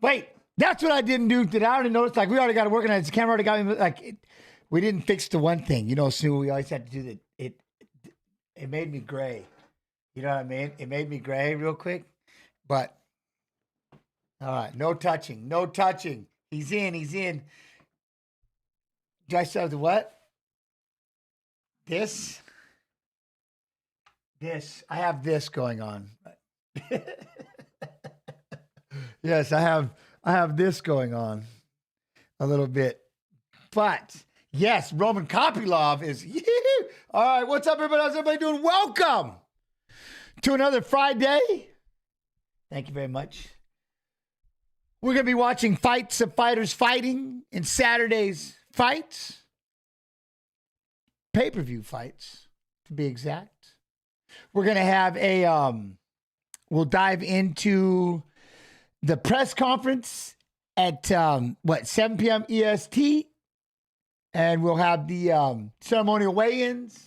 Wait, that's what I didn't do. Did I already notice? Like, we already got to work on it. The camera already got me. Like, we didn't fix the one thing. You know, Sue, we always had to do the, it made me gray. You know what I mean? It made me gray real quick. But, all right, no touching. No touching. He's in. He's in. Do I still have the what? This. I have this going on. Yes, I have this going on a little bit. But yes, Roman Kopylov is all right. What's up, everybody? How's everybody doing? Welcome to another Friday. Thank you very much. We're gonna be watching fights of fighters fighting in Saturday's fights. Pay-per-view fights, to be exact. We're going to have we'll dive into the press conference at, 7 p.m. EST. And we'll have the ceremonial weigh-ins.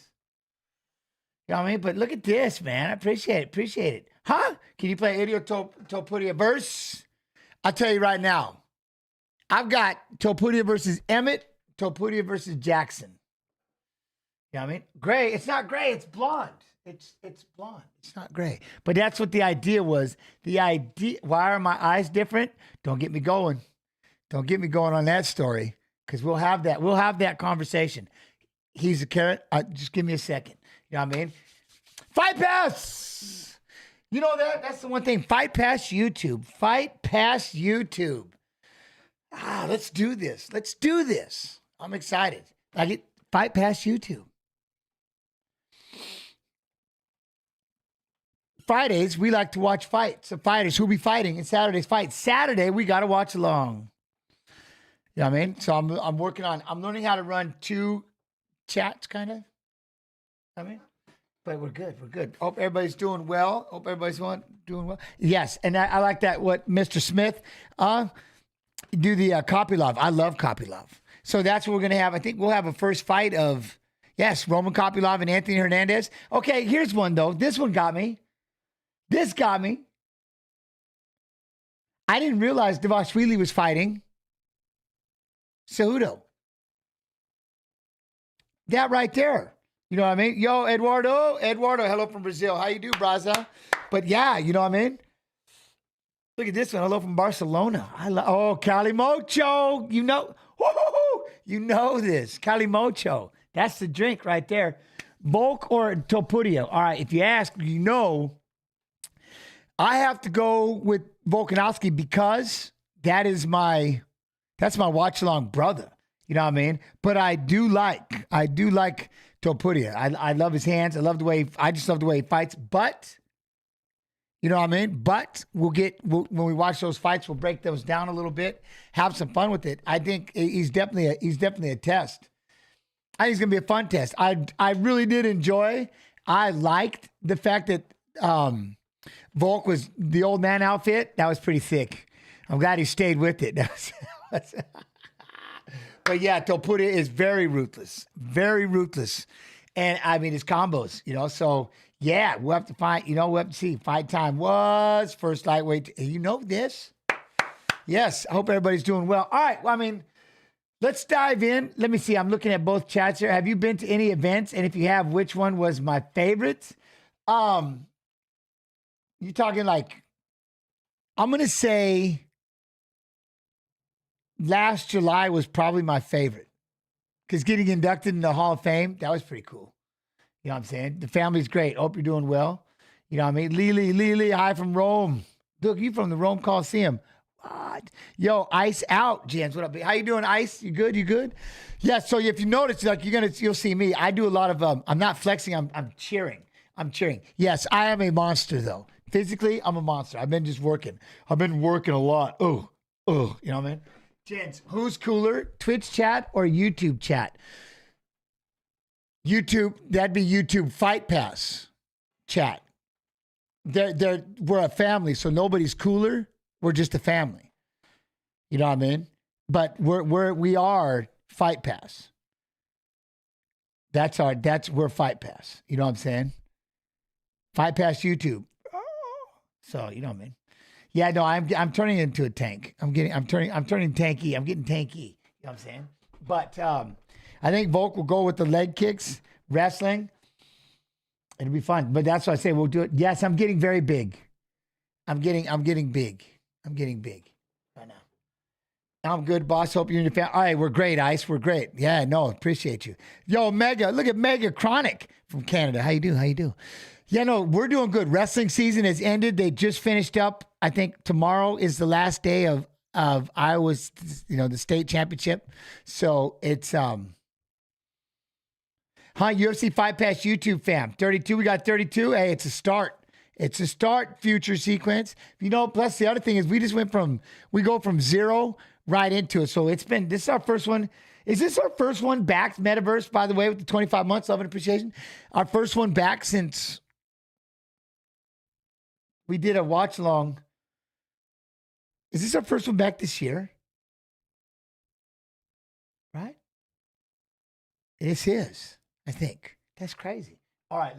You know what I mean? But look at this, man. I appreciate it. Huh? Can you play Idio Topuria verse? I'll tell you right now. I've got Topuria versus Emmett, Topuria versus Jackson. You know what I mean? Gray. It's not gray. It's blonde. It's blonde. It's not gray. But that's what the idea was. The idea. Why are my eyes different? Don't get me going. Don't get me going on that story, because we'll have that. We'll have that conversation. He's a carrot. Just give me a second. You know what I mean? Fight Pass. You know that? That's the one thing. Fight Pass YouTube. Fight Pass YouTube. Let's do this. Let's do this. I'm excited. I get Fight Pass YouTube. Fridays, we like to watch fights of fighters who'll be fighting in Saturday's fight. Saturday, we got to watch along. You know what I mean? So I'm working on, I'm learning how to run 2 chats, kind of. I mean, but we're good. We're good. Hope everybody's doing well. Hope everybody's doing well. Yes, and I like that, what Mr. Smith, do the Kopylov. I love Kopylov. So that's what we're going to have. I think we'll have a first fight of, yes, Roman Kopylov and Anthony Hernandez. Okay, here's one, though. This one got me. This got me. I didn't realize Dvalishvili was fighting Cejudo. That right there. You know what I mean? Yo, Eduardo, hello from Brazil. How you do, Braza? But yeah, you know what I mean? Look at this one. Hello from Barcelona. Calimocho. You know, you know this. Calimocho. That's the drink right there. Volk or Topuria? All right, if you ask, you know, I have to go with Volkanovski because that's my watch along brother. You know what I mean? But I do like Topuria. I love his hands. I just love the way he fights. But you know what I mean? But when we watch those fights, we'll break those down a little bit, have some fun with it. I think he's definitely a test. I think it's gonna be a fun test. I really did enjoy. I liked the fact that Volk was the old man outfit. That was pretty thick. I'm glad he stayed with it. But yeah, Topuria is very ruthless. Very ruthless. And I mean, his combos, you know, so yeah, we'll have to find, we'll have to see. Fight time was first lightweight. You know this? Yes, I hope everybody's doing well. All right, well, I mean, let's dive in. Let me see. I'm looking at both chats here. Have you been to any events? And if you have, which one was my favorite? You're talking like, I'm going to say last July was probably my favorite. Because getting inducted in the Hall of Fame, that was pretty cool. You know what I'm saying? The family's great. Hope you're doing well. You know what I mean? Lily, hi from Rome. Look, you from the Rome Coliseum. What? Yo, Ice out, Jens. What up? How you doing, Ice? You good? You good? Yeah, so if you notice, like you'll see me. I do a lot of, I'm not flexing, I'm cheering. I'm cheering. Yes, I am a monster, though. Physically, I'm a monster. I've been just working. I've been working a lot. You know what I mean? Gents, who's cooler, Twitch chat or YouTube chat? YouTube, that'd be YouTube Fight Pass chat. We're a family, so nobody's cooler. We're just a family. You know what I mean? But we are Fight Pass. We're Fight Pass. You know what I'm saying? Fight Pass YouTube. So, you know what I mean? Yeah, no, I'm turning into a tank. I'm turning tanky. I'm getting tanky. You know what I'm saying? But I think Volk will go with the leg kicks, wrestling. It'll be fun. But that's why I say we'll do it. Yes, I'm getting very big. I'm getting big. I'm getting big right now. I'm good, boss. Hope you're in your family. All right, we're great, Ice. We're great. Yeah, no, appreciate you. Yo, Mega, look at Mega Chronic from Canada. How you do? How you do? Yeah, no, we're doing good. Wrestling season has ended. They just finished up. I think tomorrow is the last day of Iowa's, the state championship. So it's UFC Fight Pass YouTube fam. 32. We got 32. Hey, it's a start. It's a start, future sequence. Plus the other thing is we go from zero right into it. So this is our first one. Is this our first one back, Metaverse, by the way, with the 25 months, love and appreciation? Our first one back since we did a watch along. Is this our first one back this year? Right? This is, I think. That's crazy. All right,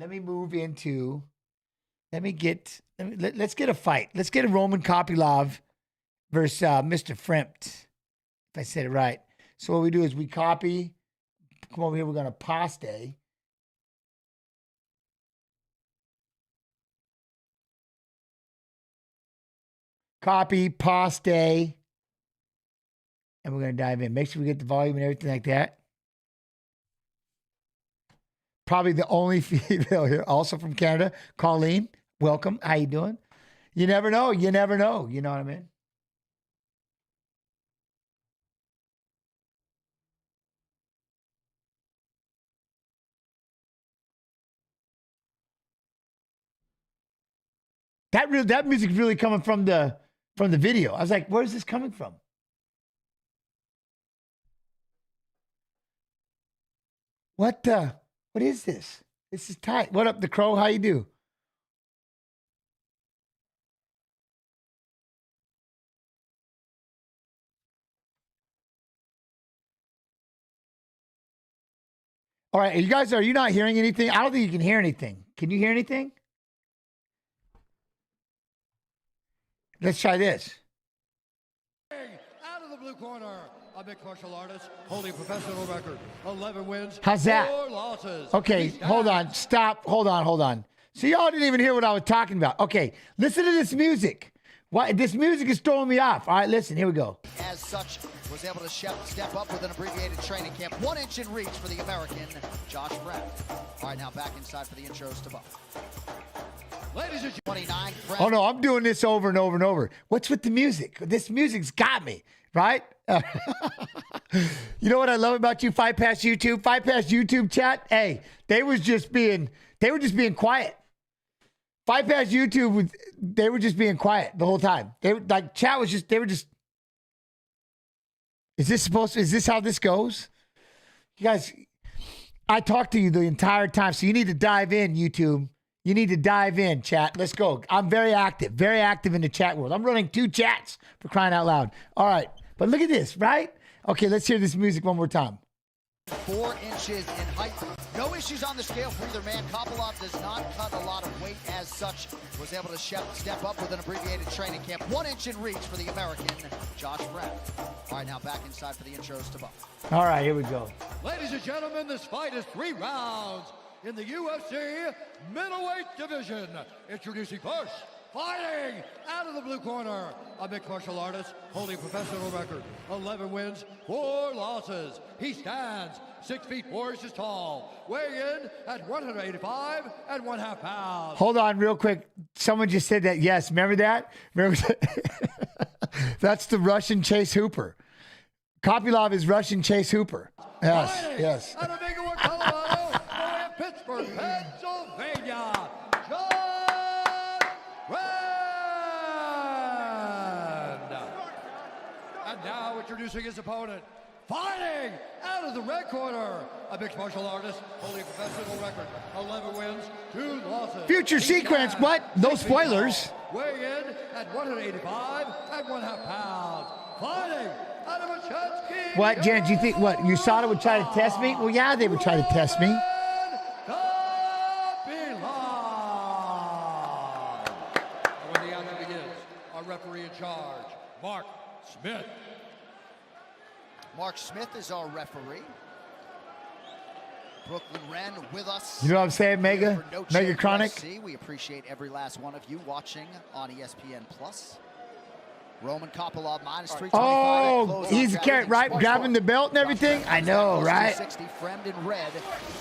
let's get a fight. Let's get a Roman Kopylov versus Mr. Frempt, if I said it right. So what we do is we copy. Come over here. We're going to paste. Copy, paste. And we're going to dive in. Make sure we get the volume and everything like that. Probably the only female here, also from Canada. Colleen, welcome. How you doing? You never know. You never know. You know what I mean? That music's really coming from the video. I was like, where's this coming from? What is this? This is tight. What up, the Crow? How you do? All right, are you not hearing anything? I don't think you can hear anything. Can you hear anything? Let's try this. Out of the blue corner, a mixed martial artist holding a professional record, 11 wins, how's that? 4 losses. Okay, hold on. Stop. Hold on. So y'all didn't even hear what I was talking about. Okay, listen to this music. This music is throwing me off. All right, listen. Here we go. As such, was able to step up with an abbreviated training camp. 1 inch in reach for the American, Josh Brett. All right, now back inside for the intros to Buff. Ladies and gentlemen, 29. Oh, no, I'm doing this over and over and over. What's with the music? This music's got me, right? You know what I love about you, Fight Pass YouTube? Fight Pass YouTube chat? Hey, they were just being quiet. Fight Pass YouTube, they were just being quiet the whole time. Chat was just, is this how this goes? You guys, I talked to you the entire time, so you need to dive in, YouTube. You need to dive in, chat. Let's go. I'm very active in the chat world. I'm running 2 chats, for crying out loud. All right, but look at this, right? Okay, let's hear this music one more time. 4 inches in height. No issues on the scale for either man. Kopylov does not cut a lot of weight as such. Was able to step up with an abbreviated training camp. 1 inch in reach for the American, Josh Brett. All right, now back inside for the intros to Buff. All right, here we go. Ladies and gentlemen, this fight is 3 rounds in the UFC middleweight division. Introducing first, fighting out of the blue corner, a mixed martial artist holding a professional record, 11 wins, 4 losses. He stands 6 feet 4 inches tall, weighing in at 185 and 1/2 pounds. Hold on real quick. Someone just said that. Yes, remember that? That's the Russian Chase Hooper. Kopylov is Russian Chase Hooper. Yes, fighting yes. out of Inglewood, Colorado, by Pittsburgh, Pennsylvania, John Rand. And now introducing his opponent, fighting out of the red corner, a mixed martial artist holding a professional record, 11 wins, 2 losses. Future sequence, what? No spoilers. Weighing in at 185 and 1/2 pounds. Fighting out of a Chesky. What, Jen, do you think, USADA would try to test me? Well, yeah, they would try to test me. When the action begins, our referee in charge, Mark Smith. Mark Smith is our referee. Brooklyn Wren with us. You know what I'm saying, Mega? No Mega Chair Chronic? UFC. We appreciate every last one of you watching on ESPN+. Roman Kopylov minus 325. Oh, he's a carrot, right? Grabbing the belt and everything? I know, right? 60 Fremd in red.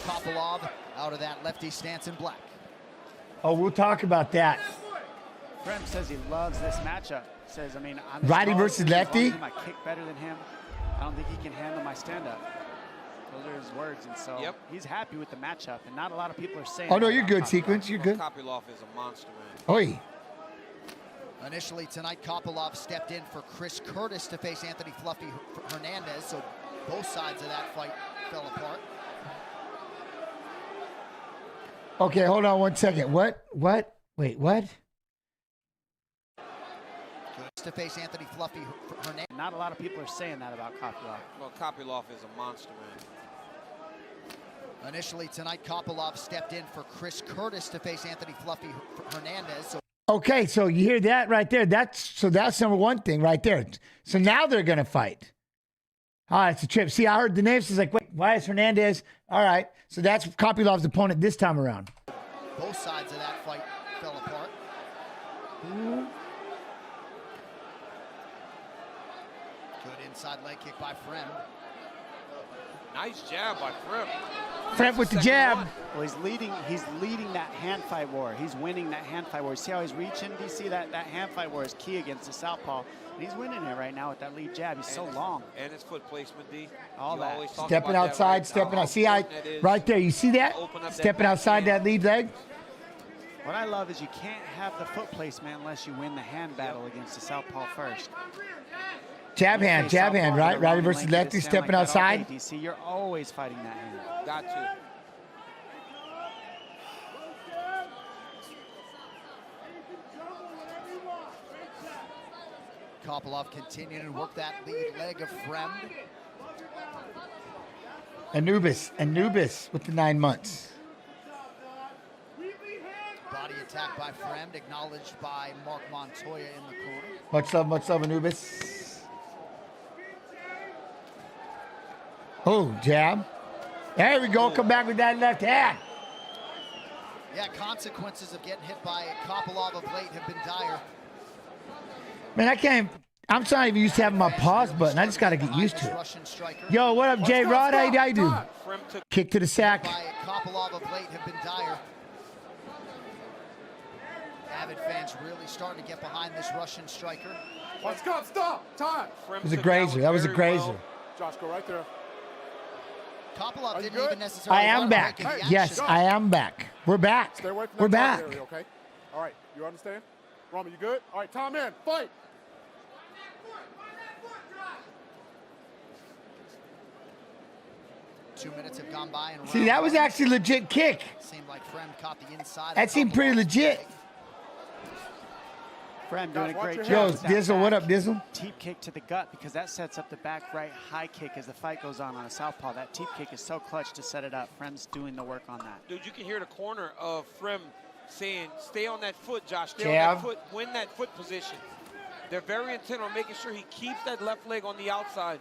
Kopylov out of that lefty stance in black. Oh, we'll talk about that. Fremd says he loves this matchup. Says, I mean, I'm Righty versus lefty? I kick better than him. I don't think he can handle my stand-up. Those are his words, and so he's happy with the matchup, and not a lot of people are saying. Oh, no, you're good, Sequence. You're good. Kopylov is a monster, man. Oi. Initially tonight, Kopylov stepped in for Chris Curtis to face Anthony Fluffy Hernandez, so both sides of that fight fell apart. Okay, hold on 1 second. What? Wait, what? To face Anthony Fluffy Hernandez. Not a lot of people are saying that about Kopylov. Well, Kopylov is a monster, man. Initially tonight, Kopylov stepped in for Chris Curtis to face Anthony Fluffy Hernandez. So Okay, so you hear that right there. That's number one thing right there. So now they're going to fight. All right, it's a trip. See, I heard the names. It's like, wait, why is Hernandez? All right, so that's Kopylov's opponent this time around. both sides of that fight fell apart. Good inside leg kick by Fremd. Nice jab by Fremd. Fremd with the jab. Well, he's leading that hand fight war. He's winning that hand fight war. See how he's reaching? Do you see that hand fight war is key against the southpaw? And he's winning it right now with that lead jab. He's so long. And his foot placement, D. All You that. always talk Stepping about that, outside, right? stepping How out. See, important it is. right there, you see that? Open up that Stepping back outside hand. that lead leg. What I love is you can't have the foot placement unless you win the hand battle against the southpaw first. Jab hand, right? Righty versus lefty, stepping outside. DC, you're always fighting that hand. Got to. Kopylov continued to work that lead leg of Fremd. Anubis with the 9 months. Body attack by Fremd, acknowledged by Mark Montoya in the corner. Much love, Anubis. Oh, jab. There we go. Come back with that left hand. Yeah, consequences of getting hit by Kopylov of late have been dire. Man, I'm not even used to having my pause button. I just got to get used to it. Yo, what up, J Rod? How you do? Kick to the sack. By Kopylov of late have been dire. Avid fans really starting to get behind this Russian striker. Stop! Time! It was a grazer. That was a grazer. Josh, go right there. Kopylov didn't even necessarily I am want to back. break in the Yes, action. I am back. We're back. Stay away from We're that target back. area, okay? All right, you understand? Roman, you good? All right, time in. Fight! Two minutes have gone by. And See, that was actually a legit kick. Seemed like Fremd caught the inside. That seemed pretty legit. Fremd doing a great your job. Yo, with that Dizzle, what back up, Dizzle? Teep kick to the gut, because that sets up the back right high kick as the fight goes on a southpaw. That teep kick is so clutch to set it up. Fremd's doing the work on that. Dude, you can hear the corner of Fremd saying, stay on that foot, Josh. Stay Jab. on that foot. Win that foot position. They're very intent on making sure he keeps that left leg on the outside.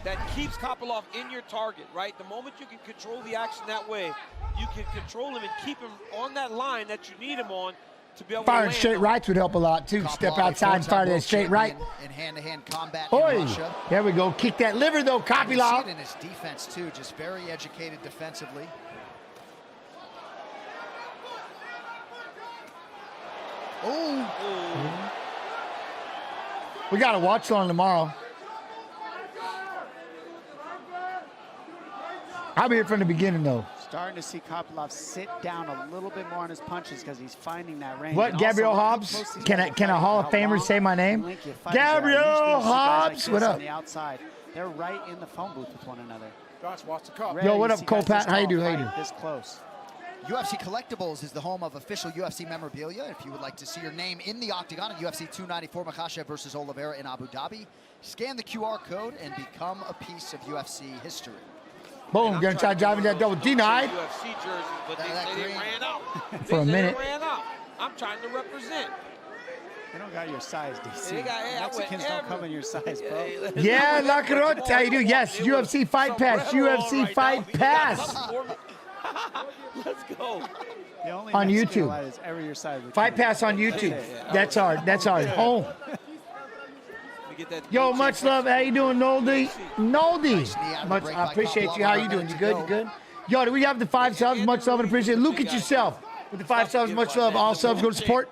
That keeps Kopylov in your target, right? The moment you can control the action that way, you can control him and keep him on that line that you need him on to be able to Firing land straight on. rights would help a lot, too. Step Kopylov, outside and fire four-time that straight right. champion in hand-to-hand combat in Oi, Russia. there we go. Kick that liver, though, You see Kopylov. it in his defense, too, just very educated defensively. Oh, We got a watch on tomorrow. I'll be here from the beginning, though. Starting to see Kopylov sit down a little bit more on his punches because he's finding that range. What, And also, Gabriel look how Hobbs? close these Can guys a are Hall of fighting, how Famer long say my name? and lanky a fight is there. Gabriel Usually you'll see guys like Hobbs, this what up? On the outside, they're right in the phone booth with one another. Josh, watch the cup. Yo, what Rarely up, see Cole guys this Pat? How you tall do? How you fight do? This close. UFC Collectibles is the home of official UFC memorabilia. If you would like to see your name in the octagon at UFC 294 Makhachev versus Oliveira in Abu Dhabi, scan the QR code and become a piece of UFC history. Boom, gonna try driving that double denied. UFC jerseys, but they That say they green. ran out. For a minute. They ran out. I'm trying to represent. They don't got your size, DC. They got- hey, I went Mexicans don't come in your size, bro. Yeah, La Carota, how you do? Yes, UFC Fight Pass, UFC Fight Pass. Let's go. The only On Mexican YouTube. that is ever your size. Fight Pass on YouTube. That's our home. Yo, much love. How you doing, Noldy? Noldy. Much, I appreciate you. How you doing? You good? You good? Yo, do we have the 5 subs? Much love and appreciate it. Look at yourself. With the 5 subs, much love. All subs go to support.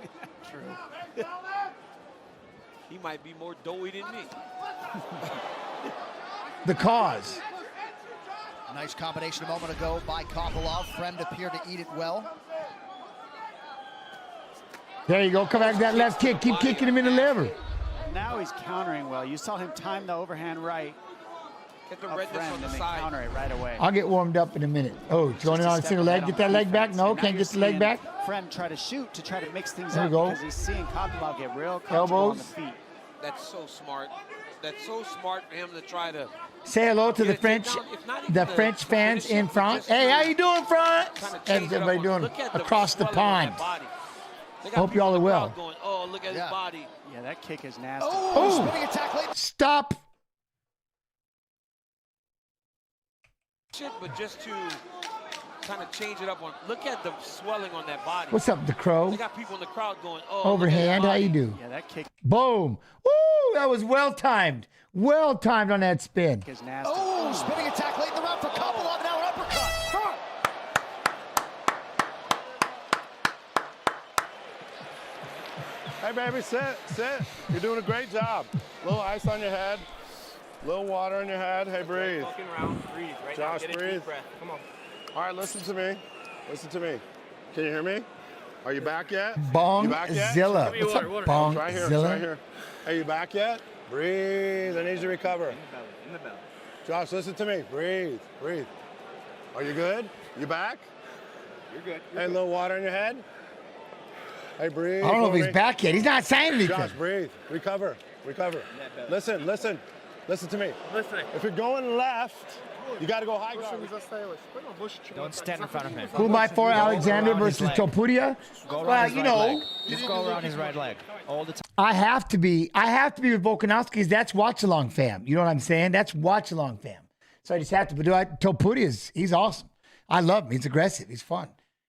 He might be more doughy than me. The cause. Nice combination a moment ago by Kopylov. Fremd appeared to eat it well. There you go. Come back to that left kick. Keep kicking him in the liver. Now he's countering well. You saw him time the overhand right. Get the Up redness Fremd on the and then side. counter it right away. I'll get warmed up in a minute. Oh, he's going in on a single leg. Get that leg back. No, can't get the leg back. Fremd try to shoot to try to mix things There up we go. because he's seeing Kopylov get real comfortable on the Elbows. feet. That's so smart. That's so smart for him to try to Say hello to the French, fans in front. Hey, how you doing, France? kind of How's change it up everybody on- doing look at across the swelling on that pond? body. They got Hope people y'all in are the well. crowd Going, oh, look at Yeah. his body. Yeah, that kick is nasty. Oh, Oh. spinning attack late. Stop. Shit, but just to kind of change it up on. Look at the swelling on that body. What's up, the They crow? got people in the crowd going, oh, Overhand, how look at his you body. do? Yeah, that kick Boom. Woo, that was well timed. Well timed on that spin. is nasty. Oh, spinning attack late in the round for Kopylov. Now an uppercut. Hey, baby, sit. You're doing a great job. Little ice on your head. Little water on your head. Hey, breathe. Walking around, breathe. Right Josh, now, get a breathe. deep breath. Come on. All right, listen to me. Listen to me. Can you hear me? Are you back yet? You back yet? Bongzilla. me What's water, up, water. It's right here. It's right Bongzilla? here. Are you back yet? Breathe. I need you to recover. In the belly. Josh, listen to me. Breathe. Breathe. Are you good? You back? You're good. Hey, a little water in your head. Hey, breathe. I don't know for if he's me. back yet. He's not saying anything. Josh, breathe. Recover. Recover. Listen. Listen to me. Listening. If you're going left, you got to go high ground. Don't stand in front of him. Who am I for? Alexander versus Topuria? Go around Well, his you right know, leg. Just go around his right leg all the time. I have to be with Volkanovski because that's watch along fam. You know what I'm saying? That's watch along fam. So I just have to. But Topuria he's awesome. I love him. He's aggressive. He's fun.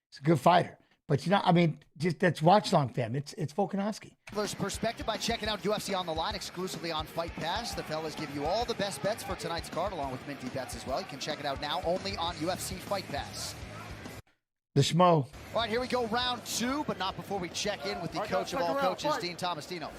He's a good fighter. But you know, I mean, just that's watch along fam. It's Volkanovski. There's perspective by checking out UFC on the line exclusively on Fight Pass. The fellas give you all the best bets for tonight's card along with minty bets as well. You can check it out now only on UFC Fight Pass. The schmo. All right, here we go, round 2, but not before we check in with the coach of all coaches, Dean Tomasino.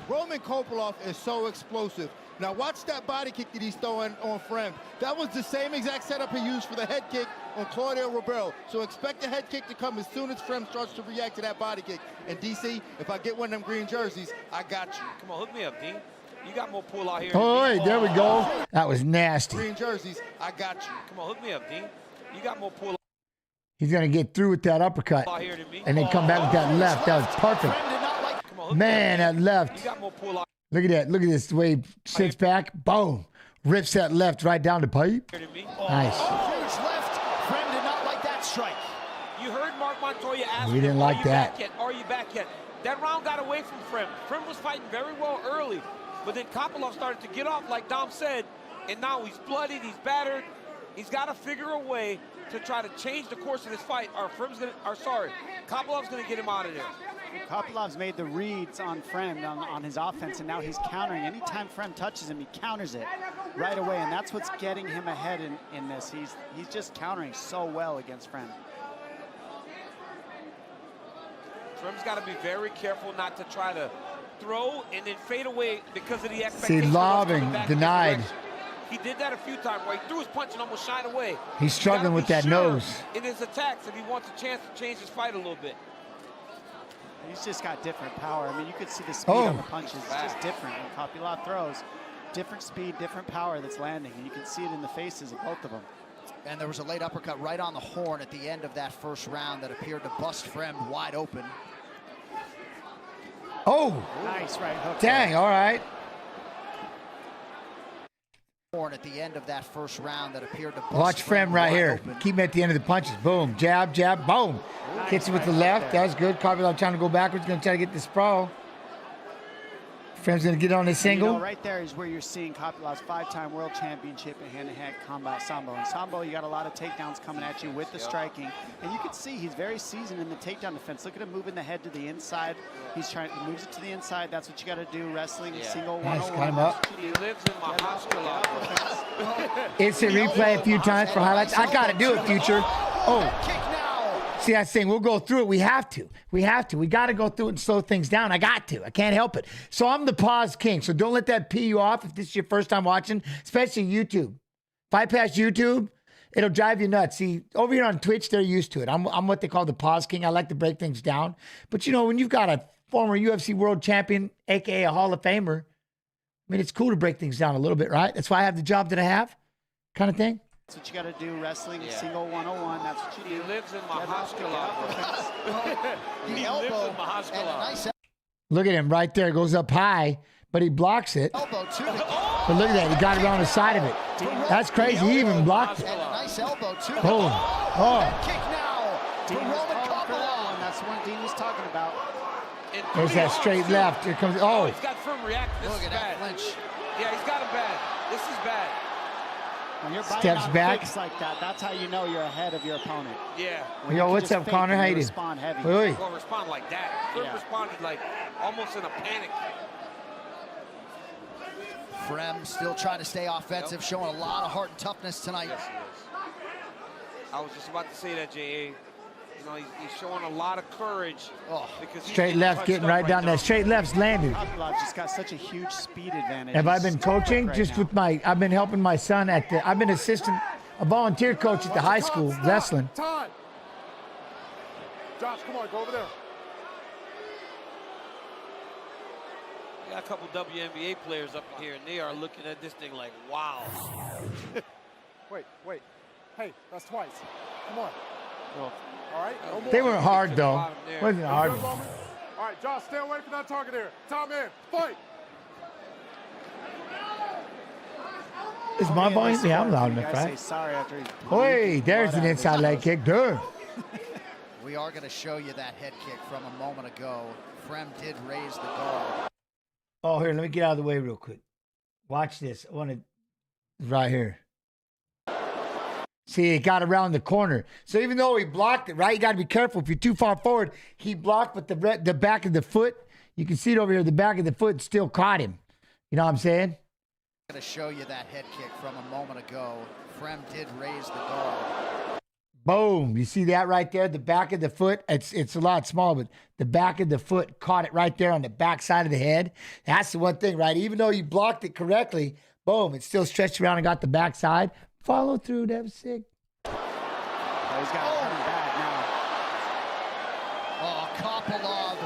Roman Kopylov is so explosive. Now watch that body kick that he's throwing on Fremd. That was the same exact setup he used for the head kick on Claudio Ribeiro. So expect the head kick to come as soon as Fremd starts to react to that body kick. And DC, if I get one of them green jerseys, I got you. Come on, hook me up, Dean. You got more pull out here. Oh, than me. wait, there we go. That was nasty. Green jerseys, I got you. Come on, hook me up, Dean. You got more pull He's going to get through with that uppercut out here than me. and then come back with that left. That was perfect. Fremd did not like Come on, hook Man, me up, that Dean. left. You got more pull out Look at that. Look at this. The way he sits back. Boom. Rips that left right down the pipe. here than me. Nice. huge left. Fremd did not like that strike. You heard Mark Montoya ask We him, didn't are like you that. back yet? Are you back yet? That round got away from Fremd. Fremd was fighting very well early, but then Kopylov started to get off, like Dom said, and now he's bloodied, he's battered. He's got to figure a way to try to change the course of this fight. Kopilov's gonna get him out of there. Kopilov's made the reads on Fremd on his offense, and now he's countering. Anytime Fremd touches him, he counters it right away, and that's what's getting him ahead in this. He's just countering so well against Fremd. Fremd's got to be very careful not to try to throw and then fade away because of the expectation. See, lobbing, denied. He did that a few times where he threw his punch and almost shied away. He's struggling with that nose. In his attacks, if he wants a chance to change his fight a little bit. He's just got different power. I mean, you could see the speed on the punches. It's just different. When Kopylov throws, different speed, different power that's landing, and you can see it in the faces of both of them. And there was a late uppercut right on the horn at the end of that first round that appeared to bust Fremd wide open. Oh, Nice right hook. dang, all right. At the end of that first round that appeared to bust Watch Fremd right wide here. open. Keep him at the end of the punches. Boom, jab, jab, boom. Hits him with the left. That's good. Kopylov trying to go backwards. Going to try to get the sprawl. Frem's going to get on his And, you know, single. right there is where you're seeing Kopulov's 5-time world championship in hand-to-hand combat sambo. In sambo, you got a lot of takedowns coming at you with the striking, and you can see he's very seasoned in the takedown defense. Look at him moving the head to the inside. He moves it to the inside. That's what you got to do. Wrestling, single Nice, 101. cut him up. He lives in my hospital. Instant replay a few times for highlights. I got to do it, Future. Oh. Kick now. See, that's the thing. We'll go through it. We have to. We got to go through it and slow things down. I got to. I can't help it. So I'm the pause king. So don't let that pee you off if this is your first time watching, especially YouTube. Fight Pass YouTube, it'll drive you nuts. See, over here on Twitch, they're used to it. I'm what they call the pause king. I like to break things down. But, you know, when you've got a former UFC world champion, a.k.a. a Hall of Famer, I mean, it's cool to break things down a little bit, right? That's why I have the job that I have, kind of thing. That's what you got to do. Wrestling, single 101. That's what you do. He lives in my hospital. The elbow and a nice Look at him right there. Goes up high, but he blocks it. elbow to the But look at that. He got around the side of it. That's crazy. He even blocked it. and a nice elbow to the Boom. Oh. kick now for Dean was Roman calling for that Kopylov. one. That's the one Dean was talking about. And There's that straight left. Here comes. Oh. He's got firm reaction. This Look is at that bad. flinch. Yeah, he's got him bad. This is bad. When you're biting Steps out back. fakes like that, that's how you know you're ahead of your opponent. Yeah. When Yo, you can what's just up, fake Connor? and How you you doing? respond heavy. Wait, wait. Well, respond like that. Firm responded like almost in a panic. Frem still trying to stay offensive, showing a lot of heart and toughness tonight. Yes, he is. I was just about to say that, J.A. You know, he's showing a lot of courage. Because he's Straight left, touched getting up right down now. that straight left's landed. Kopylov's just got such a huge speed advantage. Have I He's been quick coaching? right Just now. with I've been helping my son I've been a volunteer coach at the high school wrestling. Time. Josh, come on, go over there. We got a couple WNBA players up in here, and they are looking at this thing like, wow. Wait. Hey, that's twice. Come on. Well, All right? No more. They weren't hard To the though. bottom there. Wasn't hard. Good moment. All right, Josh, stay away from that target there. Tom in. Fight. Is my volume? Yeah, I'm loud You enough, guys say right? sorry after he's Hey, there's blood an out of inside his leg nose. kick. Dude. We are going to show you that head kick from a moment ago. Frem did raise the guard. Oh, here, let me get out of the way real quick. Watch this. I want to right here. See, it got around the corner. So even though he blocked it, right? You got to be careful. If you're too far forward, he blocked, but the back of the foot, you can see it over here. The back of the foot still caught him. You know what I'm saying? Going to show you that head kick from a moment ago. Frem did raise the guard. Boom. You see that right there? The back of the foot. It's a lot smaller, but the back of the foot caught it right there on the back side of the head. That's the one thing, right? Even though you blocked it correctly, boom, it still stretched around and got the back side. Follow through. That was sick. Oh, he's got it coming bad now. Oh, Kopylov.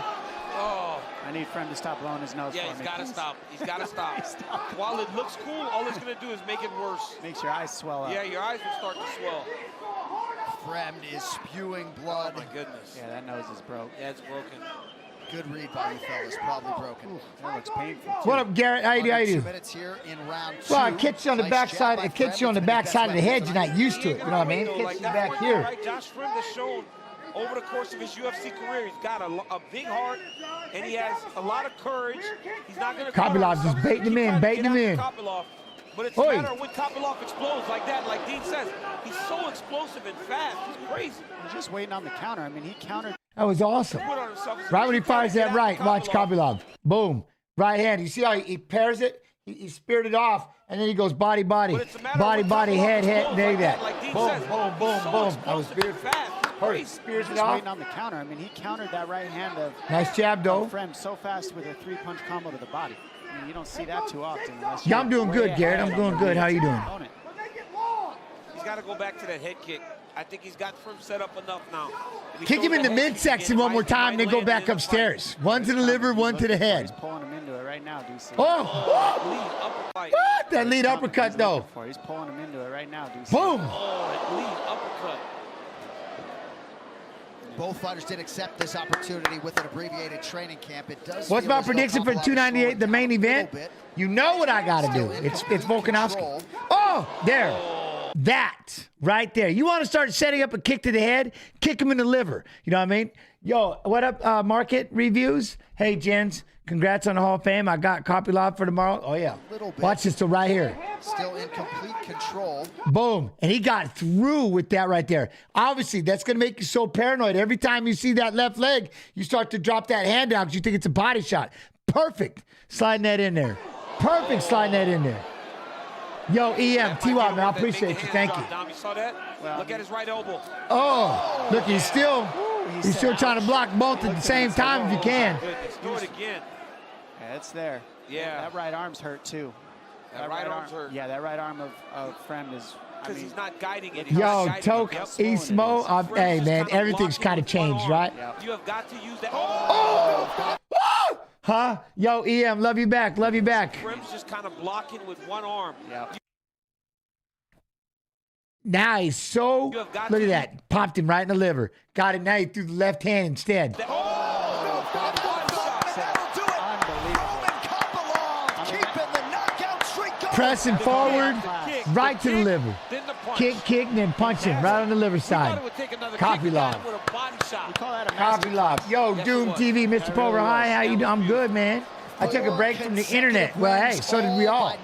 Oh, I need Frem to stop blowing his nose yeah, for he's me. got to stop. He's got to stop. Stop. While it looks cool, all it's going to do is make it worse. Makes your eyes swell up. Yeah, your eyes will start to swell. Frem is spewing blood. Oh, my goodness. Yeah, that nose is broke. Yeah, it's broken. Good read by you fellas. Probably broken. Ooh, that looks painful. What up, Garrett? How you do? How Under you 2 do? minutes here in round 2. Well, it kicks you on the Nice back jab side. by It kicks Frem. you on the It's back been side of the best head. You're weapon not tonight. used to it. You know what I mean? It Like, kicks you that's back one here. thing, right? Josh Friend has shown over the course of his UFC career, he's got a big heart, and he has a lot of courage. He's not going to Kopylov just baiting him in, baiting him in. But it's Oi. a matter of when Kopylov explodes like that, like Dean says. He's so explosive and fast. He's crazy. He's just waiting on the counter. I mean, he countered. That was awesome. Put on himself. Right when he fires that right, watch Kopylov. Boom. Right hand. You see how he pairs it? He speared it off, and then he goes body, body. But it's a matter of Body, when body, Kopylov head, head. explodes There like that. Like Dean Boom, says, boom, he's boom, so boom. That was explosive and beautiful. fast. He's Hurry. crazy. Spears it Just off. waiting on the counter. I mean, he countered that right hand of Nice jab, though. Frem so fast with a 3-punch combo to the body. I mean, you don't see that too often. unless Yeah, you're I'm doing way good, Garrett. ahead I'm doing of good. How you doing? opponent. He's got to go back to that head kick. I think he's got Frim set up enough now. If he Kick him throws in the that head kick midsection again, one more might time, then go land back in the fight. upstairs. One to the liver, one to the He's head. pulling him into it right now, DC. Oh, Lead upper fight. what? That lead uppercut, though. He's pulling him into it right now, DC. Boom. Oh, that lead uppercut. Both fighters did accept this opportunity with an abbreviated training camp. It does. What's feel my as though prediction for Kopylov is 298, slowing the main down a event? little bit. You know what I got to do. Still in It's complete Volkanovski. control. Oh, there. That right there. You want to start setting up a kick to the head? Kick him in the liver. You know what I mean? Yo, what up, Market Reviews? Hey, Jens, congrats on the Hall of Fame. I got copy live for tomorrow. Oh, yeah. Watch this till right here. Still in complete control. Boom. And he got through with that right there. Obviously, that's going to make you so paranoid. Every time you see that left leg, you start to drop that hand down because you think it's a body shot. Perfect. Sliding that in there. Perfect sliding that in there. Yo, EM, T-Wop, man, I appreciate you. Thank you. Dom, you saw that? Look at his right elbow. Oh, look, he's still trying to block both at the same time if you can. Do it again. Yeah, it's there. Yeah. That right arm's hurt, too. That right arm's hurt. Yeah, that right arm of Friend is... Because he's not guiding it. Yo, Toke, Eastmo, hey, man, everything's kind of changed, right? You have got to use that. Huh? Yo, EM, love you back. Love you back. Prim's just kind of blocking with one arm. Yeah. Now he's so, look at that. Popped him right in the liver. Got it. Now he threw the left hand instead. Pressing forward, right to the liver. Kick, and then punch him right on the liver side. Copy lob. Copy lob. Yo, Doom TV, Mr. Pulver, hi, how you doing? I'm good, man. I took a break from the internet. Well, hey, so did we all.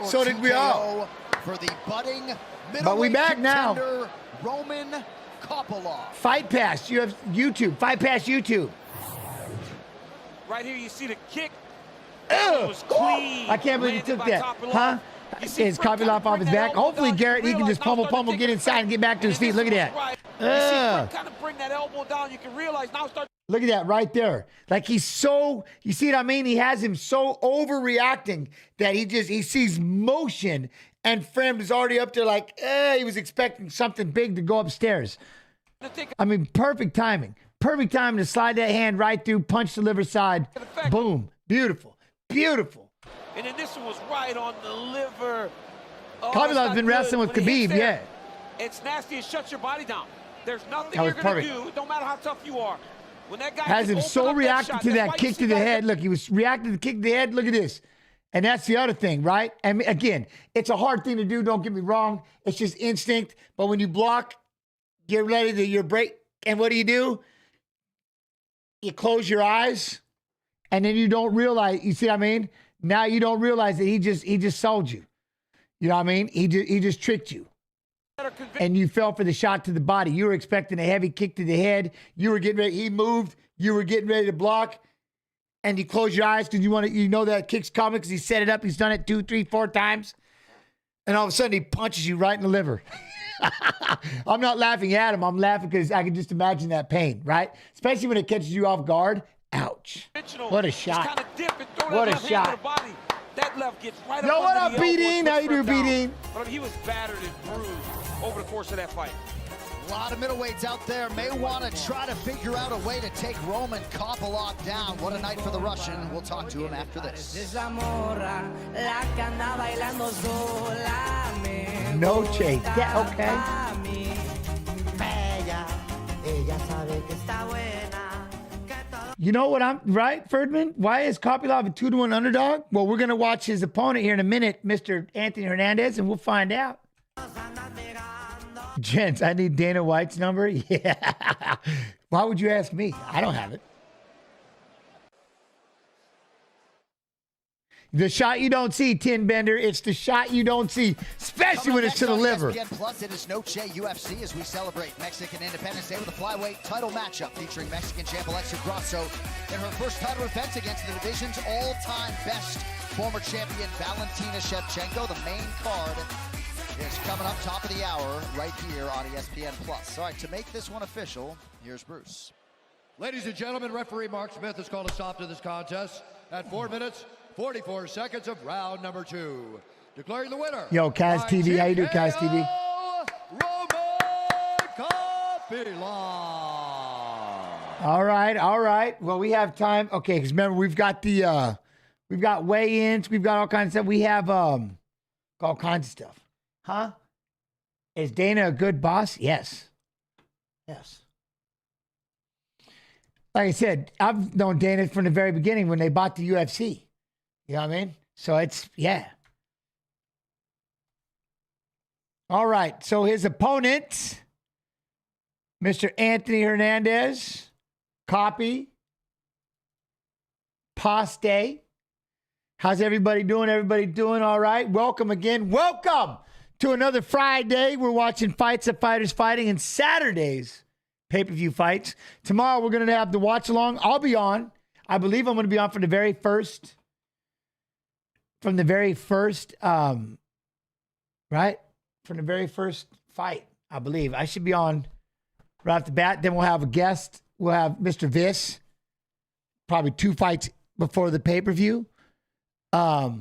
So did we all. For the budding but we back now. Roman Kopylov. Fight Pass. You have YouTube. Fight Pass YouTube. Right here, you see the kick. I can't believe he took that. Huh? Is Kopylov off his back? Hopefully, Garrett, he can just pummel, get inside and get back to his feet. Look at that. Kind of bring that elbow down. You can realize now start. Look at that right there. Like he's so, you see what I mean? He has him so overreacting that he sees motion and Friend is already up there like, he was expecting something big to go upstairs. I mean, perfect timing. Perfect time to slide that hand right through, punch the liver side. Boom. Beautiful. Beautiful. And then this one was right on the liver. Kopylov's been wrestling with Khabib, yeah. It's nasty. It shuts your body down. There's nothing you're going to do. No matter how tough you are. When that guy has him so reacted to that kick to the head. Look, he was reacting to the kick to the head. Look at this. And that's the other thing, right? And again, it's a hard thing to do. Don't get me wrong. It's just instinct. But when you block, get ready to your break. And what do? You close your eyes. And then you don't realize, you see what I mean? Now you don't realize that he just sold you. You know what I mean? He just tricked you. And you fell for the shot to the body. You were expecting a heavy kick to the head. You were getting ready. He moved. You were getting ready to block. And you close your eyes because you know that kick's coming because he set it up. He's done it 2, 3, 4 times. And all of a sudden he punches you right in the liver. I'm not laughing at him. I'm laughing because I can just imagine that pain, right? Especially when it catches you off guard. Ouch. What a shot. What a shot. That left gets right Yo, what up, Beating? How you doing, Beating? But he was battered and bruised over the course of that fight. A lot of middleweights out there may want to try to figure out a way to take Roman Kopylov down. What a night for the Russian. We'll talk to him after this. No chase. Yeah, okay. You know what right, Ferdman? Why is Kopylov a 2-1 underdog? Well, we're going to watch his opponent here in a minute, Mr. Anthony Hernandez, and we'll find out. Gents, I need Dana White's number. Yeah. Why would you ask me? I don't have it. The shot you don't see, Tin Bender. It's the shot you don't see, especially when it's to the liver. ESPN Plus, it is Noche UFC as we celebrate Mexican Independence Day with a flyweight title matchup featuring Mexican champ Alexa Grasso in her first title defense against the division's all-time best former champion Valentina Shevchenko. The main card is coming up top of the hour right here on ESPN Plus. All right, to make this one official, here's Bruce. Ladies and gentlemen, referee Mark Smith has called a stop to this contest at 4 minutes, 44 seconds of round number 2. Declaring the winner. Yo, Kaz TV, how you do, Kaz TV? Roman Kopylov. All right. Well, we have time. Okay, because remember, we've got weigh-ins, we've got all kinds of stuff. We have all kinds of stuff. Huh? Is Dana a good boss? Yes. Like I said, I've known Dana from the very beginning when they bought the UFC. You know what I mean? So it's, yeah. All right. So his opponent, Mr. Anthony Hernandez, Copy. Pass day. How's everybody doing? Everybody doing all right? Welcome again. Welcome to another Friday. We're watching Fights of Fighters Fighting, and Saturdays pay-per-view fights. Tomorrow we're going to have the watch along. I'll be on. I believe I'm going to be on from the very first, right? From the very first fight, I believe. I should be on right off the bat. Then we'll have a guest. We'll have Mr. Viss. Probably 2 fights before the pay-per-view. I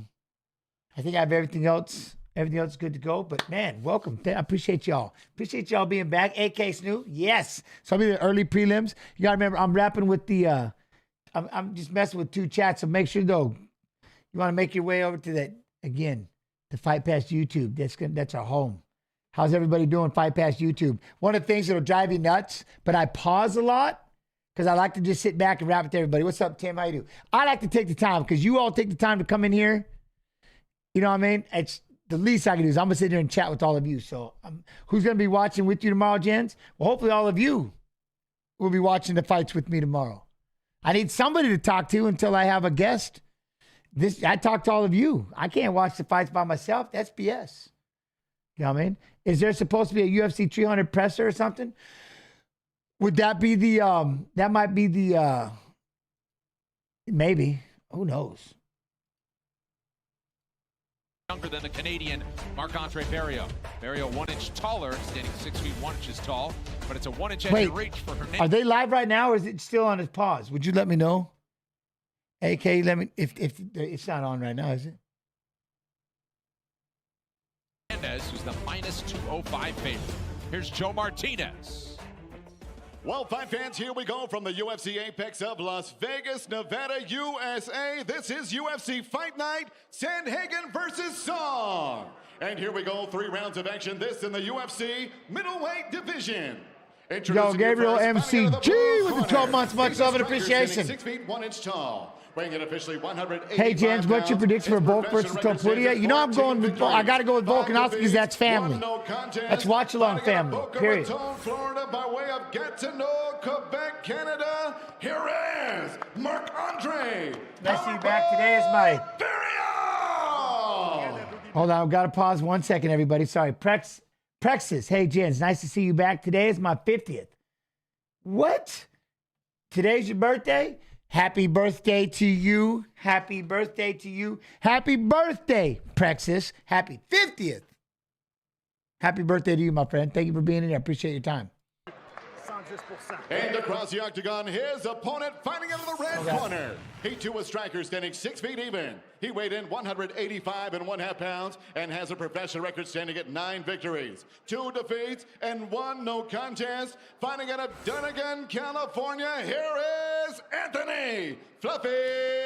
think I have everything else. Everything else is good to go. But, man, welcome. I appreciate y'all. Appreciate y'all being back. AK Snoop, yes. So I'll be the early prelims. You got to remember, I'm rapping with the I'm just messing with 2 chats. So make sure, though, you want to make your way over to that, again, the Fight Pass YouTube. That's our home. How's everybody doing, Fight Pass YouTube? One of the things that'll drive you nuts, but I pause a lot because I like to just sit back and rap with everybody. What's up, Tim? How you do? I like to take the time because you all take the time to come in here. You know what I mean? It's the least I can do is I'm going to sit here and chat with all of you. So who's going to be watching with you tomorrow, Jens? Well, hopefully all of you will be watching the fights with me tomorrow. I need somebody to talk to until I have a guest. I talk to all of you. I can't watch the fights by myself. That's BS. You know what I mean? Is there supposed to be a UFC 300 presser or something? Would that be the, that might be the, maybe. Who knows? Younger than the Canadian Marc-Andre Barrio. Barrio 1 inch taller, standing 6 feet 1 inches tall, but it's a 1 inch entry reach for Hernandez. Are they live right now or is it still on his pause? Would you let me know? AK, let me, if it's not on right now, is it? Hernandez, who's the minus 205 favorite. Here's Joe Martinez. Well, fight fans, here we go from the UFC Apex of Las Vegas, Nevada, USA. This is UFC Fight Night, Sandhagen versus Song. And here we go, 3 rounds of action. This in the UFC middleweight division. Yo, Gabriel MCG with the 12 months. Much love and appreciation. 6 feet 1 inch tall. Weighing in officially 185 Hey, Jens, what's your prediction for Volk versus Topuria? You know I'm going with, I got to go with Volkanovski because that's family. That's watch along family, period. Florida by way of Gatineau, Quebec, Canada. Here is Marc-Andre. Nice to see you back. Today is my... Hold on, I've got to pause 1 second, everybody. Sorry. Prexis, hey, Jens, nice to see you back. Today is my 50th. What? Today's your birthday? Happy birthday to you. Happy birthday to you. Happy birthday, Prexis. Happy 50th. Happy birthday to you, my friend. Thank you for being in here. I appreciate your time. And across the octagon, his opponent fighting out of the red corner. He too was striker, standing 6 feet even. He weighed in 185 1/2 pounds and has a professional record standing at 9 victories, 2 defeats, and 1 no contest. Fighting out of Dunnigan, California, here is Anthony Fluffy.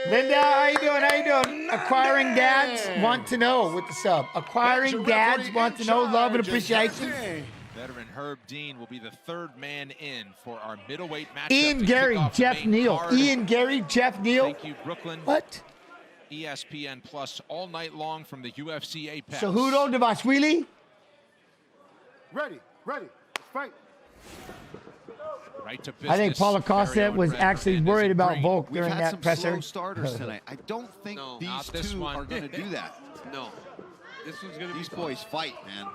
Linda, how you doing? How you doing? Acquiring dads want to know with the sub. Acquiring dads want to know love and appreciation. Veteran Herb Dean will be the 3rd man in for our middleweight matchup. Ian Gary, Jeff Neal. Ian Gary, Jeff Neal. Thank you, Brooklyn. What? ESPN Plus all night long from the UFC Apex. Cejudo Dvalishvili. Ready. Let's fight. Right to business. I think Paulo Costa was actually worried about Volk We've during had that some presser. slow starters tonight. I don't think these 2 are going to do that. No. This one's going to be These boys fight, man.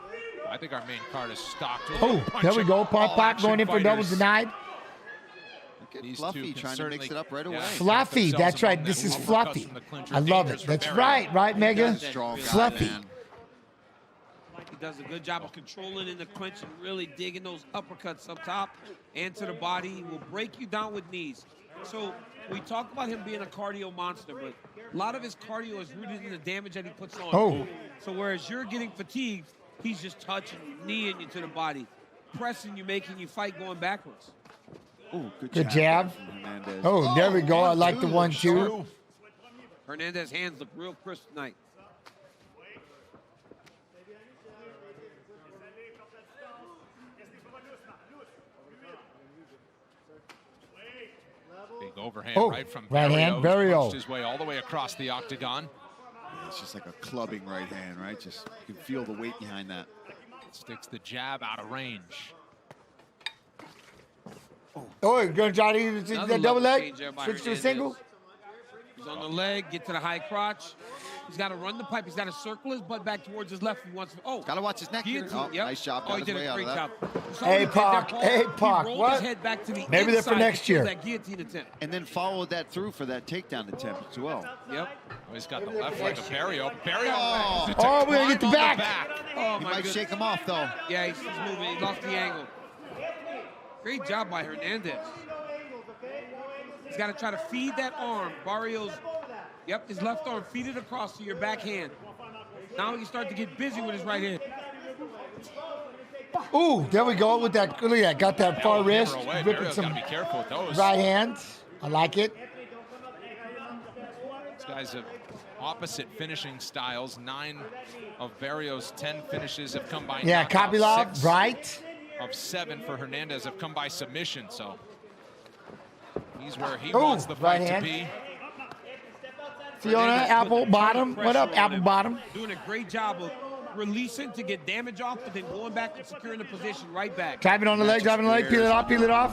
I think our main card is stocked. Oh, there we go. Pop going in for double denied. Look at Fluffy trying to mix it up right away. Fluffy, that's right. This is Fluffy. I love it. That's right, Mega? Fluffy. He does a good job of controlling in the clinch and really digging those uppercuts up top and to the body. He will break you down with knees. So we talk about him being a cardio monster, but a lot of his cardio is rooted in the damage that he puts on. Oh. So whereas you're getting fatigued, he's just touching, kneeing you to the body, pressing you, making you fight going backwards. Ooh, good jab. Oh, there we go. I like the 1-2. Hernandez's hands look real crisp tonight. Big overhand right from right hand, Barrio. Punched his way all the way across the octagon. Yeah, it's just like a clubbing right hand, right? Just you can feel the weight behind that. Sticks the jab out of range. Oh, you're going to try to use Another that double level leg? change there by Switch to a Hernandez. single? He's on the leg, get to the high crotch. He's got to run the pipe. He's got to circle his butt back towards his left. He wants to, Got to watch his neck here. guillotine. Oh, Yep. nice job. Oh, he Got did his way a out of great that. job. You saw Hey, what he did there, Pac. Paul? Hey, He Pac. rolled What? his head back to the Maybe they're for inside next to kill year. that guillotine attempt. And then followed that through for that takedown attempt as well. Yep. Oh, he's got the left leg of Barrio. Barrio. Oh. Oh, we're going to get the on back. Oh, He my might goodness. shake him off, though. Yeah, he's moving. He lost the angle. Great job by Hernandez. He's got to try to feed that arm. Barrios, his left arm, feed it across to your backhand. Now he can start to get busy with his right hand. Ooh, there we go with that. Look at that. Got that far wrist. Away. Ripping Barrio's some got to be careful with those. right hands. I like it. These guys have opposite finishing styles. 9 of Barrios' 10 finishes have come by Yeah, knockout. Kopylov, 6 right. of 7 for Hernandez have come by submission. So he's where he Ooh, wants the fight right hand. to be. Fiona, Hernandez apple putting a ton of bottom. What up, pressure on apple him. bottom? Doing a great job of releasing to get damage off, but then going back and securing the position right back. Driving on the leg, driving on the leg. Peel it off, peel it off.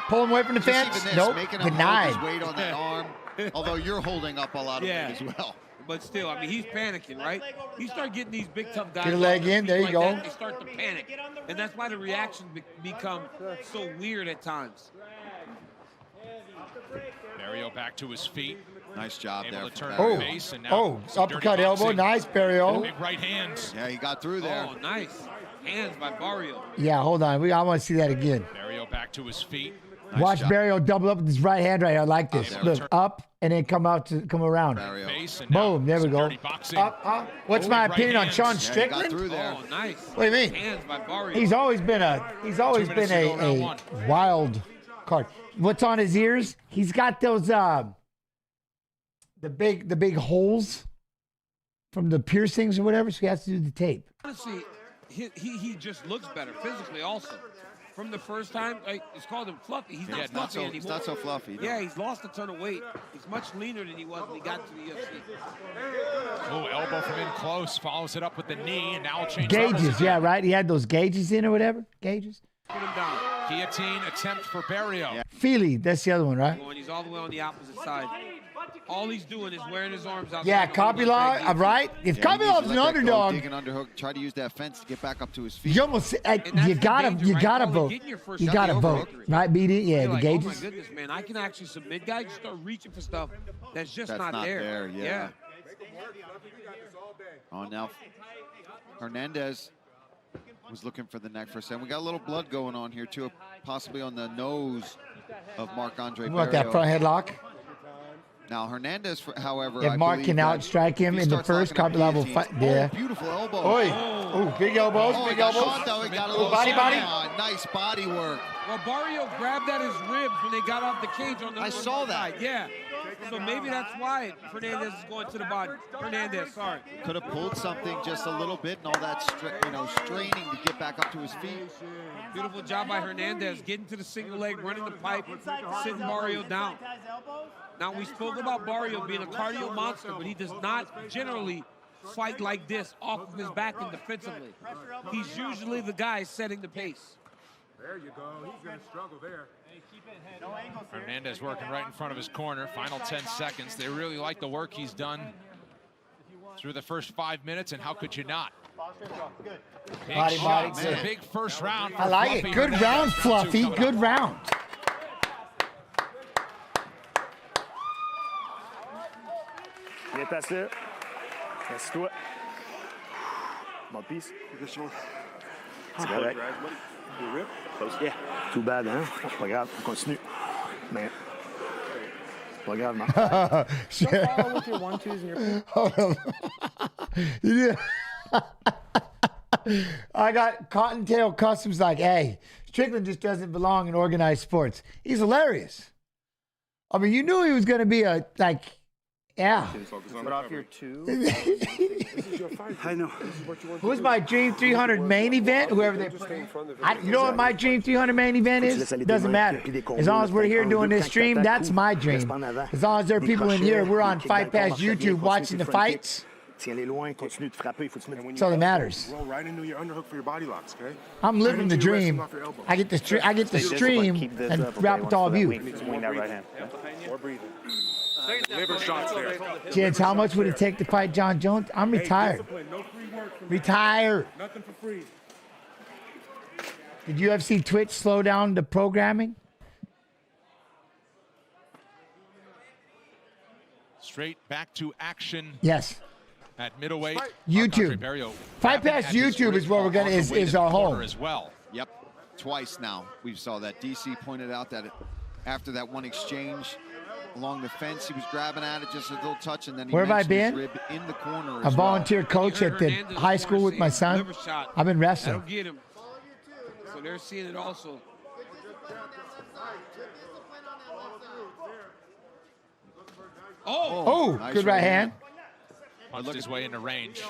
Pull him away from the Just fence. even this, Nope, making him hold denied. his weight on that arm, although you're holding up a lot of Yeah. weight as well. But still, I mean, he's panicking, right? You start getting these big, tough guys. Get a leg off their in, feet there you like go. that, they start to panic. And that's why the reactions become so weird at times. Barrio back to his feet. Nice job Able there. to turn Oh, the base and now some uppercut dirty elbow. boxing. Nice, Barrio. Big right hands. Yeah, he got through there. Oh, nice. Hands by Barrio. Yeah, hold on. I want to see that again. Barrio back to his feet. Nice Watch job. Barrio double up with his right hand right here. I like this. Yeah. Look, up and then come around. Barrio. Base and now Boom, there we some go. dirty boxing. Up. What's Oh, my right opinion on hands. Sean Yeah, he got Strickland? through there. Oh, nice. What do you mean? Hands by Barrio. He's always been a 2 minutes to go, round one. wild card. What's on his ears? He's got those the big holes from the piercings or whatever, so he has to do the tape. Honestly, he just looks better physically also. From the first time, it's called him fluffy. He's not fluffy anymore. It's not so fluffy. No. Yeah, he's lost a ton of weight. He's much leaner than he was when he got to the UFC. Oh, elbow from in close. Follows it up with the knee, and now will change Gauges, levels yeah, again. right? He had those gauges in or whatever. Gauges. Put him down. Guillotine attempt for Barrio. Yeah. Feely, that's the other one, right? Going, he's all the way on the opposite side. All he's doing is wearing his arms out. Yeah, Kopylov, right? If Kopylov's an underdog, Dig an underhook, try to use that fence to get back up to his feet. you almost that's you the gotta danger, right? gotta Only vote. getting your first You shot, gotta the vote, overhook. right? BD, yeah, You're the like, gauges. oh my goodness, man, I can actually submit guys. You start reaching for stuff that's just That's not there. yeah. Oh, now Hernandez was looking for the neck for a second. We got a little blood going on here, too, possibly on the nose of Marc-Andre You Barrio. want that front headlock? Now, Hernandez, however, If I Mark believe can that outstrike him if he in the starts first, locking up Kopylov will guillotines- fight. Yeah. Oh, beautiful elbow. Oi. Ooh, big elbows, Oh, big he got elbows. shot, though. He got a Ooh, little body, body. Nice body work. Well, Barrio grabbed at his ribs when they got off the cage on the I saw the that. side. Yeah. So maybe that's why Fernandez is going to the body. Hernandez, sorry. Could have pulled something just a little bit and all that straining to get back up to his feet. Beautiful job by Hernandez, getting to the single leg, running the pipe, sitting Barrio down. Now, we spoke about Barrio being a cardio monster, but he does not generally fight like this off of his back and defensively. He's usually the guy setting the pace. There you go. He's going to struggle there. Hernandez working right in front of his corner. Final 10 seconds. They really like the work he's done through the first 5 minutes, and how could you not? Big Body, shots, body, a big first round. I for like Fluffy it. Good Hernandez. round, Fluffy. Coming Good up. round. Get that sit. Let's do it. Bon piece. C'est correct. Yeah. Too bad, hein? C'est pas grave, on continue. Mais. Pas grave, man. Follow with your 1-2s and your... Hold on. Yeah. I got Cottontail Customs like, hey, Strickland just doesn't belong in organized sports. He's hilarious. I mean, you knew he was going to be a, like, yeah. But off your 2. I know. Who's my Dream 300 main event? Whoever they put in. You know what my Dream 300 main event is? Doesn't matter. As long as we're here doing this stream, that's my dream. As long as there are people in here, we're on Fight Pass YouTube watching the fights. Tiens-les loin, continue de frapper. Faut que tu mettes... That's all that matters. Roll right into your underhook for your body locks, okay? I'm living the dream. I get the stream and rap with all of you. Swing that right hand. More breathing. Liver shots there. Gents, how much would it take to fight John Jones? I'm retired. No free work from Retired. Nothing for free. Did UFC Twitch slow down the programming? Straight back to action. Yes. At middleweight. YouTube. Fight Pass YouTube is where we're gonna is our home as well. Yep, twice now we saw that. DC pointed out that after that one exchange along the fence, he was grabbing at it just a little touch, and then he where have I been? His rib in the corner. A volunteer coach at the high school with my son. I've been wrestling. That'll get him. So they're seeing it also. Oh, nice good right hand. Punched his way into range.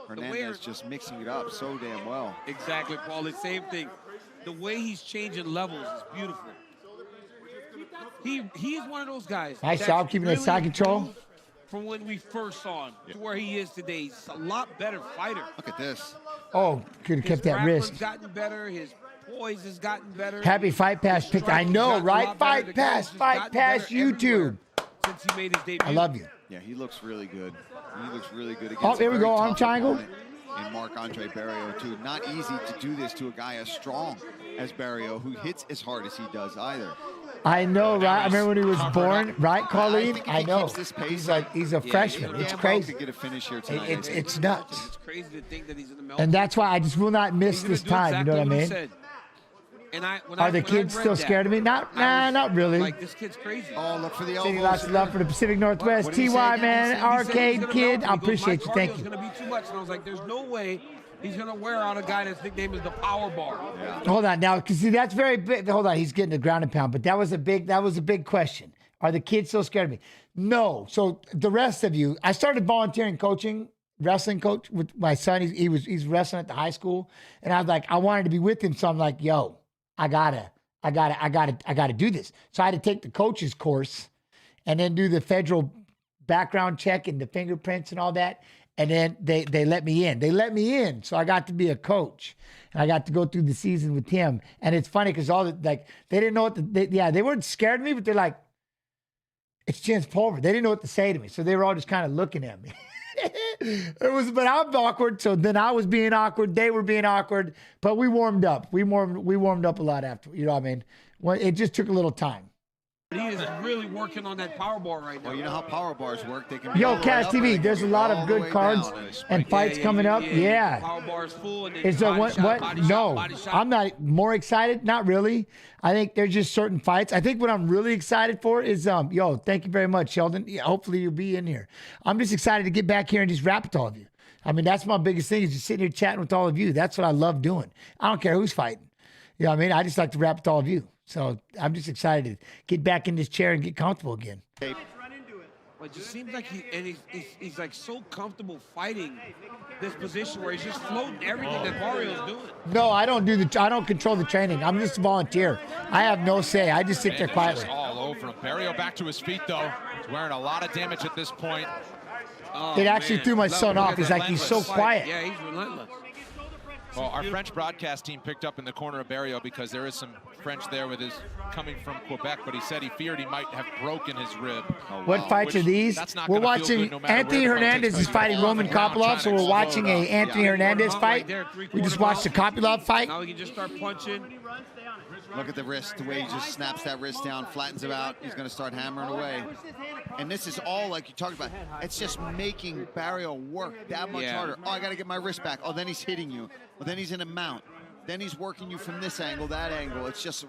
Hernandez just mixing it up so damn well. Exactly, Paul. The same thing. The way he's changing levels is beautiful. He's one of those guys. Nice job keeping that side control. From when we first saw him to where he is today, he's a lot better fighter. Look at this. Oh, could have kept that wrist. His gotten better. His poise has gotten better. Happy Fight Pass picked. I know, right? Fight Pass YouTube. Since he made his debut. I love you. Yeah, he looks really good. He looks really good against. Oh, here we go, arm triangle. And Marc-Andre Barrios too. Not easy to do this to a guy as strong as Barrios, who hits as hard as he does either. I know, right? I remember when he was born, right, Colleen? I know. He's a freshman. It's crazy. Get a finish here tonight. It's nuts. It's crazy to think that he's in the And that's why I just will not miss this time. You know what I mean? And Are the kids still scared of me? Not really. Like, this kid's crazy. Oh, look for the elbows. Sending lots of love for the Pacific Northwest. TY, man, Arcade Kid. I appreciate you. Thank you. Going to be too much. And I was like, there's no way he's going to wear out a guy that's nickname is the Power Bar. Yeah. Hold on now, because see, that's very big. Hold on, he's getting the ground and pound, but that was a big question. Are the kids still scared of me? No. So the rest of you, I started volunteering coaching, wrestling coach with my son. He's wrestling at the high school, and I was like, I wanted to be with him, so I'm like, yo, I gotta do this. So I had to take the coach's course, and then do the federal background check and the fingerprints and all that. And then they let me in. They let me in, so I got to be a coach, and I got to go through the season with him. And it's funny because they didn't know what they weren't scared of me, but they're like, it's Jens Pulver. They didn't know what to say to me, so they were all just kind of looking at me. But I'm awkward, so then I was being awkward. They were being awkward, but we warmed up. We warmed up a lot after. You know what I mean? Well, it just took a little time. He is really working on that power bar right now. Well, you know how power bars work. They can be Yo, Cash TV, there's a lot of good cards and fights coming up. Yeah. Power bar's full. And Is there what? No, I'm not more excited. Not really. I think there's just certain fights. I think what I'm really excited for is, yo, thank you very much, Sheldon. Yeah, hopefully you'll be in here. I'm just excited to get back here and just rap with all of you. I mean, that's my biggest thing is just sitting here chatting with all of you. That's what I love doing. I don't care who's fighting. You know what I mean? I just like to rap with all of you. So I'm just excited to get back in this chair and get comfortable again. But it just seems like he's like so comfortable fighting this position where he's just floating everything that Barrios doing. No, I don't control the training. I'm just a volunteer. I have no say. I just sit there quietly. All over him. Barrios back to his feet though. He's wearing a lot of damage at this point. It actually threw my son off. It's like he's so quiet. Yeah, he's relentless. Well, our French broadcast team picked up in the corner of Barrios because there is some French there with his coming from Quebec, but he said he feared he might have broken his rib. What fights are these? We're watching Anthony Hernandez is fighting Roman Kopylov, so we're watching a Anthony Hernandez fight. We just watched the Kopylov fight. Now we can just start punching. Look at the wrist, the way he just snaps that wrist down, flattens him out. He's going to start hammering away. And this is all like you talked about. It's just making Barrios work that much harder. Oh, I got to get my wrist back. Oh, then he's hitting you. Well, then he's in a mount. Then he's working you from this angle, that angle. It's just,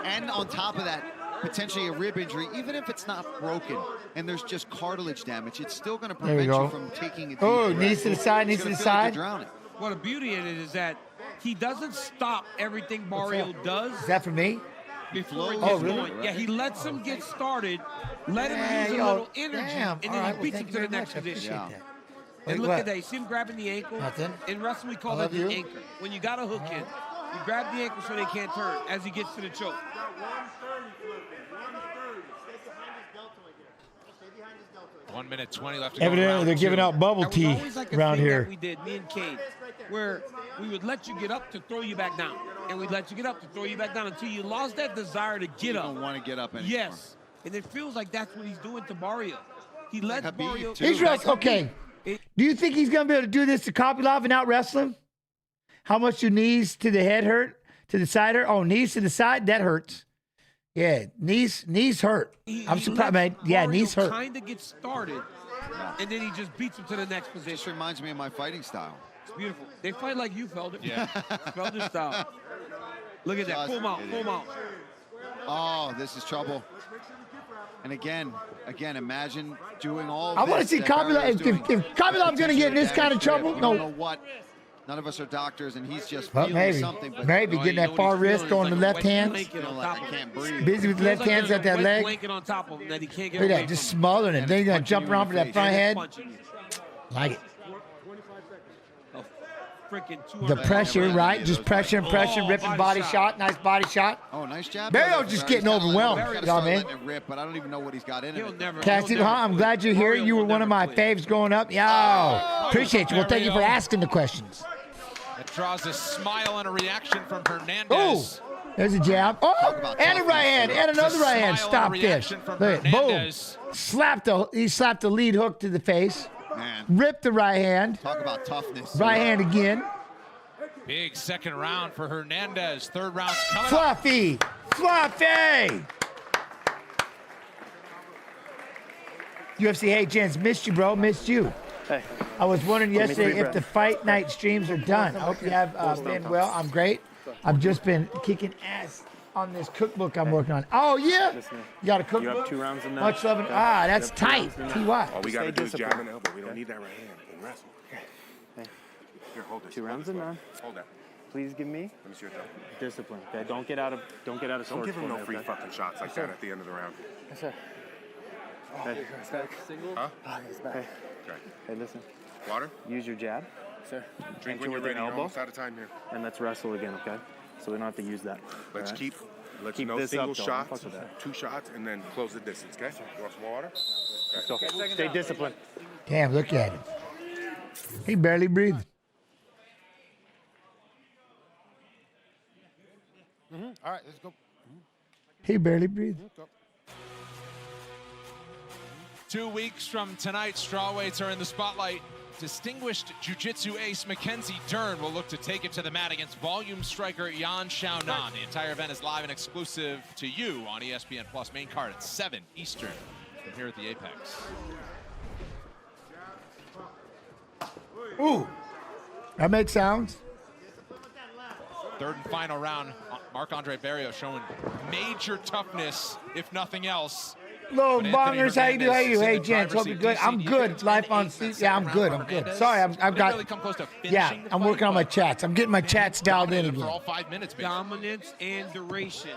and on top of that, potentially a rib injury, even if it's not broken and there's just cartilage damage, it's still going to prevent you from taking it. Oh, knees to the side, knees to the side. Well, the beauty in it is that he doesn't stop everything Barrios does. Is that for me? Before it gets going. Yeah, he lets him get started, let him use a little energy, and then he beats him to the next position. And look at that. You see him grabbing the ankle? Nothing. In wrestling, we call that the anchor. When you got a hook in, you grab the ankle so they can't turn as he gets to the choke. 1 minute 20 left to go. Evidently, they're giving out bubble That was tea always like a around thing here. that we did, me and Cade, where we would let you get up to throw you back down. And we'd let you get up to throw you back down until you lost that desire to get up. You don't want to get up anymore. Yes. And it feels like that's what he's doing to Barrio. He lets Barrio... He's wrestling. Okay. Do you think he's going to be able to do this to Kopylov and out wrestle him? How much do knees to the head hurt? To the side hurt? Oh, knees to the side? That hurts. Yeah, knees hurt. I'm surprised, man. Yeah, knees hurt. Kind of gets started, and then he just beats him to the next position. This reminds me of my fighting style. It's beautiful. They fight like you, Felder. Yeah. Felder style. Look at that. Pull him out. Pull him out. Oh, this is trouble. And again, imagine doing all I want to see Kopylov. If Kopylov's going to get in this kind of trouble, we don't know what. None of us are doctors, and he's just well, feeling maybe. something. But Maybe getting that far wrist on the left hand. I can't breathe. Busy with the left hands at that leg. On top of him that he can't get Look at that, just smothering it. Then he's going to jump around for that front head. Like it. The pressure, right? Just pressure and pressure, ripping body shot. Nice body shot. Oh, nice jab. Barrio's just getting overwhelmed. You know what I mean? But I don't even know what he's got in it. Cassie, I'm glad you're here. You were one of my faves growing up. Yo, appreciate you. Well, thank you for asking the questions. It draws a smile and a reaction from Hernandez. Oh, there's a jab. Oh, and a right hand, and another right hand. Stop this. Look at boom. He slapped the lead hook to the face. Man. Ripped the right hand. Talk about toughness. Right hand again. Big second round for Hernandez. Third round's coming Fluffy. Fluffy. UFC, hey, gents, missed you, bro. Missed you. Hey. I was wondering yesterday if the fight night streams are done. I hope you have been well. I'm great. I've just been kicking ass on this cookbook I'm working on. Oh, yeah? You got a cookbook? You have 2 rounds in that. Much love. That's tight. T.Y. All we got to do is jab and elbow. We don't need that right hand in wrestling. Here, hold this. 2 rounds in none. Hold that. Please give me. Let me see your thumb. Discipline. Okay, don't get out of Don't give him no free fucking shots like that at the end of the round. Yes, sir. Hey. Huh? Hey. Okay. Hey, listen. Water? Use your jab. Sir. Drink when you're ready. You're almost out of time here. And let's wrestle again, okay? So we don't have to use that. Let's keep Keep no this single up, though. shots, Fuck with that. 2 shots, and then close the distance, okay? You want some water? Let's go. Stay disciplined. Damn, look at him. He barely breathed. All right, let's go. He barely breathed. 2 weeks from tonight, strawweights are in the spotlight. Distinguished jiu-jitsu ace Mackenzie Dern will look to take it to the mat against volume striker Yan Xiaonan. The entire event is live and exclusive to you on ESPN Plus. Main card at 7 Eastern from here at the Apex. Ooh, that makes sounds. Third and final round, Marc-Andre Barrio showing major toughness, if nothing else. Hello, bongers. How you do? How you? Hey, gents. Hope you're good. I'm good. Life on sleep. Yeah, I'm good. I'm good. Sorry, I've got. Yeah, I'm working on my chats. I'm getting my chats dialed in again. For all 5 minutes, Dominance and duration.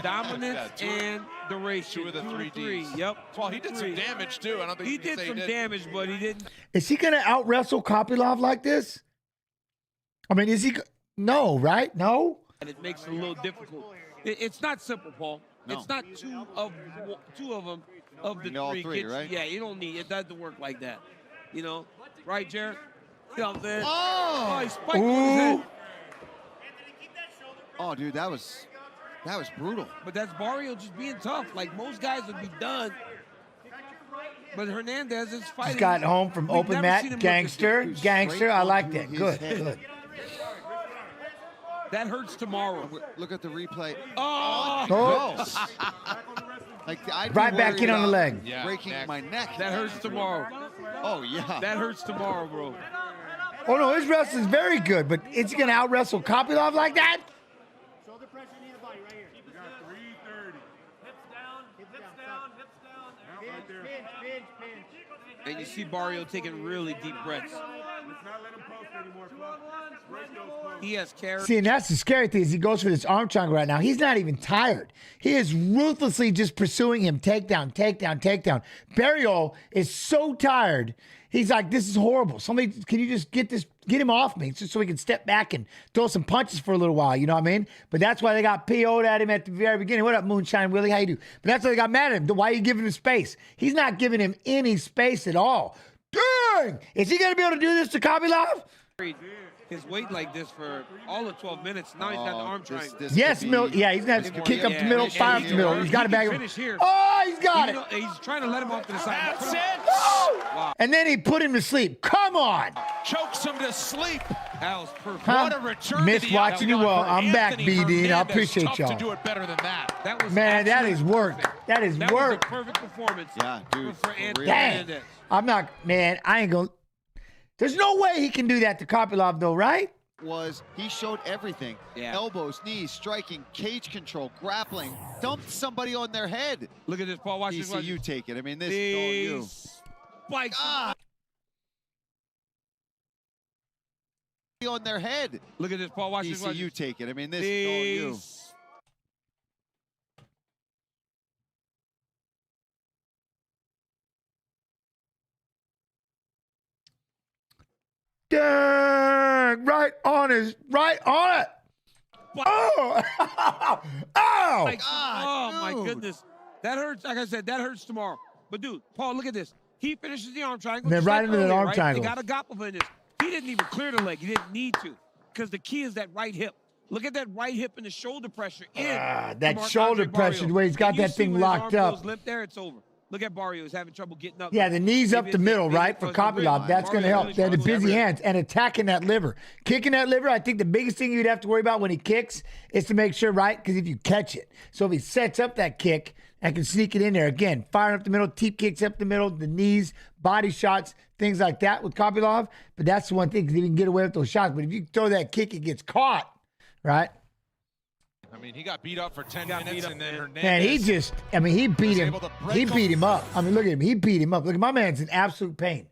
Dominance and duration. 2 of the 3 Ds. Yep. Well, he did some damage too. I don't think he did some damage, but he didn't. Is he gonna out wrestle Kopylov like this? I mean, is he? No, right? No. And it makes it a little difficult. It's not simple, Paul. No. It's not two of them of the three. Right? Yeah, you don't need it. Doesn't work like that. You know, right, Jared? You know what I'm saying? Oh, he spiked on his head. Oh, dude, that was brutal. But that's Barrio just being tough. Like most guys would be done. But Hernandez is fighting. Just got home from open mat. Gangster. I like that. Good. Good. That hurts tomorrow. Look at the replay. Oh! Like right back in on the leg. Yeah, breaking my neck. That hurts tomorrow. Oh, yeah. That hurts tomorrow, bro. Oh, no, his wrestling's very good, but is he going to out-wrestle Kopylov like that? Shoulder pressure near the body right here. You got 330. Hips down, hips down, hips down. Pinch. And you see Barrio taking really deep breaths. He has character. See, and that's the scary thing is he goes for this arm triangle right now. He's not even tired. He is ruthlessly just pursuing him. Takedown. Barrio is so tired. He's like, this is horrible. Somebody, can you just get him off me so he can step back and throw some punches for a little while, you know what I mean? But that's why they got PO'd at him at the very beginning. What up, Moonshine Willie? How you do? But that's why they got mad at him. Why are you giving him space? He's not giving him any space at all. Dang! Is he going to be able to do this to Kopylov? His weight like this for all of 12 minutes. Now he's got the arm triangle. Yes, Mill. Yeah, he's going to kick up the middle, fire up the middle. He's got to bag him. Finish here. Oh, he's got it. He's trying to let him off to the side. That's it. Wow. And then he put him to sleep. Come on. Chokes him to sleep. That was perfect. Huh? What a return Missed to the watching you well. octagon for I'm back, Anthony BD, and I Hernandez. appreciate Tough y'all. to do it better than that. That was Man, that is work. perfect. That is That work. was a perfect performance. Yeah, dude. For Anthony Dang. Hernandez. I'm not, man, I ain't going to. There's no way he can do that to Kopylov, though, right? He showed everything. Yeah. Elbows, knees, striking, cage control, grappling, dumped somebody on their head. Look at this, Paul. Watch this. ECU take it. I mean, this is all you. Spikes. On their head. Look at this, Paul. Watch this. ECU take it. I mean, this is all you. Dang, right on it. Oh, oh, My goodness. That hurts. Like I said, that hurts tomorrow. But, dude, Paul, look at this. He finishes the arm triangle. And then just right like into that earlier, arm right? triangle. They got a gopper in this. He didn't even clear the leg. He didn't need to because the key is that right hip. Look at that right hip and the shoulder pressure in. that shoulder pressure, the way he's got that thing locked up. Limp there, it's over. Look at Barrio. He's having trouble getting up. Yeah, the knees up the middle, right, for Kopylov. That's going to help. They're the busy hands and attacking that liver. Kicking that liver, I think the biggest thing you'd have to worry about when he kicks is to make sure, right, because if you catch it. So if he sets up that kick and can sneak it in there, again, firing up the middle, teep kicks up the middle, the knees, body shots, things like that with Kopylov. But that's the one thing, because he can get away with those shots. But if you throw that kick, it gets caught, right? I mean, he got beat up for 10 minutes, and then Hernandez. Man, he just, I mean, he beat him. He beat him up. I mean, look at him. He beat him up. Look, my man's in absolute pain.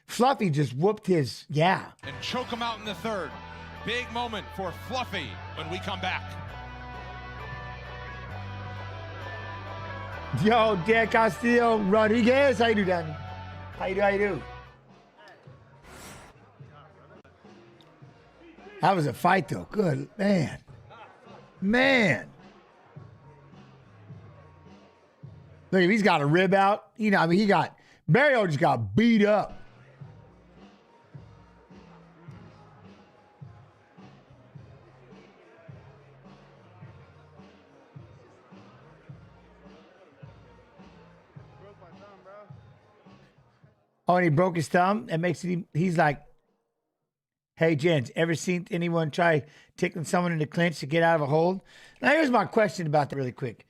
Fluffy just whooped his, And choke him out in the third. Big moment for Fluffy when we come back. Yo, Dan Castillo Rodriguez. How you do, Danny? How you do? That was a fight, though. Good, man. Look, if he's got a rib out, you know, I mean, Barrio just got beat up. Oh, and he broke his thumb. That makes it, he's like, hey, gents, ever seen anyone try tickling someone in the clinch to get out of a hold? Now, here's my question about that really quick.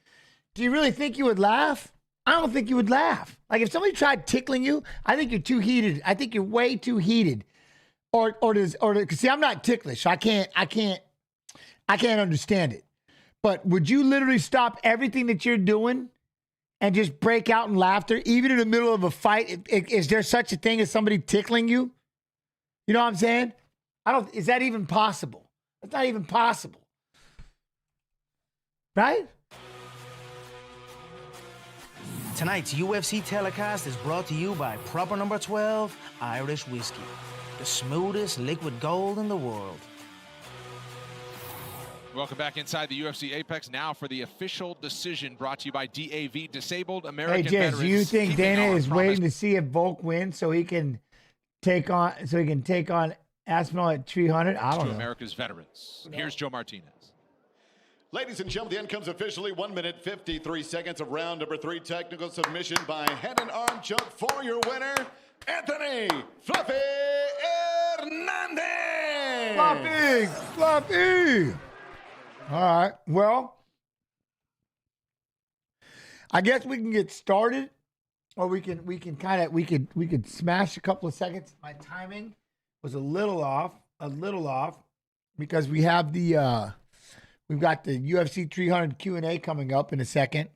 Do you really think you would laugh? I don't think you would laugh. Like, if somebody tried tickling you, I think you're too heated. I think you're way too heated. See, I'm not ticklish. So I can't understand it. But would you literally stop everything that you're doing and just break out in laughter, even in the middle of a fight? Is there such a thing as somebody tickling you? You know what I'm saying? Is that even possible? It's not even possible. Right? Tonight's UFC telecast is brought to you by Proper Number 12 Irish Whiskey, the smoothest liquid gold in the world. Welcome back inside the UFC Apex. Now for the official decision brought to you by DAV, Disabled American Hey, Jez, Veterans. do you think Keeping Dana our is promise. waiting to see if Volk wins so he can take on Aspinall at 300? I don't To know. America's veterans. Here's Joe Martinez. Ladies and gentlemen, the end comes officially 1 minute, 53 seconds of round number 3. Technical submission by head and arm choke for your winner, Anthony Fluffy Hernandez. Fluffy. All right. Well, I guess we can get started, or we could smash a couple of seconds. My timing was a little off, because we have we've got the UFC 300 Q&A coming up in a second.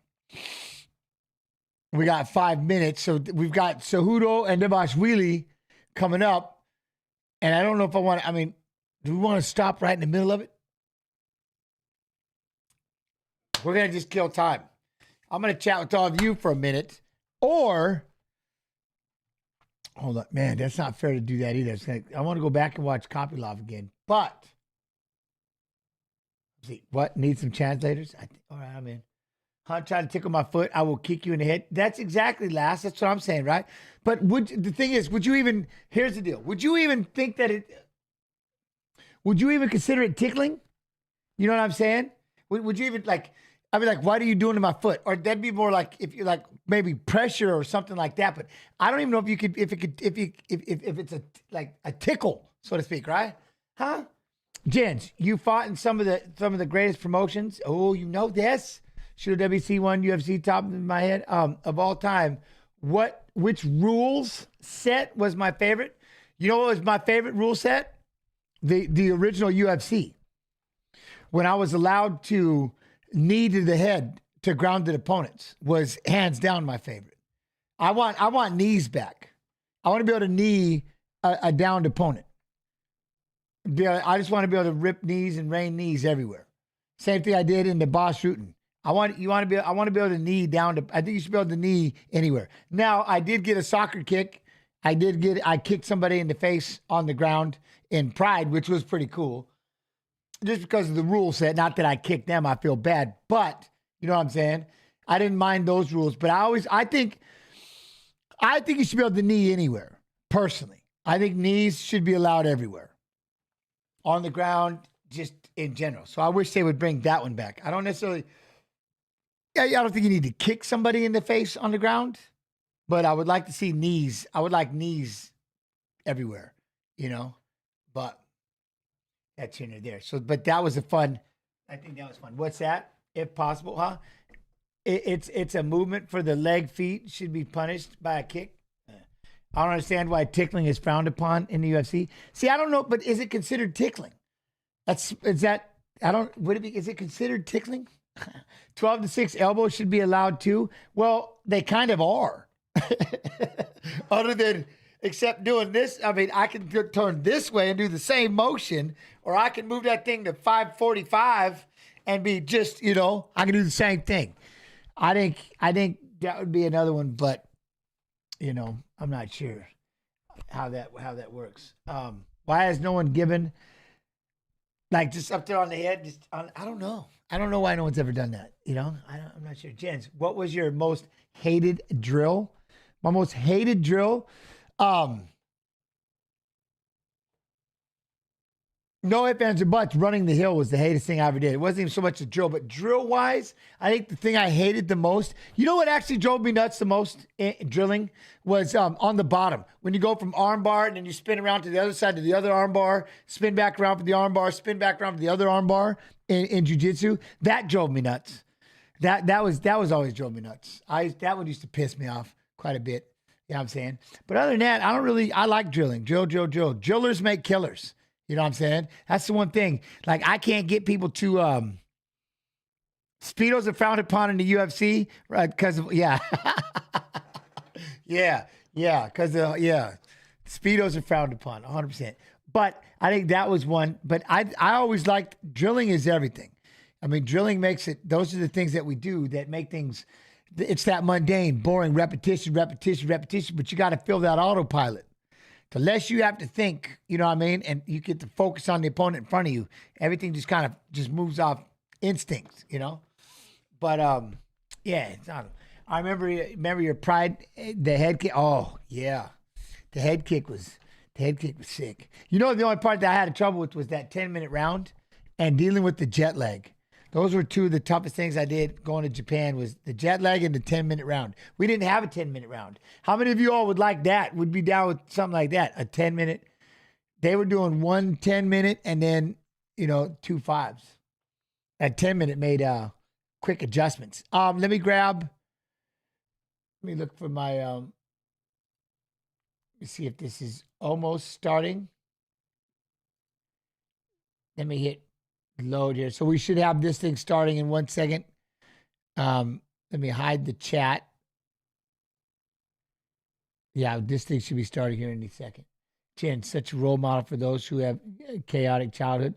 We got 5 minutes, so we've got Cejudo and Dvalishvili coming up, and I don't know if do we want to stop right in the middle of it? We're going to just kill time. I'm going to chat with all of you for a minute, or Hold on, man. That's not fair to do that either. I want to go back and watch Kopylov again, but see what needs some translators. All right, I'm in. Hunt trying to tickle my foot. I will kick you in the head. That's exactly last. That's what I'm saying, right? But the thing is, would you even? Here's the deal. Would you even think that it? Would you even consider it tickling? You know what I'm saying? Would you even like? I'd be like, what are you doing to my foot? Or that'd be more like if you like maybe pressure or something like that. But I don't even know if you could, if it's like a tickle, so to speak, right? Huh? Jens, you fought in some of the greatest promotions. Oh, you know this. Should WC one UFC top of my head of all time. Which rules set was my favorite? You know what was my favorite rule set? The original UFC. When I was allowed to knee to the head to grounded opponents was hands down my favorite. I want knees back. I want to be able to knee a downed opponent. I just want to be able to rip knees and rain knees everywhere. Same thing I did in the Boss Rutan. I want to be able to knee down to. I think you should be able to knee anywhere. Now I did get a soccer kick. I kicked somebody in the face on the ground in Pride, which was pretty cool. Just because of the rule set, not that I kicked them, I feel bad, but you know what I'm saying? I didn't mind those rules, but I think you should be able to knee anywhere, personally. I think knees should be allowed everywhere. On the ground, just in general. So I wish they would bring that one back. I don't necessarily, I don't think you need to kick somebody in the face on the ground, but I would like to see knees. I would like knees everywhere, but that's here and there. So, but that was I think that was fun. What's that? If possible, huh? It's a movement for the leg, feet should be punished by a kick. I don't understand why tickling is frowned upon in the UFC. See, I don't know, but is it considered tickling? Is it considered tickling? 12-6 elbows should be allowed too. Well, they kind of are. Other than, except doing this, I mean, I can turn this way and do the same motion, or I can move that thing to 545 and be just, I can do the same thing. I think that would be another one, but I'm not sure how that works. Why has no one given like just up there on the head? I don't know. I don't know why no one's ever done that. I'm not sure. Jens, what was your most hated drill? My most hated drill. No ifs, ands, or buts, running the hill was the hatest thing I ever did. It wasn't even so much a drill, but drill-wise, I think the thing I hated the most, you know what actually drove me nuts the most drilling was on the bottom. When you go from arm bar and then you spin around to the other side to the other arm bar, spin back around for the arm bar, spin back around for the other arm bar in jiu-jitsu, that drove me nuts. That was always drove me nuts. That one used to piss me off quite a bit. You know what I'm saying? But other than that, I like drilling. Drill. Drillers make killers. You know what I'm saying? That's the one thing. Like, I can't get people to, Speedos are frowned upon in the UFC, right? Because of, yeah. Because Speedos are frowned upon, 100%. But I think that was one. But I always liked, drilling is everything. I mean, drilling makes it, those are the things that we do that make things, it's that mundane, boring repetition, but you got to fill that autopilot. The less you have to think, you know what I mean, and you get to focus on the opponent in front of you, everything just kind of just moves off instinct, But it's not. I remember your Pride, the head kick. Oh yeah, the head kick was sick. The only part that I had trouble with was that 10-minute round and dealing with the jet lag. Those were two of the toughest things I did going to Japan was the jet lag and the 10-minute round. We didn't have a 10-minute round. How many of you all would like that? Would be down with something like that, a 10-minute? They were doing 1 10-minute and then, 2 5s. That 10-minute made quick adjustments. Let me look for my, let me see if this is almost starting. Let me hit load here. So we should have this thing starting in 1 second. Let me hide the chat. Yeah, this thing should be starting here in a second. Jen, such a role model for those who have a chaotic childhood.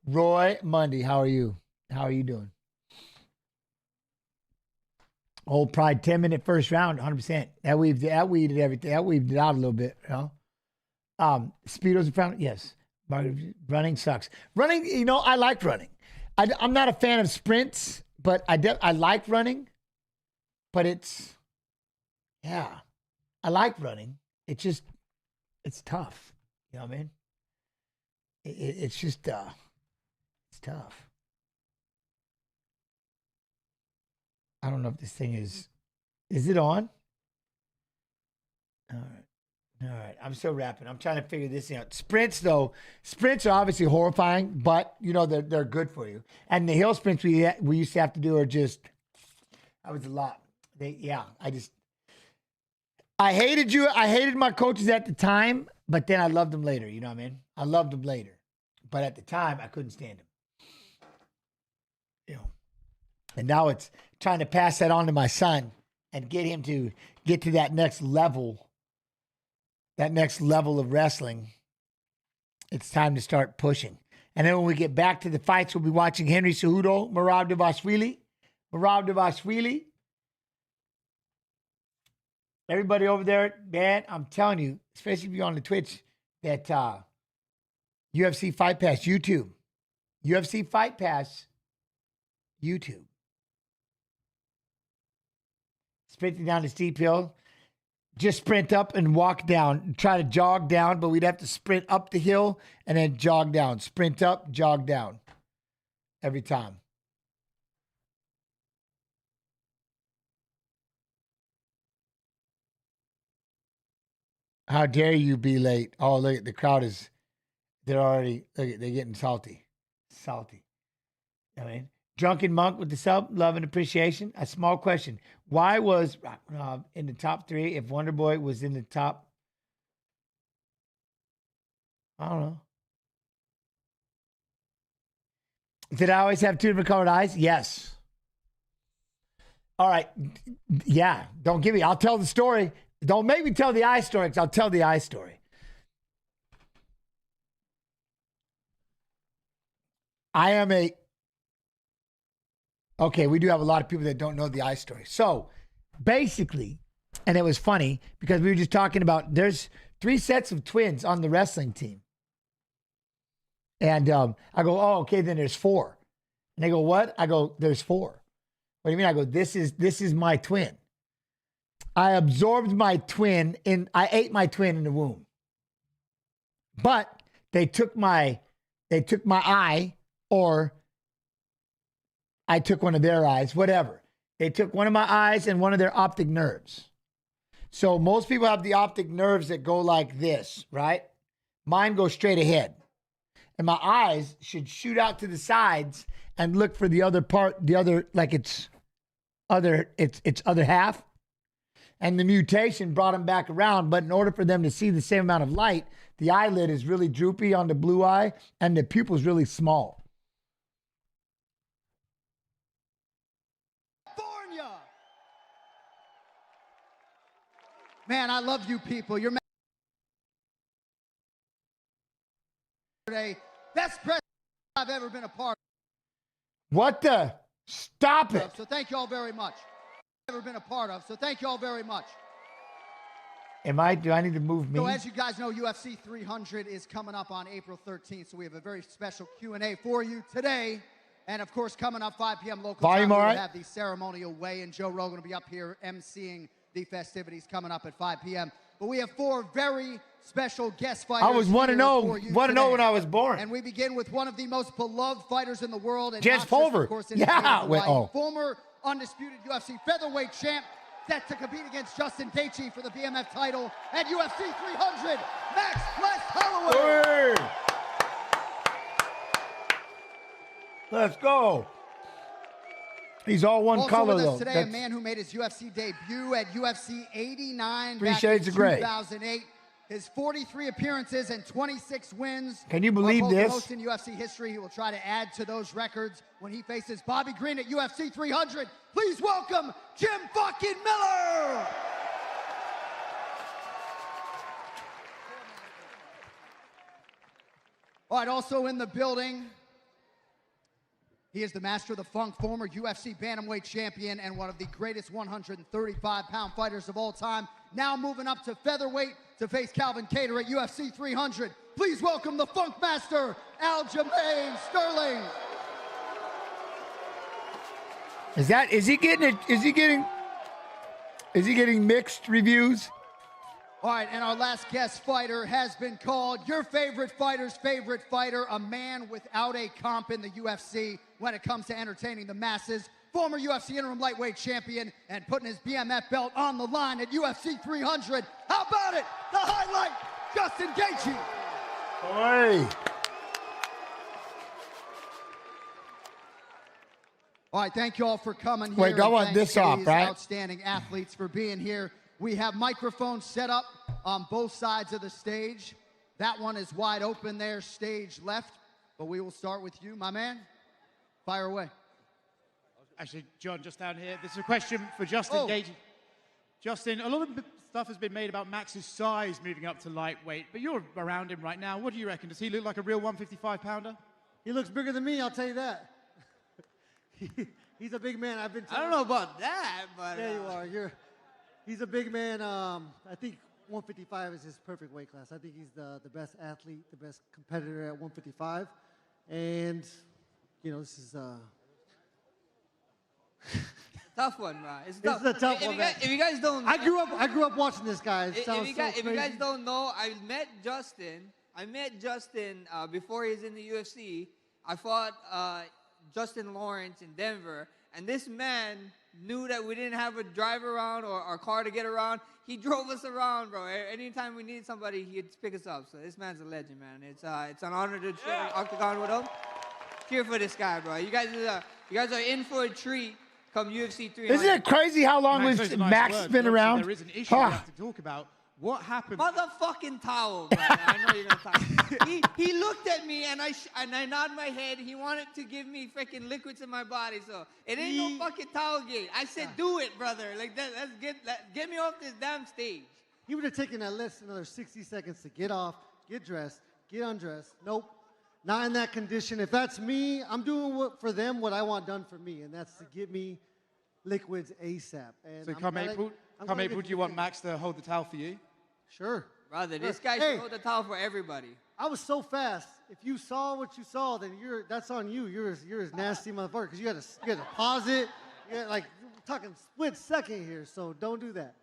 Roy Mundy, how are you? How are you doing? Old Pride 10-minute first round, 100%. That weeded everything. That weeded it out a little bit, you know. Speedos in front, yes. Running sucks. Running, you know, I like running. I'm not a fan of sprints, but I like running. But it's, yeah, I like running. It's just, it's tough. You know what I mean? It's just, it's tough. I don't know if this thing is it on? All right. I'm still rapping. I'm trying to figure this out. Sprints, though, are obviously horrifying, but, you know, they're good for you. And the hill sprints we used to have to do are just, that was a lot. I hated my coaches at the time, but then I loved them later. You know what I mean? I loved them later. But at the time, I couldn't stand them. You know, and now it's trying to pass that on to my son and get him to get to that next level of wrestling. It's time to start pushing. And then when we get back to the fights, we'll be watching Henry Cejudo, Merab Dvalishvili. Everybody over there, man, I'm telling you, especially if you're on the Twitch, that UFC Fight Pass YouTube. UFC Fight Pass YouTube. Sprinting down the steep hill. Just sprint up and walk down. Try to jog down, but we'd have to sprint up the hill and then jog down. Sprint up, jog down. Every time. How dare you be late? Oh, look, the crowd is, they're getting salty. I mean, Drunken Monk with the sub, love and appreciation. A small question. Why was in the top 3 if Wonder Boy was in the top? I don't know. Did I always have 2 different colored eyes? Yes. All right. Yeah. Don't give me. I'll tell the story. Don't make me tell the eye story because I'll tell the eye story. Okay, we do have a lot of people that don't know the eye story. So basically, and it was funny because we were just talking about there's 3 sets of twins on the wrestling team. And I go, oh, okay, then there's 4. And they go, what? I go, there's 4. What do you mean? I go, this is my twin. I absorbed my twin I ate my twin in the womb. But they took my eye, or I took one of their eyes, whatever. They took one of my eyes and one of their optic nerves. So most people have the optic nerves that go like this, right? Mine goes straight ahead. And my eyes should shoot out to the sides and look for the other part, its other half. And the mutation brought them back around. But in order for them to see the same amount of light, the eyelid is really droopy on the blue eye and the pupil is really small. California. Man, I love you people. You're today. Best press I've ever been a part of. What the? Stop it. So thank you all very much. Ever been a part of. So thank you all very much. Do I need to move me? So as you guys know, UFC 300 is coming up on April 13th. So we have a very special Q&A for you today. And of course, coming up 5 p.m. local time, we'll have the ceremonial weigh-in. Joe Rogan will be up here emceeing the festivities coming up at 5 p.m. But we have 4 very special guest fighters. I was want to know when I was born. And we begin with one of the most beloved fighters in the world. And Pulver. Yeah. Former undisputed UFC featherweight champ, set to compete against Justin Gaethje for the BMF title at UFC 300, Max Flex Holloway. Hey. Let's go. He's all one color, with us though. Today, a man who made his UFC debut at UFC 89 Three back Shades in of Grey. 2008. His 43 appearances and 26 wins. Can you believe this? Most in UFC history. He will try to add to those records when he faces Bobby Green at UFC 300. Please welcome Jim fucking Miller. All right, also in the building, He is the master of the funk, former UFC bantamweight champion, and one of the greatest 135-pound fighters of all time. Now moving up to featherweight to face Calvin Kattar at UFC 300. Please welcome the funk master, Aljamain Sterling. Is he getting mixed reviews? All right, and our last guest fighter has been called your favorite fighter's favorite fighter, a man without a comp in the UFC when it comes to entertaining the masses. Former UFC interim lightweight champion and putting his BMF belt on the line at UFC 300. How about it? The highlight, Justin Gaethje. Oi. All right, thank you all for coming here. Wait, I want this off, these right? Outstanding athletes for being here. We have microphones set up on both sides of the stage. That one is wide open there, stage left. But we will start with you, my man. Fire away. Actually, John, just down here. This is a question for Justin Gaethje. Justin, a lot of stuff has been made about Max's size moving up to lightweight, but you're around him right now. What do you reckon? Does he look like a real 155-pounder? He looks bigger than me, I'll tell you that. He's a big man. I've been. I don't know about that, but there you are. He's a big man. I think 155 is his perfect weight class. I think he's the best athlete, the best competitor at 155, and this is. Tough one, bro. It's tough. It's a tough one. If you guys don't, I grew up watching this guy. It sounds if so you guys don't know, I met Justin before he's in the UFC. I fought Justin Lawrence in Denver, and this man knew that we didn't have a drive around or a car to get around. He drove us around, bro. Anytime we needed somebody, he'd pick us up. So this man's a legend, man. It's an honor to share the octagon with him. Cheer for this guy, bro. You guys are in for a treat. Come UFC 300. Isn't it crazy how long Max been around? There is an issue we have to talk about. What happened? Motherfucking towel, brother. I know you're gonna talk. He looked at me and I nodded my head. He wanted to give me freaking liquids in my body, so it ain't no fucking towel gate. I said, do it, brother. Like that. Get me off this damn stage. He would have taken that list another 60 seconds to get off, get dressed, get undressed. Nope. Not in that condition. If that's me, I'm doing what I want done for me, and that's to get me liquids ASAP. And so come April, do you want Max to hold the towel for you? Sure. Brother, this guy should hold the towel for everybody. I was so fast. If you saw what you saw, then that's on you. You're as nasty motherfucker because you had to pause it. We're talking split second here, so don't do that.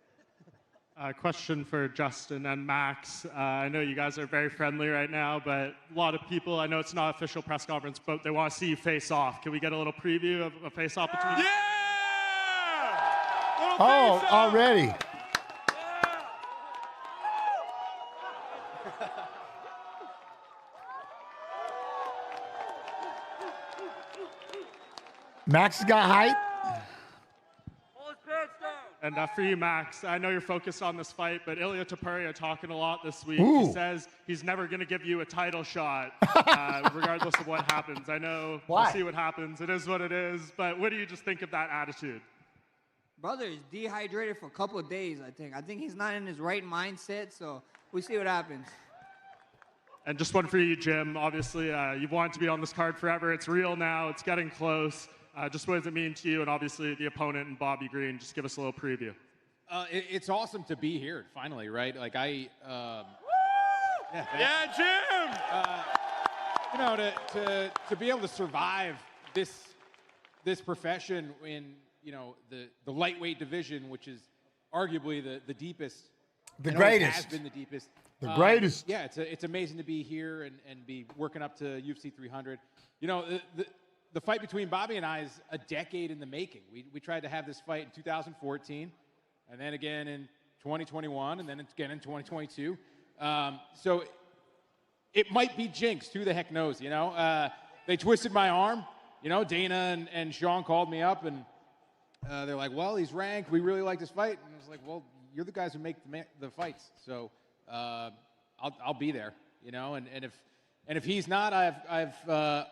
Question for Justin and Max. I know you guys are very friendly right now, but a lot of people, I know it's not official press conference, but they want to see you face off. Can we get a little preview of a face off between you? Oh, already. Max has got height. And for you, Max, I know you're focused on this fight, but Ilia Topuria talking a lot this week. Ooh. He says he's never going to give you a title shot, regardless of what happens. I know Why? We'll see what happens. It is what it is. But what do you just think of that attitude? Brother, he's dehydrated for a couple of days, I think. I think he's not in his right mindset, so we'll see what happens. And just one for you, Jim. Obviously, you've wanted to be on this card forever. It's real now. It's getting close. Just what does it mean to you? And obviously, the opponent and Bobby Green. Just give us a little preview. It's awesome to be here, finally, right? Like Yeah, Jim! To be able to survive this profession in the lightweight division, which is arguably the deepest. The greatest. Has been the deepest. The greatest. Yeah, it's amazing to be here and be working up to UFC 300. The fight between Bobby and I is a decade in the making. We tried to have this fight in 2014, and then again in 2021, and then again in 2022. So it might be jinxed. Who the heck knows? They twisted my arm. Dana and Sean called me up, and they're like, "Well, he's ranked. We really like this fight." And I was like, "Well, you're the guys who make the fights, so I'll be there." And if he's not, I've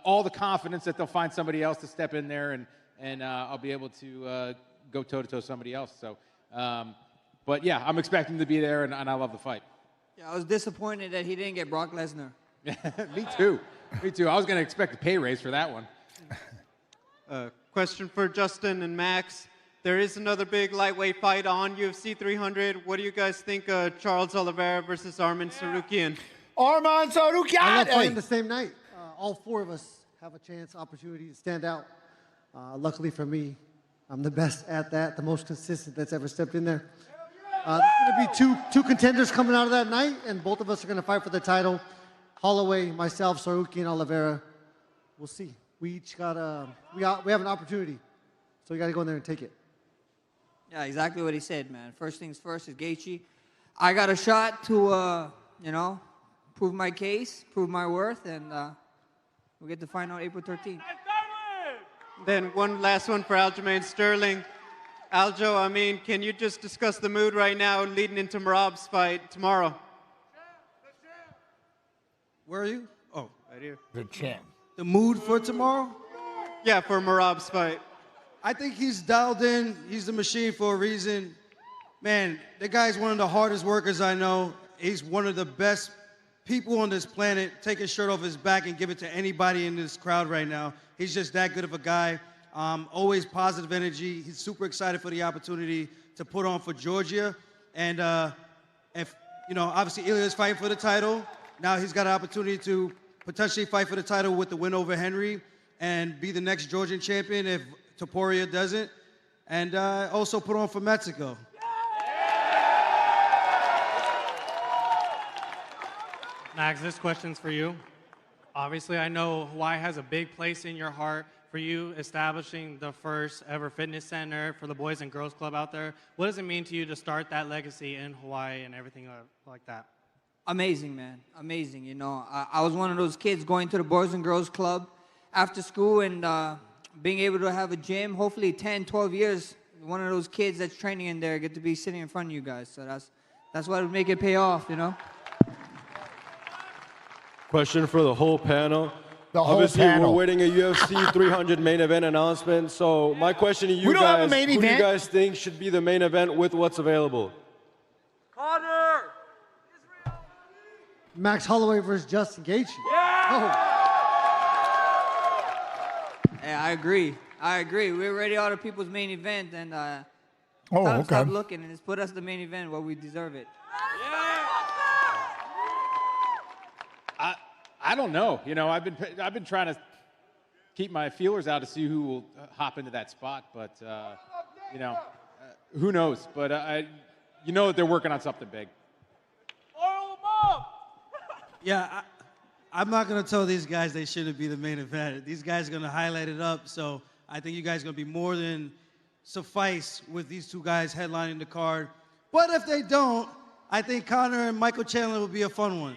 all the confidence that they'll find somebody else to step in there, and I'll be able to go toe-to-toe somebody else. So, but yeah, I'm expecting to be there, and I love the fight. Yeah, I was disappointed that he didn't get Brock Lesnar. Me too. I was going to expect a pay raise for that one. Question for Justin and Max. There is another big lightweight fight on UFC 300. What do you guys think of Charles Oliveira versus Arman Tsarukyan? Arman Tsarukyan! I love fighting the same night. All four of us have a chance, opportunity to stand out. Luckily for me, I'm the best at that, the most consistent that's ever stepped in there. There's going to be two contenders coming out of that night, and both of us are going to fight for the title. Holloway, myself, Tsarukyan, Oliveira. We'll see. We each got we have an opportunity, so we got to go in there and take it. Yeah, exactly what he said, man. First things first is Gaethje. I got a shot to, you know, prove my case, prove my worth, and we'll get to find out April 13th. Then one last one for Aljamain Sterling. Aljo, I mean, can you just discuss the mood right now leading into Merab's fight tomorrow? Where are you? Oh, right here. The champ. The mood for tomorrow? Yeah, for Merab's fight. I think he's dialed in. He's the machine for a reason. Man, the guy's one of the hardest workers I know. He's one of the best people on this planet. Take his shirt off his back and give it to anybody in this crowd right now. He's just that good of a guy. Always positive energy. He's super excited for the opportunity to put on for Georgia. And if, you know, obviously Ilya's fighting for the title. Now he's got an opportunity to potentially fight for the title with the win over Henry and be the next Georgian champion if Topuria doesn't. And also put on for Mexico. Max, this question's for you. Obviously, I know Hawaii has a big place in your heart for you establishing the first ever fitness center for the Boys and Girls Club out there. What does it mean to you to start that legacy in Hawaii and everything like that? Amazing, man. Amazing. You know, I was one of those kids going to the Boys and Girls Club after school and being able to have a gym, hopefully 10, 12 years, one of those kids that's training in there get to be sitting in front of you guys. So that's what would make it pay off, you know? Question for the whole panel. Obviously, we're waiting a UFC 300 main event announcement. So my question to you guys, who do you guys think should be the main event with what's available? Connor! Max Holloway versus Justin Gaethje. Yeah! Hey, I agree. We're already out of people's main event, and stop looking and just put us the main event where we deserve it. I don't know. You know, I've been trying to keep my feelers out to see who will hop into that spot, but you know, who knows? But you know that they're working on something big. Yeah, I'm not going to tell these guys they shouldn't be the main event. These guys are going to highlight it up, so I think you guys are going to be more than suffice with these two guys headlining the card. But if they don't, I think Conor and Michael Chandler will be a fun one.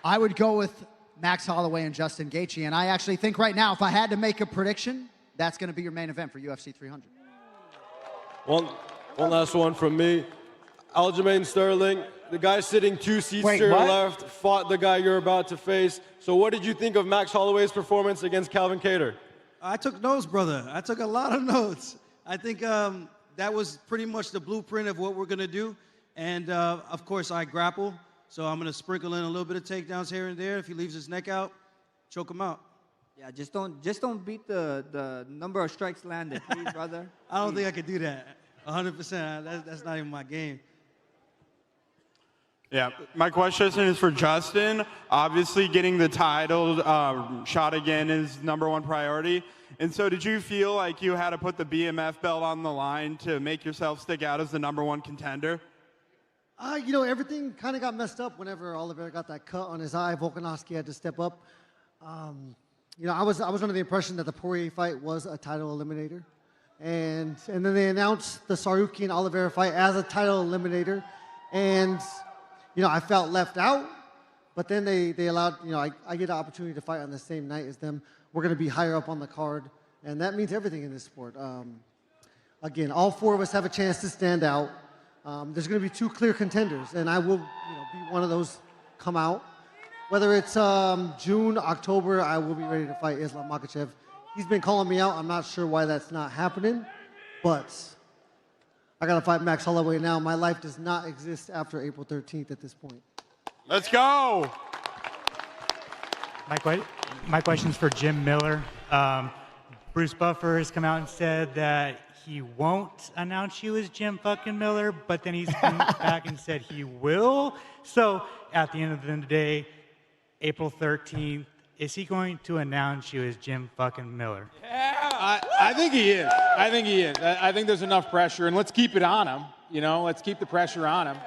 I would go with Max Holloway and Justin Gaethje, and I actually think right now, if I had to make a prediction, that's going to be your main event for UFC 300. One last one from me. Aljamain Sterling, the guy sitting 2 seats to your left, fought the guy you're about to face. So what did you think of Max Holloway's performance against Calvin Kattar? I took notes, brother. I took a lot of notes. I think that was pretty much the blueprint of what we're going to do. And, of course, I grapple. So I'm going to sprinkle in a little bit of takedowns here and there. If he leaves his neck out, choke him out. Yeah, just don't beat the number of strikes landed, please, brother. I don't think I could do that. 100%. That's not even my game. Yeah, my question is for Justin. Obviously, getting the title shot again is #1 priority. And so did you feel like you had to put the BMF belt on the line to make yourself stick out as the #1 contender? You know, everything kind of got messed up whenever Oliveira got that cut on his eye. Volkanovski had to step up. You know, I was under the impression that the Poirier fight was a title eliminator. And then they announced the Tsarukyan Oliveira fight as a title eliminator. And, you know, I felt left out. But then they allowed, you know, I get an opportunity to fight on the same night as them. We're going to be higher up on the card. And that means everything in this sport. Again, all four of us have a chance to stand out. There's going to be 2 clear contenders, and I will, you know, be one of those come out. Whether it's June, October, I will be ready to fight Islam Makhachev. He's been calling me out. I'm not sure why that's not happening, but I got to fight Max Holloway now. My life does not exist after April 13th at this point. Let's go. Mike White. My question's for Jim Miller. Bruce Buffer has come out and said that he won't announce you as Jim fucking Miller, but then he's come back and said he will. So at the end of the day, April 13th, is he going to announce you as Jim fucking Miller? I think he is. I think he is. I think there's enough pressure, and let's keep it on him. You know, let's keep the pressure on him.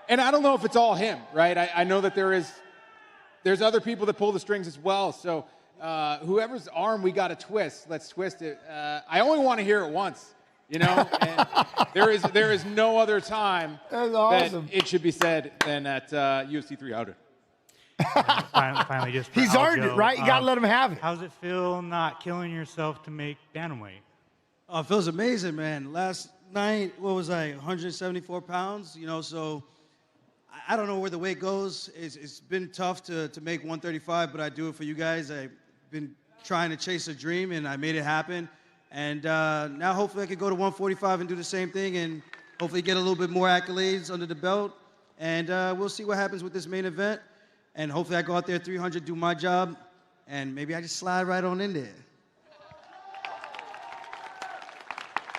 And I don't know if it's all him, right? I know that there's other people that pull the strings as well. So whoever's arm we got to twist, let's twist it. I only want to hear it once, you know. And there is no other time that it should be said than at UFC 300. Finally, just for He's earned it, right? You got to let him have it. How's it feel not killing yourself to make bantamweight? Oh, it feels amazing, man. Last night, what was I, 174 pounds? You know, so I don't know where the weight goes. It's been tough to make 135, but I do it for you guys. I've been trying to chase a dream, and I made it happen. And now hopefully I can go to 145 and do the same thing and hopefully get a little bit more accolades under the belt. And we'll see what happens with this main event. And hopefully I go out there 300, do my job, and maybe I just slide right on in there.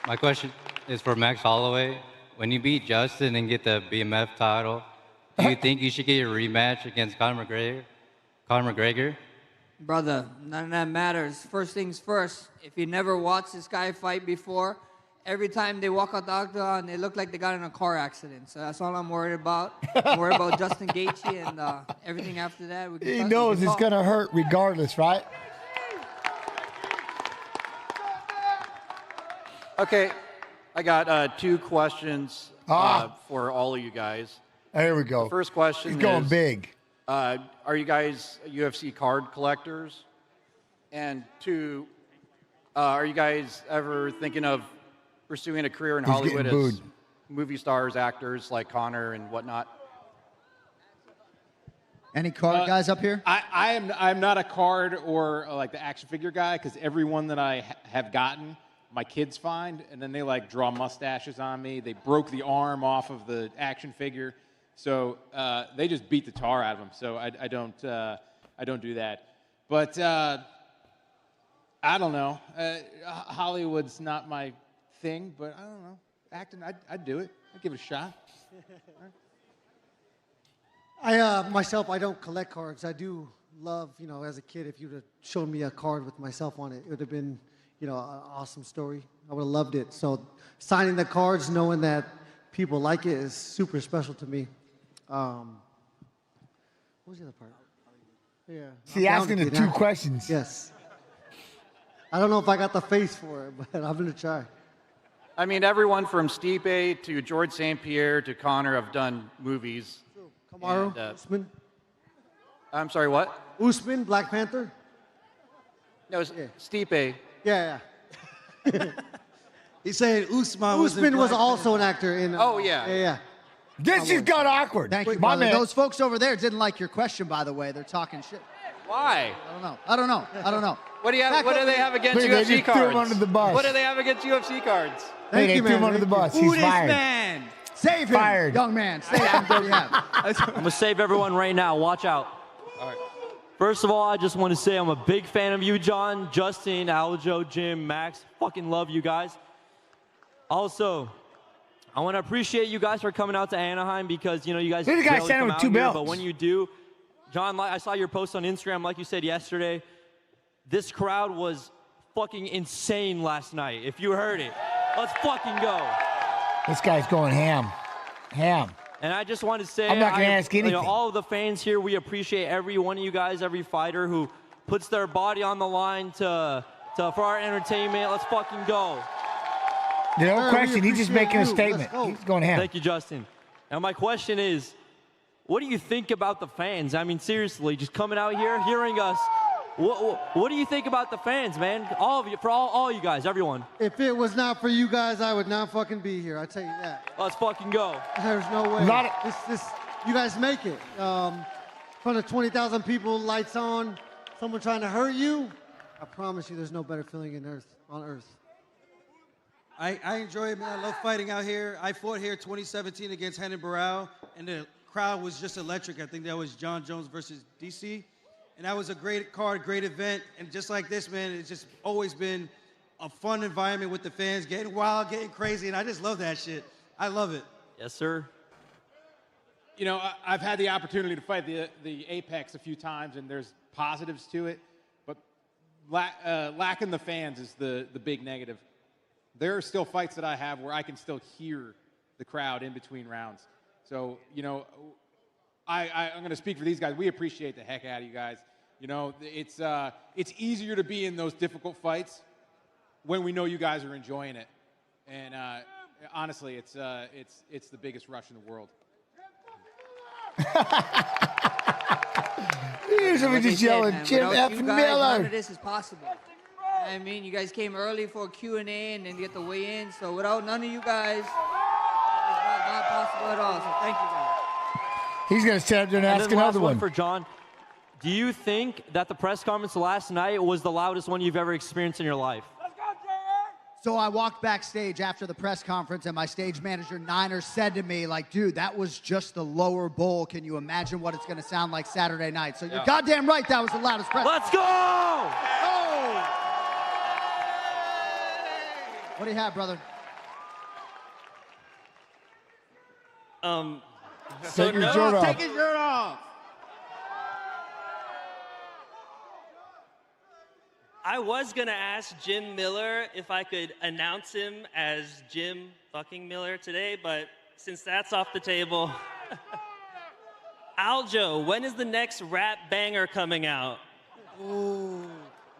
My question is for Max Holloway. When you beat Justin and get the BMF title, do you think you should get a rematch against Conor McGregor? Brother, none of that matters. First things first, if you never watched this guy fight before, every time they walk out the octagon, they look like they got in a car accident. So that's all I'm worried about. I'm worried about Justin Gaethje and everything after that. He knows it's going to hurt regardless, right? Okay, I got 2 questions for all of you guys. There we go. The first question He's going is, big. Are you guys UFC card collectors? And 2, are you guys ever thinking of pursuing a career in Hollywood as movie stars, actors like Conor and whatnot? Any card guys up here? I'm not a card or like the action figure guy because every one that I have gotten, my kids find, and then they like draw mustaches on me. They broke the arm off of the action figure, so they just beat the tar out of them. So I don't do that. But I don't know. Hollywood's not my thing, but I don't know. Acting, I'd do it. I'd give it a shot. Myself, I don't collect cards. I do love, you know, as a kid, if you'd have shown me a card with myself on it, it would have been, you know, an awesome story. I would have loved it. So signing the cards, knowing that people like it is super special to me. What was the other part? Yeah. See, asking the 2 questions. Yes. I don't know if I got the face for it, but I'm going to try. I mean, everyone from Stipe to George St. Pierre to Conor have done movies. Kamaru, Usman. I'm sorry, what? Usman, Black Panther. No, Stipe. Yeah. He's saying Usman was also an actor in. Oh, yeah. Yeah. This just got awkward. Thank you, My brother. man. Those folks over there didn't like your question, by the way. They're talking shit. Why? I don't know. What do they have against Wait, they UFC just threw cards? him under the bus. What do they have against UFC cards? They threw him under the bus. He's fired. Man? Save him, Fired. young man. Save him. There you have. I'm going to save everyone right now. Watch out. All right. First of all, I just want to say I'm a big fan of you, John, Justin, Aljo, Jim, Max. Fucking love you guys. Also, I want to appreciate you guys for coming out to Anaheim because, you know, you guys Look at the guy barely standing come with 2 out here, belts. but when you do, John, I saw your post on Instagram, like you said yesterday. This crowd was fucking insane last night. If you heard it, let's fucking go. This guy's going ham. And I just want to say, I'm not going to ask anything. You know, all of the fans here, we appreciate every one of you guys, every fighter who puts their body on the line for our entertainment. Let's fucking go. No question. He's just making a statement. He's going ham. Thank you, Justin. And my question is, what do you think about the fans? I mean, seriously, just coming out here, hearing us. What do you think about the fans, man? All of you, for all you guys, everyone. If it was not for you guys, I would not fucking be here. I tell you that. Let's fucking go. There's no way. You guys make it. In front of 20,000 people, lights on, someone trying to hurt you. I promise you, there's no better feeling on earth. I enjoy it, man. I love fighting out here. I fought here 2017 against Renan Barão, and the crowd was just electric. I think that was John Jones versus DC. And that was a great card, great event. And just like this, man, it's just always been a fun environment with the fans, getting wild, getting crazy, and I just love that shit. I love it. Yes, sir. You know, I've had the opportunity to fight the Apex a few times, and there's positives to it, but lacking the fans is the big negative. There are still fights that I have where I can still hear the crowd in between rounds. So, you know, I'm going to speak for these guys. We appreciate the heck out of you guys. You know, it's easier to be in those difficult fights when we know you guys are enjoying it. And honestly, it's the biggest rush in the world. Here's what we just yelling, Jim F. You guys, none Miller. of this is possible. I mean, you guys came early for a Q&A and then get the weigh in. So without none of you guys, it's not possible at all. So thank you guys. He's going to stand up there and ask then another last one. for John. Do you think that the press conference last night was the loudest one you've ever experienced in your life? So I walked backstage after the press conference, and my stage manager, Niner, said to me, like, dude, that was just the lower bowl. Can you imagine what it's going to sound like Saturday night? So you're goddamn right, that was the loudest press. Let's go! Oh! What do you have, brother? Take your shirt off. Take his shirt off. I was going to ask Jim Miller if I could announce him as Jim fucking Miller today, but since that's off the table, Aljo, when is the next rap banger coming out? Ooh,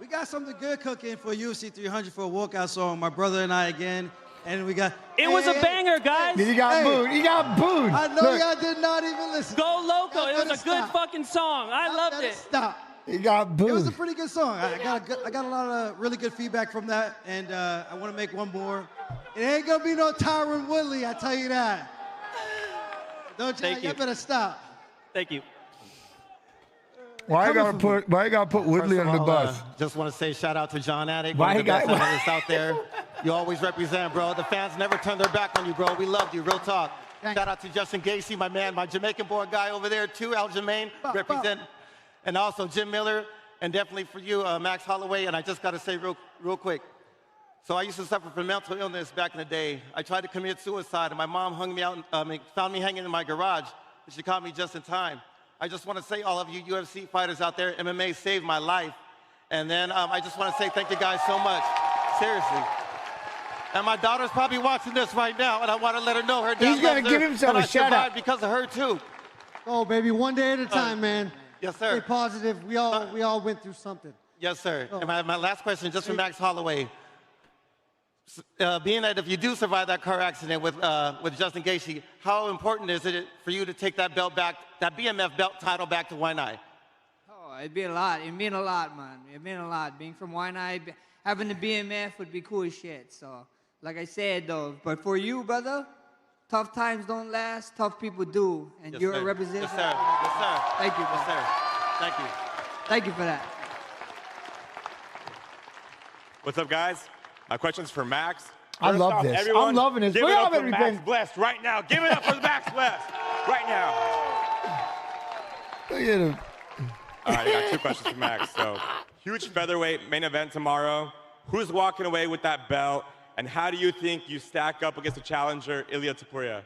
we got something good cooking for UFC 300 for a walkout song, my brother and I again. And we got... It was a banger, guys. He got booed. He got booed. I know y'all did not even listen. Go Loco. It was a good fucking song. I loved it. Stop. He got booed. It was a pretty good song. I got a lot of really good feedback from that, and I want to make one more. It ain't gonna be no Tyron Woodley, I tell you that. Don't you? You better stop. Thank you. Why you gotta put Woodley on the bus? Just want to say shout out to John Attic, Why one of he the best got- analysts out there. You always represent, bro. The fans never turn their back on you, bro. We loved you, real talk. Shout out to Justin Gaethje, my man, my Jamaican boy guy over there too, Aljamain, represent. And also Jim Miller, and definitely for you, Max Holloway. And I just got to say real quick. So I used to suffer from mental illness back in the day. I tried to commit suicide, and my mom hung me out, found me hanging in my garage, and she caught me just in time. I just want to say, all of you UFC fighters out there, MMA saved my life. And then I just want to say thank you guys so much. Seriously. And my daughter's probably watching this right now, and I want to let her know her dad He's gonna loves give her, himself and a I shout out. survived because of her too. Oh, baby, one day at a time, man. Yes, sir. Stay positive. We all went through something. Yes, sir. Oh. And my last question, just for Max Holloway. Being that if you do survive that car accident with Justin Gaethje, how important is it for you to take that belt back, that BMF belt title back to Waianae? Oh, it'd be a lot. It mean a lot, man. It mean a lot. Being from Waianae, having the BMF would be cool as shit. So, like I said, though, but for you, brother, tough times don't last. Tough people do, and Yes, you're sir. a representative. Yes, sir. Yes, sir. Thank you, brother. Yes, sir. Thank you. Thank you for that. What's up, guys? My question's for Max. I First love off, this. Everyone, I'm loving this. Give Look it how up for everybody- Max Blessed right now. Give it up for Max Blessed right now. Look at him. All right, I got two questions for Max. So, huge featherweight main event tomorrow. Who's walking away with that belt? And how do you think you stack up against the challenger, Ilia Topuria?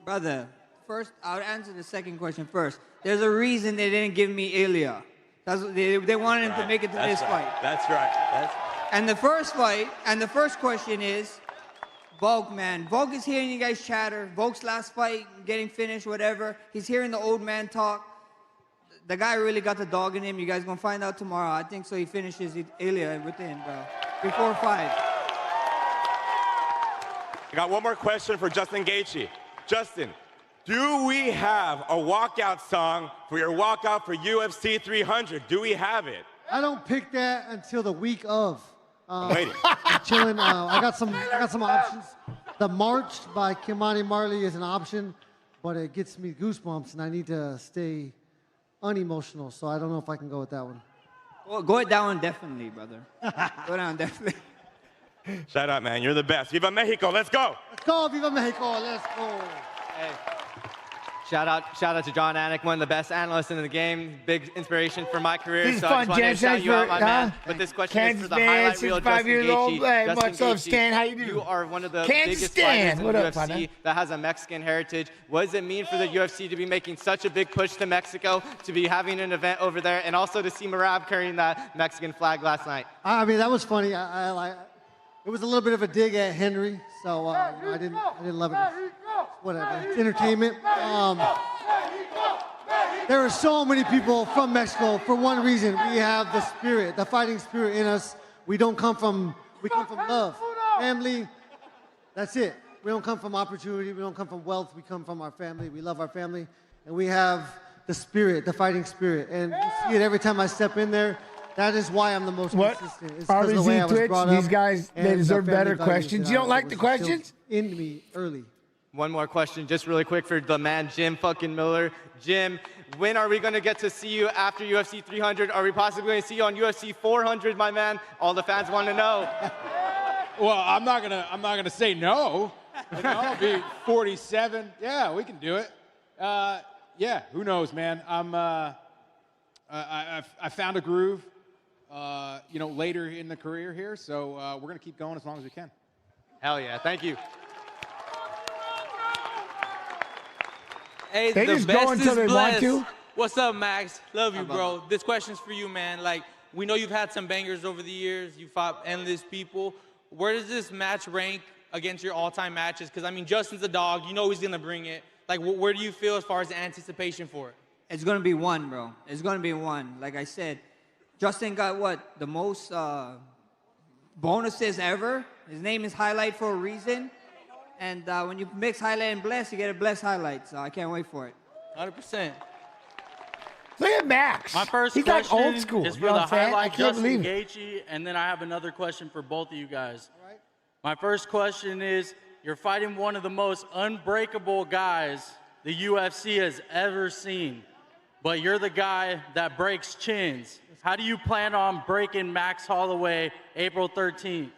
Brother, first, I'll answer the second question first. There's a reason they didn't give me Ilya. They wanted him to make it to this fight. That's right. And the first fight, and the first question is, Volk, man. Volk is hearing you guys chatter. Volk's last fight, getting finished, whatever. He's hearing the old man talk. The guy really got the dog in him. You guys gonna find out tomorrow. I think so. He finishes Ilya within, bro. Before 5. I got one more question for Justin Gaethje. Justin, do we have a walkout song for your walkout for UFC 300? Do we have it? I don't pick that until the week of. I'm waiting. I'm chilling. I got some options. The March by Kimani Marley is an option, but it gets me goosebumps, and I need to stay unemotional. So I don't know if I can go with that one. Well, go down definitely, brother. Go down definitely. Shout out, man. You're the best. Viva Mexico. Let's go. Let's go, Viva Mexico. Let's go. Hey. Shout out to John Anik, one of the best analysts in the game. Big inspiration for my career. This is so fun, I just wanted to Jen. shout Thanks you out, for- my man. But this question is for the highlight reel, 65 Justin years old. Gaethje. Hey, Justin what's up, Gaethje, Stan? How you doing? You are one of the Kansas biggest Stan. fighters in What the up, UFC partner? that has a Mexican heritage. What does it mean for the UFC to be making such a big push to Mexico, to be having an event over there, and also to see Marab carrying that Mexican flag last night? I mean, that was funny. It was a little bit of a dig at Henry, so I didn't love it. Whatever, it's entertainment. There are so many people from Mexico for one reason. We have the spirit, the fighting spirit in us. We come from love, family. That's it. We don't come from opportunity. We don't come from wealth. We come from our family. We love our family, and we have the spirit, the fighting spirit. And you see it every time I step in there. That is why I'm the most consistent. It's because of the way I was Twitch, brought up. these guys, they and deserve the family better values questions. that You don't like the was instilled questions? In me early. One more question, just really quick for the man, Jim fucking Miller. Jim, when are we going to get to see you after UFC 300? Are we possibly going to see you on UFC 400, my man? All the fans want to know. Well, I'm not gonna say no. You know, I'll be 47. Yeah, we can do it. Yeah, who knows, man? I found a groove. You know, later in the career here, so we're gonna keep going as long as we can. Hell yeah! Thank you. Hey, They the just best go until is they want blessed. to. What's up, Max? Love you, bro. This question's for you, man. Like, we know you've had some bangers over the years. You fought endless people. Where does this match rank against your all-time matches? Because, I mean, Justin's a dog. You know he's going to bring it. Like, where do you feel as far as the anticipation for it? It's going to be one, bro. It's going to be one. Like I said, Justin got what? The most bonuses ever. His name is Highlight for a reason. And when you mix highlight and bless, you get a blessed highlight. So I can't wait for it. 100%. Look at Max. My first He's question like old school. is You for know the what I'm saying? I highlight can't Justin believe it. Gaethje, and then I have another question for both of you guys. My first question is, you're fighting one of the most unbreakable guys the UFC has ever seen, but you're the guy that breaks chins. How do you plan on breaking Max Holloway April 13th?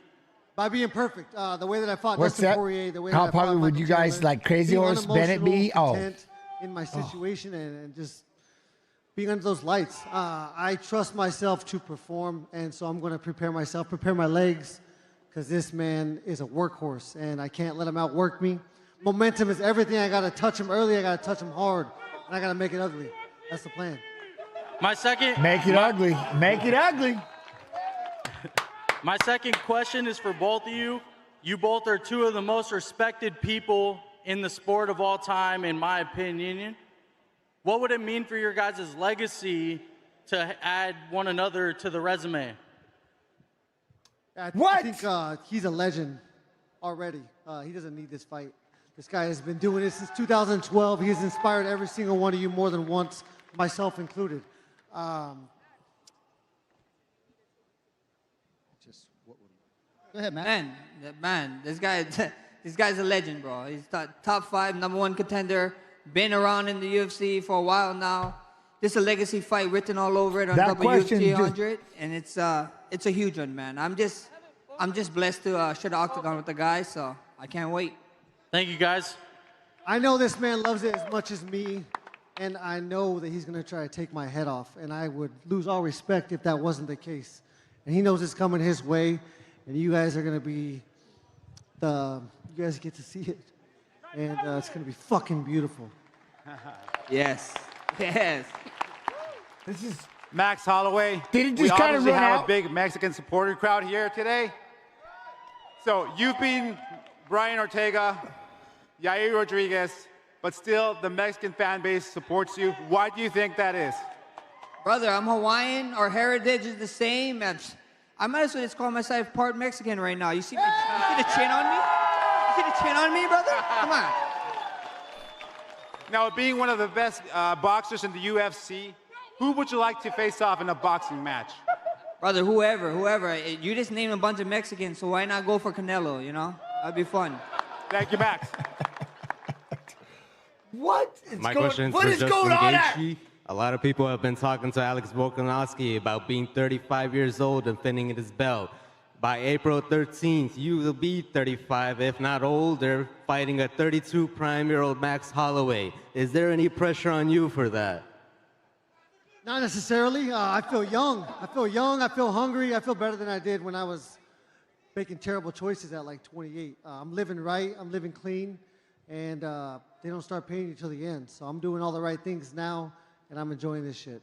By being perfect. The way that I fought What's Dustin that? Poirier, the way How that I fought probably would Michael you guys Chandler, like Crazy being Horse Bennett be? unemotional, Oh. content in my situation and just being under those lights. I trust myself to perform, and so I'm going to prepare myself, prepare my legs, because this man is a workhorse, and I can't let him outwork me. Momentum is everything. I got to touch him early. I got to touch him hard, and I got to make it ugly. That's the plan. My second... Make it ugly. Make it ugly. My second question is for both of you. You both are two of the most respected people in the sport of all time, in my opinion. What would it mean for your guys' legacy to add one another to the resume? I think he's a legend already. He doesn't need this fight. This guy has been doing this since 2012. He has inspired every single one of you more than once, myself included. Go ahead, man. Man, this guy's a legend, bro. He's top 5, #1 contender. Been around in the UFC for a while now. This is a legacy fight written all over it on UFC 100, and it's a huge one, man. I'm just blessed to share the octagon with the guys, so I can't wait. Thank you, guys. I know this man loves it as much as me, and I know that he's going to try to take my head off, and I would lose all respect if that wasn't the case. And he knows it's coming his way, and you guys are going to be you guys get to see it, and it's going to be fucking beautiful. Yes. Yes. This is Max Holloway. Did it we just kind of obviously run have out? a big Mexican supporter crowd here today. So you've been Brian Ortega, Yair Rodriguez, but still the Mexican fan base supports you. Why do you think that is? Brother, I'm Hawaiian. Our heritage is the same. I might as well just call myself part Mexican right now. You see the chin on me? You see the chin on me, brother? Come on. Now, being one of the best boxers in the UFC, who would you like to face off in a boxing match? Brother, whoever. You just named a bunch of Mexicans, so why not go for Canelo, you know? That'd be fun. Thank you, Max. What is My going, question what for is Justin going on there? Gaethje. A lot of people have been talking to Alex Volkanovski about being 35 years old and defending his belt. By April 13th, you will be 35, if not older, fighting a 32 prime-year-old Max Holloway. Is there any pressure on you for that? Not necessarily. I feel young. I feel hungry. I feel better than I did when I was making terrible choices at like 28. I'm living right. I'm living clean. And they don't start paying you till the end. So I'm doing all the right things now, and I'm enjoying this shit.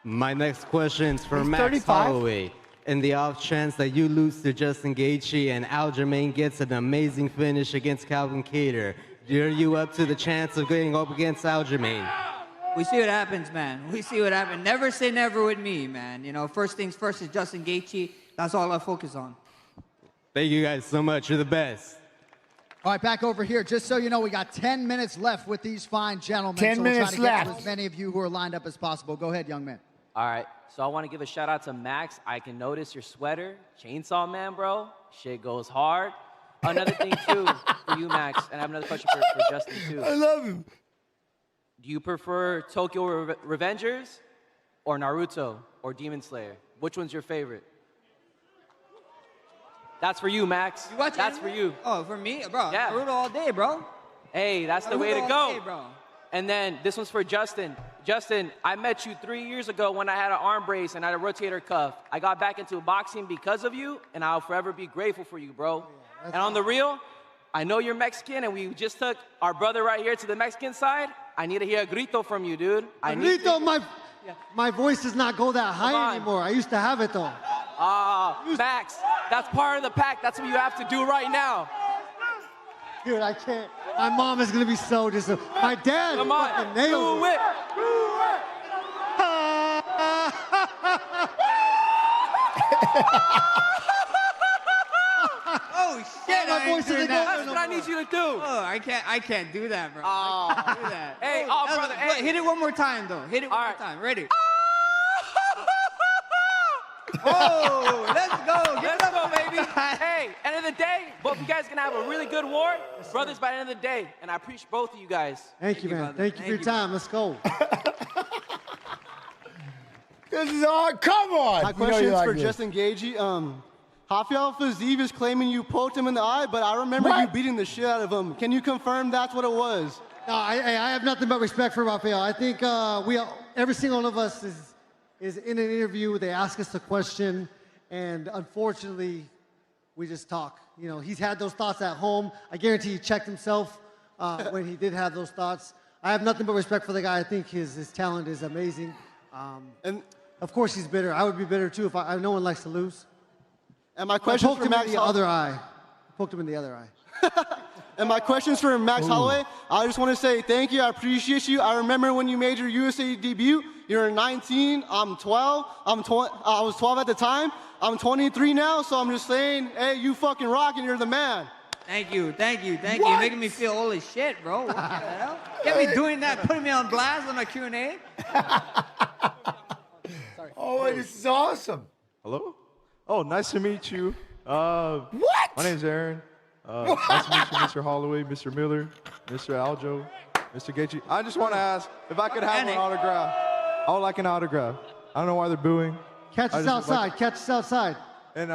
My next question is for He's Max 35? Holloway. In the off chance that you lose to Justin Gaethje and Aljamain gets an amazing finish against Calvin Kattar, are you up to the chance of getting up against Aljamain? We see what happens, man. We see what happens. Never say never with me, man. You know, first things first is Justin Gaethje. That's all I focus on. Thank you guys so much. You're the best. All right, back over here. Just so you know, we got 10 minutes left with these fine gentlemen. 10 so we'll minutes try to get left. to as many of you who are lined up as possible. Go ahead, young man. All right, so I want to give a shout out to Max. I can notice your sweater, Chainsaw Man, bro. Shit goes hard. Another thing too for you, Max, and I have another question for Justin too. I love him. Do you prefer Tokyo Revengers or Naruto or Demon Slayer? Which one's your favorite? That's for you, Max. You watch That's anime? for you. Oh, for me? Bro, Yeah. Naruto all day, bro. Hey, that's the Naruto way to all go. day, bro. And then this one's for Justin. Justin, I met you 3 years ago when I had an arm brace and I had a rotator cuff. I got back into boxing because of you, and I'll forever be grateful for you, bro. And on the real, I know you're Mexican, and we just took our brother right here to the Mexican side. I need to hear a grito from you, dude. Grito, my voice does not go that high anymore. I used to have it, though. Max, that's part of the pack. That's what you have to do right now. Dude, I can't. My mom is going to be so disappointed. My dad Come on, fucking nailed do it. Oh shit! My voice isn't going That's what I need you to do. Oh, I can't do that, bro. I can't do that. Hey, brother, Wait, hey. hit it one more time, though. Hit it one more time. Ready? Oh, let's go. Let's go, baby. Hey, end of the day, both of you guys gonna have a really good war. Brothers by the end of the day, and I appreciate both of you guys. Thank you, man. brother. Thank you for your time. Let's go. This is all. Come on. My question is for Justin Gaethje. Rafael Fiziev is claiming you poked him in the eye, but I remember you beating the shit out of him. Can you confirm that's what it was? No, I have nothing but respect for Rafael. I think every single one of us is in an interview. They ask us a question, and unfortunately, we just talk. You know, he's had those thoughts at home. I guarantee he checked himself when he did have those thoughts. I have nothing but respect for the guy. I think his talent is amazing. And of course, he's bitter. I would be bitter too if no one likes to lose. And my question I poked him in the other eye. I poked him in the other eye. And my question's for Max Holloway. I just want to say thank you. I appreciate you. I remember when you made your USA debut. You were 19. I'm 12. I was 12 at the time. I'm 23 now. So I'm just saying, hey, you fucking rock and you're the man. Thank you. You're making me feel old as shit, bro. What the hell? Get me doing that, putting me on blast on a Q&A. Oh, this is awesome. Hello? Oh, nice to meet you. What? My name's Aaron. Nice to meet you, Mr. Holloway, Mr. Miller, Mr. Aljo, Mr. Gaethje. I just want to ask if I could have an autograph. I would like an autograph. I don't know why they're booing. Catch us outside. Catch us outside. And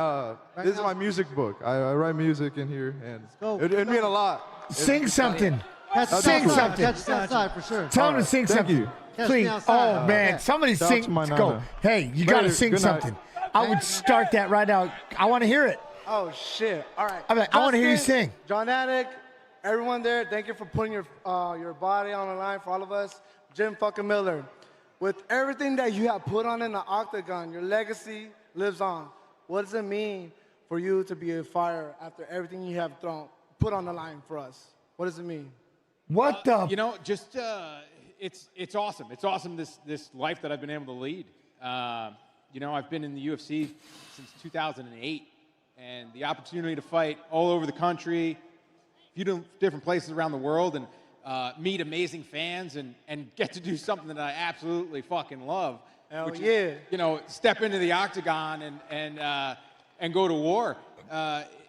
this is my music book. I write music in here, and it'd mean a lot. Sing something. Sing something. Catch us outside for sure. Tell him to sing Thank something. you. Please. Oh, man. Somebody Shout out sing. to my Let's go. Nana. Hey, you got to Later. sing Good night. something. I would start that right out. I want to hear it. Oh, shit. All right. I'm like, I want to hear you Justin, sing. John Attic, everyone there, thank you for putting your body on the line for all of us. Jim fucking Miller, with everything that you have put on in the octagon, your legacy lives on. What does it mean for you to be a fighter after everything you have put on the line for us? What does it mean? What the? You know, just it's awesome. It's awesome this life that I've been able to lead. You know, I've been in the UFC since 2008, and the opportunity to fight all over the country, a few different places around the world, and meet amazing fans and get to do something that I absolutely fucking love. Hell which yeah. is, you know, step into the octagon and go to war.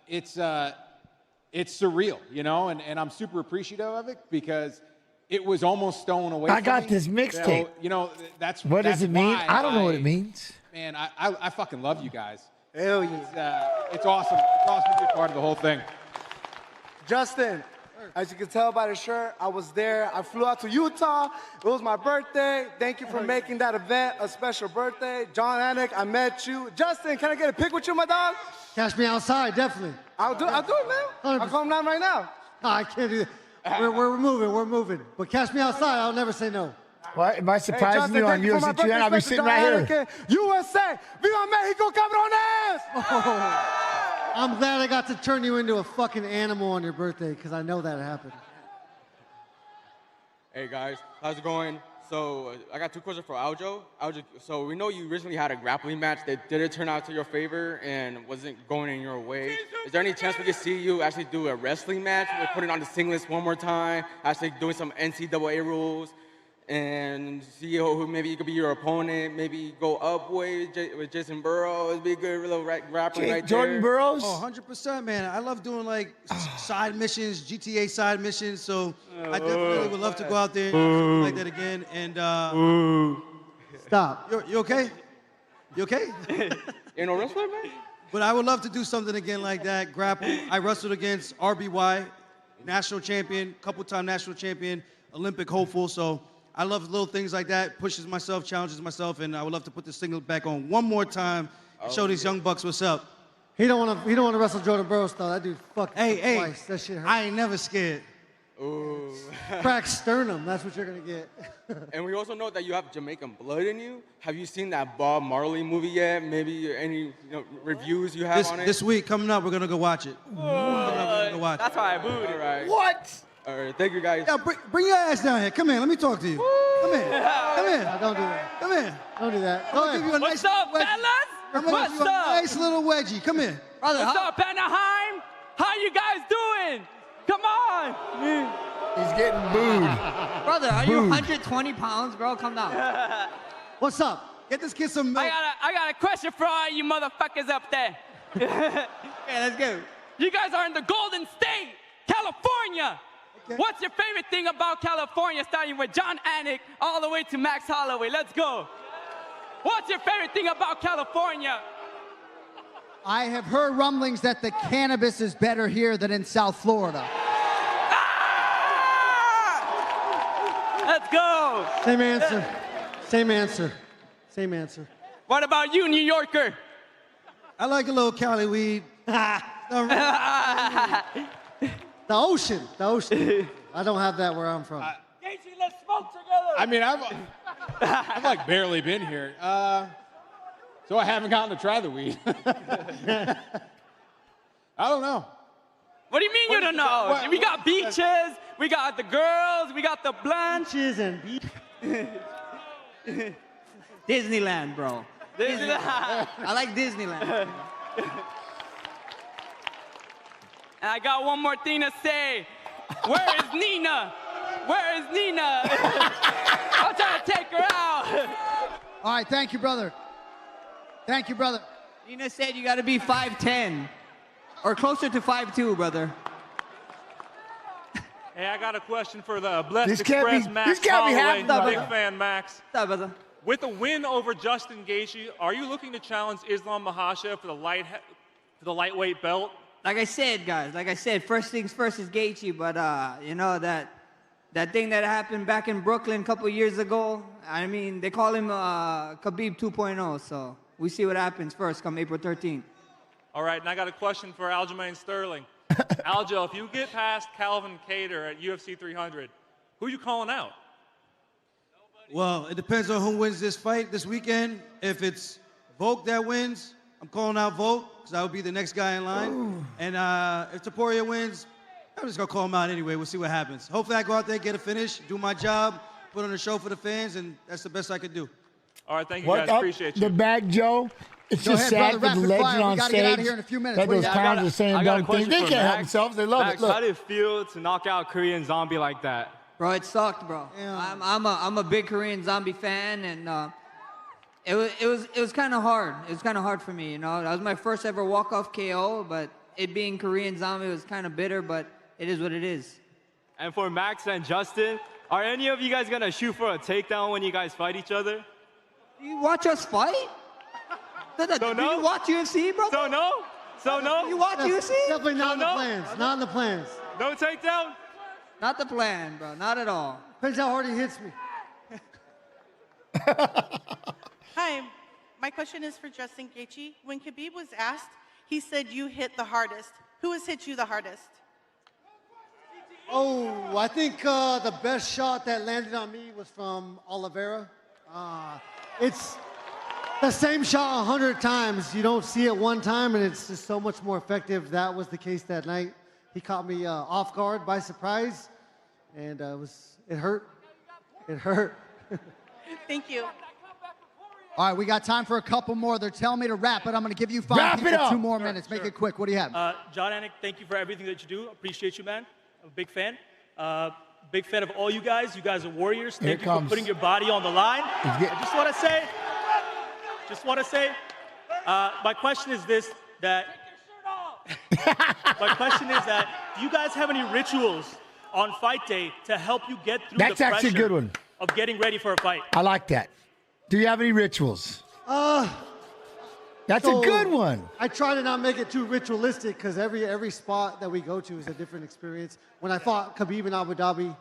It's surreal, you know, and I'm super appreciative of it because it was almost stolen away I from got me. this mixtape. So, you know, that's What does it mean? I don't know what it means. Man, I fucking love you guys. Hell yeah. It's awesome. It's awesome to be a part of the whole thing. Justin, as you can tell by the shirt, I was there. I flew out to Utah. It was my birthday. Thank you for making that event a special birthday. John Anik, I met you. Justin, can I get a pic with you, my dog? Cash me outside, definitely. I'll do it, man. I'll come down right now. No, I can't do that. We're moving. But cash me outside, I'll never say no. What? Am I surprising you on UFC 200? I'll be sitting right here. USA! Viva Mexico, cabrones! Oh, I'm glad I got to turn you into a fucking animal on your birthday, because I know that happened. Hey guys, how's it going? So I got two questions for Aljo. So we know you recently had a grappling match that didn't turn out to your favor and wasn't going in your way. Is there any chance we could see you actually do a wrestling match? We're putting on the singlets one more time, actually doing some NCAA rules, and see who maybe could be your opponent, maybe go up with Jason Burrow. It'd be a good little grappling right there. Jordan Burroughs? Oh, 100%, man. I love doing like side missions, GTA side missions, so I definitely would love to go out there and do something like that again. And Stop. You okay? You okay? You no wrestler, man? But I would love to do something again like that, grapple. I wrestled against RBY, national champion, couple-time national champion, Olympic hopeful, so I love little things like that, pushes myself, challenges myself, and I would love to put the singlet back on one more time and show these young bucks what's up. He don't want to wrestle Jordan Burroughs though. That dude fucked twice. That shit hurt. I ain't never scared. Ooh. Crack sternum. That's what you're gonna get. And we also know that you have Jamaican blood in you. Have you seen that Bob Marley movie yet? Maybe any reviews you have on it? This week coming up, we're gonna go watch it. That's why I booed it, right? What? All right, thank you guys. Yeah, bring your ass down here. Come here, let me talk to you. Come here. Come here. No, don't do that. Come here. Don't do that. I'm gonna give you a nice up, wedgie. fellas? I'm gonna give you a nice little wedgie. Come here. Brother, What's up, Anaheim? How you guys doing? Come on. He's getting booed. Brother, are you 120 pounds, bro? Come down. What's up? Get this kid some milk. I got a question for all you motherfuckers up there. Okay, let's go. You guys are in the Golden State, California. Okay. What's your favorite thing about California, starting with John Anik all the way to Max Holloway? Let's go. What's your favorite thing about California? I have heard rumblings that the cannabis is better here than in South Florida. Let's go. Same answer. Same answer. Same answer. What about you, New Yorker? I like a little Cali weed. The ocean. The ocean. I don't have that where I'm from. Casey, let's smoke together. I mean, I've like barely been here, so I haven't gotten to try the weed. I don't know. What do you mean you don't know? We got beaches, we got the girls, we got the blonde. Beaches and beaches. Disneyland, bro. Disneyland. I like Disneyland. And I got one more thing to say. Where is Nina? Where is Nina? I'm trying to take her out. All right, thank you, brother. Thank you, brother. Nina said you got to be 5'10", or closer to 5'2", brother. Hey, I got a question for the Blessed This can't Express, be- Max this can't be Holloway. happening, Big fan, Max. What's up, brother? With a win over Justin Gaethje, are you looking to challenge Islam Makhachev for the lightweight belt? Like I said, guys, first things first is Gaethje, but you know that thing that happened back in Brooklyn a couple years ago, I mean, they call him Khabib 2.0, so we see what happens first come April 13th. All right, and I got a question for Aljamain Sterling. Aljo, if you get past Calvin Kattar at UFC 300, who are you calling out? Well, it depends on who wins this fight this weekend. If it's Volk that wins, I'm calling out Volk, because I will be the next guy in line. Ooh. And if Topuria wins, I'm just going to call him out anyway. We'll see what happens. Hopefully I go out there, get a finish, do my job, put on a show for the fans, and that's the best I could do. All right, thank you, guys. Appreciate you. The bag, Joe. It's Go just ahead, sad brother, for the rapid legend fire. on We gotta stage get out of here in a few minutes. that What do those you clowns are saying dumb things. They can't help Max. themselves. They love Max, it. Look. how did it feel to knock out Korean Zombie like that? Bro, it sucked, bro. Yeah. I'm a big Korean Zombie fan, and it was kind of hard. It was kind of hard for me, you know. That was my first ever walk-off KO, but it being Korean Zombie was kind of bitter, but it is what it is. And for Max and Justin, are any of you guys gonna shoot for a takedown when you guys fight each other? You watch us fight? Do you watch UFC, bro? So no? So no? You watch UFC? Definitely not in the No. plans. Not in the plans. No takedown? Not the plan, bro. Not at all. Depends how hard he hits me. Hi, my question is for Justin Gaethje. When Khabib was asked, he said you hit the hardest. Who has hit you the hardest? Oh, I think the best shot that landed on me was from Oliveira. It's the same shot 100 times. You don't see it one time, and it's just so much more effective. That was the case that night. He caught me off guard by surprise, and it hurt. It hurt. Thank you. All right, we got time for a couple more. They're telling me to wrap it. I'm going to give you Wrap it up. 2 more minutes. Make it quick. What do you have? John Anik, thank you for everything that you do. Appreciate you, man. I'm a big fan. Big fan of all you guys. You guys are warriors. Thank you for putting your body on the line. I just want to say, my question is this, my question is that, do you guys have any rituals on fight day to help you get through That's the actually a pressure good one. of getting ready for a fight? I like that. Do you have any rituals? That's a good one. I try to not make it too ritualistic because every spot that we go to is a different experience. When I fought Khabib in Abu Dhabi,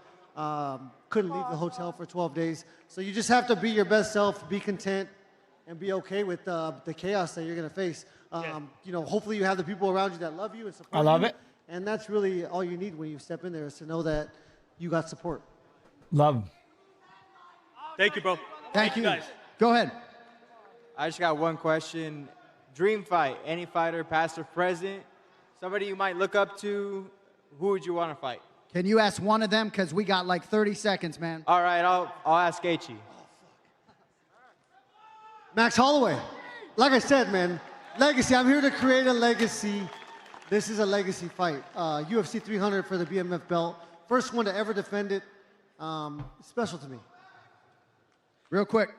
couldn't leave the hotel for 12 days. So you just have to be your best self, be content, and be okay with the chaos that you're going to face. You know, hopefully you have the people around you that love you and support you. I love it. And that's really all you need when you step in there is to know that you got support. Love. Thank you, bro. Thank you. Guys. Go ahead. I just got one question. Dream fight, any fighter, past or present, somebody you might look up to, who would you want to fight? Can you ask one of them? Because we got like 30 seconds, man. All right, I'll ask Gaethje. Max Holloway. Like I said, man, legacy. I'm here to create a legacy. This is a legacy fight. UFC 300 for the BMF belt. First one to ever defend it. Special to me. Real quick.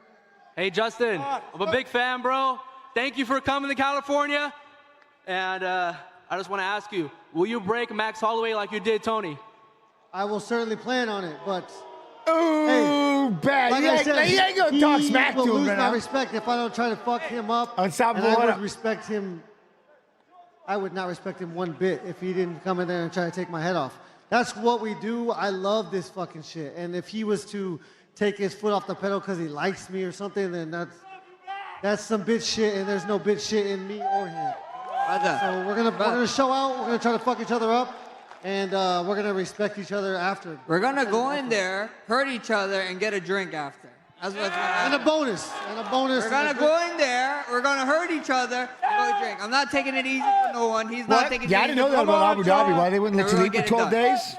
Hey, Justin, I'm a big fan, bro. Thank you for coming to California. And I just want to ask you, will you break Max Holloway like you did Tony? I will certainly plan on it, but... Ooh, bad. Like I said, you ain't gonna talk smack to will him lose right my now. respect if I don't try to fuck him up. And I would respect him. I would not respect him one bit if he didn't come in there and try to take my head off. That's what we do. I love this fucking shit. And if he was to take his foot off the pedal because he likes me or something, then that's some bitch shit, and there's no bitch shit in me or him. So we're gonna show out. We're gonna try to fuck each other up, and we're gonna respect each other after. We're going to go in there, hurt each other, and get a drink after. That's what's going to happen. And a bonus. We're going to go in there, we're going to hurt each other, and go drink. I'm not taking it easy for no one. He's not taking it easy. Yeah, I didn't know that about Abu Dhabi. Why they wouldn't let you leave for 12 days?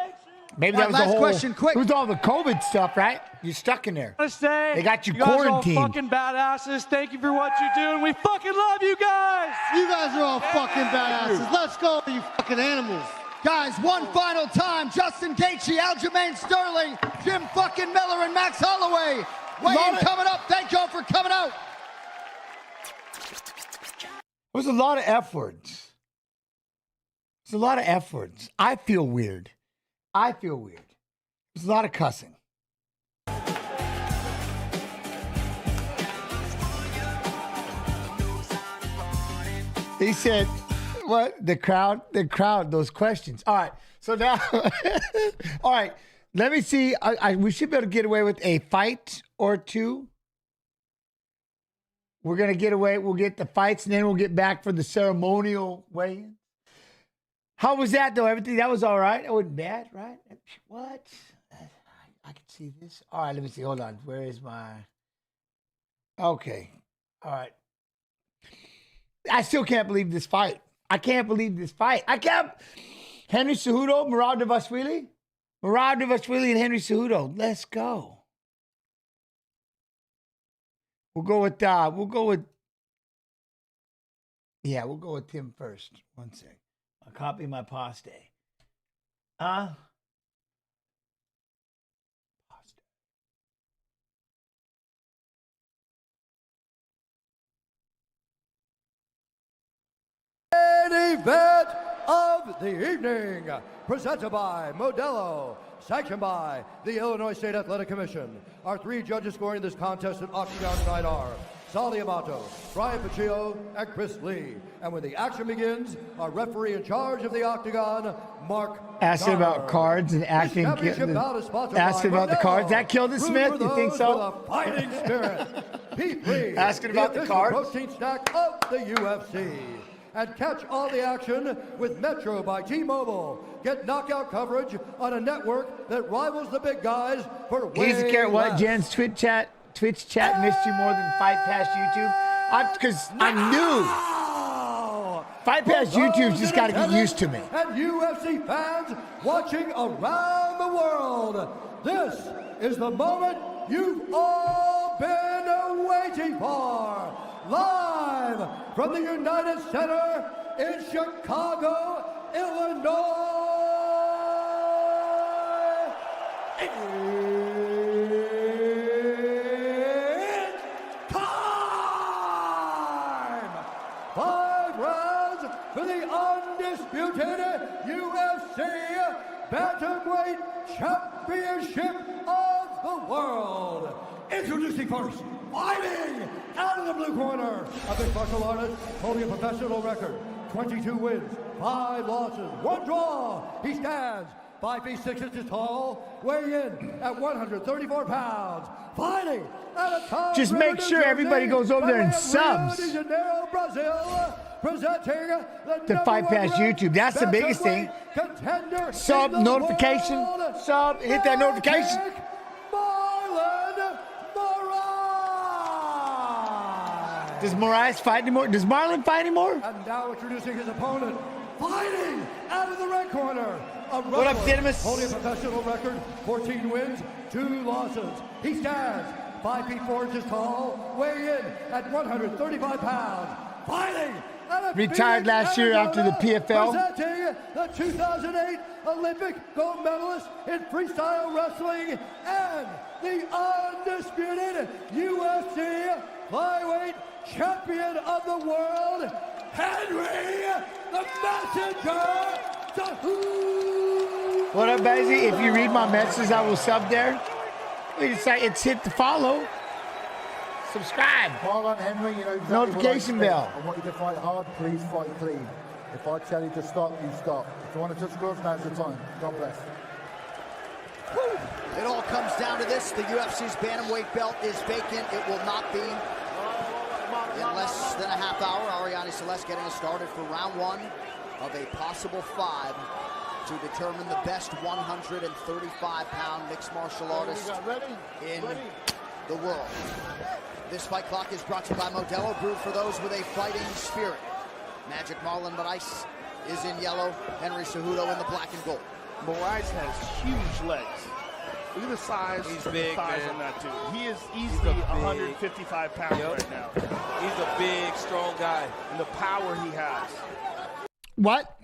Maybe that was the last whole. question, quick. It was all the COVID stuff, right? You're stuck in there. They got you guys are all quarantined. fucking badasses. Thank you for what you do, and we fucking love you guys. You guys are all fucking badasses. Let's go, you fucking animals. Guys, one final time. Justin Gaethje, Aljamain Sterling, Jim fucking Miller, and Max Holloway. Weigh-in coming up. Thank y'all for coming out. It was a lot of F words. It's a lot of F words. I feel weird. There's a lot of cussing. He said, what? The crowd, those questions. All right. So now, all right. Let me see. We should be able to get away with a fight or two. We're going to get away. We'll get the fights, and then we'll get back for the ceremonial weigh-in. How was that, though? Everything, that was all right? It wasn't bad, right? What? I can see this. All right, let me see. Hold on. Where is my... Okay. All right. I still can't believe this fight. I can't. Henry Cejudo, Murad Dvalishvili and Henry Cejudo. Let's go. We'll go with Tim first. One sec. I'll copy my poste. Main event of the evening, presented by Modelo, sanctioned by the Illinois State Athletic Commission. Our three judges scoring this contest at Octagon tonight are Sal Amato, Brian Paccio, and Chris Lee. And when the action begins, our referee in charge of the Octagon, Mark Asking about cards and acting. Asking about the cards. That killed the Smith? You think so? Fighting spirit. P3. Asking about the cards. Protein snack of the UFC. And catch all the action with Metro by T-Mobile. Get knockout coverage on a network that rivals the big guys for way He's a care what? less. Jen's Twitch chat missed you more than Fight Pass YouTube? Because I'm new. Fight Pass YouTube's just got to get used to me. And UFC fans watching around the world, this is the moment you've all been waiting for. Live from the United Center in Chicago, Illinois. It's time! 5 rounds for the undisputed UFC Bantamweight Championship of the World. Introducing first, fighting out of the blue corner, a big martial artist holding a professional record, 22 wins, 5 losses, 1 draw. He stands 5 feet 6 inches tall, weighing in at 134 pounds, fighting at a time. Just make sure everybody goes over there and subs. Presenting the Fight Pass YouTube. That's the biggest thing. Sub, notification, sub, hit that notification. Does Moraes fight anymore? Does Marlon fight anymore? And now introducing his opponent, fighting out of the red corner. What up, Didymus? Holding a professional record, 14 wins, 2 losses. He stands 5 feet 4 inches tall, weighing in at 135 pounds. Fighting out of retired last year after the PFL. Presenting the 2008 Olympic gold medalist in freestyle wrestling and the undisputed UFC flyweight champion of the world, Henry the Messenger Cejudo. What up, Basie? If you read my messages, I will sub there. It's hit the follow. Subscribe. Marlon Henry, you know exactly notification bell. I want you to fight hard, please fight clean. If I tell you to stop, you stop. If you want to touch gloves, now's the time. God bless. It all comes down to this. The UFC's bantamweight belt is vacant. It will not be in less than a half hour. Ariane Celeste getting us started for round 1 of a possible 5 to determine the best 135-pound mixed martial artist in the world. This fight clock is brought to you by Modelo, brewed for those with a fighting spirit. Magic Marlon Moraes is in yellow, Henry Cejudo in the black and gold. Moraes has huge legs. Look at the size. He's big, thighs man. on that dude. He is easily 155 pounds right now. He's a big, strong guy. And the power he has. What?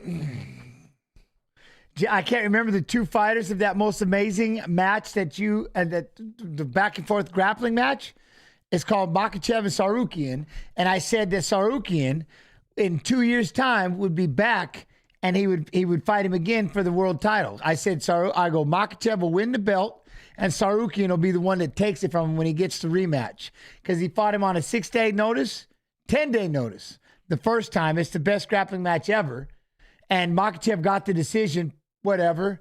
I can't remember the 2 fighters of that most amazing match that you and the back and forth grappling match. It's called Makhachev and Sarukian, and I said that Sarukian in 2 years' time would be back and he would fight him again for the world title. I said Makhachev will win the belt and Sarukian will be the one that takes it from him when he gets the rematch, because he fought him on a 6-day notice, 10-day notice. The first time, it's the best grappling match ever, and Makhachev got the decision. Whatever.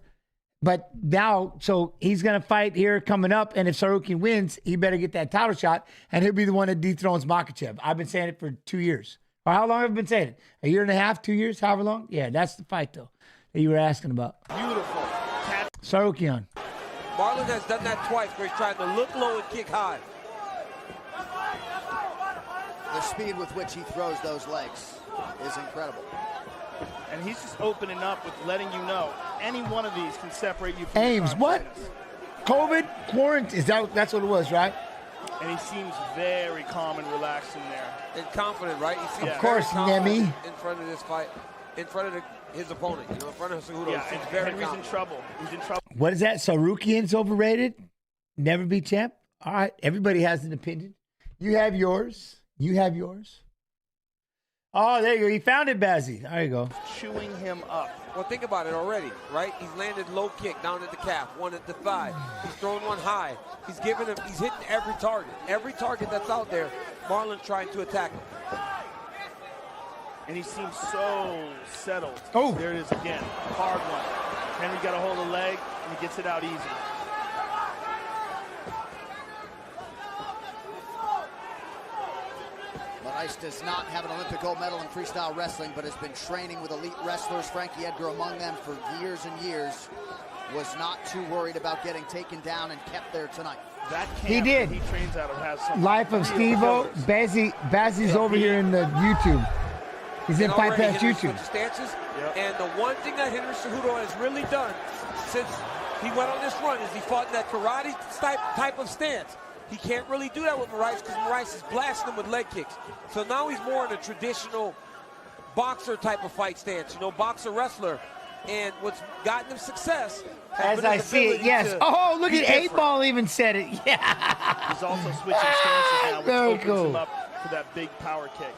But now, so he's going to fight here coming up, and if Sarukian wins, he better get that title shot, and he'll be the one that dethrones Makhachev. I've been saying it for 2 years. Or how long have I been saying it? A year and a half, 2 years, however long? Yeah, that's the fight, though, that you were asking about. Beautiful. Sarukian. Marlon has done that twice where he's trying to look low and kick high. The speed with which he throws those legs is incredible. And he's just opening up with letting you know any one of these can separate you from Ames, what? COVID, quarantine, that's what it was, right? And he seems very calm and relaxed in there. And confident, right? He seems Of course, Nemi. in front of this fight, in front of his opponent, in front of Cejudo. Yeah, He seems and very Henry's confident. in trouble. He's in trouble. What is that? Sarukian's overrated? Never be champ? All right, everybody has an opinion. You have yours. You have yours. Oh, there you go. He found it, Bazzi. There you go. Chewing him up. Well, think about it already, right? He's landed low kick down at the calf, one at the thigh. He's throwing one high. He's hitting every target. Every target that's out there, Marlon's trying to attack him. And he seems so settled. Oh. There it is again. Hard one. Henry got a hold of the leg, and he gets it out easy. Moraes does not have an Olympic gold medal in freestyle wrestling, but has been training with elite wrestlers, Frankie Edgar among them, for years and years. Was not too worried about getting taken down and kept there tonight. That camp He did. He trains out of has some Life of Steve-O. Bazzi's over here in the YouTube. He's in Fight Pass YouTube. Stances. And the one thing that Henry Cejudo has really done since he went on this run is he fought in that karate type of stance. He can't really do that with Moraes because Moraes is blasting him with leg kicks. So now he's more in a traditional boxer type of fight stance, boxer wrestler. And what's gotten him success has As been I his see it, ability yes. to Oh, look be at different. 8-Ball even said it. Yeah. He's also switching stances now, which Very opens cool. him up for that big power kick.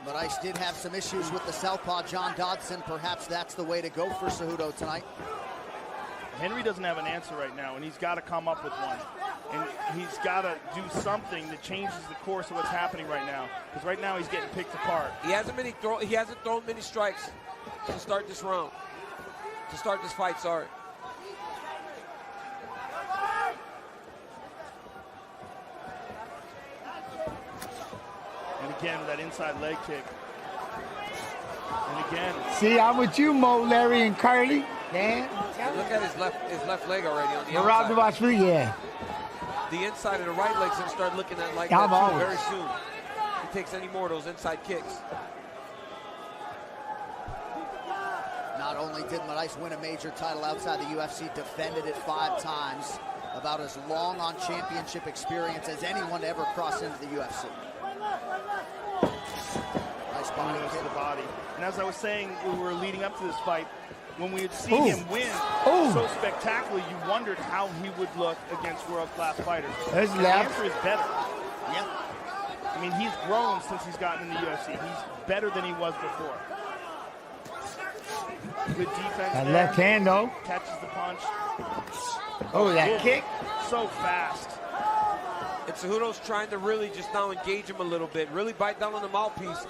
Moraes did have some issues with the southpaw, John Dodson. Perhaps that's the way to go for Cejudo tonight. Henry doesn't have an answer right now, and he's got to come up with one. And he's got to do something that changes the course of what's happening right now. Because right now he's getting picked apart. He hasn't thrown many strikes to start this round, to start this fight, sorry. And again, with that inside leg kick. And again. See, I'm with you, Mo, Larry, and Carly. Man. Look at his left leg already on the Rob the outside. watch me, yeah. The inside of the right leg's gonna start looking at like I'm that too always. very soon. If he takes any more of those inside kicks. Not only did Moraes win a major title outside the UFC, defended it 5 times. About as long on championship experience as anyone to ever cross into the UFC. Nice body To kick. the body. And as I was saying, we were leading up to this fight, when we would see him win so spectacularly, you wondered how he would look against world-class fighters. There's the left. answer is better. Yeah. I mean, he's grown since he's gotten in the UFC. He's better than he was before. Good defense That there. left hand, though. Catches the punch. Oh, that kick. So fast. And Cejudo's trying to really just now engage him a little bit, really bite down on the mouthpiece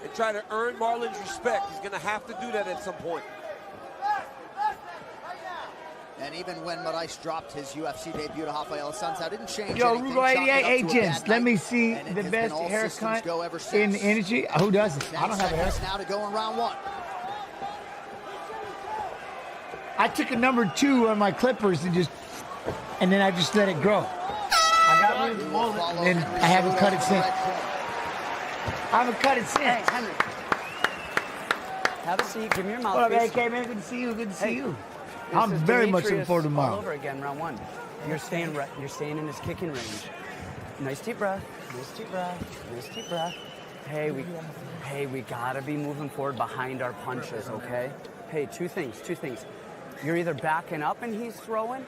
and try to earn Marlon's respect. He's going to have to do that at some point. And even when Moraes dropped his UFC debut to Rafael Santos, didn't change Yo, anything. Roy, Chalked it up hey, to a gents, bad let night, me see and it the has best been all systems haircut go ever in since. the industry. Who doesn't? I 10 don't have a seconds haircut. now to go in round 1. I took a number 2 on my clippers and then I just let it grow. I got rid of the mullet, and I haven't cut it since. I haven't cut it since. Henry. Have a seat. Give me your What up, mouthpiece. AK, man? Good to see you. Good to see you. This I'm is very much looking Demetrius forward to all tomorrow. over again, round 1. You're staying right. You're staying in this kicking range. Nice deep breath. Nice deep breath. Nice deep breath. Hey, we gotta be moving forward behind our punches, okay? Hey, two things. You're either backing up and he's throwing,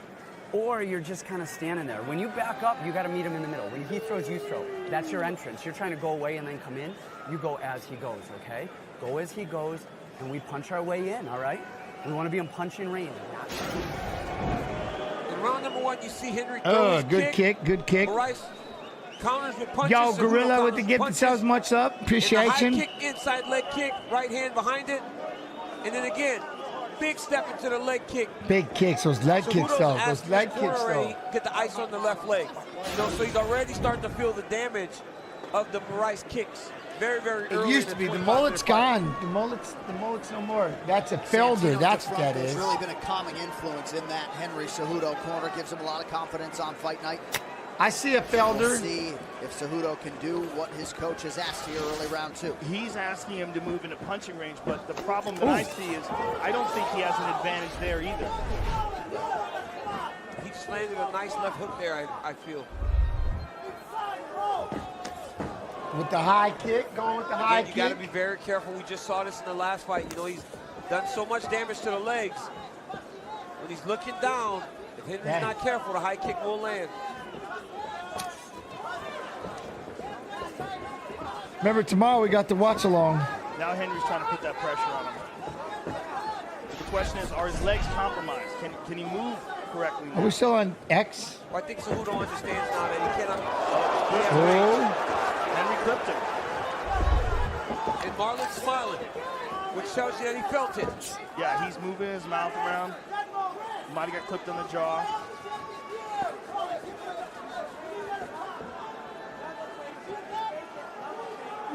or you're just kind of standing there. When you back up, you got to meet him in the middle. When he throws, you throw. That's your entrance. You're trying to go away and then come in. You go as he goes, okay? Go as he goes, and we punch our way in, all right? We want to be in punching range. In round number 1, you see Henry throw his Good kick. Moraes counters with punches. Yo, Cejudo Gorilla with counters the with gift punches. themselves much up. And the Appreciation. high kick, inside leg kick, right hand behind it. And then again, big step into the leg kick. Big kicks, those leg kicks, though. Those leg kicks, though. Get the ice on the left leg. So he's already starting to feel the damage of the Moraes kicks. Very, very It early. used to be. The mullet's gone. The mullet's no more. That's a felder. That's what that is. It's really been a calming influence in that Henry Cejudo corner. Gives him a lot of confidence on fight night. I see a felder. We'll see if Cejudo can do what his coach has asked here early round 2. He's asking him to move into punching range, but the problem that I see is I don't think he has an advantage there either. He just landed a nice left hook there, I feel. With the high kick, going with the high Again, you got to kick. be very careful. We just saw this in the last fight. You know, he's done so much damage to the legs. When he's looking down, if Henry's not careful, the high kick will land. Remember, tomorrow we got the watch along. Now Henry's trying to put that pressure on him. The question is, are his legs compromised? Can he move correctly now? Are we still on X? Well, I think Cejudo understands now that he cannot. Henry clipped him. And Marlon's smiling, which tells you that he felt it. Yeah, he's moving his mouth around. Might have got clipped on the jaw.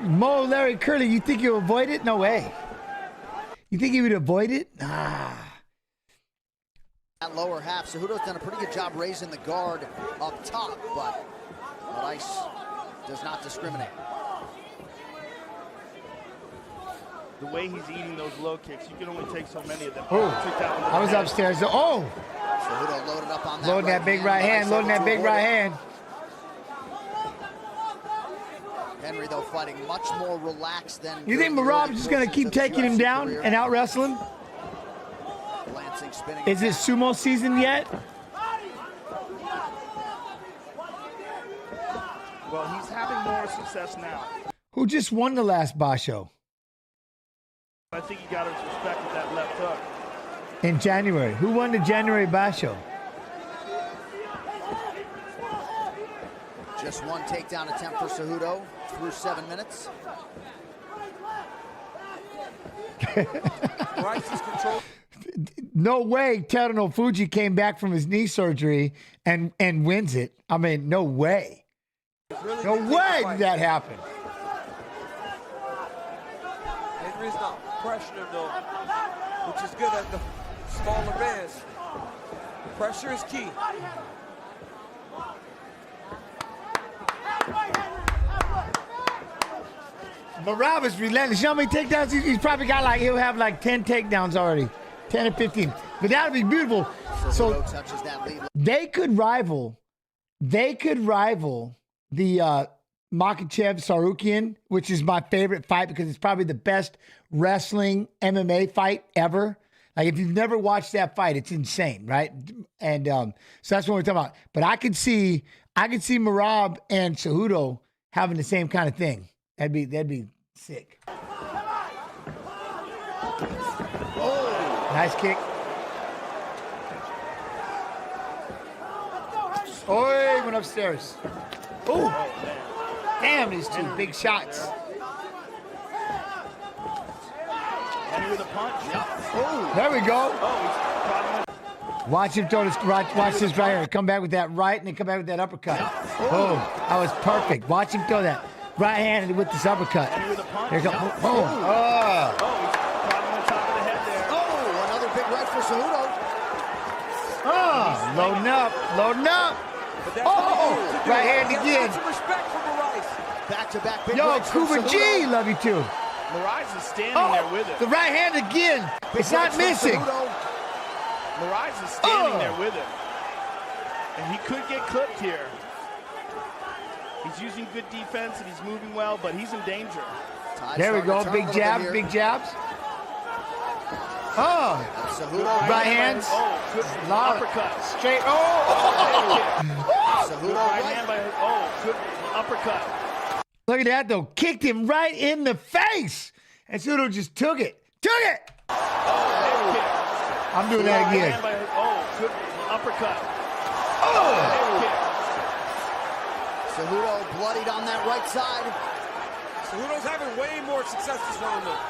Mo, Larry Curly, you think he'll avoid it? No way. You think he would avoid it? Nah. That lower half, Cejudo's done a pretty good job raising the guard up top, but Rice does not discriminate. The way he's eating those low kicks, you can only take so many of them. Oh, I was upstairs. Oh! Cejudo loaded up on that loading that big right hand, loading that big right hand. Henry, though, fighting much more relaxed than. You think Merab's just going to keep taking him down and out wrestling? Glancing, spinning. Is it sumo season yet? Well, he's having more success now. Who just won the last Basho? I think he got his respect with that left hook. In January. Who won the January Basho? Just one takedown attempt for Cejudo through 7 minutes. No way Teruno Fuji came back from his knee surgery and wins it. I mean, no way. No way did that happen. Henry's not pressuring him though, which is good at the smaller man's. Pressure is key. Merab is relentless. You know how many takedowns he's probably got? Like he'll have like 10 takedowns already, 10 or 15. But that would be beautiful. So touches that lead. they could rival the Makhachev Sarukian, which is my favorite fight because it's probably the best wrestling MMA fight ever. Like if you've never watched that fight, it's insane, right? And so that's what we're talking about. But I could see Merab and Cejudo having the same kind of thing. That'd be sick. Oh, nice kick. Oh, he went upstairs. Oh, damn, these two big shots. Henry with a punch. Oh, there we go. Watch him throw this. Watch this right here. Come back with that right, and then come back with that uppercut. Oh, that was perfect. Watch him throw that right-handed with this uppercut. Here you go. Oh. Another big right for Cejudo. Oh, loading up. Oh, right hand again. Back-to-back big Yo, rights from Kuba G, Cejudo. love you too. Moraes is standing there with it. The right hand again. It's not missing. Moraes is standing there with it. And he could get clipped here. He's using good defense and he's moving well, but he's in danger. There we go. Big jabs, big jabs. Oh, right hands. Oh, good uppercut. Straight. Right hand by, good uppercut. Look at that, though. Kicked him right in the face. And Cejudo just took it. I'm doing that again. Good uppercut. Cejudo bloodied on that right side. Cejudo's having way more success this round though.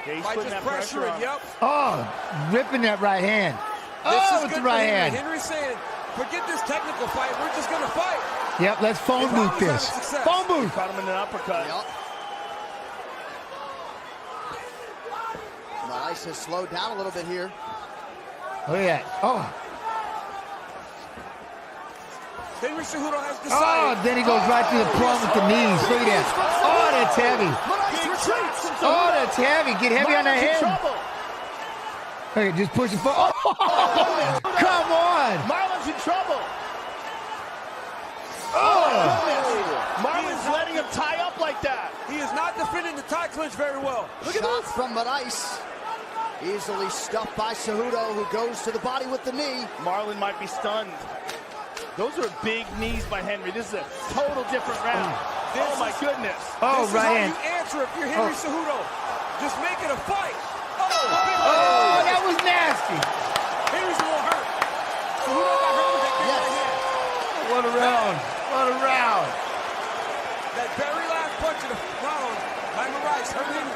Yeah, he's by putting just that pressure on. Yep. Oh, ripping that right hand. This is With good the right for Henry. hand. Henry's saying, forget this technical fight. We're just going to fight. Yep, let's phone booth this. Phone booth. Caught him in an uppercut. Moraes has slowed down a little bit here. Look at that. Oh. Henry Cejudo has decided. Oh, then he goes right through the plum with the knees. Look at that. Oh, that's heavy. Oh, that's heavy. Get heavy on the head. Okay, just push it forward. Oh, come on. Marlon's in trouble. Marlon's letting him tie up like that. He is not defending the tie clinch very well. Look at this. From Moraes. Easily stuffed by Cejudo, who goes to the body with the knee. Marlon might be stunned. Those are big knees by Henry. This is a total different round. Oh my goodness. Oh, this right is hand. how you answer if you're Henry Cejudo. Just make it a fight. Oh, that was nasty. Henry's a little hurt. Cejudo got hurt with that big right hand. What a round. What a round. That very last punch of the round, Myron Rice hurt him.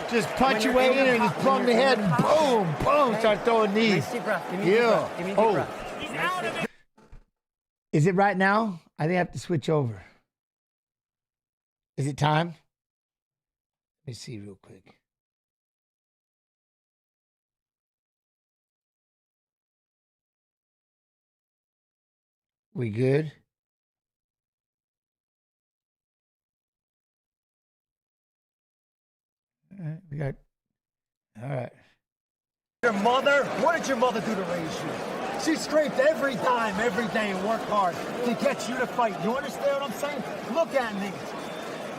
Just punch your way in there and just plumb the head and boom, boom, start throwing knees. Nice deep breath. Give me a deep breath. Give me a deep breath. He's out of it. Is it right now? I think I have to switch over. Is it time? Let me see real quick. We good? All right, we got. All right. Your mother? What did your mother do to raise you? She scraped every dime, every day, and worked hard to get you to fight. You understand what I'm saying? Look at me.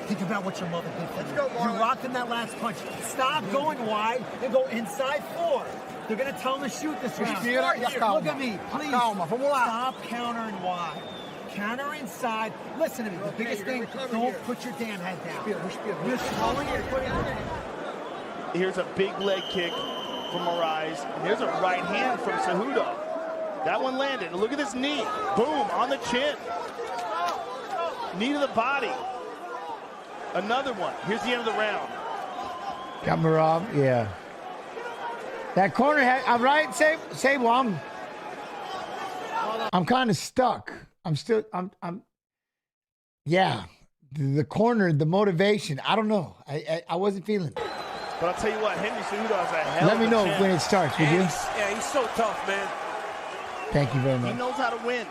Think about what your mother did for you. You rocked in that last punch. Stop going wide and go inside 4. They're going to tell him to shoot this round. Look at me, please. Stop countering wide. Counter inside. Listen to me. The biggest thing, don't put your damn head down. You're slowing and putting it in. Here's a big leg kick from Moraes. And here's a right hand from Cejudo. That one landed. Look at this knee. Boom, on the chin. Knee to the body. Another one. Here's the end of the round. Got Marab, yeah. That corner had, I'm right, Sable, I'm kind of stuck. Yeah. The corner, the motivation, I don't know. I wasn't feeling it. But I'll tell you what, Henry Cejudo has a hell Let of me a know chance. when it starts, would you? Yeah, he's so tough, man. Thank you very much. He knows how to win.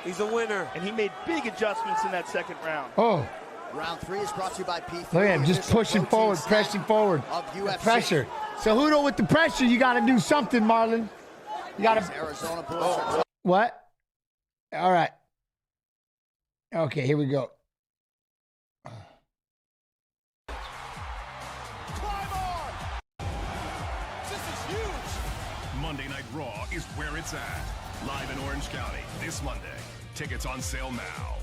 He's a winner. And he made big adjustments in that second round. Oh. Round 3 is brought to you by P3. Look at him, just pushing forward, pressing forward. The pressure. So Cejudo with the pressure, you got to do something, Marlon. You got to. Arizona Bulls. What? All right. Okay, here we go. Monday Night Raw is where it's at. Live in Orange County this Monday. Tickets on sale now.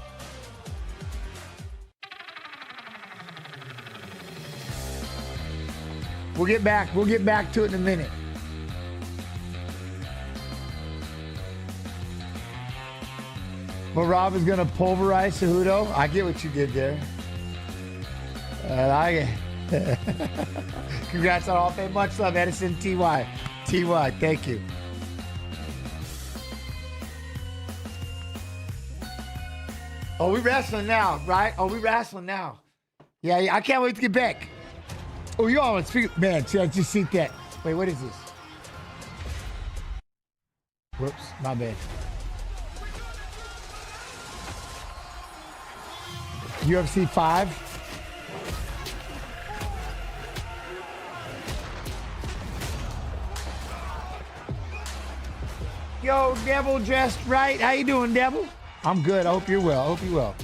We'll get back to it in a minute. Marab is going to pulverize Cejudo. I get what you did there. Congrats on Hall of Fame. Much love, Edison TY. TY, thank you. Oh, we wrestling now, right? Oh, we wrestling now. Yeah, I can't wait to get back. Oh, you all want to speak? Man, see, I just see that. Wait, what is this? Whoops, my bad. UFC 5. Yo, Devil dressed right. How you doing, Devil? I'm good. I hope you're well. I hope you're well.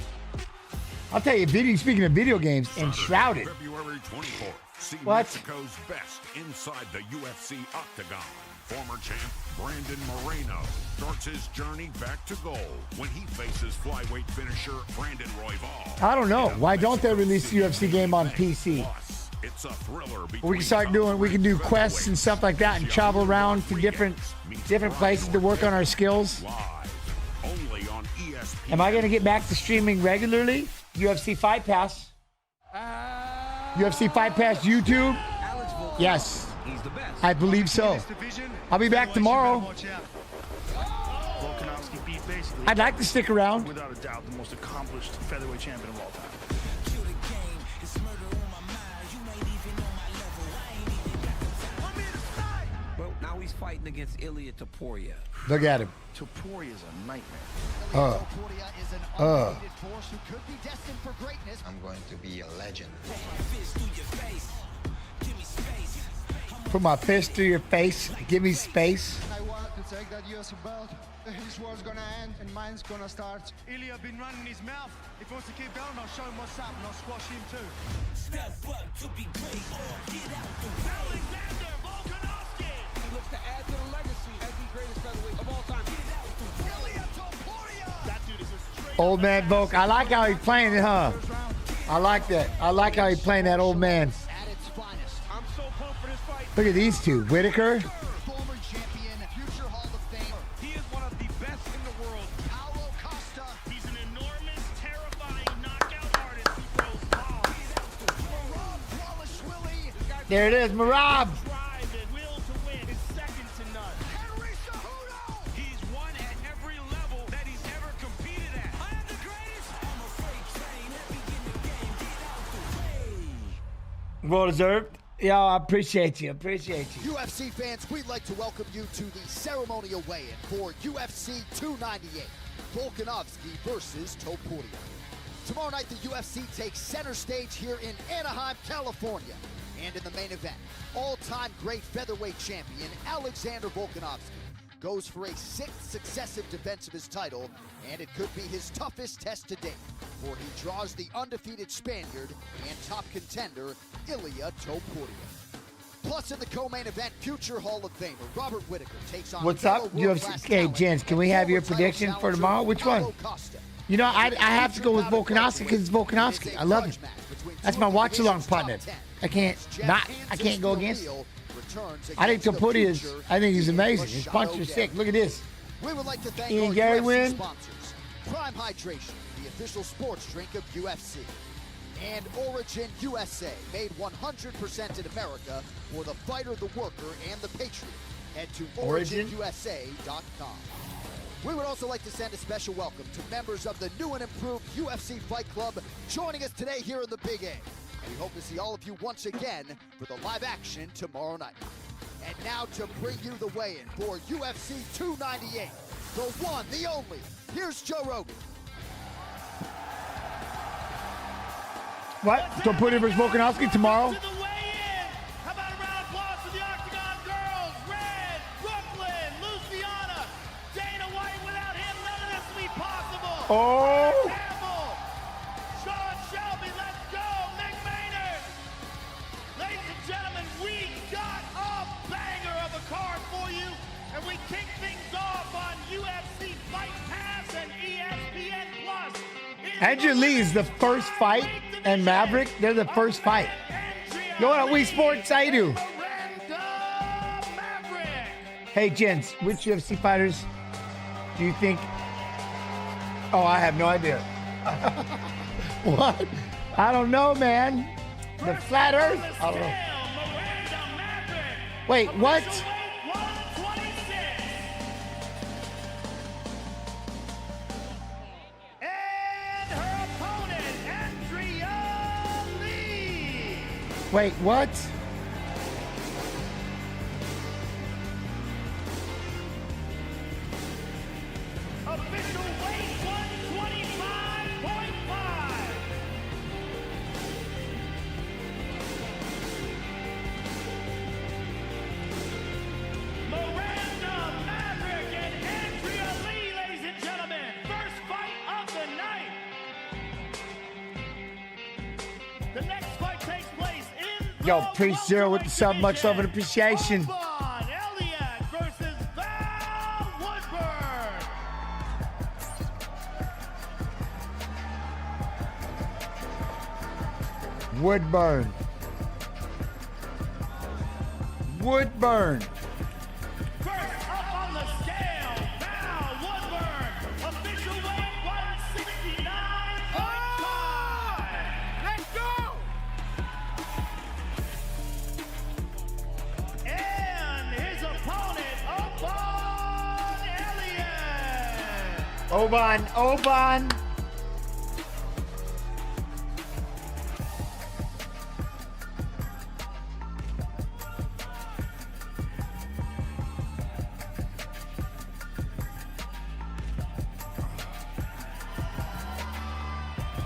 I'll tell you, speaking of video games, Enshrouded. February 24th. See What? Mexico's best inside the UFC octagon. Former champ Brandon Moreno starts his journey back to gold when he faces flyweight finisher Brandon Royval. I don't know. Why don't they release the UFC game on PC? It's a thriller. We can start doing, we can do quests and stuff like that and travel around to different places to work on our skills. Only on ESPN. Am I going to get back to streaming regularly? UFC Fight Pass. UFC Fight Pass YouTube? Yes. I believe so. I'll be back tomorrow. I'd like to stick around. Without a doubt, the most accomplished featherweight champion of all time. Well, now he's fighting against Ilia Topuria. Look at him. Topuria is a nightmare. I'm going to be a legend. Put my fist through your face. Give me space. I want to take that UFC belt. His war's gonna end and mine's gonna start. Ilia been running his mouth. If he wants to keep going, I'll show him what's up and I'll squash him too. Step up to be great or get out the way. Alexander Volkanovski. He looks to add to the legacy as the greatest featherweight of all time. Get out the way. Ilia Topuria. That dude is a straight Old man Volk. I like how he's playing it, huh? I like that. I like how he's playing that old man. Look at these two. Whitaker. Former champion, future Hall of Famer. He is one of the best in the world. Paulo Costa. He's an enormous, terrifying knockout artist who throws bombs. There it is, Marab. Drive and will to win is second to none. He's won at every level that he's ever competed at. I am the greatest. I'm afraid, saying every in the game, get out the way. Well deserved. Yo, I appreciate you. Appreciate you. UFC fans, we'd like to welcome you to the ceremonial weigh-in for UFC 298. Volkanovski versus Topuria. Tomorrow night, the UFC takes center stage here in Anaheim, California. And in the main event, all-time great featherweight champion Alexander Volkanovski goes for a 6th successive defense of his title, and it could be his toughest test to date, for he draws the undefeated Spaniard and top contender Ilia Topuria. Plus, in the co-main event, future Hall of Famer Robert Whitaker takes on What's up, UFC? Hey, gents, can we have your prediction for tomorrow? Which one? You know, I have to go with Volkanovski because it's Volkanovski. I love it. That's my watch-along partner. I can't go against it. I think I think he's amazing. His punches are sick. Look at this. We would like to thank Ian our Gary UFC win. sponsors, Prime Hydration, the official sports drink of UFC, and Origin USA, made 100% in America for the fighter, the worker, and the patriot. Head to originusa.com. We would also like to send a special welcome to members of the new and improved UFC Fight Club joining us today here in the Big A. We hope to see all of you once again for the live action tomorrow night. And now to bring you the weigh-in for UFC 298, the one, the only. Here's Joe Rogan. What? Topuria versus Volkanovski tomorrow? How about a round of applause for the Octagon girls? Red, Brooklyn, Luciana, Dana White. Without him, none of this would be possible. Oh! Campbell, Sean Shelby, let's go. Mick Maynard. Ladies and gentlemen, we got a banger of a card for you, and we kick things off on UFC Fight Pass and ESPN Plus. Andrew Lee is the first fight, and Maverick, they're the first fight. Go on, Wii Sports, how you do? Hey, gents, which UFC fighters do you think? Oh, I have no idea. What? I don't know, man. The Flat Earth? I don't know. Wait, what? Wait, what? Official weight 125.5. Miranda Maverick and Andrea Lee, ladies and gentlemen. First fight of the night. The next fight takes place in Yo, Priest Zero with the sub, much love and appreciation. Elliott versus Val Woodburn. Woodburn. First up on the scale, Val Woodburn. Official weight 169.5. Let's go! And his opponent, Oban Elliott. Oban.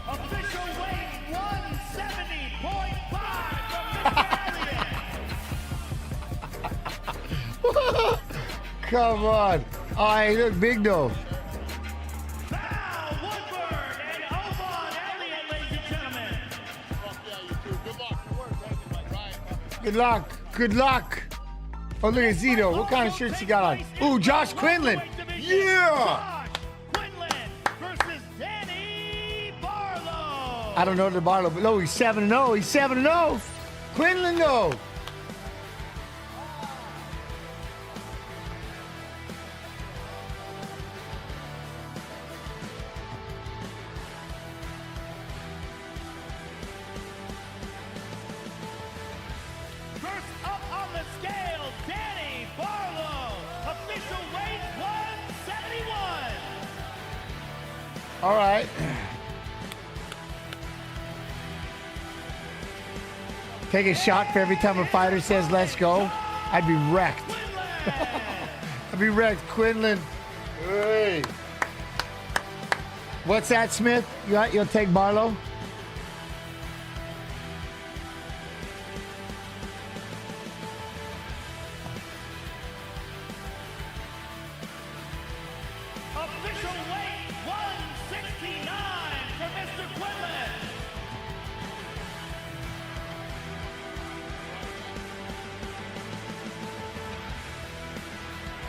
Official weight 170.5 from Mr. Elliott. Come on. Oh, hey, look, big though. Val Woodburn and Oban Elliott, ladies and gentlemen. Good luck. Good luck. Oh, look at Zito. What kind of shirts he got on? Ooh, Josh Quinlan. Yeah. Quinlan versus Danny I don't know the Barlow, but no, he's 7-0. He's 7-0. Quinlan, though. First up on the scale, Danny Barlow. Official weight 171. All right. Take a shot for every time a fighter says, let's go. I'd be wrecked. I'd be wrecked. Quinlan. Hey. What's that, Smith? You'll take Barlow? Official weight 169 for Mr. Quinlan.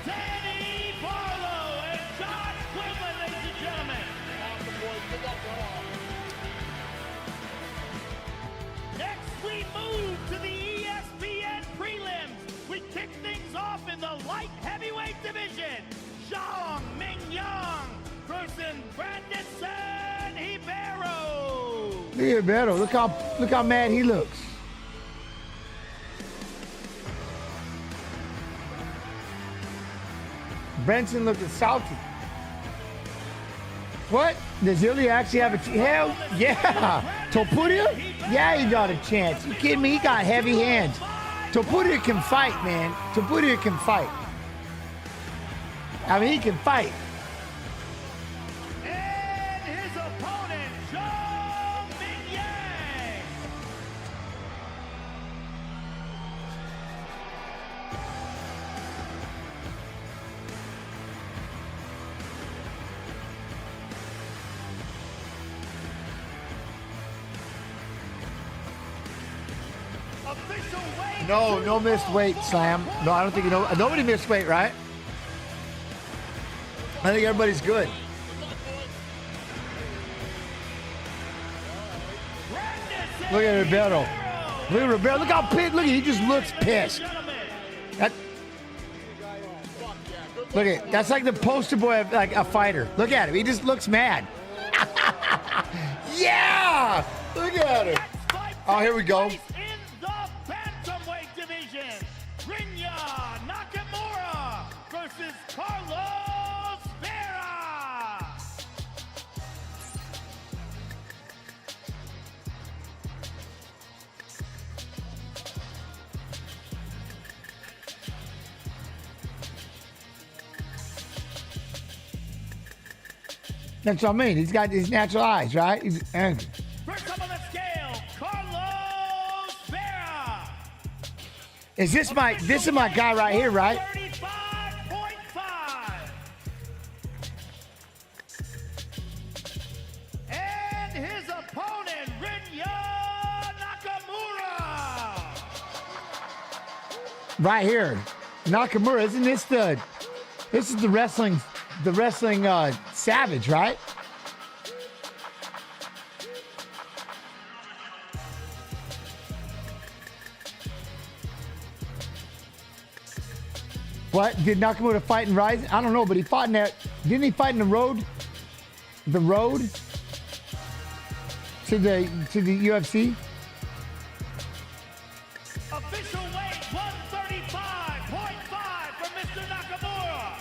Danny Barlow and Josh Quinlan, ladies and gentlemen. Next, we move to the ESPN prelims. We kick things off in the light heavyweight division. Zhang Mingyang versus Brandon Ibero. Look at Ibero. Look how mad he looks. Benson looking salty. What? Does Ilya actually have a hell? Yeah. Topuria? Yeah, he got a chance. You kidding me? He got heavy hands. Topuria can fight, man. Topuria can fight. I mean, he can fight. And his opponent, Zhang Mingyang. Official weight. No missed weight, Slam. No, I don't think nobody missed weight, right? I think everybody's good. Look at Ribeiro. Look at Ribeiro. Look how pissed. Look, he just looks pissed. Look at that's like the poster boy of like a fighter. Look at him. He just looks mad. Yeah! Look at him. Oh, here we go. In the bantamweight division, Rinya Nakamura versus Carlos Vera. That's what I mean. He's got his natural eyes, right? He's angry. First up on the scale, Carlos Vera. This is my guy right here, right? 35.5. And his opponent, Rinya Nakamura. Right here. Nakamura, isn't this is the wrestling savage, right? What? Did Nakamura fight in Rise? I don't know, but he fought in that. Didn't he fight in the road? The road to the UFC? Official weight 135.5 for Mr. Nakamura.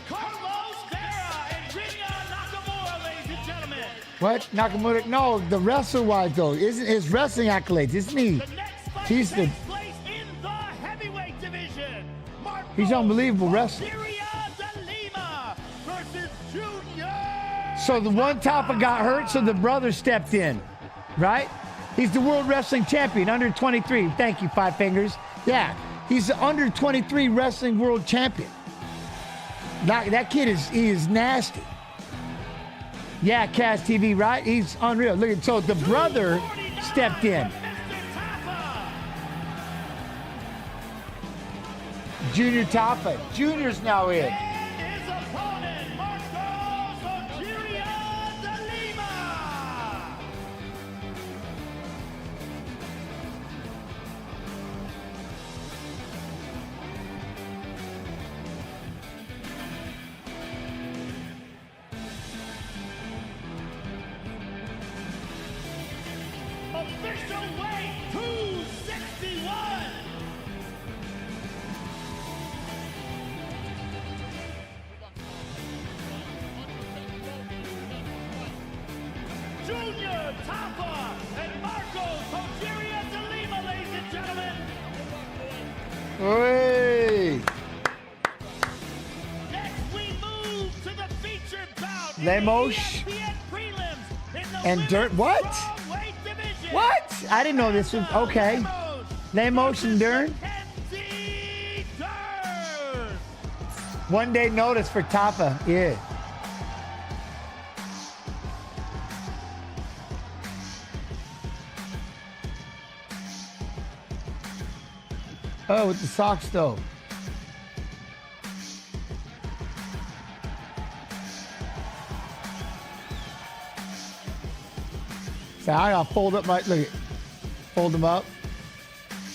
Carlos Vera and Rinya Nakamura, ladies and gentlemen. What? Nakamura? No, the wrestler-wise though, isn't his wrestling accolades, isn't he? He's the Place in the heavyweight division. he's unbelievable wrestler. Versus Junior. So the one Tapa got hurt, so the brother stepped in, right? He's the world wrestling champion, under 23. Thank you, Five Fingers. Yeah, he's the under 23 wrestling world champion. That kid is nasty. Yeah, Kaz TV, right? He's unreal. Look at so the brother stepped in. Junior Taffa. Junior's now in. Official weight 261. Junior Taffa and Marcos Rogerio de Lima, ladies and gentlemen. Hey. Next we move to the featured bout. Lemos and Dirt. What? What? I didn't know this was okay. Lemos and Dern. 1 day notice for Taffa. Yeah. Oh, with the socks though. So I gotta fold up my, look at, fold them up.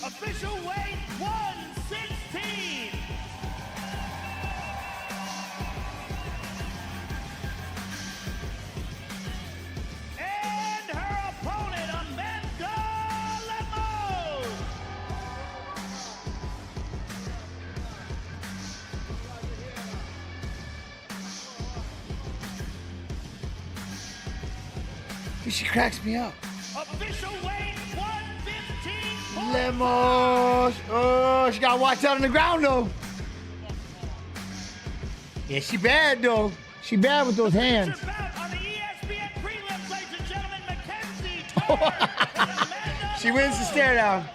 Official weight 116. And her opponent, Amanda Lemos. She cracks me up. Official weight 115. Lemos. Oh, she gotta watch out on the ground though. Yeah, she bad though. She bad with those hands. On the ESPN prelims, ladies and gentlemen, Mackenzie. She wins the stare down.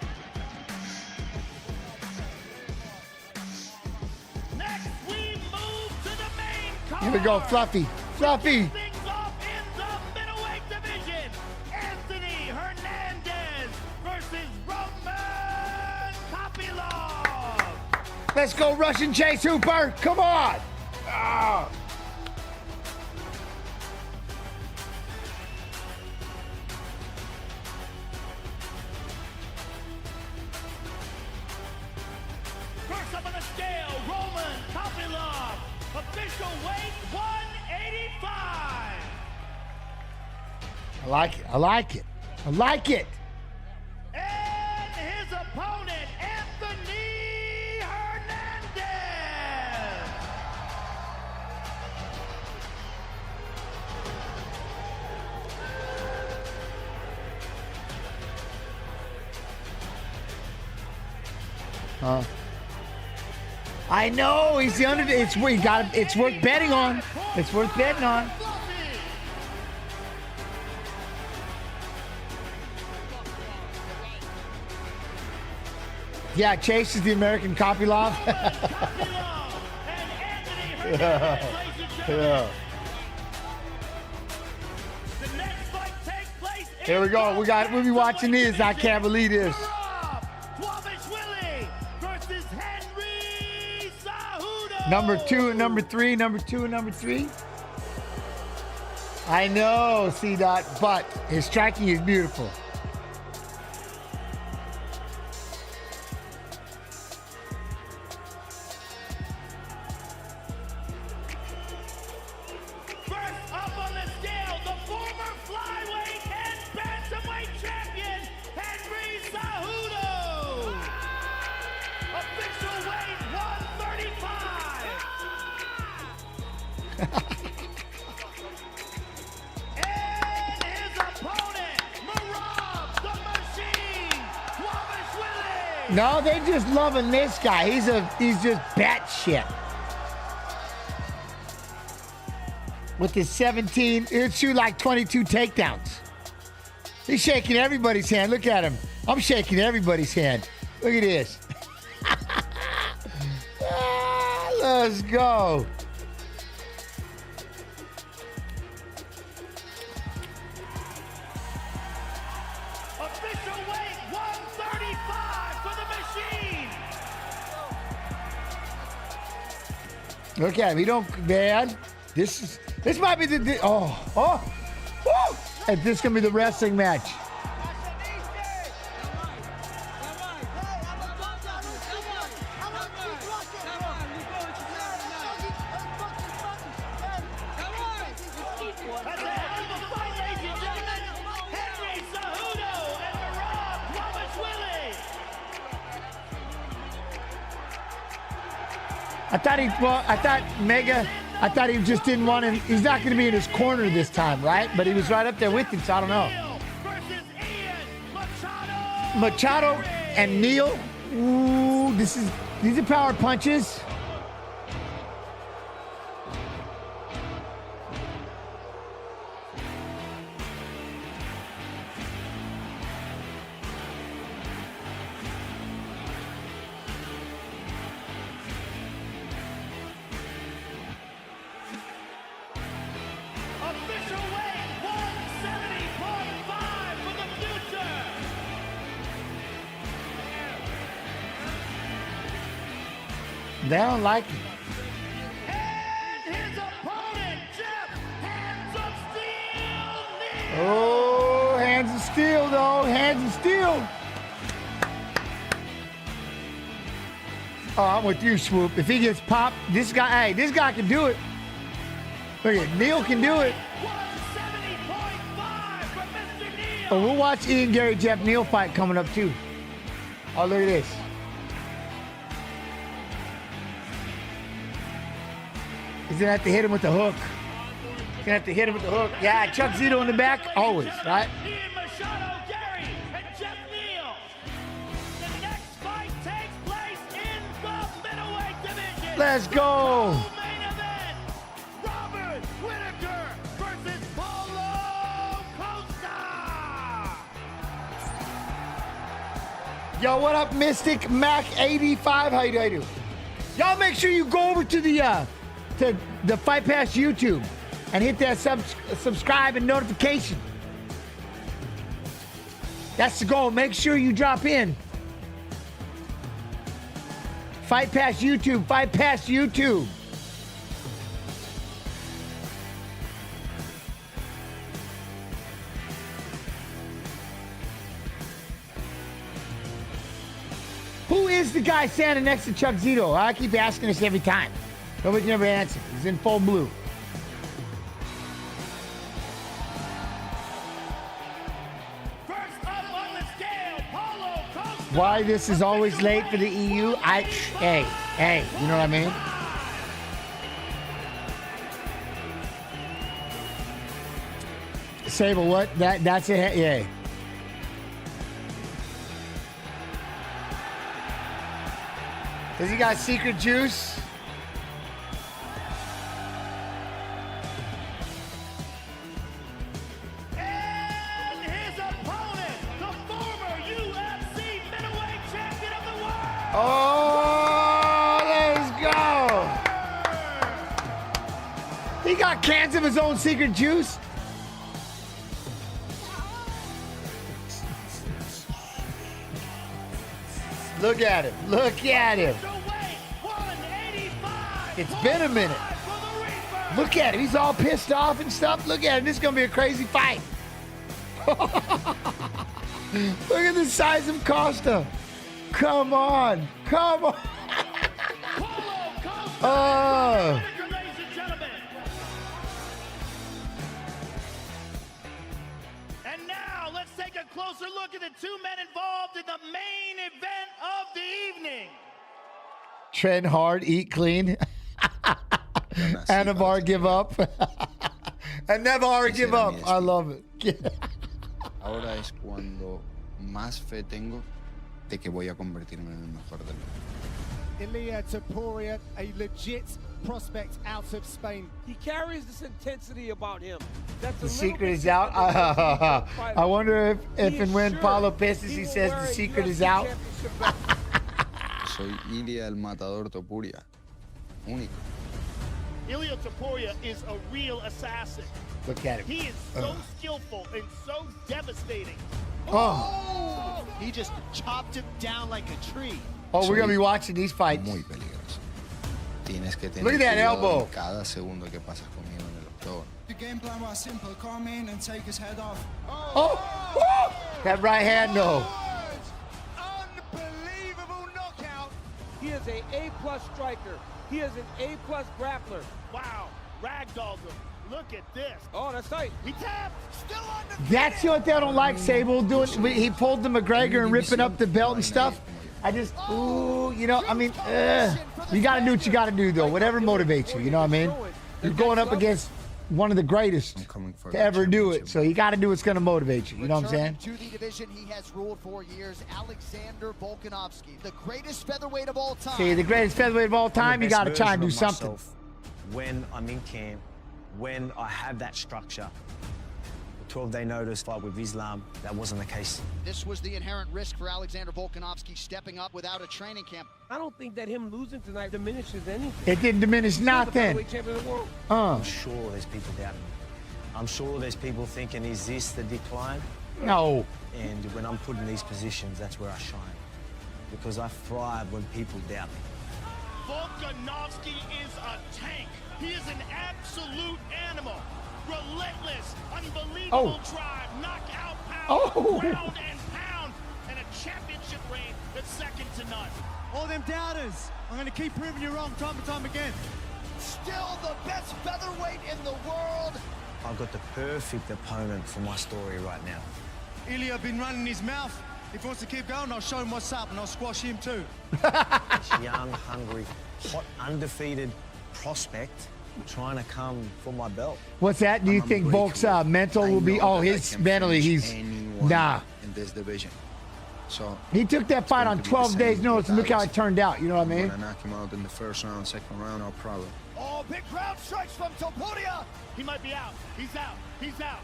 Next, we move to the main card. Here we go, Fluffy. Fluffy. Things off in the middleweight division. Anthony Hernandez versus Roman Kopylov. Let's go, Russian Chase Hooper. Come on. Ah. First up on the scale, Roman Kopylov. Official weight 185. I like it. I like it. I like it. And his opponent, Anthony Hernandez. I know he's the under. It's we got. It's worth betting on. It's worth betting on. Yeah, Chase is the American Kopylov. Yeah. Here we go. We'll be watching this. I can't believe this. Number 2 and number 3. Number 2 and number 3. I know, C-Dot, but his striking is beautiful. No, they just loving this guy. He's just batshit. With his 17, he'll shoot like 22 takedowns. He's shaking everybody's hand. Look at him. I'm shaking everybody's hand. Look at this. Let's go. Look at him. He don't, man. This might be the, woo! And this is going to be the wrestling match. I thought he just didn't want him. He's not going to be in his corner this time, right? But he was right up there with him, so I don't know. Machado and Neal. Ooh, these are power punches. They don't like him. Oh, hands of steel, though. Hands of steel. Oh, I'm with you, Swoop. If he gets popped, this guy can do it. Look at Neal can do it. Oh, we'll watch Ian, Gary, Jeff Neal fight coming up, too. Oh, look at this. He's going to have to hit him with the hook. He's going to have to hit him with the hook. Yeah, Chuck Zito in the back, always, right? Let's go. Yo, what up, Mystic Mac 85? How you doing? Y'all make sure you go over to the Fight Pass YouTube and hit that subscribe and notification. That's the goal. Make sure you drop in. Fight Pass YouTube. Fight Pass YouTube. Who is the guy standing next to Chuck Zito? I keep asking this every time. Nobody never answers. He's in full blue. Why this is always late for the EU? Hey, you know what I mean? Sable, what? That's it. Yeah. Does he got secret juice? And his opponent, the former UFC middleweight champion of the world. Oh, let's go. He got cans of his own secret juice. Look at him. Look at him. It's been a minute. Look at him. He's all pissed off and stuff. Look at him. This is going to be a crazy fight. Look at the size of Costa. Come on. Come on. Oh. And now let's take a closer look at the two men involved in the main event of the evening. Trend hard, eat clean. And Navarre give up. And Navarre give up. I love it. Ahora es cuando más fe tengo de que voy a convertirme en el mejor del mundo. Ilia Topuria, a legit prospect out of Spain. He carries this intensity about him. That's the secret is out. I wonder if and when Paulo pisses, he says the secret is out. Soy Ilia el Matador Topuria. Único. Ilia Topuria is a real assassin. Look at him. He is so skillful and so devastating. Oh. He just chopped him down like a tree. Oh, we're going to be watching these fights. Muy peligroso. Tienes que tener Look at that cuidado elbow. en cada segundo que pasas conmigo en el octógono. The game plan was simple. Come in and take his head off. Oh! That right hand, though. Unbelievable knockout. He is an A+ striker. He is an A+ grappler. Wow, ragdolled him. Look at this. Oh, that's tight. He tapped. Still undefeated. That's what I don't like Sable doing. He pulled the McGregor and ripping up the belt and stuff. I just, ooh, you know, I mean, you got to do what you got to do, though. Whatever motivates you, you know what I mean? You're going up against one of the greatest to ever do it, so you got to do what's going to motivate you. You know what I'm saying? To the division he has ruled for years, Alexander Volkanovski, the greatest featherweight of all time. See, the greatest featherweight of all time, you got to try and do something. When I'm in camp, when I have that structure. 12-day notice fight with Islam, that wasn't the case. This was the inherent risk for Alexander Volkanovski stepping up without a training camp. I don't think that him losing tonight diminishes anything. It didn't diminish nothing. I'm sure there's people doubting me. I'm sure there's people thinking, is this the decline? No. And when I'm put in these positions, that's where I shine. Because I thrive when people doubt me. Volkanovski is a tank. He is an absolute animal. Relentless, unbelievable drive, knockout power, ground and pound, and a championship reign that's second to none. All them doubters, I'm going to keep proving you wrong time and time again. Still the best featherweight in the world. I've got the perfect opponent for my story right now. Ilya been running his mouth. If he wants to keep going, I'll show him what's up and I'll squash him too. This young, hungry, hot, undefeated prospect trying to come for my belt. What's that? Do you think Volk's mental will be? Oh, his mentally, he's nah. In this division, so he took that fight on 12 days' notice, and look how it turned out. You know what I mean? I'm gonna knock him out in the first round, second round, no problem. Oh, big ground strikes from Topuria. He might be out. He's out. He's out.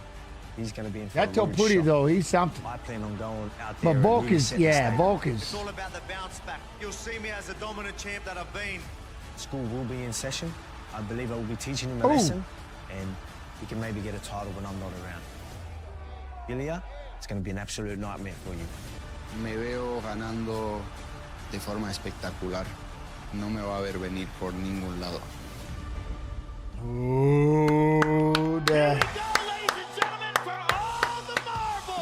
He's going to be in for That a rude Topuria, shock. though, he's something. I plan on going out there. But Volk is, yeah, Volk It's is. all about the bounce back. You'll see me as a dominant champ that I've been. School will be in session. I believe I will be teaching him a lesson, and he can maybe get a title when I'm not around. Ilya, it's going to be an absolute nightmare for you. Me veo ganando de forma espectacular. No me va a ver venir por ningún lado. Ooh,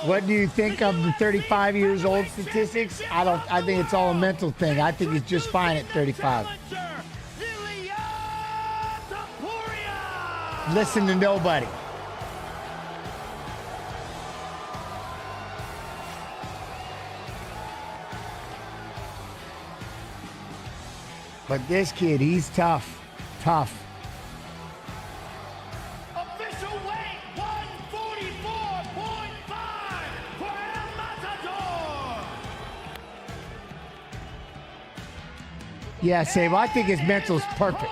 what do you think of the 35 years old statistics? I think it's all a mental thing. I think it's just fine at 35. Listen to nobody. But this kid, he's tough. Tough. Official weight 144.5 for El Matador. Yeah, Save. I think his mental's perfect. The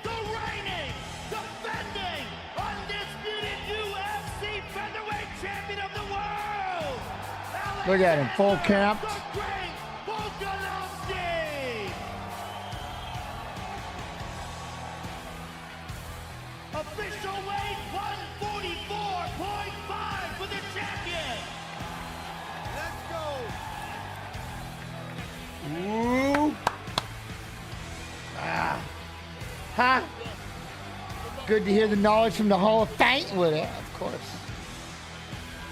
reigning, defending, undisputed UFC featherweight champion of the world. Look at him, full camp. Official weight 144.5 for the champion. Let's go. Ooh. Huh? Good to hear the knowledge from the Hall of Fame with it, of course.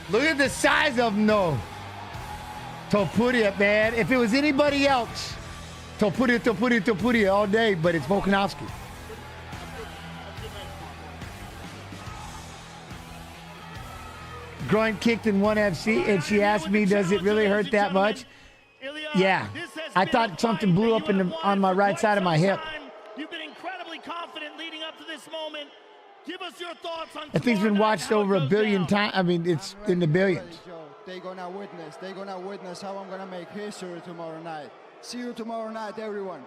Look at the size of him, though. Topuria, man. If it was anybody else, Topuria all day, but it's Volkanovski. Groin kicked in ONE FC, and she asked me, does it really hurt that much? Yeah. I thought something blew up on my right side of my hip. You've been incredibly confident leading up to this moment. Give us your thoughts on. I think it's been watched over 1 billion times. I mean, it's in the billions. They're gonna witness how I'm gonna make history tomorrow night. See you tomorrow night, everyone.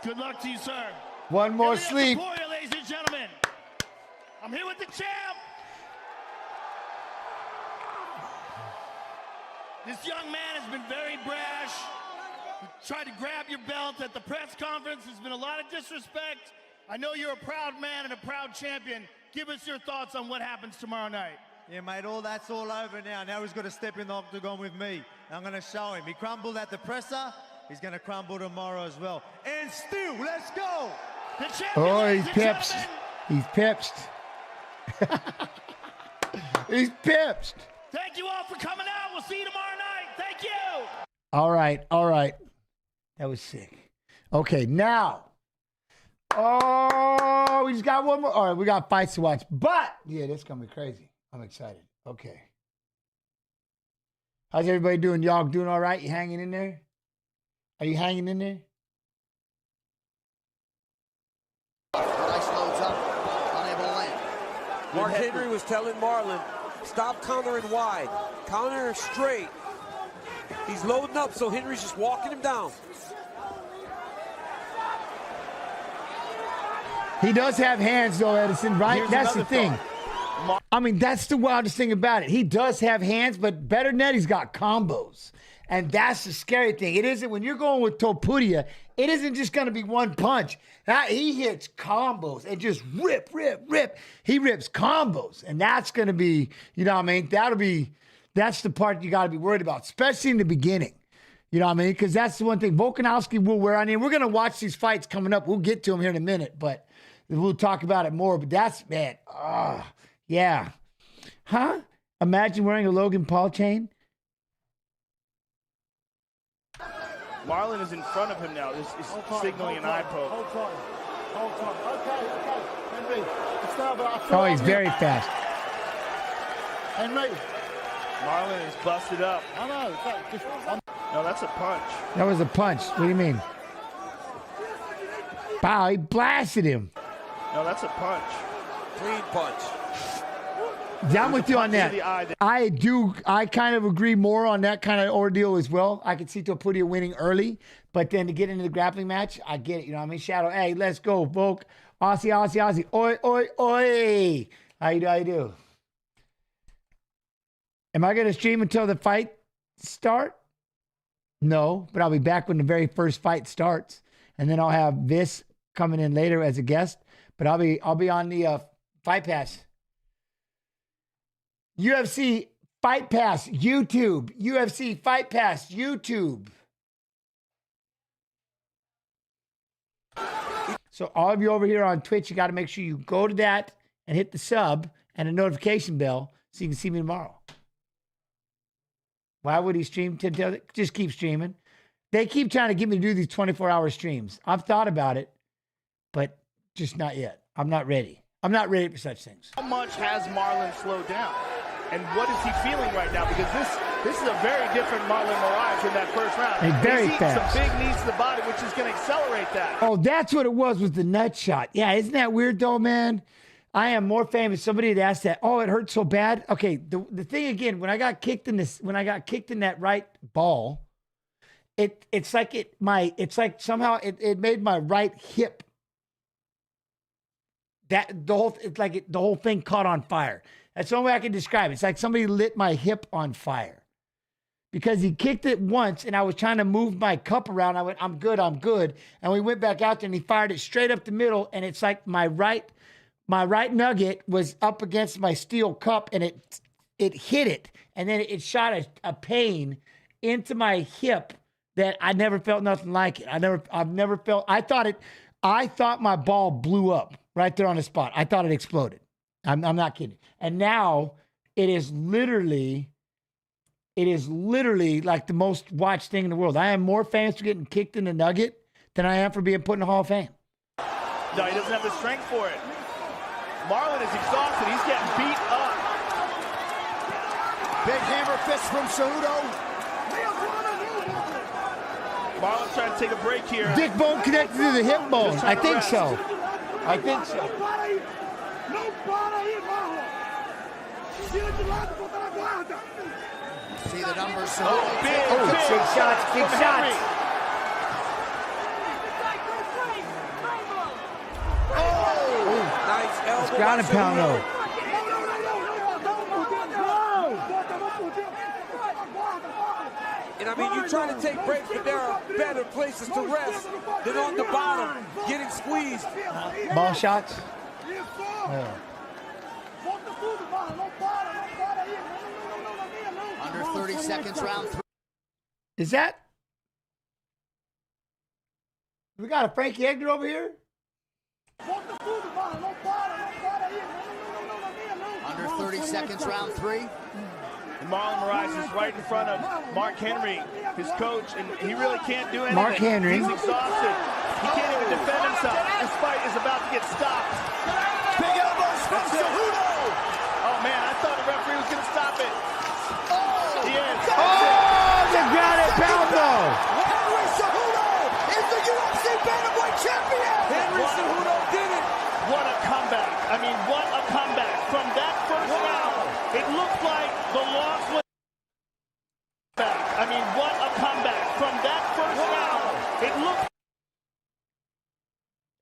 Good luck to you, sir. One more sleep. Topuria, ladies and gentlemen. I'm here with the champ. This young man has been very brash. He tried to grab your belt at the press conference. There's been a lot of disrespect. I know you're a proud man and a proud champion. Give us your thoughts on what happens tomorrow night. Yeah, mate, that's all over now. Now he's got to step in the octagon with me. I'm going to show him. He crumbled at the presser. He's going to crumble tomorrow as well. And still, let's go. The champion, Oh, he's ladies and pipsed. gentlemen. He's pipsed. He's pipsed. Thank you all for coming out. We'll see you tomorrow night. Thank you. All right, all right. That was sick. Okay, now. Oh, we just got one more. All right, we got fights to watch. But, yeah, this is going to be crazy. I'm excited. Okay. How's everybody doing? Y'all doing all right? You hanging in there? Are you hanging in there? Nice loads up, unable to land. Mark Henry was telling Marlon, stop countering wide. Counter straight. He's loading up, so Henry's just walking him down. He does have hands, though, Edison, right? Here's That's the another thing. thought. I mean, that's the wildest thing about it. He does have hands, but better than that, he's got combos. And that's the scary thing. It isn't, when you're going with Topuria, it isn't just going to be one punch. He hits combos and just rip, rip, rip. He rips combos. And that's going to be, you know what I mean? That's the part you got to be worried about, especially in the beginning. You know what I mean? Because that's the one thing. Volkanovski will wear on. We're going to watch these fights coming up. We'll get to them here in a minute, but we'll talk about it more. But that's, man, yeah. Huh? Imagine wearing a Logan Paul chain. Marlon is in front of him now. This is signaling an eye poke. Hold on. Okay. Henry, it's now about Oh, he's very fast. Henry. Marlon is busted up. I know. No, that's a punch. That was a punch. What do you mean? Wow, he blasted him. No, that's a punch. Clean punch. Yeah, I'm with you on that. I kind of agree more on that kind of ordeal as well. I could see Topuria winning early, but then to get into the grappling match, I get it. You know what I mean? Shadow, hey, let's go, Volk. Aussie. Oi, oi, oi. How you do? Am I going to stream until the fight start? No, but I'll be back when the very first fight starts. And then I'll have this coming in later as a guest. But I'll be on the Fight Pass. UFC Fight Pass YouTube. UFC Fight Pass YouTube. So all of you over here on Twitch, you got to make sure you go to that and hit the sub and a notification bell so you can see me tomorrow. Why would he stream? Just keep streaming. They keep trying to get me to do these 24-hour streams. I've thought about it, but just not yet. I'm not ready. I'm not ready for such things. How much has Marlon slowed down? And what is he feeling right now? Because this is a very different Marlon Moraes in that first round. And very He's fast. some big knees to the body, which is going to accelerate that. Oh, that's what it was with the nut shot. Yeah, isn't that weird though, man? I am more famous. Somebody had asked that. Oh, it hurt so bad. Okay, the thing again, when I got kicked in that right ball, it's like somehow it made my right hip. The whole thing caught on fire. That's the only way I can describe it. It's like somebody lit my hip on fire. Because he kicked it once and I was trying to move my cup around. I went, I'm good. And we went back out there and he fired it straight up the middle. And it's like my right nugget was up against my steel cup and it hit it. And then it shot a pain into my hip that I never felt nothing like it. I thought my ball blew up right there on the spot. I thought it exploded. I'm not kidding. And now it is literally like the most watched thing in the world. I am more famous for getting kicked in the nugget than I am for being put in the Hall of Fame. No, he doesn't have the strength for it. Marlon is exhausted. He's getting beat up. Big hammer fist from Cejudo. Marlon's trying to take a break here. Dick bone connected to the hip bone. I think so. See the numbers. Big shots. Nice elbow. It's ground and pound though. And I mean, you're trying to take breaks, but there are better places to rest than on the bottom, getting squeezed. Ball shots. Yeah. Under 30 seconds, round 3. Is that? We got a Frankie Edgar over here? Under 30 seconds, round 3. And Marlon Moraes is right in front of Mark Henry, his coach, and he really can't do anything. Mark Henry. He's exhausted. He can't even defend himself. This fight is about to get stopped. Big elbows from Cejudo. Oh, man, I thought the referee was going to stop it. He is. Oh, the grounded pound though. Henry Cejudo is the UFC bantamweight champion. Henry Cejudo did it. What a comeback. I mean, what a comeback. From that first round, it looked like the loss was back. I mean, what a comeback. From that first round, it looked.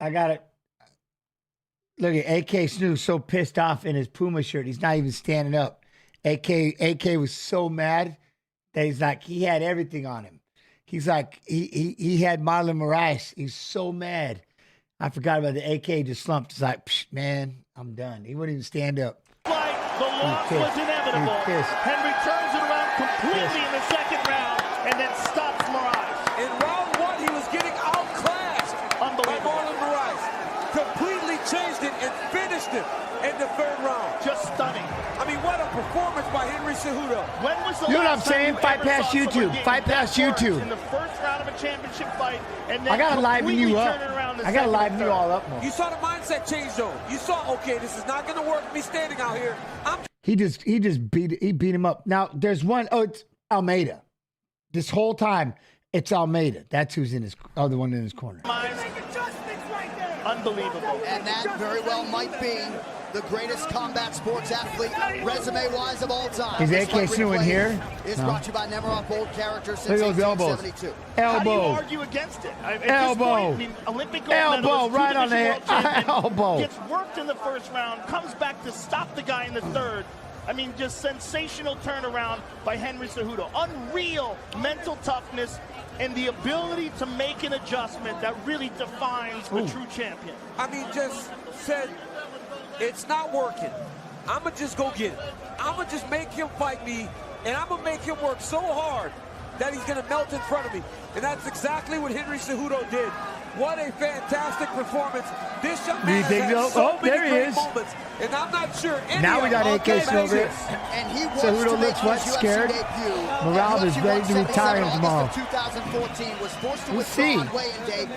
I got it. Look at AK Snoo so pissed off in his Puma shirt. He's not even standing up. AK was so mad that he's like, he had everything on him. He's like, he had Marlon Moraes. He's so mad. I forgot about the AK just slumped. He's like, psh, man, I'm done. He wouldn't even stand up. Like the loss was inevitable. Henry turns it around completely in the second round and then stops Moraes. In round 1, he was getting outclassed by Marlon Moraes. Completely changed it and finished it in the 3rd round. Just stunning. I mean, what a performance by Henry Cejudo. When was the You know what I'm last time saying? you Fight ever past saw someone YouTube. get Fight past that YouTube. in the first round of a championship fight, and then I gotta liven you up. turn it around the I gotta second liven and you third. all up more. You saw the mindset change, though. You saw, okay, this is not going to work. Me standing out here. He just beat him up. Now there's one. Oh, it's Almeida. This whole time it's Almeida. That's who's in his other one in his corner. Unbelievable. And that very well might be the greatest combat sports athlete, resume-wise, of all time. Is This AK fight Snoo in replay here? Is No. brought to you by Nemiroff Bold Character since Look at those elbows. 1872. How do you Elbow. argue against it? At this Elbow. point, I mean, Olympic gold Elbow medalist, right on the two-division head. world champion, Elbow. Gets worked in the first round, comes back to stop the guy in the 3rd. I mean, just sensational turnaround by Henry Cejudo. Unreal mental toughness and the ability to make an adjustment that really defines a true champion. I mean, just said, it's not working. I'm going to just go get it. I'm going to just make him fight me, and I'm going to make him work so hard that he's going to melt in front of me. And that's exactly what Henry Cejudo did. What a fantastic performance. This young man has had so many there he great is. moments, and I'm not sure any Now we got of AK them Snoo. And he wants Cejudo to make looks what? his UFC Scared? debut. Morales is UFC ready to 177 retire August tomorrow. of 2014 was forced to We'll withdraw see. on weigh-in day.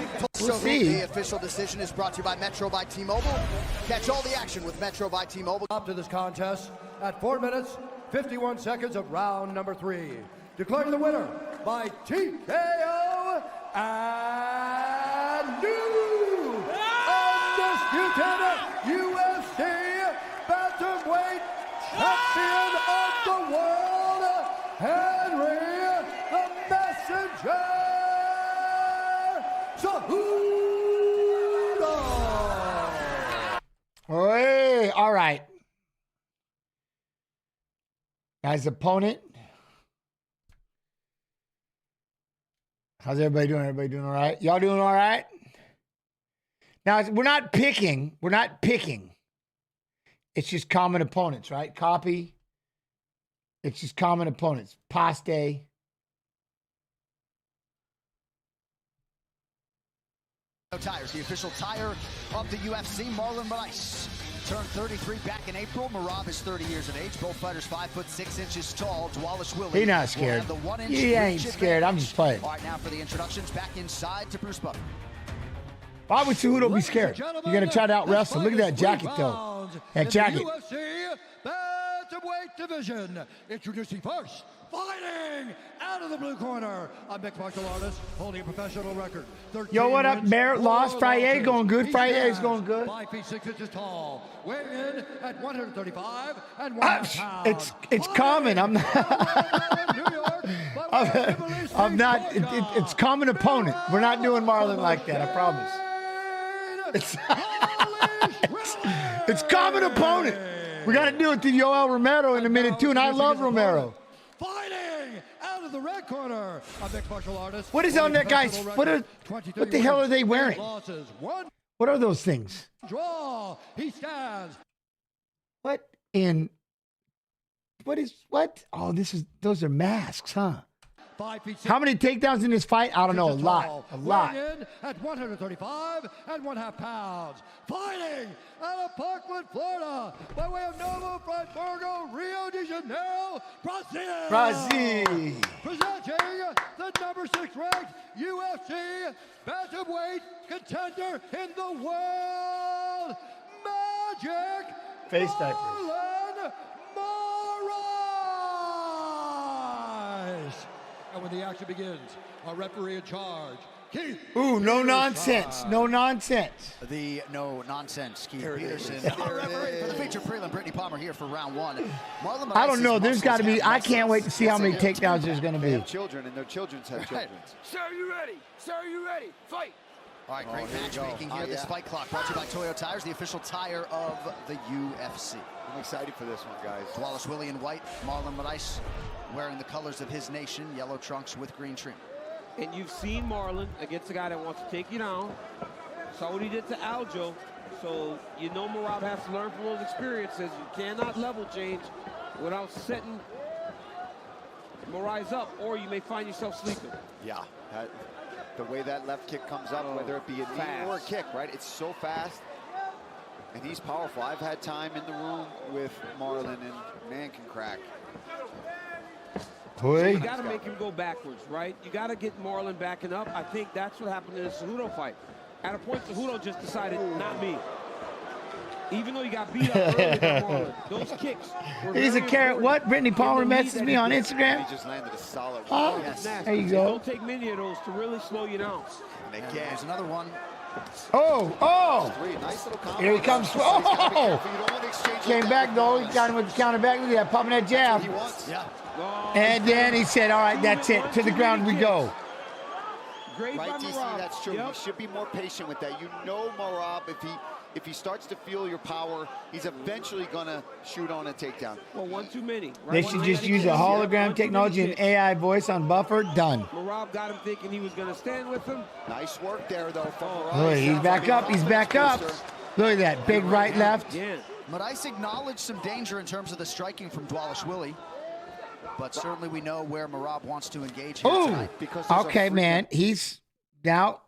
We'll So see. The official decision is brought to you by Metro by T-Mobile. Catch all the action with Metro by T-Mobile. Up to this contest at 4 minutes, 51 seconds of round number 3. Declaring the winner by TKO and new undisputed UFC bantamweight champion of the world, Henry the Messenger Cejudo. Hey, all right. Guy's opponent. How's everybody doing? Everybody doing all right? Y'all doing all right? Now, we're not picking. We're not picking. It's just common opponents, right? Copy. It's just common opponents. Paste. Tires, the official tire of the UFC. Marlon Moraes turned 33 back in April. Marab is 30 years of age. Both fighters 5'6" tall. Dwalish He not scared. He ain't scared. I'm just playing. All right, now for the introductions. Back inside to Bruce Buffer. Why would Cejudo be scared? You're going to try to out wrestle. Look at that jacket, though. That jacket. UFC bantamweight division. Introducing first, fighting out of the blue corner, a mixed martial artist holding a professional record. Yo, what up, Barrett? Lost. Friday going good. Friday's going good. 5 feet 6 inches tall, weighing in at 135 and 1 pounds. It's common. I'm not. I'm not. It's common opponent. We're not doing Marlon like that. I promise. It's common opponent. We got to do it to Yoel Romero in a minute too, and I love Romero. Fighting out of the red corner, a mixed martial artist. What is on that guy's? What the hell are they wearing? What are those things? Draw. He stands. What? Oh, those are masks, huh? 5 feet 6. How many takedowns in this fight? I don't know. A lot. A lot. Weighing in at 135 and 1/2 pounds. Fighting out of Parkland, Florida, by way of Novo Freiburgo, Rio de Janeiro, Brazil. Brazil. Presenting the number 6 ranked UFC bantamweight contender in the world, Magic Face diapers. Marlon Moraes. And when the action begins, our referee in charge, Keith. Ooh, no nonsense. No nonsense. The no nonsense, Keith Peterson. Our referee for the feature prelim, Brittany Palmer here for round 1. Marlon I don't know. Moraes' There's got to be. muscles I have can't wait to see how many muscles. takedowns there's going to They be. have children, and their children's have children. Sir, you ready? Sir, you ready? Fight. All right, great here we go. matchmaking here. This fight clock brought to you by Toyo Tires, the official tire of the UFC. I'm excited for this one, guys. Wallace Willie in white, Marlon Moraes wearing the colors of his nation, yellow trunks with green trim. And you've seen Marlon against a guy that wants to take you down. Saw what he did to Aljo. So you know Merab has to learn from those experiences. You cannot level change without setting Moraes up, or you may find yourself sleeping. Yeah, the way that left kick comes up, whether it be a knee or a kick, right? It's so fast, and he's powerful. I've had time in the room with Marlon, and man can crack. So you got to make him go backwards, right? You got to get Marlon backing up. I think that's what happened in the Cejudo fight. At a point, Cejudo just decided, not me. Even though he got beat up early by Marlon, those kicks were He's a very carrot. important. What? Brittany Palmer messaged me on Instagram. He just landed a solid Oh, one. yes. Nasty. There you It go. don't take many of those to really slow you down. And again, there's another one. Oh, oh. Nice little combo. Here he comes. Oh! Came back, though. He got him with the counter back. Look at that, popping that jab. Yeah. And then he said, all right, that's it. To the ground we go. Great Right, by DC, Merab. that's true. Yep. You should be more patient with that. You know Merab, if he starts to feel your power, he's eventually gonna shoot on a takedown. Well, one too many. Right? They One should too just many use a kicks. hologram One too technology many and kicks. AI voice on Buffer. Done. Merab got him thinking he was going to stand with him. Nice work there, though, from Look, Moraes. he's back up. He's back up. Look at that. Big right, left. Yeah. Moraes acknowledged some danger in terms of the striking from Wallace Willie. But certainly we know where Merab wants to engage here Oh, tonight. okay, man. He's now.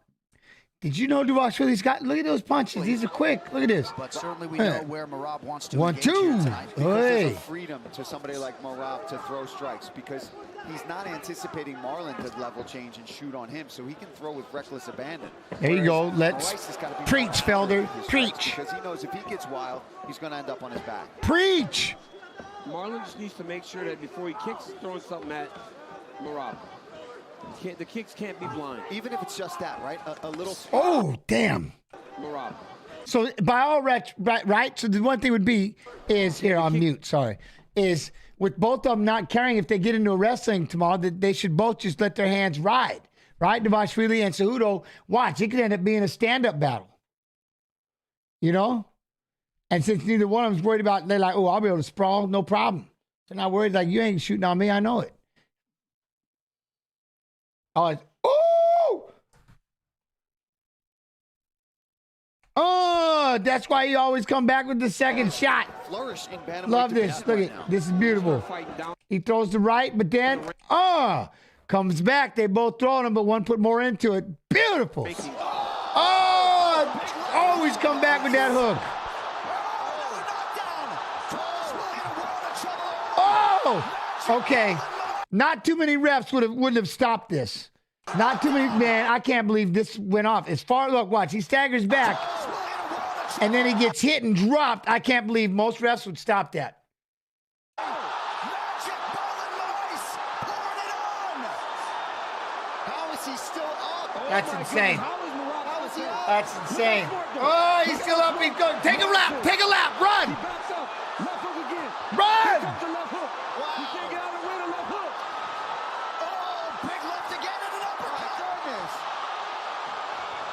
Did you know Duvash Willie's got? Look at those punches. These are quick. Look at this. But certainly we know where Merab wants to 1, engage here 2. tonight. Because there's Hey. a freedom to somebody like Merab to throw strikes because he's not anticipating Marlon to level change and shoot on him, so he can throw with reckless abandon. There you go. Let's Moraes has gotta be preach, more Felder. with his Preach. strikes Because he knows if he gets wild, he's going to end up on his back. Preach. Marlon just needs to make sure that before he kicks, he's throwing something at Merab. The kicks can't be blind. Even if it's just that, right? A little. Oh, damn. Merab. So by all right. So the one thing would be is here on mute. Sorry, is with both of them not carrying. If they get into a wrestling tomorrow, that they should both just let their hands ride. Right, Dvalishvili and Cejudo. Watch, it could end up being a stand-up battle. You know, and since neither one of them's worried about, they're like, oh, I'll be able to sprawl, no problem. They're not worried. Like you ain't shooting on me. I know it. Oh, that's why he always come back with the second shot. Flourish in bantamweight Love this. division Look right at now. this is beautiful. He throws the right, but then comes back. They both throwing him, but one put more into it. Beautiful. Oh, always come back with that hook. Oh, okay. Not too many refs wouldn't have stopped this. Not too many, man. I can't believe this went off. As far, look, watch. He staggers back, and then he gets hit and dropped. I can't believe most refs would stop that. How is he still up? That's insane. How is he up? That's insane. Oh, he's still up. He's going. Take a lap. Take a lap. Run. Run. Big left again and an uppercut.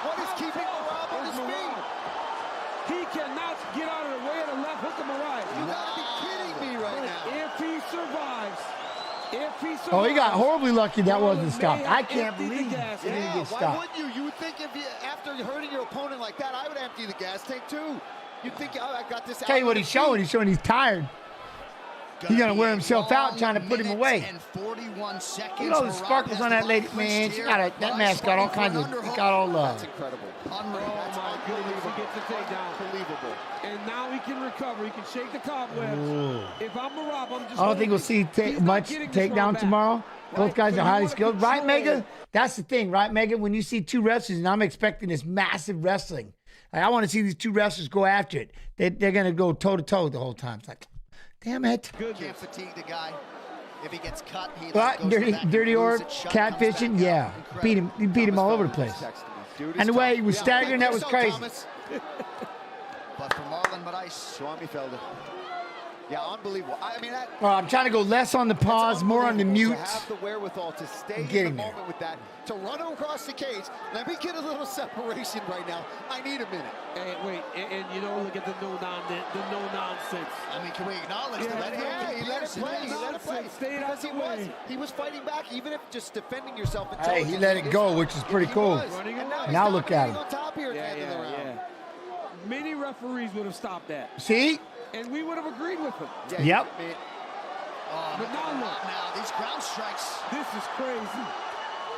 What is keeping Merab on his feet? He cannot get out of the way of the left hook of Moraes. You gotta be kidding me right now. If he survives. Oh, he got horribly lucky that wasn't stopped. I can't believe he didn't get Why stopped. wouldn't you? You would think if you, after hurting your opponent like that, I would empty the gas tank too. You'd think, oh, I got this. Tell you what he's showing. He's showing he's tired. He's gonna wear himself out trying to put him away. And 41 seconds. You know the sparkles on that lady, man. She got that mask got all kinds of, it got all That's incredible. Oh my goodness, he gets the takedown. Unbelievable. And now he can recover. He can shake the cobwebs. If I'm Marab, I'm just. I don't think we'll see much takedown tomorrow. Both guys are highly skilled. Right, Mega? That's the thing, right, Mega? When you see two wrestlers, and I'm expecting this massive wrestling. Like, I want to see these two wrestlers go after it. They're going to go toe-to-toe the whole time. It's like, damn it. Can't fatigue the guy. If he gets cut, he What? Dirty Orb, catfishing? Yeah. He beat him all over the place. And the way he was staggering, that was crazy. But for Marlon Moraes, Swami Felder. Yeah, unbelievable. I mean, that. Well, I'm trying to go less on the pause, more on the mute. To have the wherewithal to stay Getting in the moment with that, to run across the cage. Let me get a little separation right now. I need a minute. Hey, wait, and you know, look at the no nonsense. I mean, can we acknowledge that? Yeah, He let it play. He let it play. Stayed out the way. He was fighting back, even if just defending yourself. Hey, he let it go, which is pretty cool. Now look at him. On top here at the end of the round. Many referees would have stopped that. See? And we would have agreed with him. Yep. But now look. Now these ground strikes. This is crazy.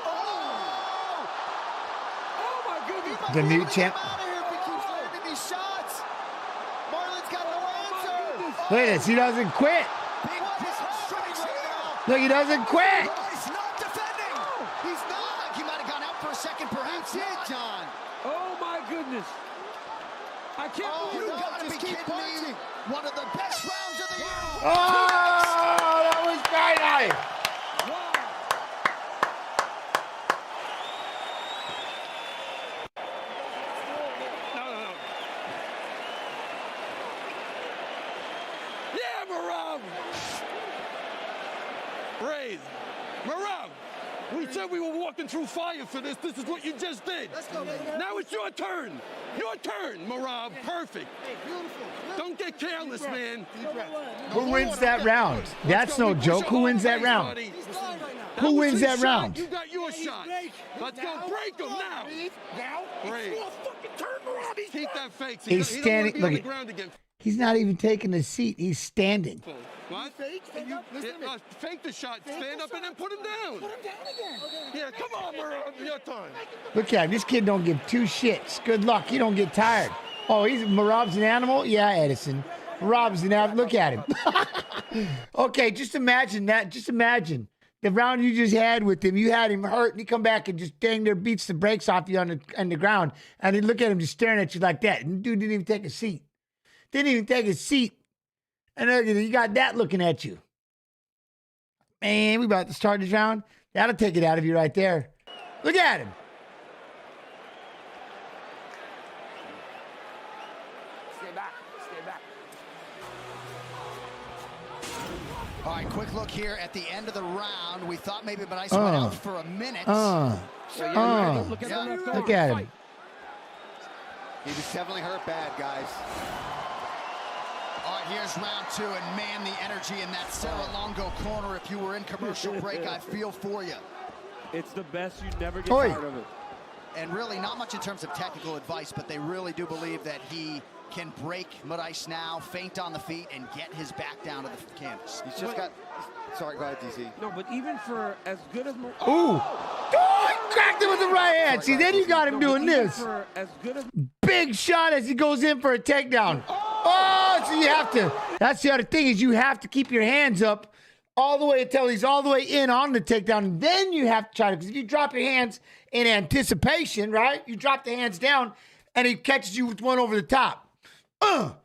Oh my goodness. The new champ. These shots. Marlon's got no answer. Look at this. He doesn't quit. Look, he doesn't quit. He's not defending. He's not. He might have gone out for a second, perhaps. John. Oh my goodness. I can't believe you gotta be kidding me. One of the best rounds of the year. Oh, that was great. No. Yeah, Marab. Raid. Marab. We said we were walking through fire for this. This is what you just did. Let's go, baby. Now it's your turn. Your turn, Marab. Perfect. Don't get careless, man. Who wins that round? That's no joke. Who wins that round? Who wins that round? You got your shot. Let's go. Break him now. Raid. Keep that fake. He's standing. Look at. He's not even taking a seat. He's standing. What? Fake the shot. Stand up and then put him down. Put him down again. Yeah, come on, Marab. Your time. Look at him. This kid don't give two shits. Good luck. He don't get tired. Oh, Marab's an animal? Yeah, Edison. Marab's an animal. Look at him. Okay, just imagine that. Just imagine the round you just had with him. You had him hurt, and he come back and just dang near beats the brakes off you on the ground. And you look at him just staring at you like that. And the dude didn't even take a seat. Didn't even take a seat. And you got that looking at you. Man, we about to start this round. That'll take it out of you right there. Look at him. Stay back. Stay back. All right, quick look here at the end of the round. We thought maybe Moraes went out for a minute. Look at him. He was definitely hurt bad, guys. All right, here's round two, and man, the energy in that Sarah Longo corner. If you were in commercial break, I feel for you. It's the best. You never get tired of it. And really, not much in terms of technical advice, but they really do believe that he can break Moraes now, feint on the feet, and get his back down to the canvas. He's just got... Sorry, go ahead, DC. No, but even for as good as... Ooh! Oh, he cracked it with the right hand. See, then you got him doing this. Big shot as he goes in for a takedown. Oh, so you have to... That's the other thing, is you have to keep your hands up all the way until he's all the way in on the takedown. And then you have to try to... Because if you drop your hands in anticipation, right? You drop the hands down, and he catches you with one over the top. And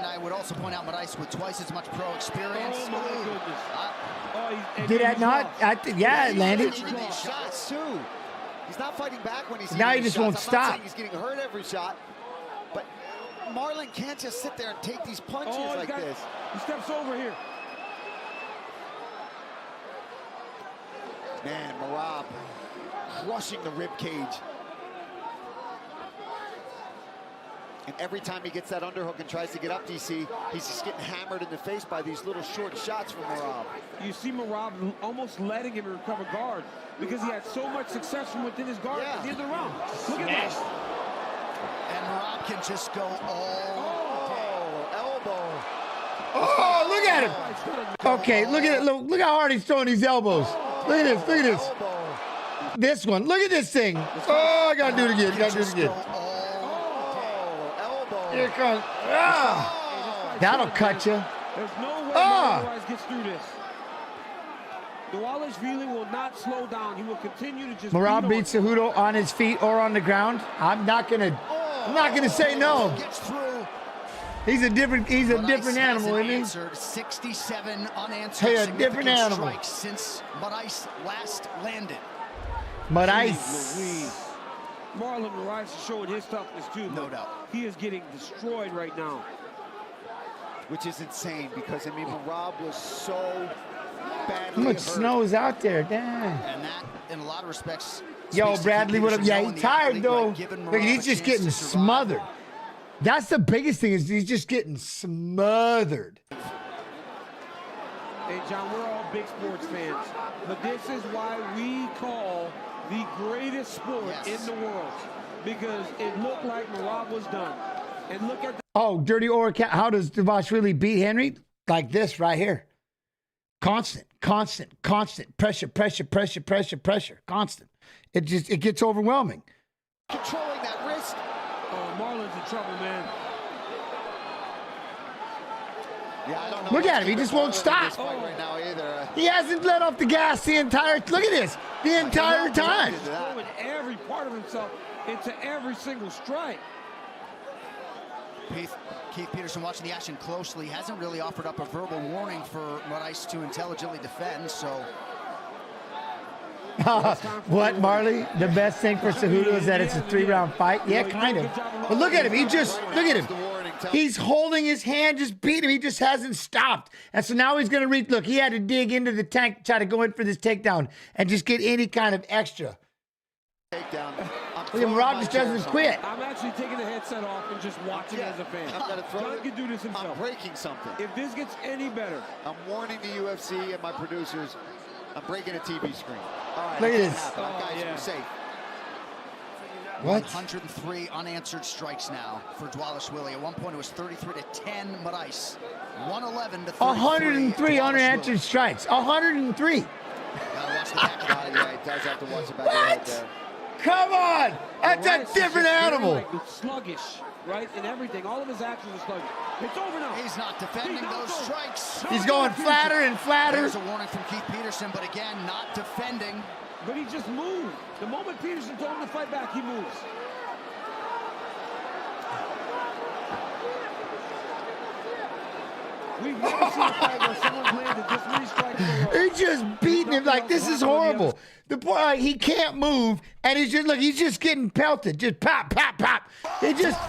I would also point out Moraes with twice as much pro experience. Oh, my goodness. Did that not? Yeah, it landed. These shots, too. He's not fighting back when he's now he just won't stop. I'm not saying he's getting hurt every shot, but Marlon can't just sit there and take these punches like this. He steps over here. Man, Marab crushing the rib cage. And every time he gets that underhook and tries to get up, DC, he's just getting hammered in the face by these little short shots from Marab. You see Marab almost letting him recover guard because he had so much success from within his guard at the end of the round. Look at this. And Marab can just go all day. Oh, look at him. Okay, look at it. Look how hard he's throwing these elbows. Look at this. Look at this. This one. Look at this thing. Oh, I gotta do it again. Gotta do it again. Here it comes. Ah, that'll cut you. There's no way Morales gets through this. Duales really will not slow down. He will continue to just. Merab beats Cejudo on his feet or on the ground. I'm not gonna say no. He's a different animal, isn't he? 67 unanswered Hey, a different animal. strikes since Moraes last landed. Moraes. Marlon Moraes is showing his toughness too. No doubt. He is getting destroyed right now. Which is insane because, I mean, Merab was so badly How much hurt. snow is out there? Damn. And that, in a lot of respects, Yo, speaks to Bradley, Keith what up? Peterson Yeah, knowing he's the tired, athlete, though. like, giving Look, Merab he's a just chance getting to survive. smothered. That's the biggest thing is he's just getting smothered. Hey, John, we're all big sports fans, but this is why we call the greatest sport in the world, because it looked like Merab was done. And look at Oh, Dirty Oracat. How does Dvalishvili beat Henry? Like this right here. Constant. Pressure. Constant. It gets overwhelming. Controlling that wrist. Oh, Marlon's in trouble, man. Yeah, I don't know. Look at him. He just won't stop. Right now either. He hasn't let off the gas the entire. Look at this. The entire time. He's throwing every part of himself into every single strike. Keith Peterson watching the action closely. Hasn't really offered up a verbal warning for Moraes to intelligently defend, so. What, Marley? The best thing for Cejudo is that it's a 3-round fight? Yeah, kind of. But look at him. Look at him. He's holding his hand, just beat him. He just hasn't stopped. And so now he's going to reach. Look, he had to dig into the tank, try to go in for this takedown and just get any kind of extra. Takedown. Look at Merab just doesn't quit. I'm actually taking the headset off and just watching as a fan. I'm gonna throw John it. can do this himself. I'm breaking something. If this gets any better. I'm warning the UFC and my producers. I'm breaking a TV screen. All right, Look at this. Guys, we're safe. What? 103 unanswered strikes now for Dvalishvili. At one point, it was 33-10 Moraes. 111 to 33. 103 unanswered strikes. 103. Gotta watch the back of the head. Yeah, he does have to watch the back of the head there. Come on! That's a different animal. Like sluggish, right? And everything. All of his actions are sluggish. It's over now. He's not defending those strikes. He's going flatter and flatter. There's a warning from Keith Peterson, but again, not defending. But he just moved. The moment Peterson told him to fight back, he moves. We've never seen a fight where someone's landed this many strikes in a row. He's just beating him like this is horrible. The boy, he can't move, and he's just getting pelted. Just pop. He just.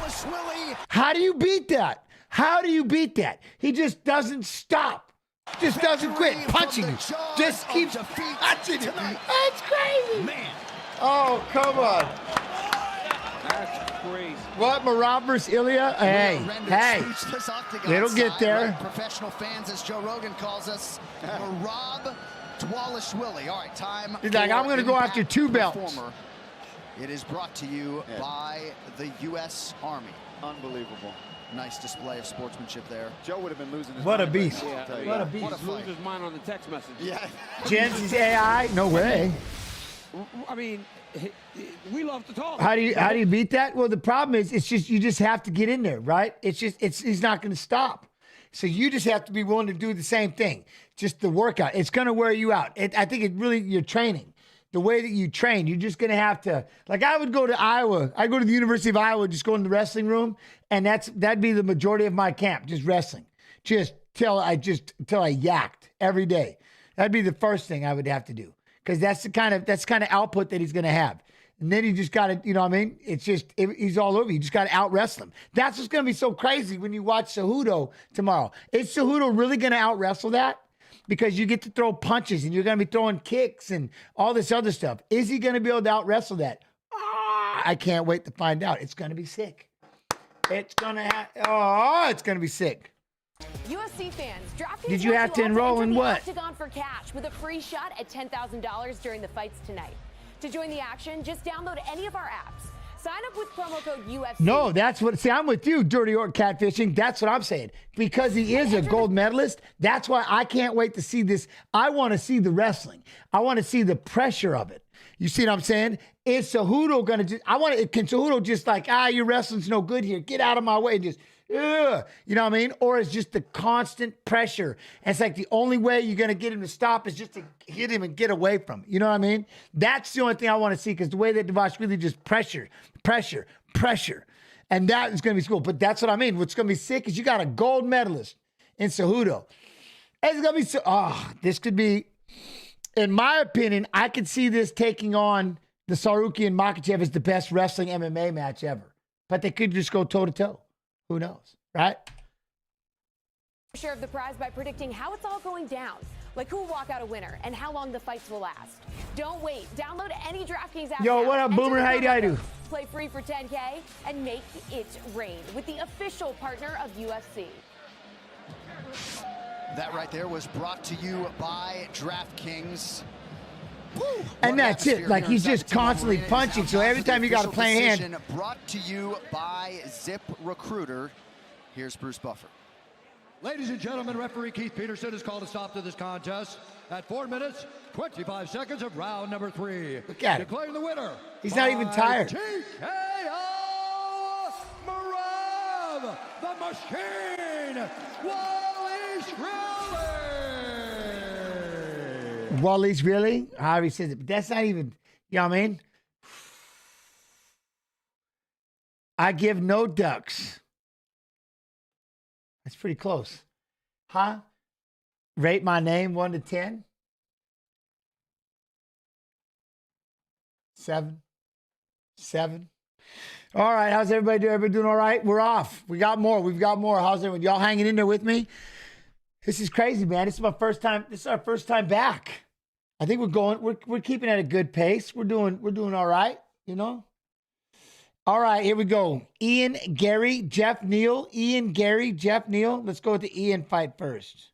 How do you beat that? How do you beat that? He just doesn't stop. Just doesn't quit punching you. Just keeps punching you. That's crazy. Man. Oh, come on. That's crazy. What, Merab versus Ilya? Hey. It'll get there. Professional fans, as Joe Rogan calls us, Merab Dvalishvili. All right, time. He's like, I'm going to go after 2 belts. Performer. It is brought to you by the U.S. Army. Unbelievable. Nice display of sportsmanship there. Joe would have been losing his What a mind. beast. Yeah, What a beast. What a lose his mind on the text message. Yeah. Jensen's AI? No way. I mean, we love to talk. How do you beat that? Well, the problem is you just have to get in there, right? He's not going to stop. So you just have to be willing to do the same thing. Just the workout. It's going to wear you out. I think it really, you're training. The way that you train, you're just going to have to, like I would go to Iowa. I go to the University of Iowa, just go in the wrestling room. And that'd be the majority of my camp, just wrestling. Just till I yacked every day. That'd be the first thing I would have to do. Because that's the kind of output that he's going to have. And then you just got to, you know what I mean? It's just, he's all over you. You just got to out-wrestle him. That's what's going to be so crazy when you watch Cejudo tomorrow. Is Cejudo really going to out-wrestle that? Because you get to throw punches and you're going to be throwing kicks and all this other stuff. Is he going to be able to out-wrestle that? I can't wait to find out. It's going to be sick. It's going to be sick. UFC fans, DraftKings Did you have to enroll in what? Octagon for cash with a free shot at $10,000 during the fights tonight. To join the action, just download any of our apps. Sign up with promo code UFC. No, that's what. See, I'm with you, Dirty Orc Catfishing. That's what I'm saying. Because he is a gold medalist, that's why I can't wait to see this. I want to see the wrestling. I want to see the pressure of it. You see what I'm saying? Is Cejudo going to just, can Cejudo just like, your wrestling's no good here. Get out of my way. Just, ugh. You know what I mean? Or it's just the constant pressure. And it's like the only way you're going to get him to stop is just to hit him and get away from him. You know what I mean? That's the only thing I want to see, because the way that Divash really just pressure. And that is going to be cool. But that's what I mean. What's going to be sick is you got a gold medalist in Cejudo. It's going to be so, this could be, in my opinion, I could see this taking on the Saruki and Makhachev as the best wrestling MMA match ever. But they could just go toe-to-toe. Who knows, right? Share of the prize by predicting how it's all going down, like who will walk out a winner and how long the fights will last. Don't wait. Download any DraftKings app. Yo, now. what up, Boomer? How you do? Play free for $10K and make it rain with the official partner of UFC. That right there was brought to you by DraftKings. And that's it. Like, he's just constantly punching. So every time you got to play a hand. Brought to you by Zip Recruiter. Here's Bruce Buffer. Ladies and gentlemen, referee Keith Peterson has called a stop to this contest at 4 minutes, 25 seconds of round number 3. Look at him. Declaring the winner. He's not even tired. TKO Marav, the machine, Wally Shrilly. Wally's really? However he says it. But that's not even, you know what I mean? I give no ducks. That's pretty close. Huh? Rate my name 1 to 10. 7. 7. All right. How's everybody doing? Everybody doing all right? We're off. We got more. We've got more. How's everyone? Y'all hanging in there with me? This is crazy, man. This is my first time. This is our first time back. I think we're keeping at a good pace. We're doing all right, you know? All right, here we go. Ian, Gary, Jeff, Neal. Ian, Gary, Jeff, Neal. Let's go with the Ian fight first.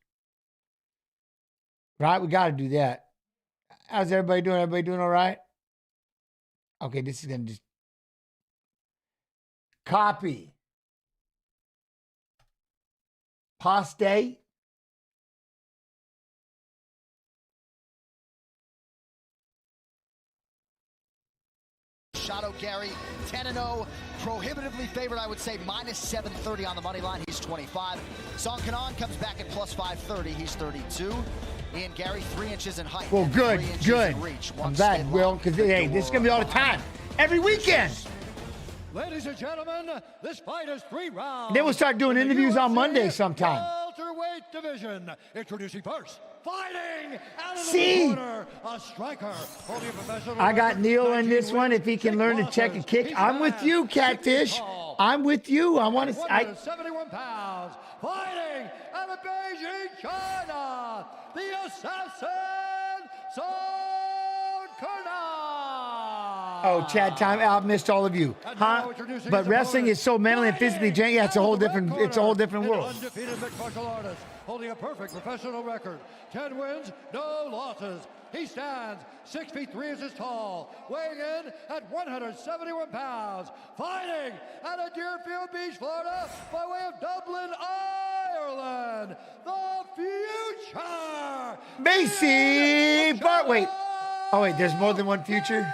Right, we got to do that. How's everybody doing? Everybody doing all right? Okay, this is going to just copy. Paste. Shadow Gary, 10-0, prohibitively favored, I would say, minus 730 on the money line. He's 25. Song Kanan comes back at plus 530. He's 32. Ian Gary, 3 inches in height. Well, good. I'm glad, Will, because, hey, this is going to be all the time. Every weekend. Ladies and gentlemen, this fight is 3 rounds. And then we'll start doing interviews on Monday sometime. Welterweight division. Introducing first, fighting out of See? the corner, a striker. Only a professional I got record, Neal in this 19 one. If he can learn to check a kick, I'm with you, Catfish. I'm with you. I want to. 171 pounds, fighting out of Beijing, China, the assassin, Son Kanan. Oh, Chad, time out. Missed all of you, huh? But wrestling is so mentally and physically draining. Yeah, it's a whole different. It's a whole different world. Undefeated mixed martial artist, holding a perfect professional record, 10 wins, no losses. He stands 6 feet 3 inches tall, weighing in at 171 pounds, fighting out of Deerfield Beach, Florida, by way of Dublin, Ireland. The future, Macy Bart. Wait. Oh wait, there's more than one future.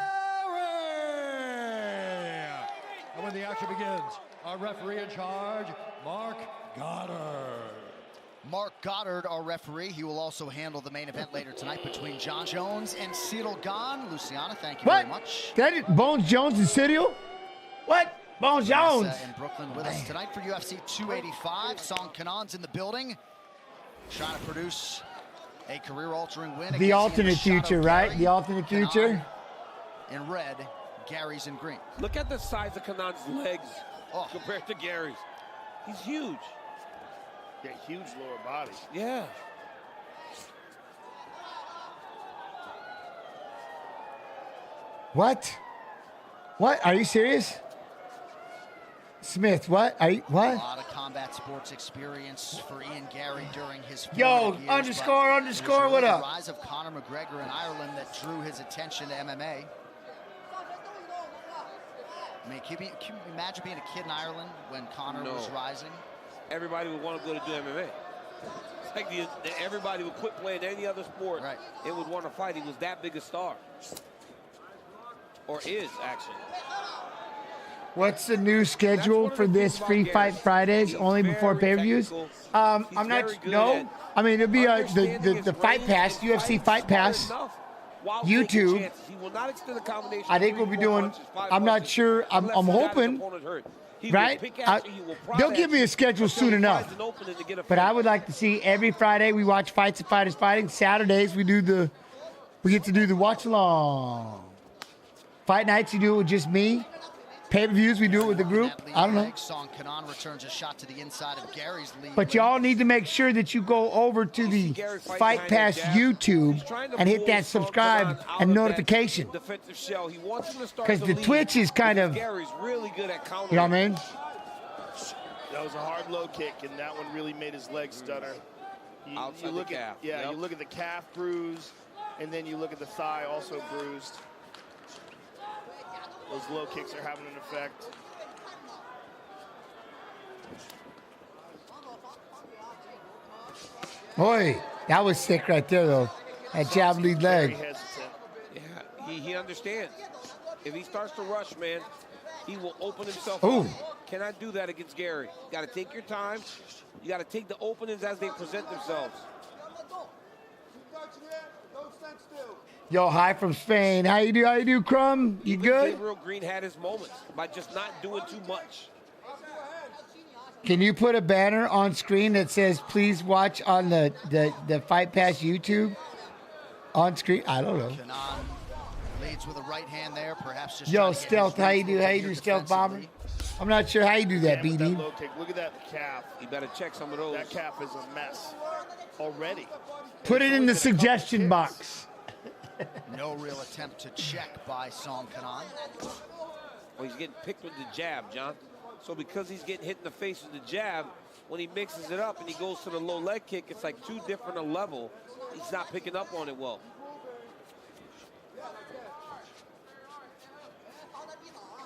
And when the action begins, our referee in charge, Mark Goddard. Mark Goddard, our referee. He will also handle the main event later tonight between John Jones and Cyril Gahn. Luciana, thank you very much. That is Bones Jones and Cyril? What? Bones Jones. In Brooklyn with us tonight for UFC 285. Song Kanan's in the building. Trying to produce a career-altering win. The alternate future, right? The alternate future. In red, Gary's in green. Look at the size of Kanan's legs compared to Gary's. He's huge. Yeah, huge lower body. Yeah. What? What? Are you serious? Smith, what? Are you, what? A lot of combat sports experience for Ian Gary during his Yo, years, underscore, but underscore, it was what really up? The rise of Conor McGregor in Ireland that drew his attention to MMA. I mean, can you imagine being a kid in Ireland when Conor was rising? Everybody would want to go to do MMA. It's like everybody would quit playing any other sport. Right. It would want to fight. He was that big a star. Or is, actually. What's the new schedule for this Free Fight Fridays? Only before pay-per-views? I'm not. No. I mean, it'll be the Fight Pass, UFC Fight Pass, YouTube. I think we'll be doing. I'm not sure. I'm hoping. Right? They'll give me a schedule soon enough. But I would like to see every Friday we watch Fights and Fighters Fighting. Saturdays we get to do the watch along. Fight nights you do it with just me. Pay-per-views we do it with the group. I don't know. Returns a shot to the inside of Gary's lead. But y'all need to make sure that you go over to the Fight Pass YouTube and hit that subscribe and notification. Because the Twitch is kind of, you know what I mean? That was a hard low kick, and that one really made his leg stutter. You look at, you look at the calf bruise, and then you look at the thigh also bruised. Those low kicks are having an effect. Boy, that was sick right there, though. That jab lead leg. Yeah, he understands. If he starts to rush, man, he will open himself Ooh. up. Cannot do that against Gary. You got to take your time. You got to take the openings as they present themselves. Yo, hi from Spain. How you do? How you do, Crumb? You good? Gabriel Green had his moments by just not doing too much. Can you put a banner on screen that says, please watch on the Fight Pass YouTube? On screen? I don't know. Leads with a right hand there, perhaps just Yo, Stealth, how you do? How you do, Stealth Bomber? I'm not sure how you do that, BD. Look at that calf. You better check some of those. That calf is a mess already. Put it in the suggestion box. No real attempt to check by Song Kanan. Well, he's getting picked with the jab, John. So because he's getting hit in the face with the jab, when he mixes it up and he goes to the low leg kick, it's like too different a level. He's not picking up on it well.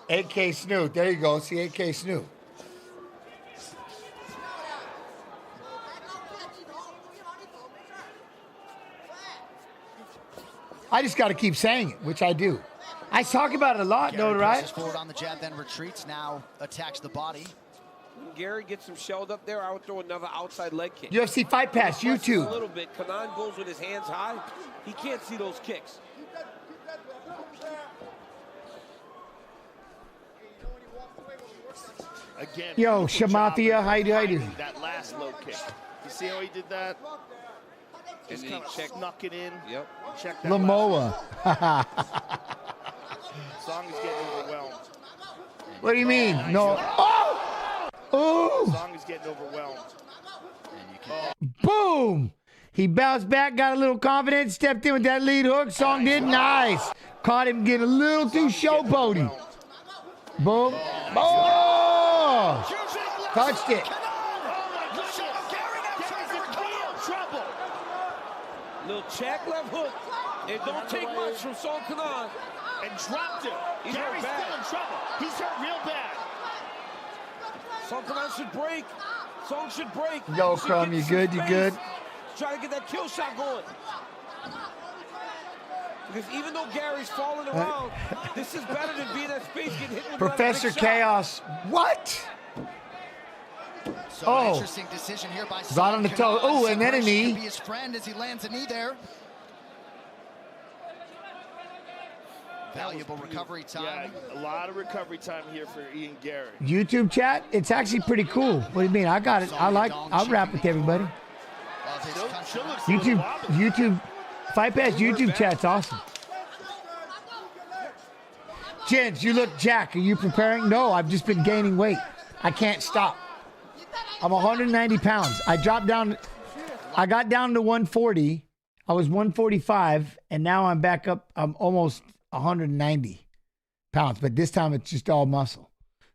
AK Snoop. There you go. See AK Snoop. I just got to keep saying it, which I do. I talk about it a lot, though, right? Presses forward on the jab, then retreats. Now attacks the body. When Gary gets him shelled up there, I would throw another outside leg kick. UFC Fight Pass, YouTube. A little bit. Kanan goes with his hands high. He can't see those kicks. Again, yo, Shamafia, how you do? How you do? That last low kick. You see how he did that? Just kind of snuck it in. Yep. Check that. Lamoa. Song is getting overwhelmed. What do you mean? Nice. No. Oh! Oh! Song is getting overwhelmed. Boom! He bounced back, got a little confidence, stepped in with that lead hook. Song did nice. Caught him getting a little too showboaty. Boom. Oh! Touched it. Little check left hook. It don't take much from Song Kanan. And dropped it. He's Gary's hurt bad. still in trouble. He's hurt real bad. Song Kanan should break. Song should break. Yo, Crumb, you good? You good? Try to get that kill shot going. Because even though Gary's falling around, this is better than being at space getting hit with Professor another big shot. Chaos. What? So Oh. interesting decision here by Right on the toe. Oh, and then a knee. Be his friend as he lands a knee there. Valuable recovery time. Yeah, a lot of recovery time here for Ian Gary. YouTube chat? It's actually pretty cool. What do you mean? I got it. I'll rap with everybody. YouTube, Fight Pass YouTube chat's awesome. Jens, you look jacked. Are you preparing? No, I've just been gaining weight. I can't stop. I'm 190 pounds. I got down to 140. I was 145, and now I'm back up. I'm almost 190 pounds, but this time it's just all muscle.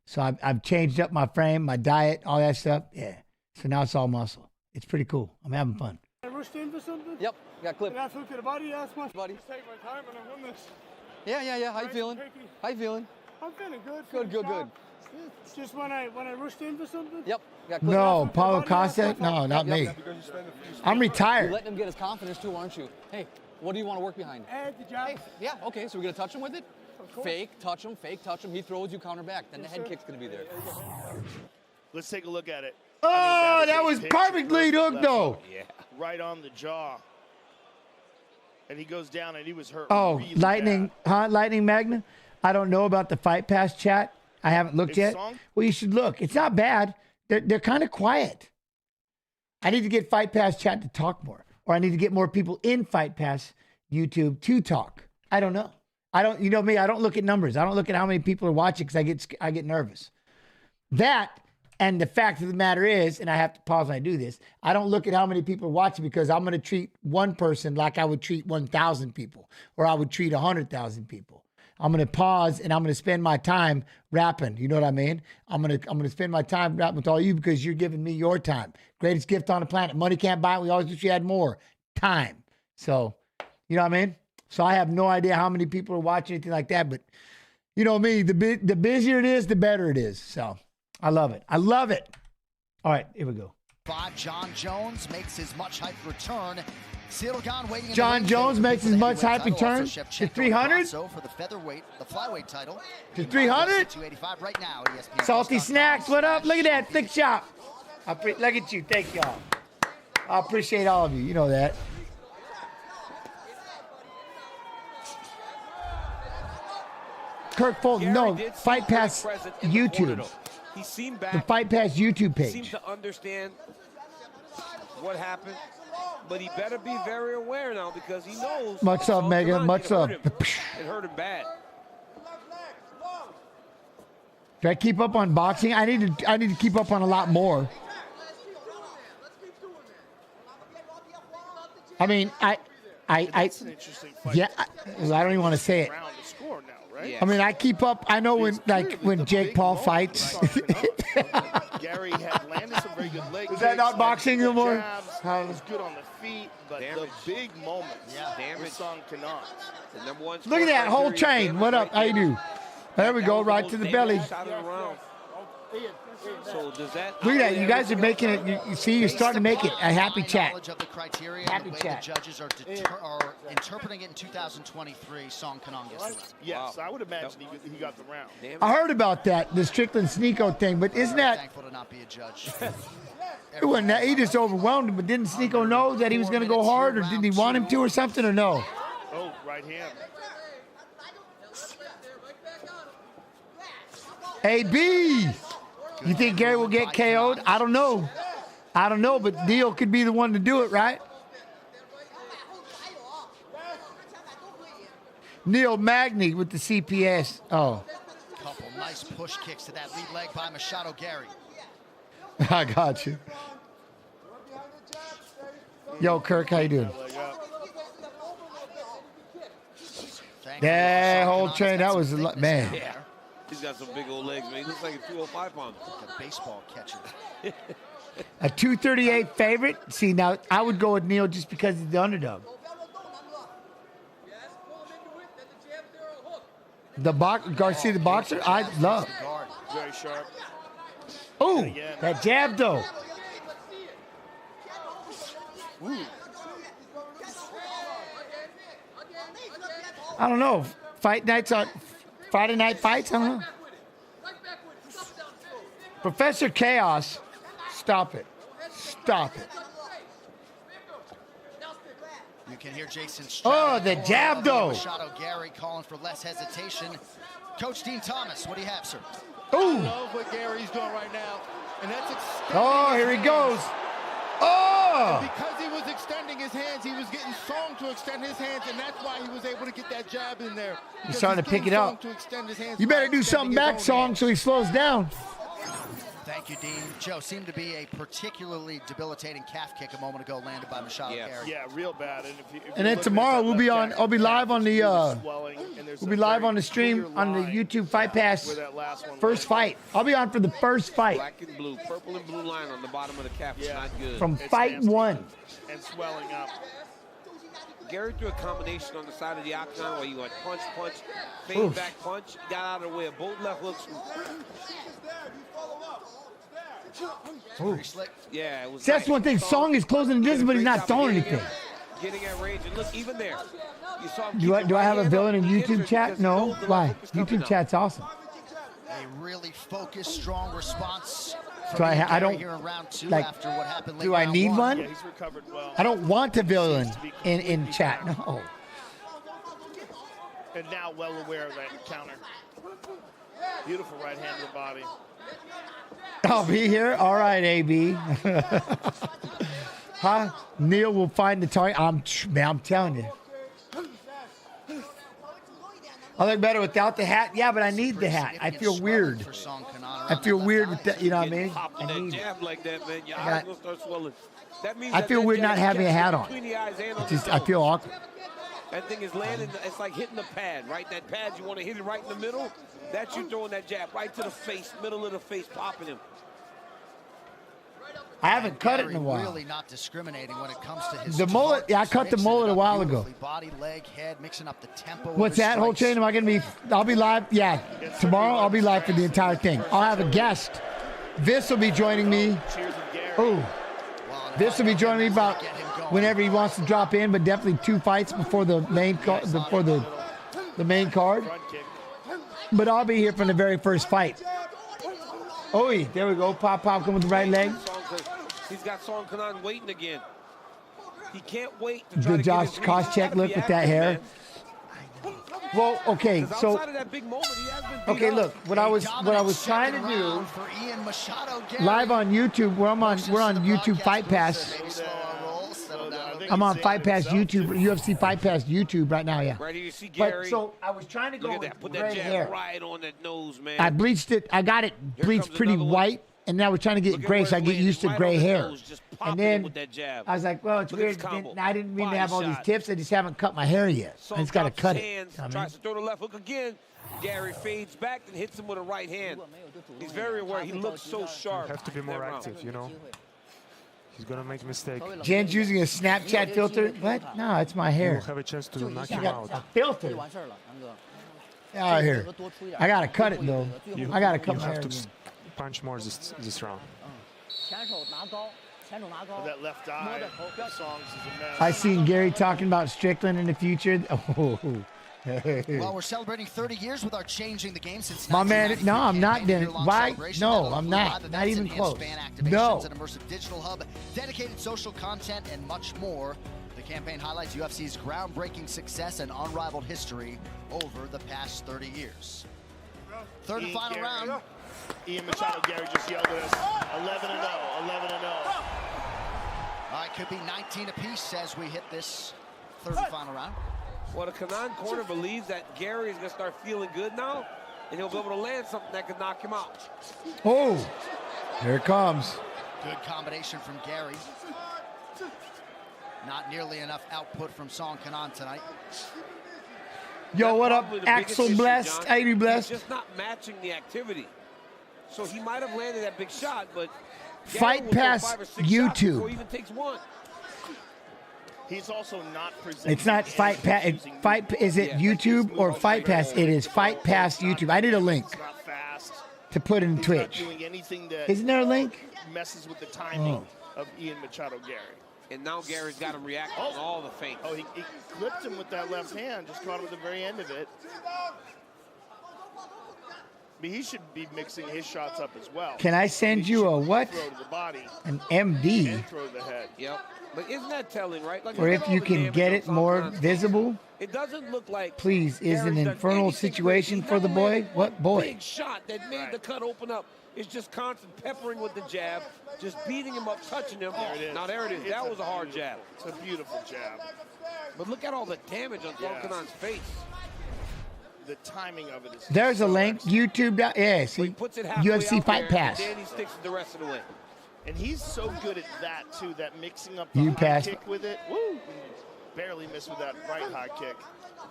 So I've changed up my frame, my diet, all that stuff. Yeah. So now it's all muscle. It's pretty cool. I'm having fun. I rushed in for something? Yep, got clipped. That's look at the body, that's my buddy. Just take my time and I won this. Yeah. How you feeling? How you feeling? I'm feeling good. Good. Just when I rushed in for something. Yep. No, Paulo Costa? No, not me. I'm retired. You're letting him get his confidence too, aren't you? Hey, what do you want to work behind? The jab. Hey, yeah, okay, so we're going to touch him with it? Fake, touch him. He throws, you counter back. Then the head kick's going to be there. Let's take a look at it. Oh, that was perfectly hooked, though. Yeah. Right on the jaw. And he goes down, and he was hurt. Oh, really Lightning, bad. Lightning Magna? I don't know about the Fight Pass chat. I haven't looked yet. Well, you should look. It's not bad. They're kind of quiet. I need to get Fight Pass chat to talk more. Or I need to get more people in Fight Pass YouTube to talk. I don't know. You know me, I don't look at numbers. I don't look at how many people are watching because I get nervous. That, and the fact of the matter is, and I have to pause when I do this, I don't look at how many people are watching because I'm going to treat one person like I would treat 1,000 people or I would treat 100,000 people. I'm going to pause and I'm going to spend my time rapping. You know what I mean? I'm going to spend my time rapping with all you because you're giving me your time. Greatest gift on the planet. Money can't buy it. We always wish we had more time. So, you know what I mean? So I have no idea how many people are watching, anything like that. But you know me, the busier it is, the better it is. So I love it. I love it. All right, here we go. John Jones makes his much-hyped return. John Jones makes his much hype return to 300. So for the featherweight, the flyweight title to 300. 285 right now. ESPN Salty Snacks, what up? Look at that thick shop. Look at you. Thank y'all. I appreciate all of you. You know that. Kirk Fulton, no, Fight Pass YouTube. He seemed back. The Fight Pass YouTube He seemed page. to understand what happened, but he better be very aware now because he knows. Much love, Mega. Much love. It hurt him bad. Do I keep up on boxing? I need to keep up on a lot more. I mean, That's an interesting fight. yeah, I don't even want to say it. Round to score now, right? I mean, I keep up. I know when Jake Paul fights. Gary had landed some very good leg Is that not boxing anymore? Jabs, was good on the feet, but the big moments, damage. Song cannot. The number one Look at that whole train. What up? How you do? There we go, right to the belly. So does that? Look at that. You guys are making it. You see, you're starting to make it a happy chat. Happy chat. The judges are interpreting it in 2023. Song Kanong gets the round. Yes, I would imagine he got the round. I heard about that, the Strickland Sneeko thing, but isn't that? Thankful to not be a judge. It wasn't that. He just overwhelmed him, but didn't Sneeko know that he was going to go hard, or didn't he want him to, or something, or no? Oh, right hand. AB, you think Gary will get KO'd? I don't know. But Neil could be the one to do it, right? Neil Magny with the CPS. Oh. Couple nice push kicks to that lead leg by Machado Gary. I got you. Yo, Kirk, how you doing? That whole train, that was a lot, man. Yeah. He's got some big old legs, man. He looks like a 205 pounder. Like a baseball catcher. A 238 favorite? See, now, I would go with Neil just because he's the underdog. Garcia, the boxer, I love. Very sharp. Ooh, that jab, though. Ooh. I don't know. Fight nights on Friday night fights? I don't know. Professor Chaos, stop it. Stop it. You can hear Jason Oh, the jab, though. Machado Gary calling for less hesitation. Coach Dean Thomas, what do you have, sir? Ooh. I love what Gary's doing right now, and that's extending. Oh, here he goes. Oh! And because he was extending his hands, he was getting Song to extend his hands, and that's why he was able to get that jab in there. He's starting to pick it up. You better do something back, Song, so he slows down. Thank you, Dean. Joe, seemed to be a particularly debilitating calf kick a moment ago landed by Machado Gary. Yeah, real bad. And then tomorrow we'll be on. I'll be live on the. We'll be live on the stream on the YouTube Fight Pass. First fight. I'll be on for the first fight. Black and blue, purple and blue line on the bottom of the calf. It's not good. From fight one. And swelling up. Gary threw a combination on the side of the octagon where you went punch, fade Oof. back punch, got out of the way of both left hooks. Ooh. Yeah, it was See, that's nice. one thing. Song is closing the distance, but he's not throwing anything. Getting at range, and look, even there, you saw him Do I have a villain in YouTube chat? No. Why? YouTube chat's awesome. A really focused, strong response. So I don't here in round 2 like. after what happened late Do I round need 1. one? Yeah, he's recovered well. I don't want a villain in chat. No. And now well aware of that counter. Beautiful right hand to the body. I'll be here. All right, AB. Huh? Neil will find the target. I'm telling you. I look better without the hat. Yeah, but I need the hat. I feel weird. I feel weird with that. You know what I mean? I need it. jab like that, man. Your eyes will start swelling. That means I that feel that weird jab not having a catches hat you on. between the eyes and on Just the I nose. feel awkward. That thing is landing. It's like hitting the pad, right? That pad, you want to hit it right in the middle. That's you throwing that jab right to the face, middle of the face, popping him. I haven't cut it in a while. Really not discriminating when it comes to his The mullet, yeah, I cut the mullet a while ago. Body, leg, head, mixing up the tempo. of What's his that whole strikes. chain? Am I going to be? I'll be live. Yeah, tomorrow I'll be live for the entire thing. I'll have a guest. This will be joining me. Oh, this will be joining me about whenever he wants to drop in, but definitely 2 fights before the main before the main card. But I'll be here from the very first fight. Oh, there we go. Pop coming with the right leg. He's got Song Kanan waiting again. He can't wait to try The to Josh get his reach. He's Koscheck gotta look be with that active, hair. man. Well, okay, 'Cause so outside of that big moment, he has been beat okay, up. look, what I was trying to do For Ian Machado, Gary. live on YouTube. We're on YouTube Fight Pass. I'm on Fight Pass YouTube, UFC Fight Pass YouTube right now. Yeah. Right here, you see But Gary. so I was trying to go Look at with that. Put that gray jab hair. right on that nose, man. I bleached it. I got it bleached comes pretty another one. white, and now we're trying to get Look at gray, where so I it's get landed, used to right gray on the hair. nose, just And popping then with that jab. I was like, well, it's Look at weird. this combo. I didn't mean to Body have all these shot. tips. I just haven't cut my hair yet. I just got to drops cut his it. hands, You know what I tries mean? to throw the left hook again. Gary fades back and hits him with a right hand. He's very aware. He looks so sharp. You have to be more active, you know. He's gonna make a mistake. Jen's using a Snapchat filter. What? No, it's my You hair. will have a chance to knock You him got out. a filter. Out here. I gotta cut it though. I gotta cut you my have hair. to again. punch more this round. With that left eye, Songs is a mess. I seen Gary talking about Strickland in the future. Oh. Well, we're celebrating 30 years with our Changing the Game since My man, no, I'm not doing it. year-long Why? celebration No, that'll I'm include not. live Not events, even enhanced close. fan activations, No. an immersive digital hub, dedicated social content, and much more. The campaign highlights UFC's groundbreaking success and unrivaled history over the past 30 years. Third and final round. Ian Machado, Gary just yelled at us. 11-0, 11-0. It could be 19 apiece as we hit this third and final round. Well, the Kanan corner believes that Gary is going to start feeling good now, and he'll be able to land something that could knock him out. Oh, here it comes. Good combination from Gary. Not nearly enough output from Song Kanan tonight. Yo, what up, Probably the biggest Axel issue, Blessed? John. How you blessed? He's just not matching the activity. So he might have landed that big shot, but Gary Fight will throw Pass 5 or 6 shots YouTube. before he even takes one. He's also not presenting. It's not Fight Pass. Fight. Is it YouTube or Fight Pass? It is Fight Pass YouTube. I need a link not fast. to put in He's Twitch. not doing anything that Isn't there a link? messes with the timing of Ian Machado Gary. And now Gary's got him reacting on all the feints. Oh, he clipped him with that left hand, just caught him at the very end of it. I mean, he should be mixing his shots up as well. Can I send you a what? Throw to the body An MD? and throw to the head. Yep. But isn't that telling, right? Like, Or look at if all you the can damage get on it more Song Kanan's visible, It doesn't look like please. Is an Gary's done infernal anything situation crazy. for the He boy? landed What boy? Big shot that made the cut open up. It's just constant peppering with the jab, just beating him up, touching him. There it is. Now there it is. It's That was a hard jab. It's a beautiful jab. But look at all the damage on Song Kanan's face. The timing of it is. There's a link. YouTube. Yeah, He see. puts it halfway UFC out Fight there, Pass. And then he sticks it the rest of the way. And he's so good at that too. That mixing up the You high passed. kick with it. Woo! Barely missed with that right high kick.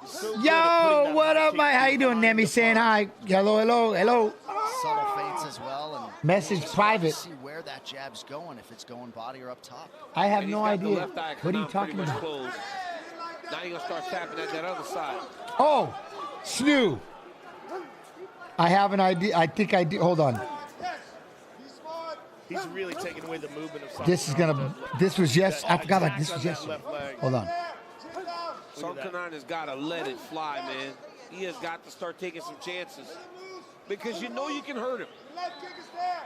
He's so good at Yo, putting that what high up, kick Mike? How to you the doing, body Nemi? of the Saying punch. hi. Hello, hello, hello. Subtle feints as well. And Message just private. See where that jab's going, if it's going body or up top. I have And no he's got the idea. left eye What are you Kanan talking pretty much about? closed. Now you're gonna start tapping at that other side. Oh, Snoo. I have an idea. I think I do. Hold on. He's really taking away the movement of Song. This is gonna. This was yes. I forgot about this was yesterday. Hold on. Song Kanan has got to let it fly, man. He has got to start taking some chances because you know you can hurt him.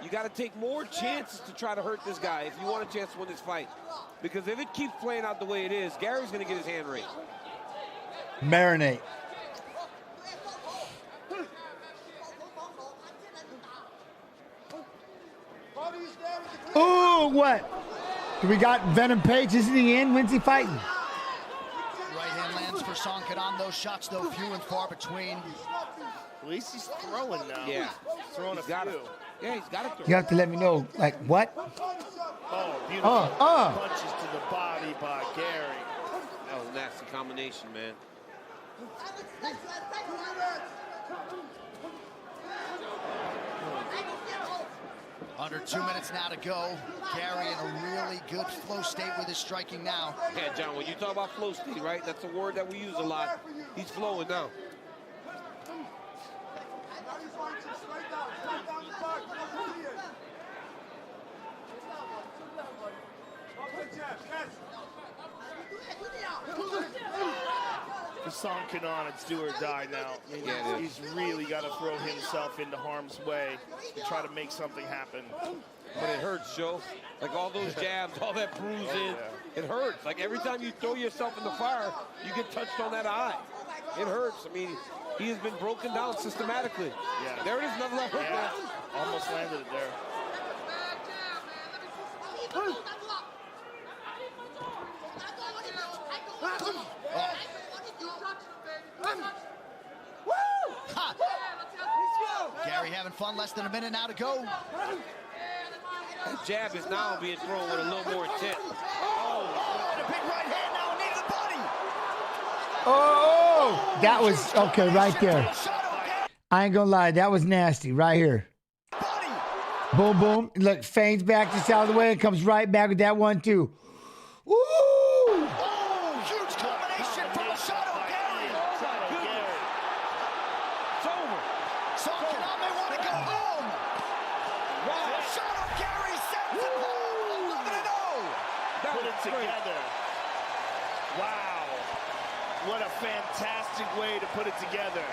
You got to take more chances to try to hurt this guy if you want a chance to win this fight. Because if it keeps playing out the way it is, Gary's going to get his hand raised. Marinate. Oh, what? Do we got Venom Page? Isn't he in? When's he fighting? Right hand lands for Song Kanan. Those shots, though, few and far between. At least he's throwing now. Yeah. He's throwing a few. Yeah, he's got to throw. You have to let me know, like, what? Oh, beautiful. Punches to the body by Gary. That was a nasty combination, man. Under 2 minutes now to go. Gary in a really good flow state with his striking now. Yeah, John, when you talk about flow state, right? That's a word that we use a lot. He's flowing now. For Song Kanan, it's do or die now. I mean, Yeah, he's really got to throw himself into harm's way to try to make something happen. But it hurts, Joe. Like all those jabs, all that bruising, it hurts. Like every time you throw yourself in the fire, you get touched on that eye. It hurts. I mean, he has been broken down systematically. Yeah. There it is, another left hook. Yeah. Almost landed it there. Gary having fun, less than a minute now to go. That jab is now being thrown with a little more intent. Oh, and a big right hand now, knee to the body. Oh, that was, okay, right there. I ain't gonna lie, that was nasty, right here. Boom, boom. Look, feigns back just out of the way and comes right back with that 1-2. Woo! Oh, huge combination from Shadow Gary. It's over. Song Kanan may want to go home. Wow. Shadow Gary sends him home. 11-0. Put it together. Wow. What a fantastic way to put it together.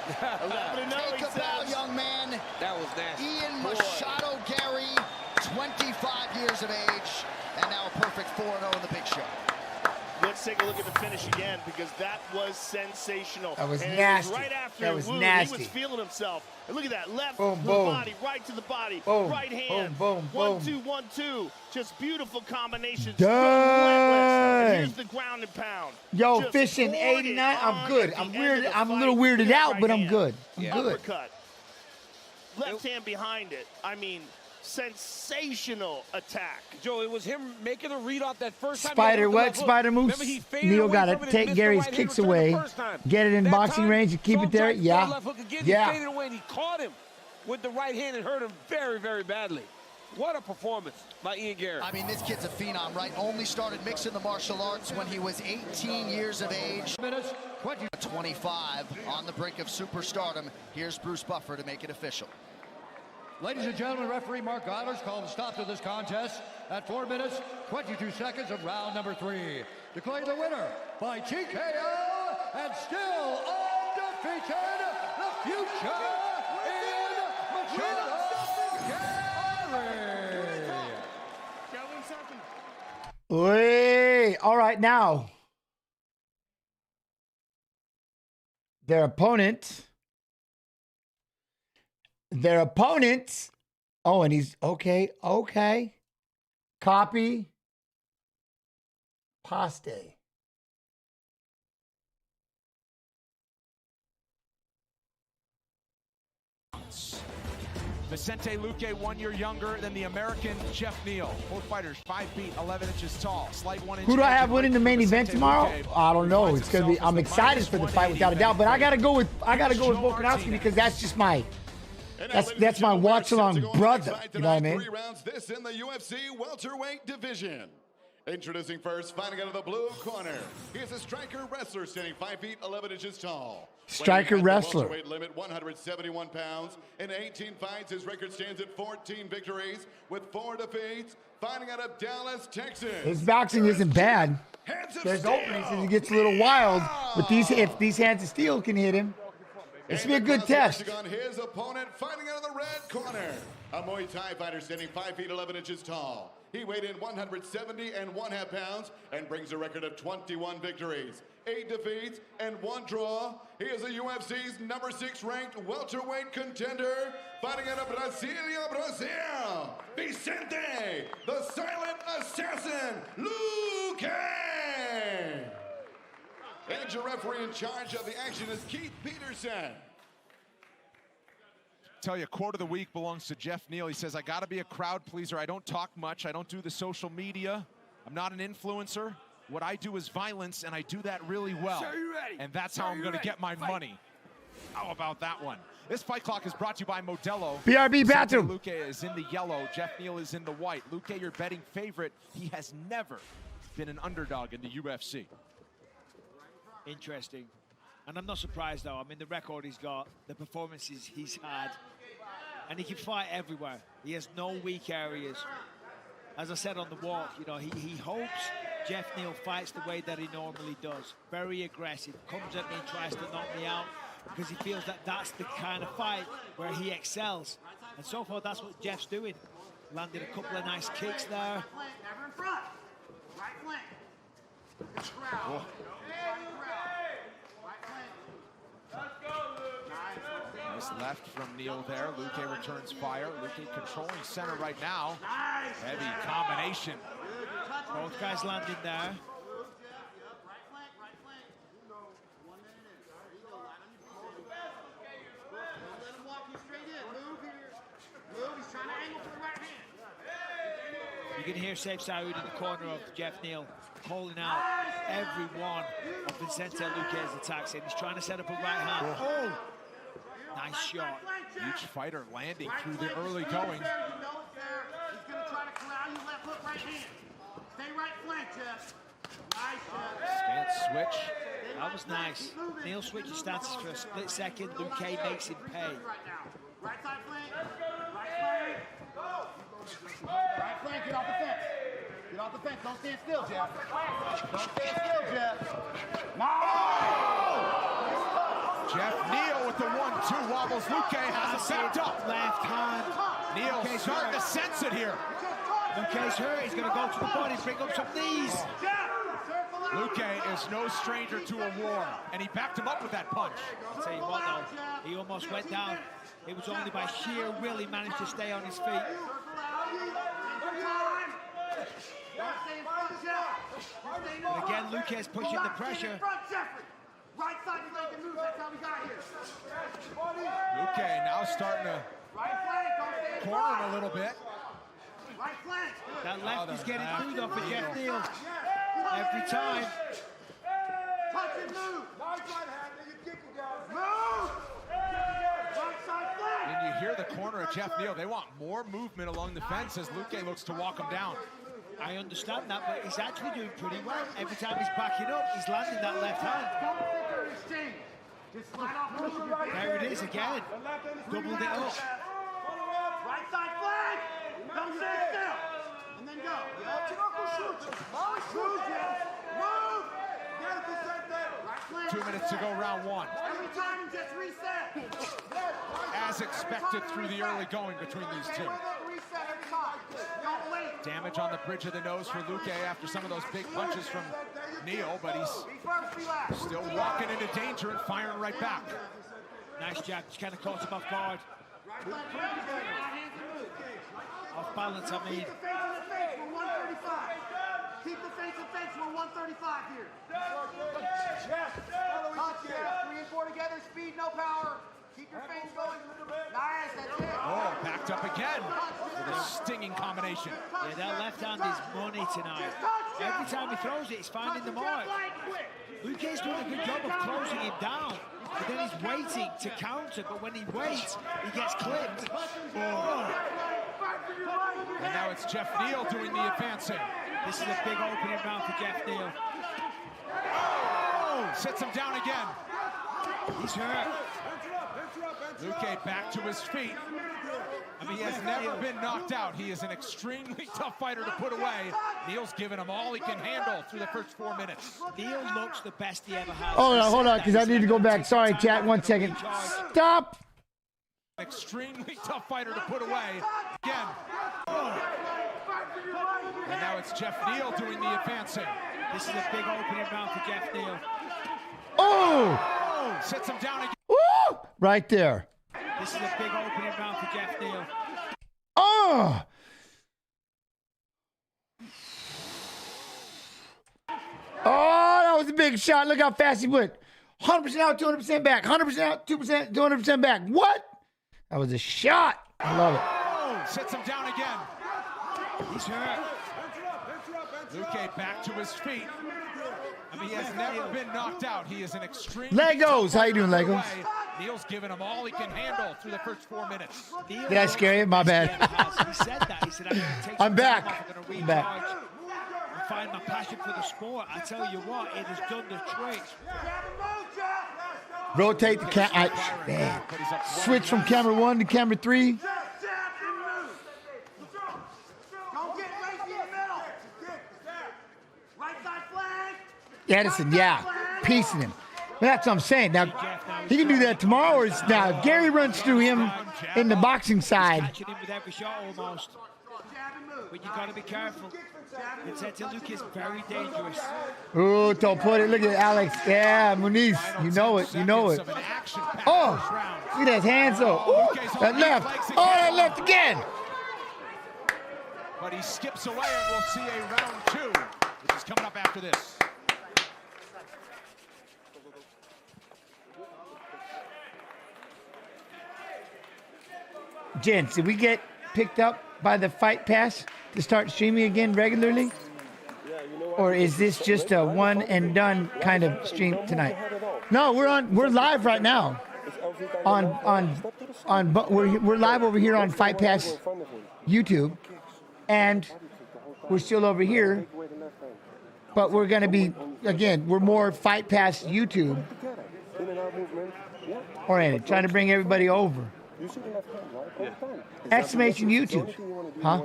11-0, Take a bow, young man. That was nasty. Ian Machado Gary, 25 years of age, and now a perfect 4-0 in the big show. Let's take a look at the finish again, because that was sensational. That was and nasty. It was right after That was Wu, nasty. He was feeling himself. And look at that, left Boom, to the boom. body, right to the body, Boom, right hand. boom, boom, boom. 1-2, 1-2. Just beautiful combinations. Dang. Relentless. And here's the ground and pound. Yo, Just fishing poured 89. it I'm on good. at I'm the weird. end of the I'm a fight. little weirded Look at that out, right but I'm hand. good. I'm good. Uppercut. Left hand behind it. I mean, sensational attack. Joe, it was him making a read off that first time. Spider, what? Spider moves. Neil got to take Gary's kicks away, get it in boxing range and keep it there. Yeah. He faded away and he caught him with the right hand and hurt him very, very badly. What a performance by Ian Gary. I mean, this kid's a phenom, right? Only started mixing the martial arts when he was 18 years of age. 25 on the brink of superstardom. Here's Bruce Buffer to make it official. Ladies and gentlemen, referee Mark Eilers called a stop to this contest at 4 minutes, 22 seconds of round number 3. Declaring the winner by TKO and still undefeated, the future in Machado Gary. Wait. All right, now. Their opponent. Oh, and he's okay. Copy. Paste. Vicente Luque, 1 year younger than the American Jeff Neal. Both fighters 5 feet, 11 inches tall. Slight 1 inch. Who do I have winning the main event tomorrow? I don't know. It's gonna be. I'm excited for the fight without a doubt, but I gotta go with Volkanovski because that's just my. That's my watch along brother. You know what I mean? 3 rounds. This in the UFC welterweight division. Introducing first, fighting out of the blue corner. He is a striker wrestler standing 5 feet 11 inches tall. Striker wrestler. Weight limit 171 pounds. In 18 fights, his record stands at 14 victories with 4 defeats. Fighting out of Dallas, Texas. His boxing isn't bad. There's openings and he gets a little wild. But if these hands of steel can hit him, this will be a good test. On his opponent, fighting out of the red corner. A Muay Thai fighter standing 5 feet 11 inches tall. He weighed in 170.5 pounds and brings a record of 21 victories, 8 defeats, and 1 draw. He is the UFC's number 6 ranked welterweight contender, fighting out of Brasilia, Brazil, Vicente, the Silent Assassin, Luque. And your referee in charge of the action is Keith Peterson. Tell you, quote of the week belongs to Jeff Neal. He says, I gotta be a crowd pleaser. I don't talk much. I don't do the social media. I'm not an influencer. What I do is violence, and I do that really well. Sir, you ready? And that's how I'm gonna get my money. How about that one? This fight clock is brought to you by Modelo. BRB bathroom. Luque is in the yellow. Jeff Neal is in the white. Luque, your betting favorite. He has never been an underdog in the UFC. Interesting. And I'm not surprised, though. I mean, the record he's got, the performances he's had, and he can fight everywhere. He has no weak areas. As I said on the walk, you know, he hopes Jeff Neal fights the way that he normally does. Very aggressive, comes at me and tries to knock me out because he feels that that's the kind of fight where he excels. And so far, that's what Jeff's doing. Landed a couple of nice kicks there. Never in front. Right flank. Oh. Nice left from Neal there. Luque returns fire. Luque controlling center right now. Heavy combination. Both guys landing there. You can hear Saif Saud in the corner of Jeff Neal calling out every one of Vicente Luque's attacks, and he's trying to set up a right hand. Oh! Nice shot. Each fighter landing through the early going. He's going to try to corral you left hook, right hand. Stay right flank, Jeff. Nice, Jeff. Stance switch. That was nice. Neal switches stances for a split second. Luque makes him pay. Right side flank. Right flank. Right flank, get off the fence. Get off the fence. Don't stand still, Jeff. Don't stand still, Jeff. No! Jeff Neal with the 1-2 wobbles. Luque has it backed up. Left hand. Neal starting to sense it here. Luque's hurt. He's going to go to the body, bring up some knees. Luque is no stranger to a war, and he backed him up with that punch. I'll tell you what, though, he almost went down. It was only by sheer will he managed to stay on his feet. And again, Luque's pushing the pressure. Right side flank and move. That's how we got here. Luque now starting to corner him a little bit. Right flank. That left is getting through though for Jeff Neal. Every time. Touch and move. Move. Right side flank. And you hear the corner of Jeff Neal. They want more movement along the fence as Luque looks to walk him down. I understand that, but he's actually doing pretty well. Every time he's backing up, he's landing that left hand. There it is again. Doubled it up. Right side flank. Don't stand still. And then go. Move, Jeff. Move. Right flank. 2 minutes to go, round 1. Every time he gets reset. As expected through the early going between these two. Reset every time. Don't wait. Damage on the bridge of the nose for Luque after some of those big punches from Neal, but he's still walking into danger and firing right back. Nice jab, just kind of caught him off guard. Off balance, I mean. Keep the face in the face, we're 135. Keep the face in face, we're 135 here. Touch, 3 and 4 together, speed, no power. Keep your face going. Nice, that's it. Oh, backed up again with a stinging combination. Yeah, that left hand is money tonight. Every time he throws it, he's finding the mark. Luque's doing a good job of closing him down, but then he's waiting to counter, but when he waits, he gets clipped. Oh. And now it's Jeff Neal doing the advancing. This is a big opening round for Jeff Neal. Oh, sits him down again. He's hurt. Luque back to his feet. I mean, he has never been knocked out. He is an extremely tough fighter to put away. Neal's given him all he can handle through the first 4 minutes. Neal looks the best he ever has. Hold on, because I need to go back. Sorry, chat. 1 second. Stop. Extremely tough fighter to put away. Again. And now it's Jeff Neal doing the advancing. This is a big opening round for Jeff Neal. Oh! Sits him down again. Woo! Right there. This is a big opening round for Jeff Neal. Oh! Oh, that was a big shot. Look how fast he went. 100% out, 200% back. 100% out, 2%, 200% back. What? That was a shot. I love it. Oh, sits him down again. He's hurt. Luque back to his feet. I mean, he has never been knocked out. He is an extreme. Legos. How you doing, Legos? Neal's given him all he can handle through the first 4 minutes. Did I scare you? My bad. He said that. He said, I'm back. I'm back. I find my passion for the sport. I tell you what, it has done the trick. Rotate the camera. Switch from camera 1 to camera 3. Edison, yeah, piecing him. That's what I'm saying. Now, he can do that tomorrow. Or now, if Gary runs through him in the boxing side. Catching him with every shot almost. But you got to be careful. Vicente Luque is very dangerous. Oh, don't put it. Look at Alex. Yeah, Muniz. You know it. You know it. Oh, look at his hands, though. Ooh, that left. Oh, that left again. But he skips away, and we'll see a round 2, which is coming up after this. Gents, did we get picked up by the Fight Pass to start streaming again regularly? Or is this just a one and done kind of stream tonight? No, we're live right now. We're live over here on Fight Pass YouTube, and we're still over here. But we're gonna be, again, we're more Fight Pass YouTube oriented, trying to bring everybody over. Exclamation YouTube. Huh?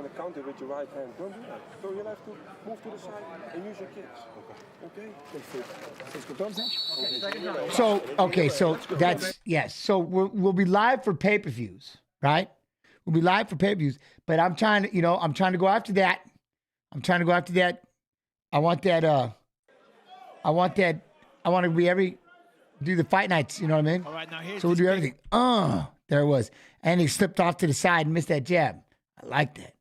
So, okay, so that's, yes. So we'll be live for pay-per-views, right? We'll be live for pay-per-views, but I'm trying to, I'm trying to go after that. I want to do the fight nights, you know what I mean? All right, now here's so we'll do everything. There it was. And he slipped off to the side and missed that jab. I like that.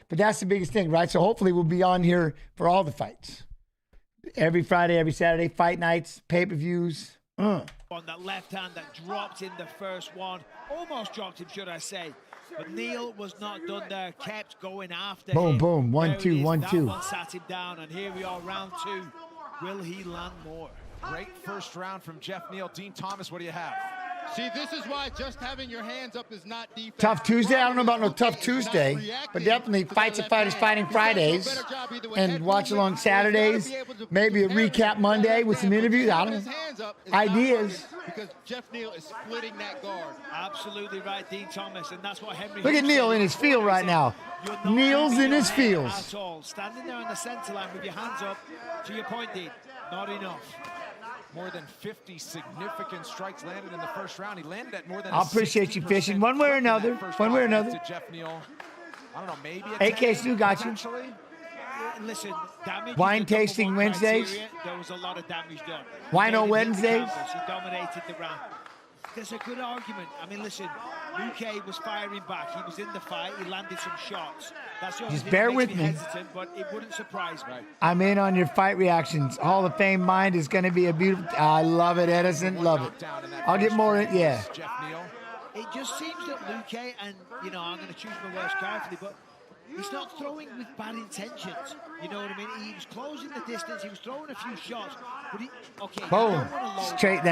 But that's the biggest thing, right? So hopefully we'll be on here for all the fights. Every Friday, every Saturday, fight nights, pay-per-views. On that left hand that dropped in the first one. Almost dropped him, should I say. But Neal was not done there. Kept going after him. Boom. 1, 2, 1, 2. That one sat him down, and here we are, round 2. Will he land more? Great first round from Jeff Neal. Dean Thomas, what do you have? See, this is why just having your hands up is not defense. Tough Tuesday? I don't know about no Tough Tuesday, but definitely Fights of Fighters Fighting Fridays and watch along Saturdays. Maybe a recap Monday with some interviews. I don't know. Ideas. Because Jeff Neal is splitting that guard. Absolutely right, Dean Thomas, and that's what Henry. Look at Neal in his field right now. Neal's in his fields. At all. Standing there in the center line with your hands up. To your point, Dean, not enough. More than 50 significant strikes landed in the first round. He landed at more than. I appreciate you fishing one way or another. One way or another. To Jeff Neal. I don't know, maybe AK Stu got you. Listen, damage. Wine tasting Wednesdays. There was a lot of damage done. Wino Wednesdays. He dominated the round. There's a good argument. I mean, listen, Luque was firing back. He was in the fight. He landed some shots. That's the only Just thing bear that makes with me me. hesitant, but it wouldn't surprise me. I'm in on your fight reactions. Hall of Fame Mind is going to be a beautiful. I love it, Edison. Love it. I'll get more. Yeah. It just seems that Luque, and I'm going to choose my words carefully, but he's not throwing with bad intentions. You know what I mean? He was closing the distance. He was throwing a few shots, but boom. Straight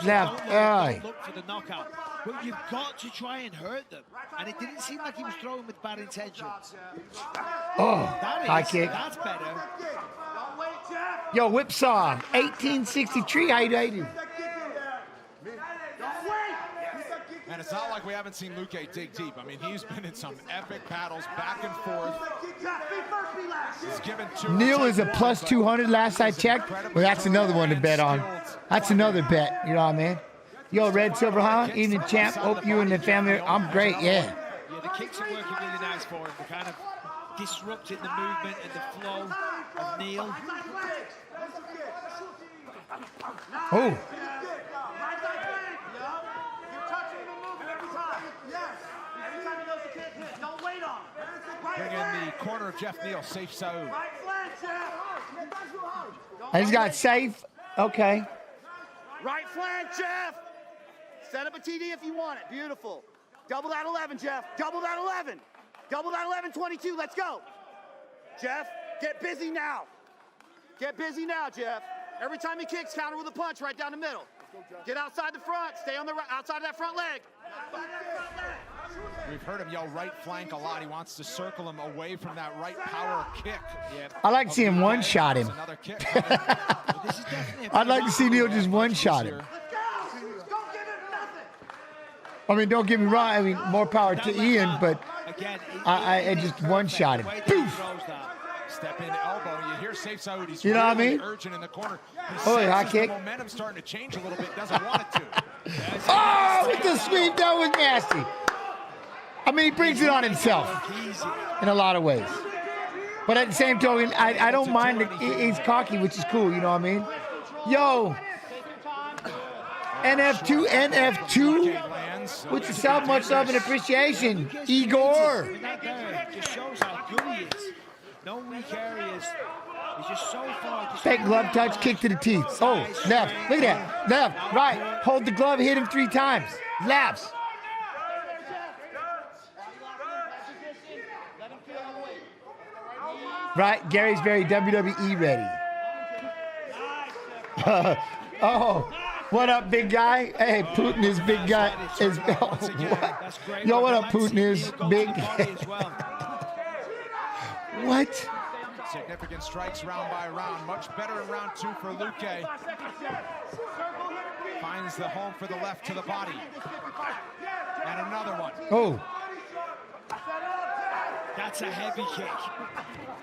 left. Don't look for the knockout. But you've got to try and hurt them. And it didn't seem like he was throwing with bad intentions. Oh, high kick. That's better. Yo, Whipsaw, 1863. How you doing? And it's not like we haven't seen Luque dig deep. I mean, he's been in some epic battles back and forth. He's given two. Neil is a plus 200 last I checked. Well, that's another one to bet on. That's another bet. You know what I mean? Yo, Red Silver, huh? Evening, champ. Hope you and the family. I'm great, yeah. Yeah, the kicks are working really nice for him. They're kind of disrupting the movement and the flow of Neil. Oh. Bring in the corner of Jeff Neal, Safe Saud. He's got safe. Okay. Right flank, Jeff. Set up a TD if you want it. Beautiful. Double that 11, Jeff. Double that 11. Double that 11, 22. Let's go. Jeff, get busy now. Get busy now, Jeff. Every time he kicks, counter with a punch right down the middle. Get outside the front. Stay on the outside of that front leg. We've heard him yell right flank a lot. He wants to circle him away from that right power kick. I like to see him one-shot him. I'd like to see Neil just one-shot him. I mean, don't get me wrong. I mean, more power to Ian, but I just one-shot him. Poof! Step in elbow. You hear Safe Saud. He's You know what I mean? urgent in the corner. Oh, high kick. The momentum's starting to change a little bit. Doesn't want it to. Oh, with the sweep, that was nasty. I mean, he brings it on himself in a lot of ways. But at the same token, I don't mind that he's cocky, which is cool, you know what I mean? Yo, NF2, with yourself, much love and appreciation. Igor. That just shows how good he is. No weak areas. He's just so far. Fake glove touch, kick to the teeth. Oh, left. Look at that. Left, right. Hold the glove, hit him 3 times. Laps. Right, Gary's very WWE ready. Oh, what up, big guy? Hey, Putin is big guy. What? Yo, what up, Putin is big? What? Significant strikes round by round. Much better in round 2 for Luque. Finds the home for the left to the body. And another one. Oh. That's a heavy kick.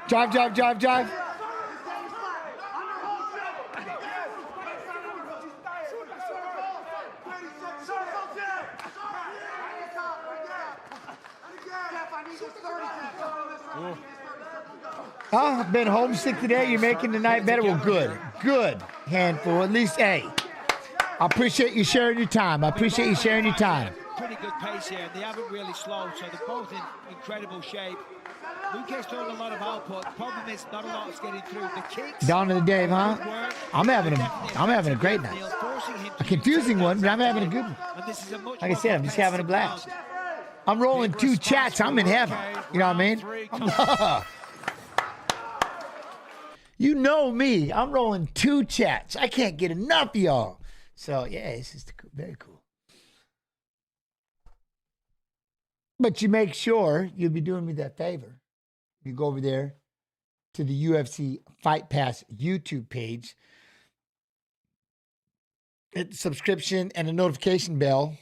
Drive, drive, drive, drive. I've been homesick today. You're making the night better. Well, good. Good handful. At least, hey, I appreciate you sharing your time. I appreciate you sharing your time. Pretty good pace here. They haven't really slowed, so they're both in incredible shape. Luque's throwing a lot of output. The problem is not a lot is getting through. The kicks. Down to the Dave, huh? I'm having a great night. A confusing one, but I'm having a good one. Like I said, I'm just having a blast. I'm rolling 2 chats. I'm in heaven. You know what I mean? You know me. I'm rolling 2 chats. I can't get enough of y'all. So, yeah, this is very cool. But you make sure you'll be doing me that favor. You go over there to the UFC Fight Pass YouTube page, hit the subscription and the notification bell.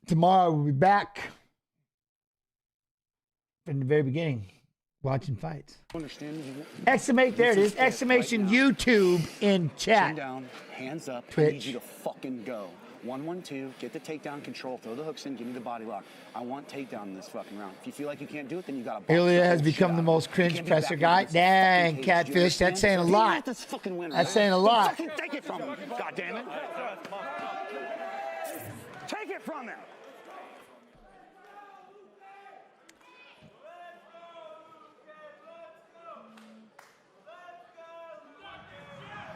Tomorrow we'll be back from the very beginning, watching fights. Exclamation, there it is. Exclamation YouTube in chat. Chin down, hands up. Twitch. I need you to fucking go. 1-1-2, get the takedown control, throw the hooks in, give me the body lock. I want takedown in this fucking round. If you feel like you can't do it, then you got to. Ilya has become the most cringe presser guy. Dang, Catfish, that's saying a lot. That's saying a lot. Take it from him, God damn it. Take it from him.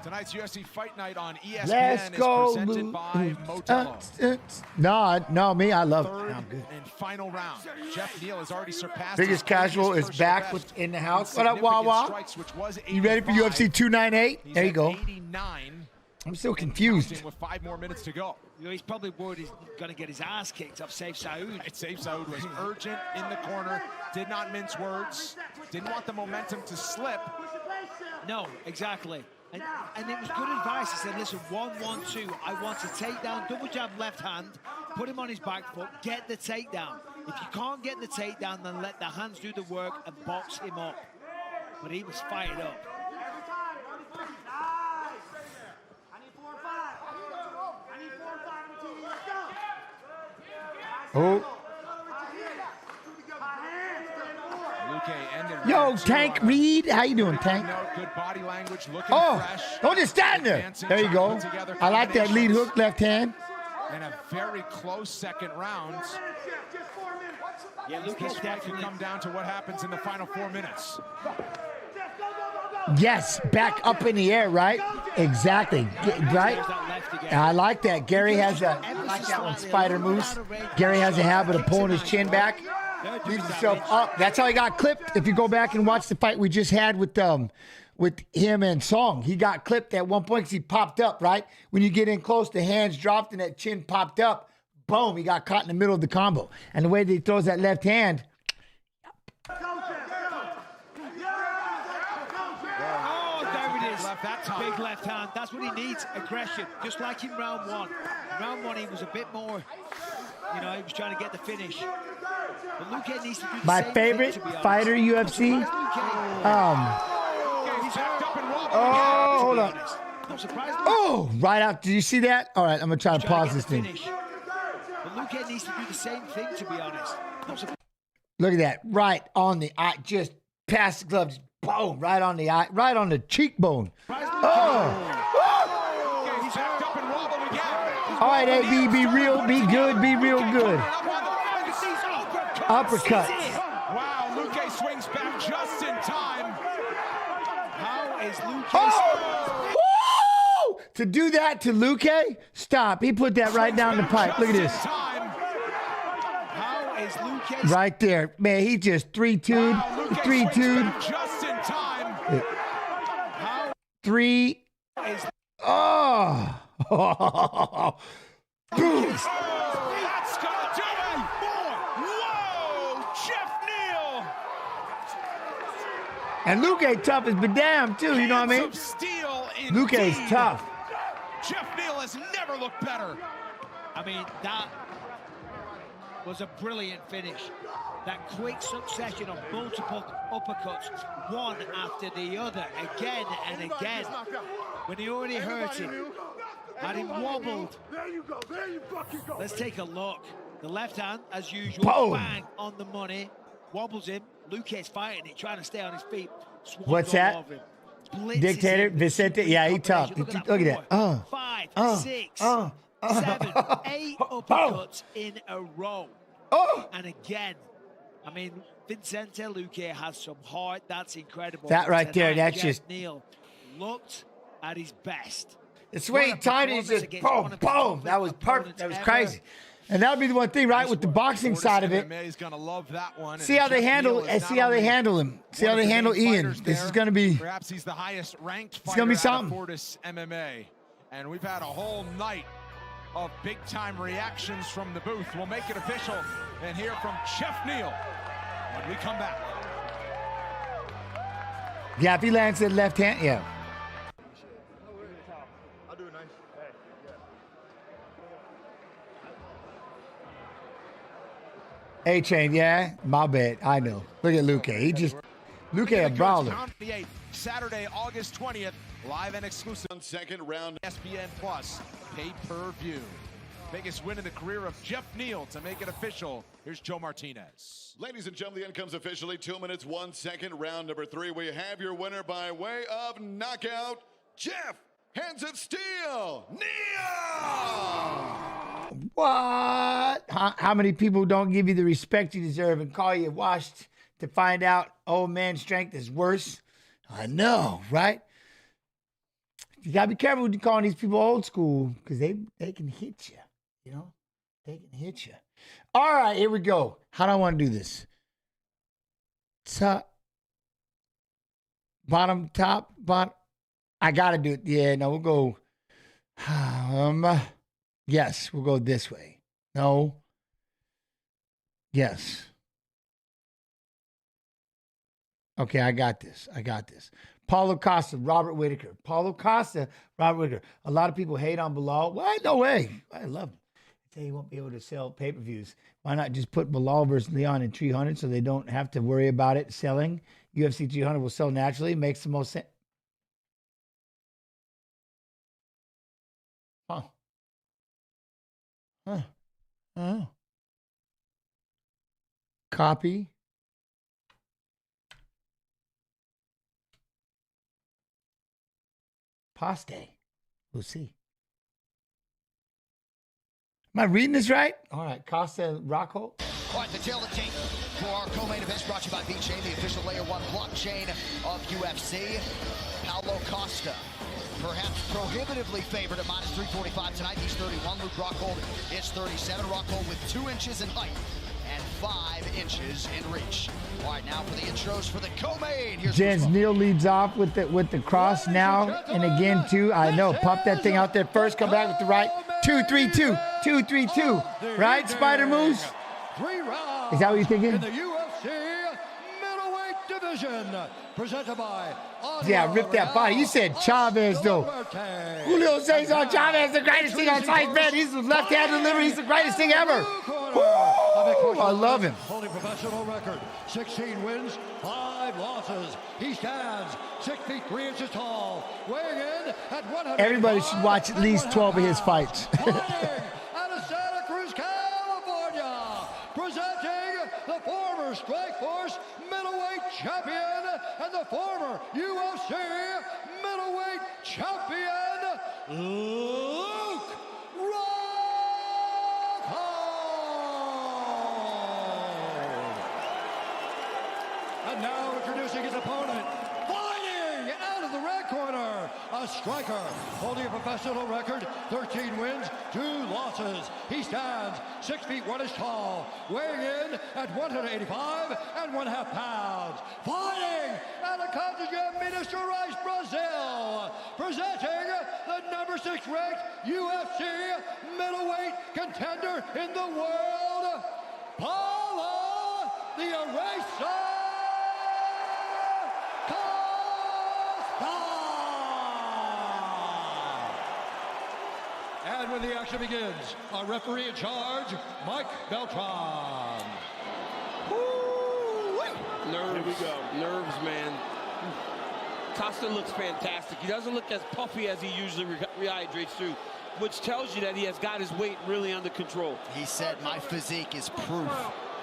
Tonight's UFC Fight Night on ESPN Let's go, is presented by Modelo. No, me, I love it. Third I'm good. and final round. Jeff Neal has already surpassed Biggest his Casual is previous back personal in the best house. with What up, Wawa? significant strikes, which was You ready for 85. UFC 298? He's There you at go. 89 I'm still confused. With 5 more minutes to go. You know, he's probably worried he's going to get his ass kicked up Saif Saud. Saif Saud was urgent in the corner, did not mince words, didn't want the momentum to slip. No, exactly. And it was good advice. He said, listen, 1-1-2, I want to take down, double jab left hand, put him on his back foot, get the takedown. If you can't get the takedown, then let the hands do the work and box him up. But he was fired up. Oh. Yo, Tank Reed. How you doing, Tank? Good body language, looking fresh. Don't just stand there. There you go. I like that lead hook left hand. And a very close second round. Yeah, this fight could come down to what happens in the final 4 minutes. Yes, back up in the air, right? Exactly, right? I like that. Gary has a, I like that one, Spider Moose. Gary has a habit of pulling his chin back, leaves himself up. That's how he got clipped. If you go back and watch the fight we just had with him and Song, he got clipped at one point because he popped up, right? When you get in close, the hands dropped and that chin popped up. Boom, he got caught in the middle of the combo. And the way that he throws that left hand, big left hand. That's what he needs, aggression. Just like in round one. In round one, he was a bit more, you know, he was trying to get the finish. But Luque needs to do the my same favorite thing, to be honest. fighter, UFC. Hold on. Oh, right out. Did you see that? All right, I'm going to try to pause this thing. But Luque needs to do the same thing, to be honest. Look at that. Right on the eye. Just past the glove. Just boom. Right on the eye. Right on the cheekbone. Oh. All right, AB, be real. Be good. Be real good. Uppercut. Wow, Luque swings back just in time. How is Luque? Oh! Woo! To do that to Luque? Stop. He put that right down the pipe. Look at this. How is Luque? Right there. Man, he just 3-2'd. 3-2'd. Just in time. Three. Oh. Boom. That's gonna do it. Whoa, Jeff Neal. And Luque tough as damn too. You know what I mean? Luque's tough. Jeff Neal has never looked better. I mean, that was a brilliant finish. That quick succession of multiple uppercuts, one after the other, again and again. When he already hurt him, had him wobbled. There you go. There you fucking go. Let's take a look. The left hand, as usual, Boom. bang on the money. Wobbles him. Luque's fighting it, trying to stay on his feet. Swans What's all that? over him. Blitzes Dictator him. Vicente. Yeah, he tough. Look at that. 5, 6, 7, 8 uppercuts in a row. And again, I mean, Vicente Luque has some heart. That's incredible. That right there, that's Jeff just... Neal looked at his best. It's way he timed it. He's just boom, boom. That was perfect. That was crazy. And that would be the one thing, right, with the boxing side of it. He's gonna love that one. See how they handle him. See how they handle him. See how they handle Ian. This is going to be... Perhaps he's the highest ranked fighter It's going to be out of something. Fortis MMA. And we've had a whole night of big-time reactions from the booth. We'll make it official and hear from Jeff Neal when we come back. Yeah, if he lands that left hand, yeah. I'll do it nice. A-Chain, yeah? My bad. I know. Look at Luque. He just... Luque a brawler. Saturday, August 20th, live and exclusive. Second round. ESPN Plus, pay-per-view. Biggest win in the career of Jeff Neal to make it official. Here's Joe Martinez. Ladies and gentlemen, the end comes officially 2 minutes, 1 second, round number 3. We have your winner by way of knockout, Jeff Hands of Steel Neal! What? How many people don't give you the respect you deserve and call you washed to find out old man strength is worse? I know, right? You gotta be careful when you're calling these people old school because they can hit you, you know? They can hit you. All right, here we go. How do I want to do this? Top, bottom, top, bottom. I gotta do it. Yeah, no, we'll go Yes, we'll go this way. No. Yes. Okay, I got this. Paulo Costa, Robert Whitaker. Paulo Costa, Robert Whitaker. A lot of people hate on Bilal. What? No way. I love him. They won't be able to sell pay-per-views. Why not just put Bilal versus Leon in 300 so they don't have to worry about it selling? UFC 300 will sell naturally. Makes the most sense. Huh. Oh. Copy. Paste. We'll see. Am I reading this right? All right. Costa Rockhold. All right, the tail of the tape for our co-main event brought to you by BJ, the official Layer 1 blockchain of UFC. Paulo Costa, perhaps prohibitively favored at minus 345 tonight. He's 31. Luke Rockhold is 37. Rockhold with 2 inches in height and 5 inches in reach. All right, now for the intros for the co-main. Jens Neal leads off with the cross now and again too. I know, pop that thing out there first. Come back with the right. 2-3-2, 2-3-2. Right, Spider moves. 3 rounds. Is that what you're thinking? In the UFC middleweight division, presented by. Yeah, rip that body. You said Chavez though. Julio Cesar Chavez, the greatest thing on slice bread. He's the left-handed delivery. He's the greatest thing ever. I love him. Holding professional record, 16 wins, 5 losses. He stands 6 feet 3 inches tall, weighing in at 100. Everybody should watch at least 12 of his fights. Out of Santa Cruz, California, presenting the former Strikeforce middleweight champion and the former UFC middleweight champion, Luke And now introducing his opponent, fighting out of the red corner, a striker holding a professional record, 13 wins, 2 losses. He stands 6 feet 1 inch tall, weighing in at 185 1/2 pounds. Fighting out of Cartagena, Minas Gerais, Brazil, presenting the number 6 ranked UFC middleweight contender in the world, Paulo the Eraser. And when the action begins, our referee in charge, Mike Beltran. Nerves. Here we go. Nerves, man. Costa looks fantastic. He doesn't look as puffy as he usually rehydrates through, which tells you that he has got his weight really under control. He said, my physique is proof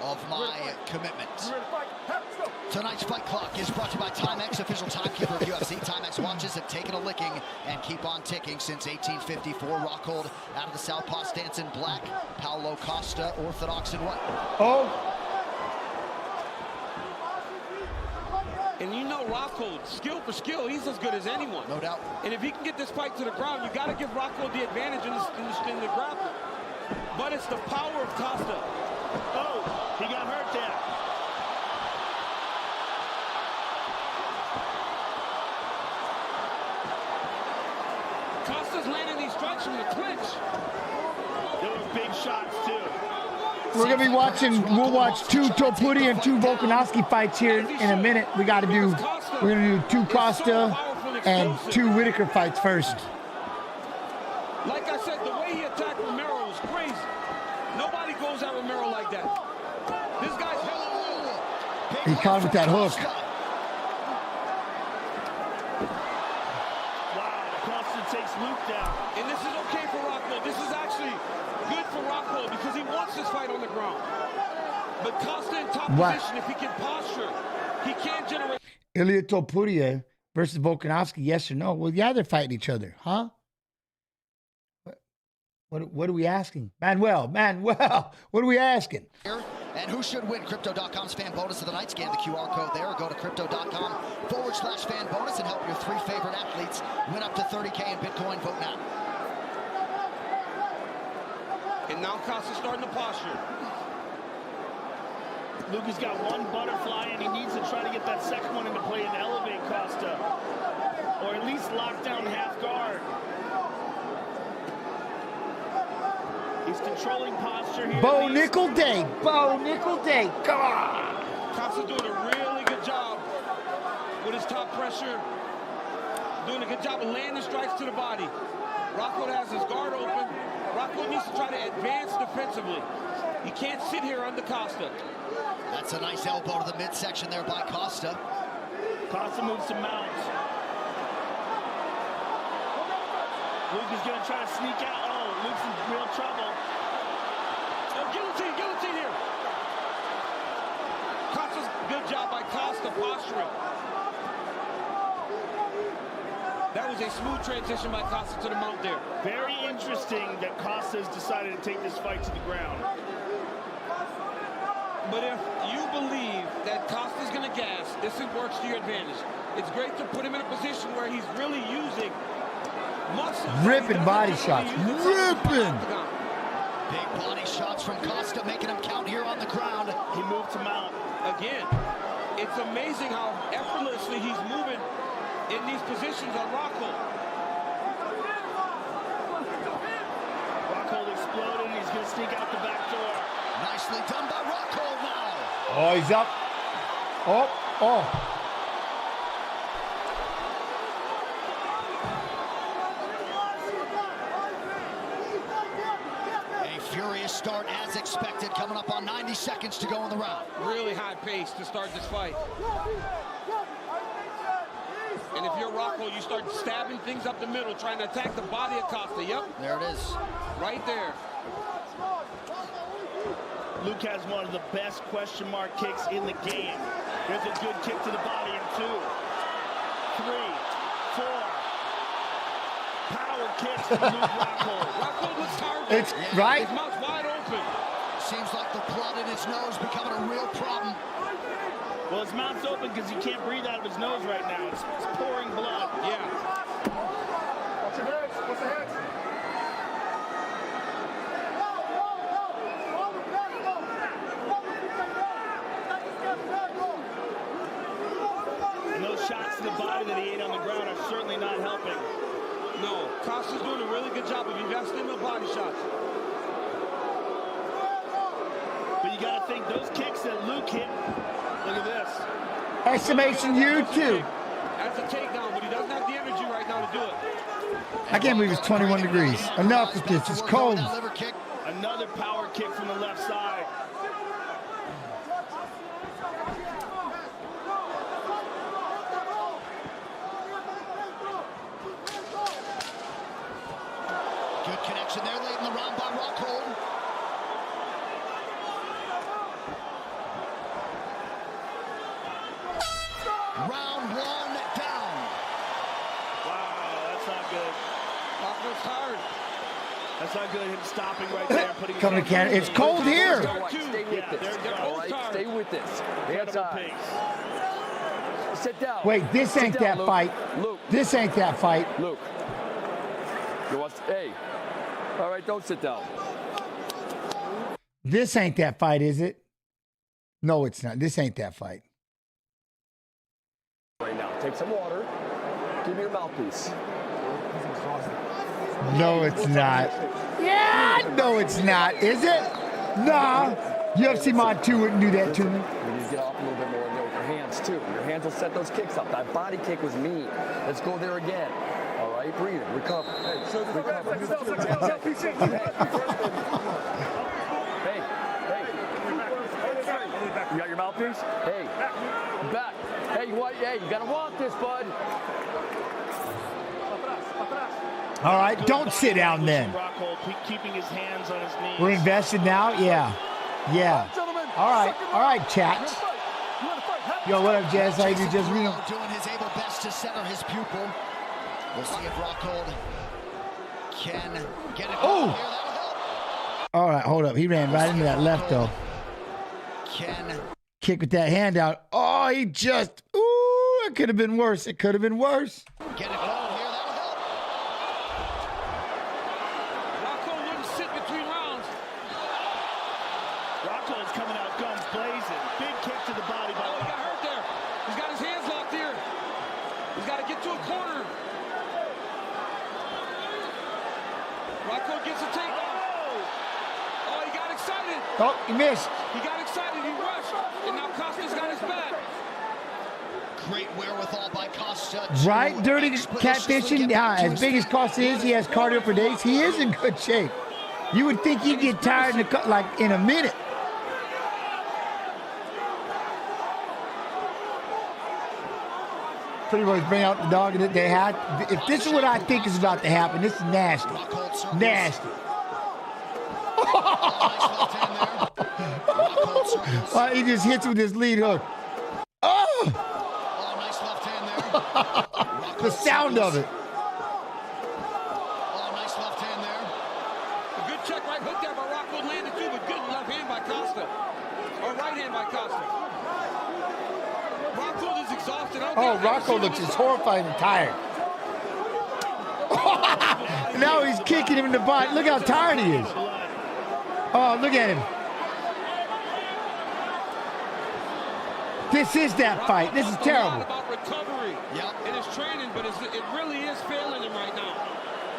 of my commitment. Tonight's Fight Clock is brought to you by Timex, official timekeeper of UFC. Timex watches have taken a licking and keep on ticking since 1854. Rockhold out of the southpaw stance in black. Paulo Costa, orthodox in white. Oh. And you know Rockhold, skill for skill, he's as good as anyone. No doubt. And if he can get this fight to the ground, you got to give Rockhold the advantage in the grappling. But it's the power of Costa. Oh, he got hurt there. Costa's landing these strikes from the clinch. There were big shots, too. We're going to be watching, we'll watch 2 Topuria and 2 Volkanovski fights here in a minute. We're going to do 2 Costa and 2 Whitaker fights first. Like I said, the way he attacked Romero was crazy. Nobody goes at Romero like that. This guy's hella He caught him with that hook. Wow, Costa takes Luke down. And this is okay for Rockhold. This is actually good for Rockhold because he wants this fight on the ground. But Costa in top position, if he can posture, he can't generate. Ilia Topuria versus Volkanovski, yes or no? Well, yeah, they're fighting each other, huh? What are we asking? Manuel, what are we asking? And who should win? Crypto.com's fan bonus of the night. Scan the QR code there or go to crypto.com/fan bonus and help your 3 favorite athletes win up to $30K in Bitcoin. Vote now. And now Costa's starting to posture. Luke has got 1 butterfly, and he needs to try to get that second one into play and elevate Costa. Or at least lock down half guard. He's controlling posture here. Bo Nickel Day. Bo Nickel Day. Come on. Costa's doing a really good job with his top pressure. Doing a good job of landing strikes to the body. Rockhold has his guard open. Rockhold needs to try to advance defensively. He can't sit here under Costa. That's a nice elbow to the midsection there by Costa. Costa moves to mount. Luke is going to try to sneak out. Oh, Luke's in real trouble. Oh, guillotine here. Costa's good job by Costa posturing. That was a smooth transition by Costa to the mount there. Very interesting that Costa has decided to take this fight to the ground. But if you believe that Costa's going to gas, this works to your advantage. It's great to put him in a position where he's really using muscle. Ripping body shots. Ripping. Big body shots from Costa, making him count here on the ground. He moved to mount. Again, it's amazing how effortlessly he's moving in these positions on Rockhold. Rockhold exploded, and he's going to sneak out the back door. Nicely done by Rockhold now. Oh, he's up. Oh. A furious start as expected, coming up on 90 seconds to go in the round. Really high pace to start this fight. And if you're Rockhold, you start stabbing things up the middle, trying to attack the body of Costa. Yep. There it is. Right there. Luke has one of the best question mark kicks in the game. There's a good kick to the body in 2, 3, 4. Power kicks from Luke Rockhold. Rockhold looks tired. It's right. His mouth's wide open. Seems like the blood in his nose becoming a real problem. Well, his mouth's open because he can't breathe out of his nose right now. It's pouring blood. Yeah. Watch your heads. Watch your heads. And those shots to the body that he ate on the ground are certainly not helping. No, Costa's doing a really good job of investing in the body shots. But you got to think, those kicks that Luke hit, look at this. Exclamation you too. That's a takedown, but he doesn't have the energy right now to do it. I can't believe it's 21 degrees. Enough with this. It's cold. Another power kick from the left side. Good connection there late in the round by Rockhold. Round 1 down. Wow, that's not good. Rockhold's hard. That's not good. Him stopping right there. Putting Coming to Canada. It's cold here. Stay with this. All right, stay with this. Hands high. Sit down. Wait, this ain't Sit down, that Luke. fight. Luke. This ain't that fight. Luke. You want? Hey. All right, don't sit down. This ain't that fight, is it? No, it's not. This ain't that fight. Right now, take some water. Give me your mouthpiece. No, it's not. Yeah, no, it's not. Is it? Nah. UFC Mod 2 wouldn't do that to me. You need to get off a little bit more there with your hands, too. Your hands will set those kicks up. That body kick was mean. Let's go there again. All right, breathe. Recover. Recover. Hey. You got your mouthpiece? Hey. Back. Hey, you gotta want this, bud. All right, don't sit down then. Rockhold keeping his hands on his knees. We're invested now? Yeah. All right, chat. Yo, what up, Jazz? How you doing, Jazz? Doing his able best to center his pupil. We'll see if Rockhold can get it. Oh! All right, hold up. He ran right into that left, though. Kick with that hand out. Oh, he just... Ooh, it could have been worse. It could have been worse. Get it going here. That'll help. Rockhold wouldn't sit between rounds. Rockhold's coming out guns blazing. Big kick to the body by He got hurt there. He's got his hands locked here. He's got to get to a corner. Rockhold gets a takedown. Oh, he missed. He got excited, he rushed, and now Costa's got his back. Great wherewithal by Costa. Right, dirty catfishing. As big as Costa is, he has cardio for days. He is in good shape. You would think he'd get tired in a minute. Pretty much bring out the dog that they had. If this is what I think is about to happen, this is nasty. Nasty. He just hits with his lead hook. Oh! Nice left hand there. The sound of it. Nice left hand there. A good check right hook there by Rocco landed too, but good left hand by Costa. Or right hand by Costa. Rocco is exhausted. Rocco looks just horrified and tired. Now he's kicking him in the butt. Look how tired he is. Oh, look at him. This is that fight. This is terrible. About recovery in his training, but it really is failing him right now.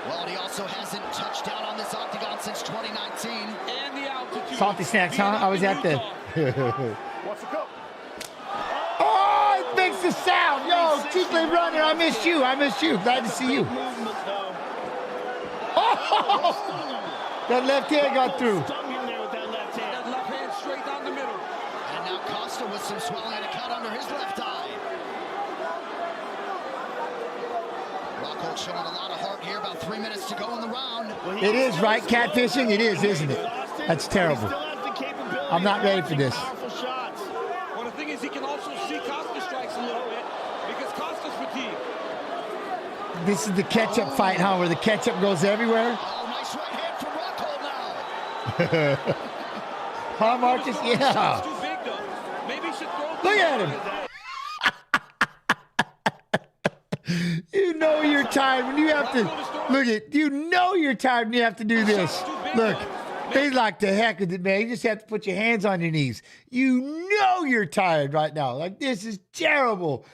Well, he also hasn't touched down on this octagon since 2019. And the altitude. Salty snacks, huh? I was at the... What's the cup? Oh, it makes the sound. Yo, Tiefling Runner, I missed you. I missed you. Glad to see you. Oh, that left hand got through. That left hand straight down the middle. And now Costa with some swelling and a cut under his left eye. Rocco showing a lot of heart here. About 3 minutes to go in the round. It is, right? Catfishing? It is, isn't it? That's terrible. I'm not ready for this. Well, the thing is, he can also see Costa strikes a little bit because Costa's fatigued. This is the catch-up fight, huh? Where the catch-up goes everywhere? Oh, nice right hand from Rocco now. Huh, Marcus? Yeah. Too big, though. Maybe he should throw. Look at him. You know you're tired when you have to look at. You know you're tired when you have to do this. Look, they like the heck with it, man. You just have to put your hands on your knees. You know you're tired right now. Like, this is terrible.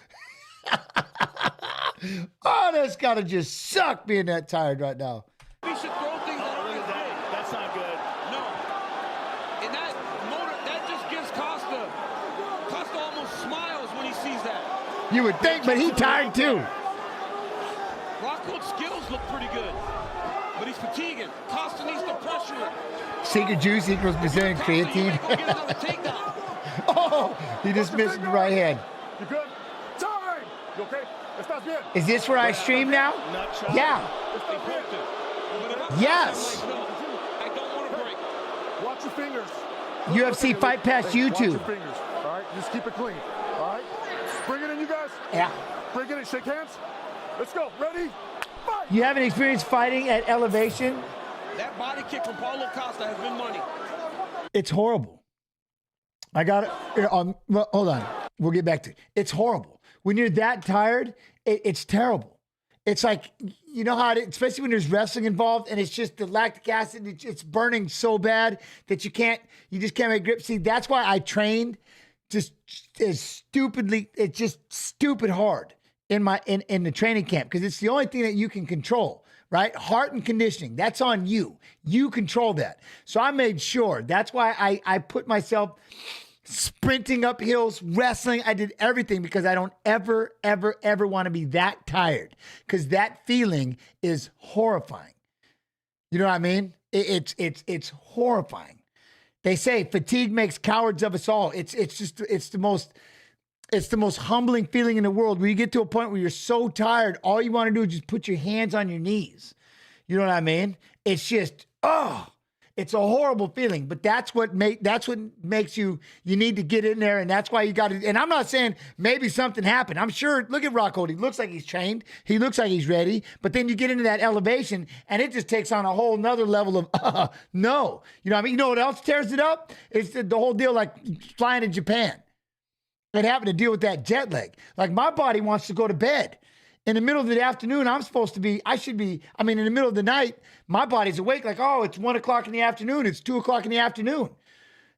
Oh, that's gotta just suck being that tired right now. He should throw things that aren't as big. That's not good. No. And that motor, that just gives Costa. Costa almost smiles when he sees that. You would think, but he tired too. Rocco's skills look pretty good, but he's fatiguing. Costa needs to pressure him. Secret juice equals Brazilian creatine. Oh, he just missed the right hand. You good? Time! You okay? Estás bien? Is this where I stream now? Yeah. Yes. I don't want to break. Watch your fingers. UFC Fight Pass Watch YouTube. your fingers. All right? Just keep it clean. All right? Bring it in, you guys. Yeah. Bring it in. Shake hands. Let's go. Ready? Fight! You haven't experienced fighting at elevation? That body kick from Paulo Costa has been money. It's horrible. I got it. Well, hold on. We'll get back to it. It's horrible. When you're that tired, it's terrible. It's like, you know how especially when there's wrestling involved and it's just the lactic acid, it's burning so bad that you just can't make grip. See, that's why I trained just as stupidly, it's just stupid hard in the training camp because it's the only thing that you can control, right? Heart and conditioning, that's on you. You control that. So I made sure. That's why I put myself sprinting up hills, wrestling. I did everything because I don't ever want to be that tired because that feeling is horrifying. You know what I mean? It's horrifying. They say fatigue makes cowards of us all. It's the most humbling feeling in the world where you get to a point where you're so tired, all you want to do is just put your hands on your knees. You know what I mean? It's just, it's a horrible feeling, but that's what makes you need to get in there, and that's why you got to, and I'm not saying maybe something happened. I'm sure, look at Rocco, he looks like he's trained, he looks like he's ready, but then you get into that elevation, and it just takes on a whole nother level of, no. You know what I mean? You know what else tears it up? It's the whole deal like flying to Japan. It happened to deal with that jet lag. Like my body wants to go to bed. In the middle of the afternoon, in the middle of the night, my body's awake like, oh, it's 1 o'clock in the afternoon. It's 2 o'clock in the afternoon.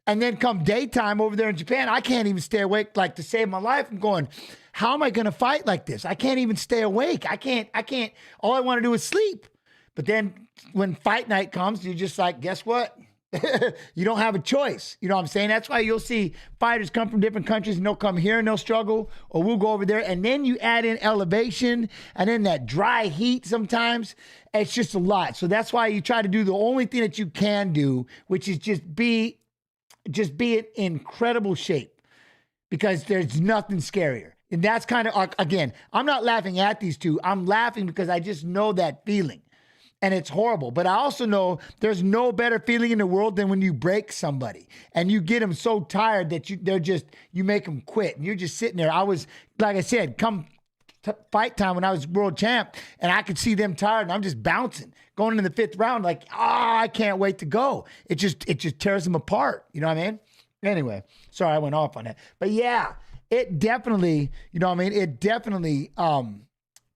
And then come daytime over there in Japan, I can't even stay awake like to save my life. I'm going, how am I going to fight like this? I can't even stay awake. I can't. All I want to do is sleep. But then when fight night comes, you're just like, guess what? You don't have a choice. You know what I'm saying? That's why you'll see fighters come from different countries and they'll come here and they'll struggle, or we'll go over there. And then you add in elevation and then that dry heat sometimes. It's just a lot. So that's why you try to do the only thing that you can do, which is just be in incredible shape, because there's nothing scarier. And that's kind of, again, I'm not laughing at these two. I'm laughing because I just know that feeling. And it's horrible. But I also know there's no better feeling in the world than when you break somebody and you get them so tired that you make them quit. And you're just sitting there. I was, like I said, come fight time when I was world champ, and I could see them tired and I'm just bouncing, going into the 5th round like, I can't wait to go. It just tears them apart. You know what I mean? Anyway, sorry I went off on that. But yeah, it definitely, you know what I mean? It definitely,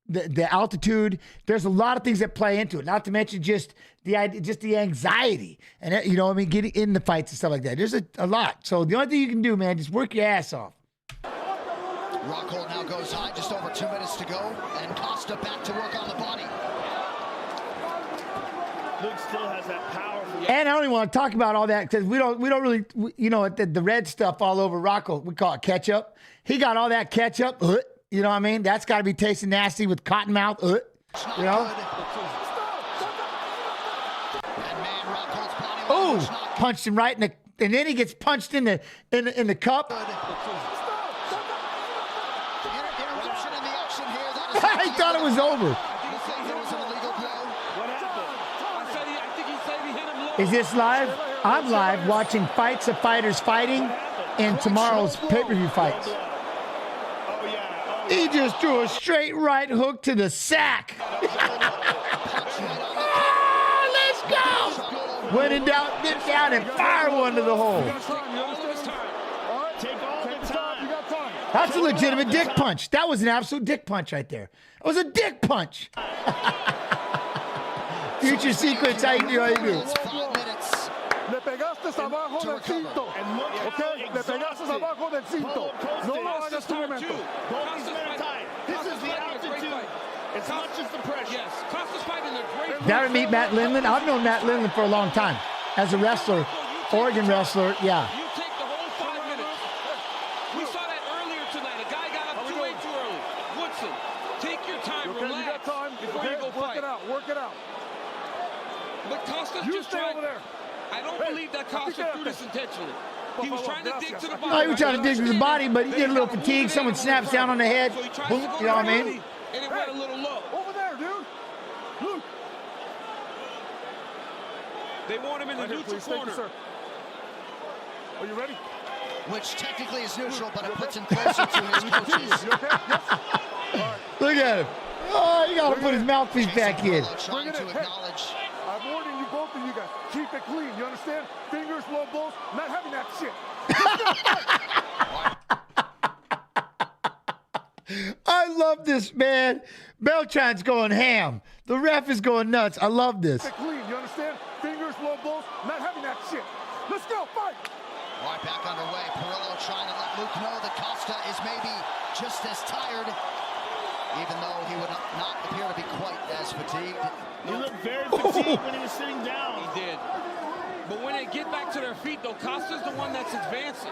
the altitude, there's a lot of things that play into it, not to mention just the anxiety and, you know what I mean, getting in the fights and stuff like that. There's a lot. So the only thing you can do, man, just work your ass off. Rockhold now goes high, just over 2 minutes to go, and Costa back to work on the body. Luke still has that power. And I don't even want to talk about all that because we don't really, you know, the red stuff all over Rockhold, we call it ketchup. He got all that ketchup, you know what I mean? That's got to be tasting nasty with cotton mouth, you know? Oh, punched him right in the, and then he gets punched in the cup. I thought it was over. Is this live? I'm live watching Fights of Fighters fighting in tomorrow's pay-per-view fights. He just threw a straight right hook to the sack. Let's go! Went it down and fired one to the hole. That's a legitimate dick punch. That was an absolute dick punch right there. It was a dick punch. Future Secrets, how you do? Le pegaste abajo del cinto. Okay? Le pegaste abajo del cinto. No lo hagas tu momento. This is the altitude. As much as the pressure. Yes. Costa's fighting a great. Did I ever meet Matt Lindland? I've known Matt Lindland for a long time. As a wrestler, Oregon wrestler, yeah. You take the whole 5 minutes. We saw that earlier tonight. A guy got up way too early. Woodson, take your time, relax. You got time before you go fight. Work it out. But Costa's just trying. Over there. I don't believe that Costa threw this intentionally. He was trying to dig to the body. No, he was trying to dig to the body, but he get a little fatigued. Someone snaps down on the head. Boom, you know what I mean? And it went a little low. Over there, dude. Look. They want him in the neutral corner. Are you ready? Which technically is neutral, but it puts him closer to his coaches. Look at him. Oh, you got to put his mouthpiece back in. Trying to acknowledge. I'm warning you, both of you guys. Keep it clean. You understand? Fingers, low blows, not having that shit. I love this, man. Beltran's going ham. The ref is going nuts. I love this. Keep it clean. You understand? Fingers, low blows, not having that shit. Let's go, fight. Right back underway. Perillo trying to let Luke know that Costa is maybe just as tired, even though he would not appear to be quite as fatigued. He looked very fatigued when he was sitting down. He did. But when they get back to their feet, though, Costa's the one that's advancing.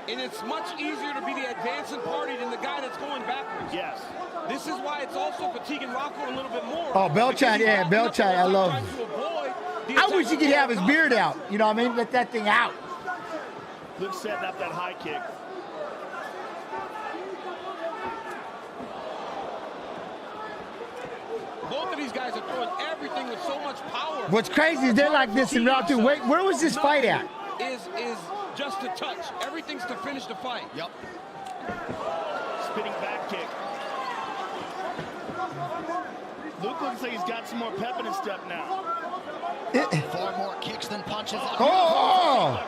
And it's much easier to be the advancing party than the guy that's going backwards. Yes. This is why it's also fatiguing Rocco a little bit more. Oh, Beltran, yeah, Beltran, I love him. I wish he could have his beard out. You know what I mean? Let that thing out. Luke setting up that high kick. Both of these guys are throwing everything with so much power. What's crazy is they're like this in round 2. Wait, where was this fight at? Is just a touch. Everything's to finish the fight. Yep. Spinning back kick. Luke looks like he's got some more pep in his step now. 4 more kicks than punches. Oh!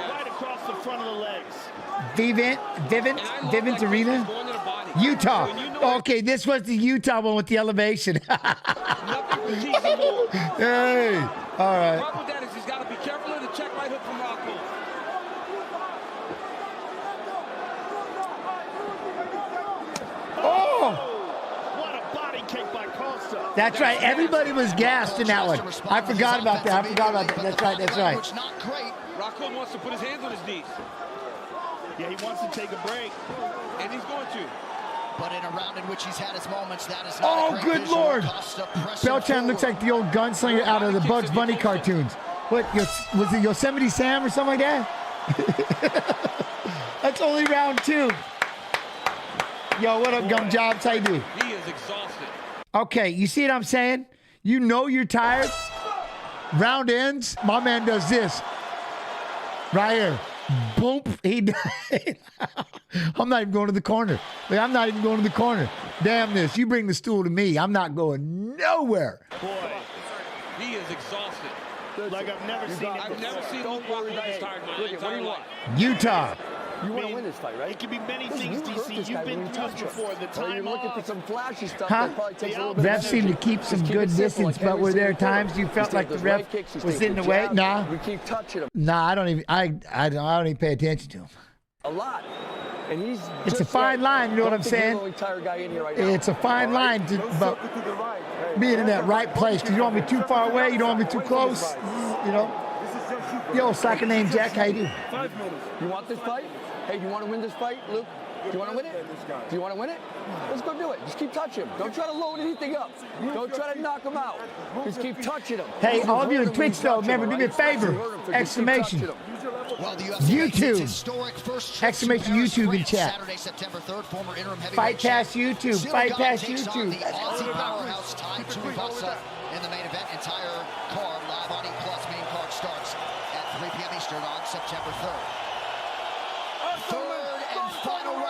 Right across the front of the legs. Vivint Arena? Utah. Okay, this was the Utah one with the elevation. Hey, all right. Problem with that is he's got to be careful of the check right hook from Rocco. Oh! What a body kick by That's right. Everybody was gassed in that one. I forgot about that. That's right. That's right. Not great. Rockhold wants to put his hands on his knees. Yeah, he wants to take a break. And he's going to. But in a round in which he's had his moments, that is not a great good visual. Lord. Costa pressing Beltran looks like the old gunslinger out of the Bugs Bunny cartoons. What, was it Yosemite Sam or something like that? That's only round 2. Yo, what up, Gum Jobs? How you do? He is exhausted. Okay, you see what I'm saying? You know you're tired. Round ends, my man does this. Right here. Boom. He died. I'm not even going to the corner. Like, I'm not even going to the corner. Damn this. You bring the stool to me. I'm not going nowhere. Boy, he is exhausted. Like I've never seen Luke Rockhold this tired my entire life. Utah. You want to win this fight, right? It could be many things, DC. You've been through this before. The time you're looking for some flashy stuff Huh? that probably takes a little bit Refs of seem to keep some good distance, but were there times you felt like the ref was in the way? Nah. We keep touching him. Nah, I don't even pay attention to him. A lot. And he's It's a fine line, you know what I'm saying? It's a fine line to being in that right place, because you don't want me too far away, you don't want me too close, you know? Yo, soccer name Jack, how you do? 5 minutes. You want this fight? Hey, do you want to win this fight, Luke? Do you want to win it? Do you want to win it? Let's go do it. Just keep touching him. Don't try to load anything up. Don't try to knock him out. Just keep touching him. Hey, all of you in Twitch, though, remember, do me a favor. Exclamation. YouTube. Exclamation YouTube in chat. Saturday, September 3rd, former interim Fight Pass YouTube. Fight Pass YouTube. The Aussie powerhouse Tai Tuivasa in the main event. Entire card live on E+. Main card starts at 3 p.m. Eastern on September 3rd. Third and final round.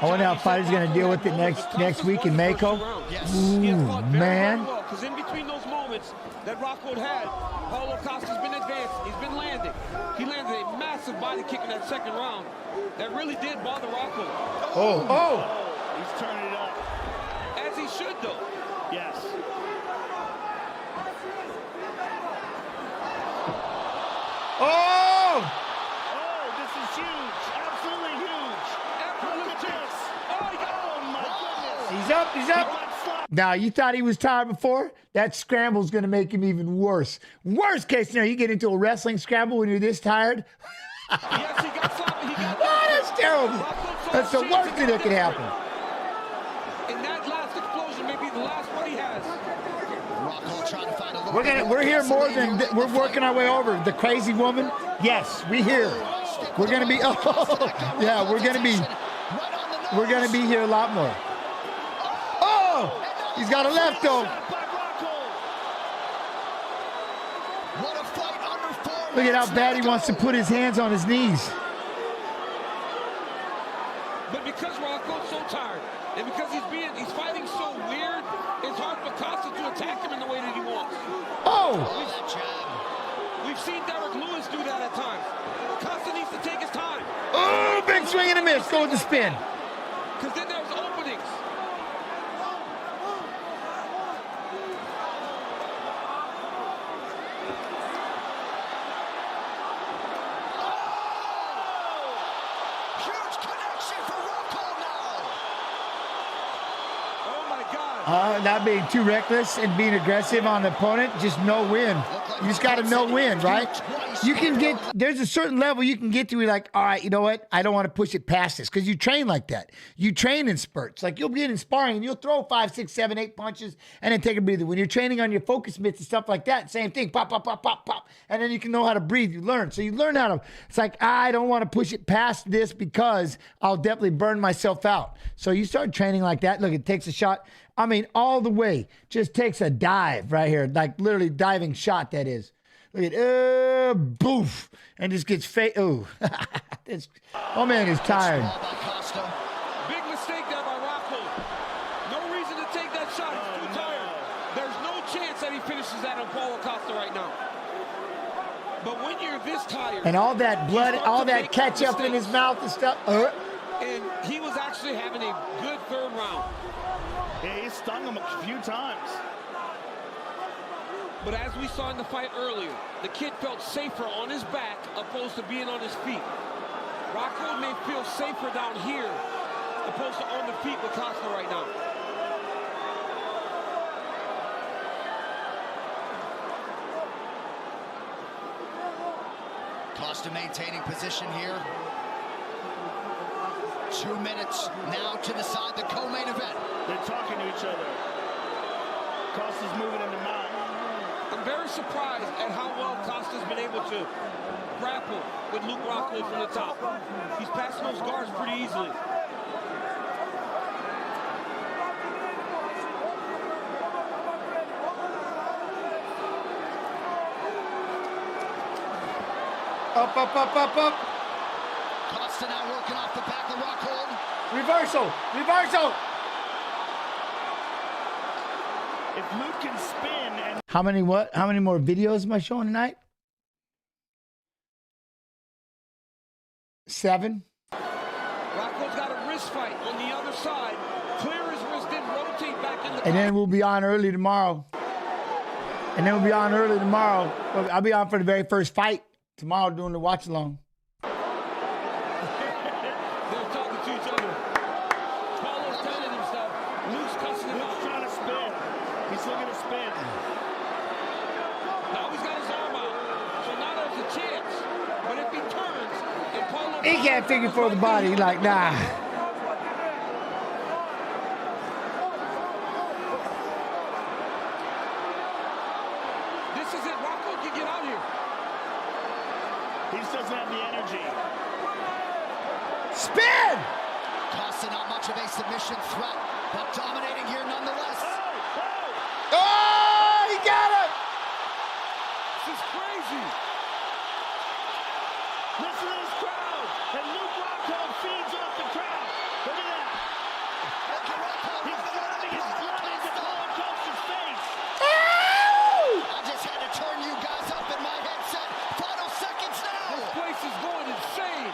I wonder how fighters going to deal with it next week in Mako. Ooh, man. Because in between those moments that Rockhold had, Paulo Costa's been advanced. He's been landing. He landed a massive body kick in that second round that really did bother Rockhold. Oh. He's turning it up. As he should, though. Yes. Oh! Oh, this is huge. Absolutely huge. Look at this. Oh, my goodness. He's up. Now, you thought he was tired before? That scramble's going to make him even worse. Worst case scenario, you get into a wrestling scramble when you're this tired. Yes, he got sloppy. That's terrible. That's the worst thing that could happen. And that last explosion may be the last one he has. We're here more than we're working our way over. The crazy woman, yes, we here. We're gonna be. Oh, yeah, we're gonna be here a lot more. Oh, he's got a left though. Look at how bad he wants to put his hands on his knees. But because Rockhold's so tired, and because he's fighting so weird, it's hard for Costa to attack him in the way that he wants. Oh! We've seen Derek Lewis do that at times. Costa needs to take his time. Oh, big swing and a miss. Go with the spin. Because then there's openings. Not being too reckless and being aggressive on the opponent, just no win. You just got to know win, right? You can get, there's a certain level you can get to where you're like, all right, you know what? I don't want to push it past this, because you train like that. You train in spurts. Like, you'll be in sparring and you'll throw 5, 6, 7, 8 punches and then take a breather. When you're training on your focus mitts and stuff like that, same thing. Pop, pop, pop, pop, pop. And then you can know how to breathe. You learn. So you learn how to, it's like, I don't want to push it past this because I'll definitely burn myself out. So you start training like that. Look, it takes a shot. I mean, all the way. Just takes a dive right here. Like, literally diving shot, that is. Look at, boof. And just gets oh. Oh, man, is tired. Big mistake there by Rockhold. No reason to take that shot. He's too tired. There's no chance that he finishes that on Paulo Costa right now. But when you're this tired. And all that blood, all that ketchup in his mouth and stuff. And he was actually having a good third round. Yeah, he stung him a few times. But as we saw in the fight earlier, the kid felt safer on his back opposed to being on his feet. Rockhold may feel safer down here opposed to on the feet with Costa right now. Costa maintaining position here. 2 minutes now to decide the co-main event. They're talking to each other. Costa's moving in the mount. I'm very surprised at how well Costa's been able to grapple with Luke Rockhold from the top. He's passing those guards pretty easily. Up, up, up, up, up. Costa now working off the back of Rockhold. Reversal, reversal. If Luke can spin and... How many what? How many more videos am I showing tonight? 7. Rockhold's got a wrist fight on the other side. Clear his wrist, then rotate back in the And then we'll be on early tomorrow. Well, I'll be on for the very first fight tomorrow doing the watch along. They're talking to each other. Paulo's telling him stuff. Luke's cussing him out. Luke's trying to spin. He's looking to spin. Now he's got his arm out. So now there's a chance. But if he turns and Paulo... He can't figure for the body. He's like, nah. This is it. Rockhold can get out here. He just doesn't have the energy. Spin! Costa not much of a submission threat, but dominating here nonetheless. Oh, he got it! This is crazy. Listen to this crowd. And Luke Rockhold feeds off the crowd. Look at that. He's throwing his blood into Paulo Costa's face. I just had to turn you guys up in my headset. Final seconds now. This place is going insane.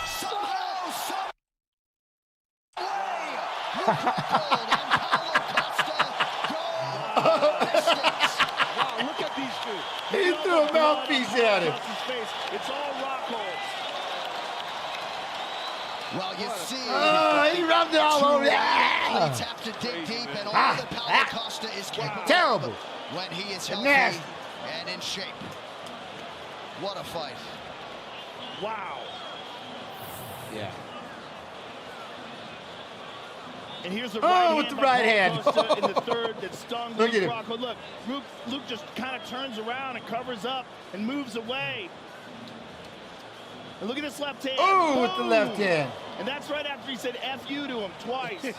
Somehow, some way, Luke Rockhold and Paulo Costa go the distance. Wow, look at these two. He threw a mouthpiece at him. It's all Rockhold. Well, you see, He rubbed it all over. athletes have to dig deep, and all that Paulo Costa is capable Terrible. of when he is healthy Nasty. and in shape. What a fight. Wow. Yeah. And here's the Oh, right with hand the by right Paulo hand. Costa in the third that stung Look Luke at him. Rockhold. Look, Luke just kind of turns around and covers up and moves away. And look at his left hand. Oh, with the Boom! left hand. And that's right after he said F you to him twice.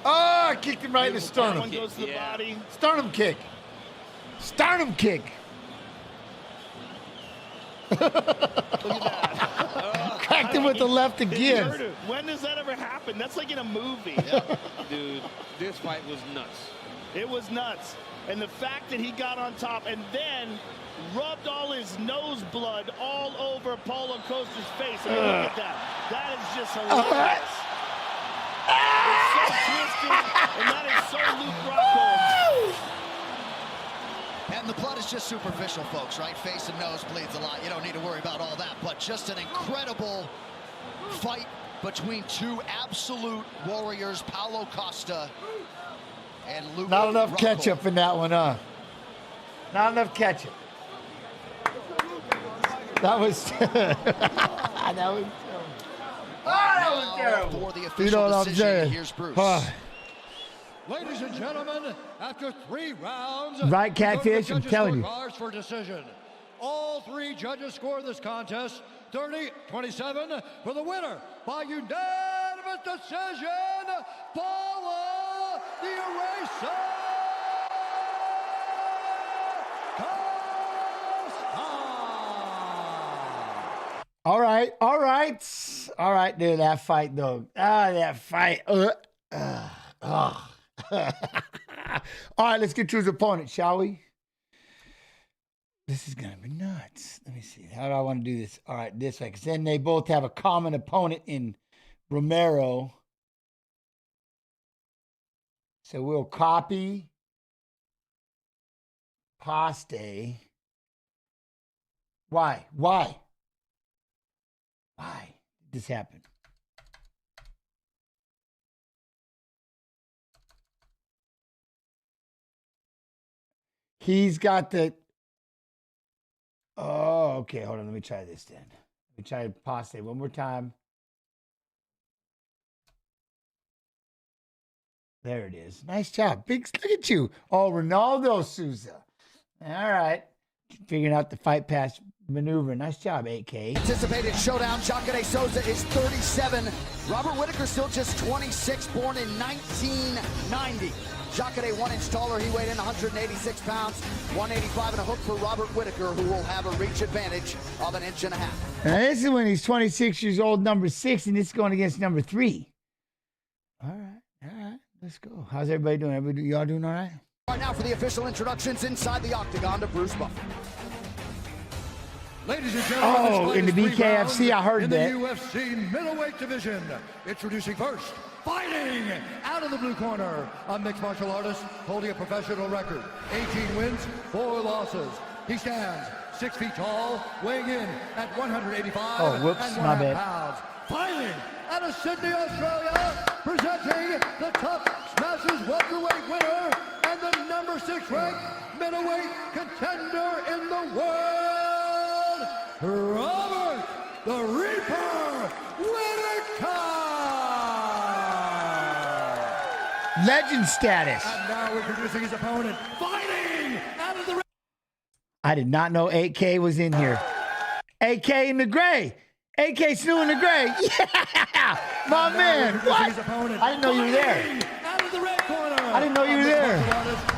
Oh, I kicked him right in the That sternum. one goes to the body. Sternum kick. Sternum kick. Look at that. Cracked him with the left again. When does that ever happen? That's like in a movie. Dude, this fight was nuts. It was nuts. And the fact that he got on top and then rubbed all his nose blood all over Paulo Costa's face. I mean, look at that. That is just hilarious. It's so twisted, and that is so Luke Rockhold. And the blood is just superficial, folks, right? Face and nose bleeds a lot. You don't need to worry about all that. But just an incredible fight between two absolute warriors, Paulo Costa and Luke Not enough Rockhold. ketchup in that one, huh? Not enough ketchup. That was that was terrible. For the You official know what I'm decision, saying? here's Bruce. Ladies and gentlemen, after 3 rounds, Right, Catfish, we go to the I'm telling you. judges' scorecards for decision. All 3 judges scored this contest 30-27 for the winner by unanimous decision, Paulo the Eraser All right, dude. That fight, though. That fight. All right, let's get to his opponent, shall we? This is gonna be nuts. Let me see. How do I want to do this? All right, this way, because then they both have a common opponent in Romero. So we'll copy, paste, Why? Why did this happen? He's got the... Oh, okay. Hold on. Let me try this then. Let me try Passe one more time. There it is. Nice job. Big, look at you. Oh, Ronaldo Souza. All right. Figuring out the fight pass maneuver. Nice job, 8K. Anticipated showdown. Jacare Souza is 37. Robert Whitaker still just 26, born in 1990. Jacare 1 inch taller. He weighed in 186 pounds. 185 and a hook for Robert Whitaker, who will have a reach advantage of 1.5 inches. Now, this is when he's 26 years old, number 6, and this is going against number 3. All right. Let's go. How's everybody doing? Y'all doing all right? Right now for the official introductions inside the octagon to Bruce Buffer. Ladies and gentlemen, in the BKFC, I heard that. In the UFC middleweight division, introducing first, fighting out of the blue corner, a mixed martial artist holding a professional record, 18 wins, 4 losses. He stands 6 feet tall, weighing in at 185 pounds. Fighting out of Sydney, Australia, presenting the Tough Smashers welterweight winner and the number 6 ranked middleweight contender in the world, Robert the Reaper Whitaker. Legend status. And now introducing his opponent, fighting out of the... I did not know 8K was in here. 8K in the gray. 8K Snow in the gray. Yeah! My man. What? I didn't know you were there. Out of the red corner. I didn't know you were there.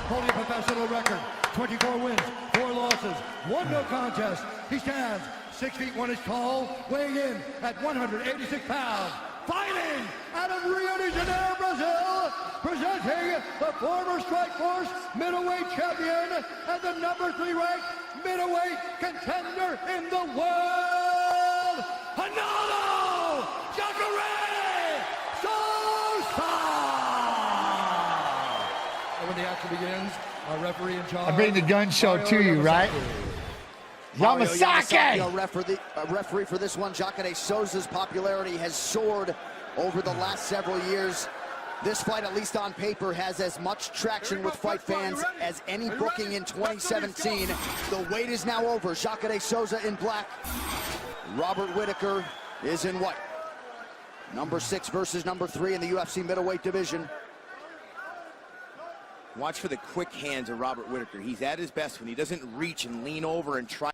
Holding a professional record, 24 wins, 4 losses, 1 no contest. He stands 6 feet 1 inch tall, weighing in at 186 pounds. Fighting out of Rio de Janeiro, Brazil, presenting the former Strikeforce middleweight champion and the number 3 ranked middleweight contender in the world, Ronaldo Jacare Souza. And when the action begins, our referee in charge. I bring the gun show to you, right? Yamasaki! Referee for this one. Jacare Souza's popularity has soared over the last several years. This fight, at least on paper, has as much traction with fight fans as any booking in 2017. The wait is now over. Jacare Souza in black. Robert Whitaker is in white. Number 6 versus number 3 in the UFC middleweight division. Watch for the quick hands of Robert Whitaker. He's at his best when he doesn't reach and lean over and try.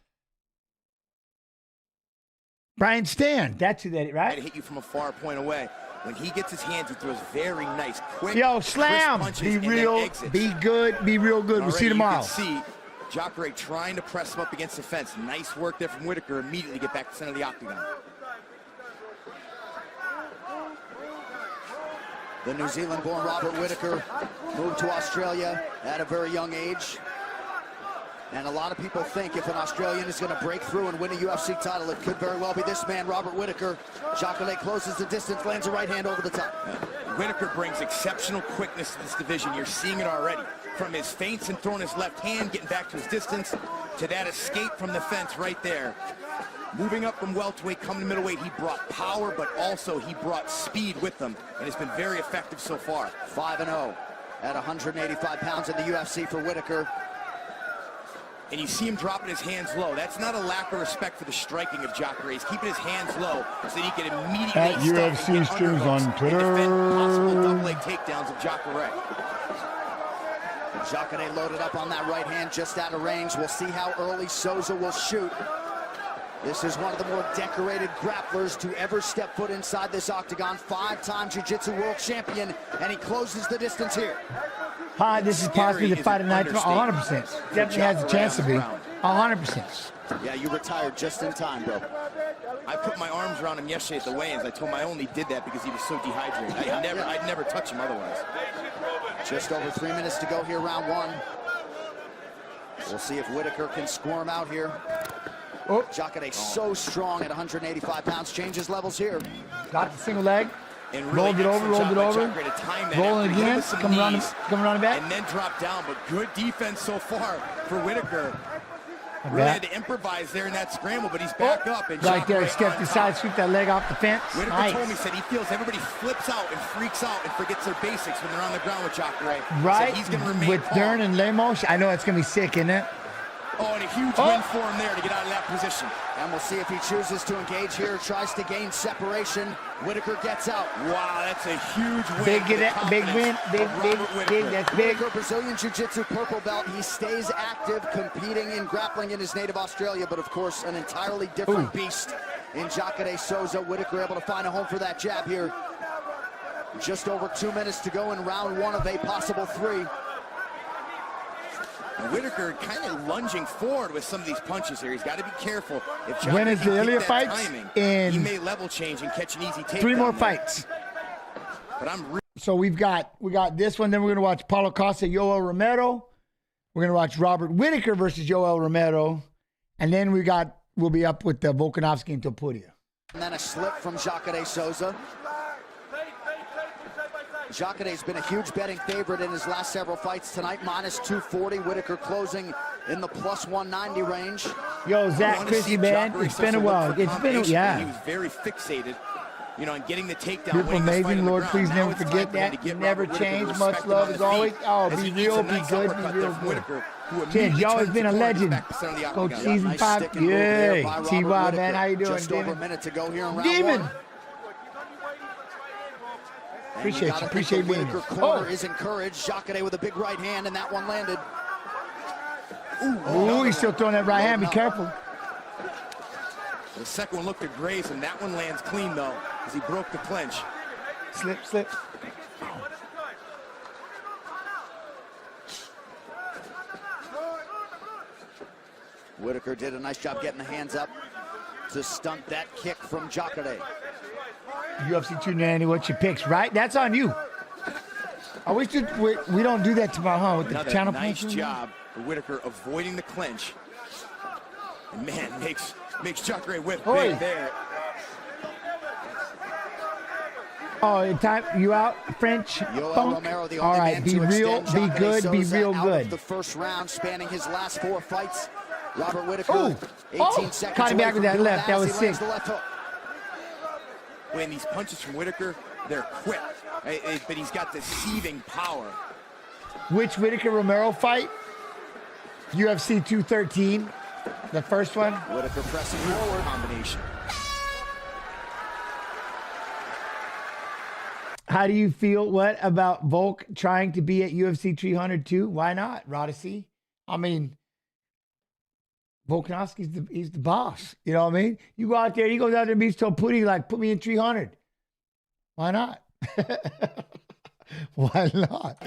Brian Stan, that's who that, right? To hit you from a far point away. When he gets his hands, he throws very nice, quick, slam! Be real, be good, be real good. We'll see you tomorrow. You can see Jacare trying to press him up against the fence. Nice work there from Whitaker. Immediately get back to the center of the octagon. The New Zealand-born Robert Whitaker moved to Australia at a very young age. And a lot of people think if an Australian is going to break through and win a UFC title, it could very well be this man, Robert Whitaker. Jacare closes the distance, lands a right hand over the top. Whitaker brings exceptional quickness to this division. You're seeing it already. From his feints and throwing his left hand, getting back to his distance, to that escape from the fence right there. Moving up from welterweight, coming to middleweight, he brought power, but also he brought speed with him, and it's been very effective so far. 5-0 at 185 pounds in the UFC for Whitaker. And you see him dropping his hands low. That's not a lack of respect for the striking of Jacare. He's keeping his hands low so that he can immediately at UFC streams on Twitter. And defend possible double leg takedowns of Jacare. Jacare loaded up on that right hand, just out of range. We'll see how early Souza will shoot. This is one of the more decorated grapplers to ever step foot inside this octagon. 5-time Jiu-Jitsu world champion, and he closes the distance here. Hi, this is possibly the fight of the night. 100%. Definitely has a chance to be. 100%. Yeah, you retired just in time, bro. I put my arms around him yesterday at the weigh-ins. I told him I only did that because he was so dehydrated. I'd never touch him otherwise. Just over 3 minutes to go here, round 1. We'll see if Whitaker can squirm out here. Oh. Jacare so strong at 185 pounds. Changes levels here. Got the single leg. And really rolled it over. Rolling again. Coming around the back. And then drop down. But good defense so far for Whitaker. Really had to improvise there in that scramble, but he's back up. And Right there, stepped aside, scooped that leg off the fence. Whitaker told me, said he feels everybody flips out and freaks out and forgets their basics when they're on the ground with Jacare. Right, he's going to remain with Dern and Lemos. I know it's going to be sick, isn't it? Oh, and a huge win for him there to get out of that position. And we'll see if he chooses to engage here, tries to gain separation. Whitaker gets out. Wow, that's a huge win. Big win. Big, that's big. Whitaker, Brazilian Jiu-Jitsu purple belt. He stays active, competing in grappling in his native Australia, but of course, an entirely different beast in Jacare Souza. Whitaker able to find a home for that jab here. Just over 2 minutes to go in round one of a possible 3. Whitaker kind of lunging forward with some of these punches here. He's got to be careful. If when is the Ilya fights? Timing, in he may level change and catch an easy takedown. 3 more fights. But so we got this one. Then we're gonna watch Paulo Costa, Yoel Romero. We're gonna watch Robert Whitaker versus Yoel Romero, and then we'll be up with Volkanovski and Topuria. And then a slip from Jacare Souza. Jacare's been a huge betting favorite in his last several fights tonight, minus 240. Whitaker closing in the plus 190 range. Yo, Zach Christie, man, it's been a while. It's been yeah. He was very fixated, on getting the takedown. You're amazing, Lord. Please never forget that. You never change. Much love as always. Oh, be real, be good, be real good. Change. You always been a legend. Coach season 5. Yay. T.Y., man, how you doing, Just over a minute to go here in round Demon. 1. Appreciate being here. Corner is encouraged. Jacare with a big right hand, and that one landed. Ooh, he's still throwing that right hand. Be careful. The second one looked to graze, and that one lands clean, though, as he broke the clinch. Slip. Whitaker did a nice job getting the hands up to stunt that kick from Jacare. UFC 290, what's your picks, right? That's on you. I wish we don't do that tomorrow, huh? With the Another channel nice job for Whitaker avoiding the clinch. And man, makes Jacare whip big there. Oh, time you out, French. Yoel Romero, the all only right, man be to real, extend be Jacare good, be Souza real out good. of the first round, spanning his last 4 fights. Robert Whitaker, Ooh. 18 seconds Caught him away back with from that doing left. That as was he sick. lands the left hook. When these punches from Whitaker, they're quick, but he's got the seething power. Which Whitaker Romero fight? UFC 213, the first one. Whitaker pressing forward. Combination. How do you feel? What about Volk trying to be at UFC 300 too? Why not, Rodacy? I mean, Volkanovski's he's the boss. You know what I mean? You go out there, he goes out there and beats Topuria, like, put me in 300. Why not? Why not?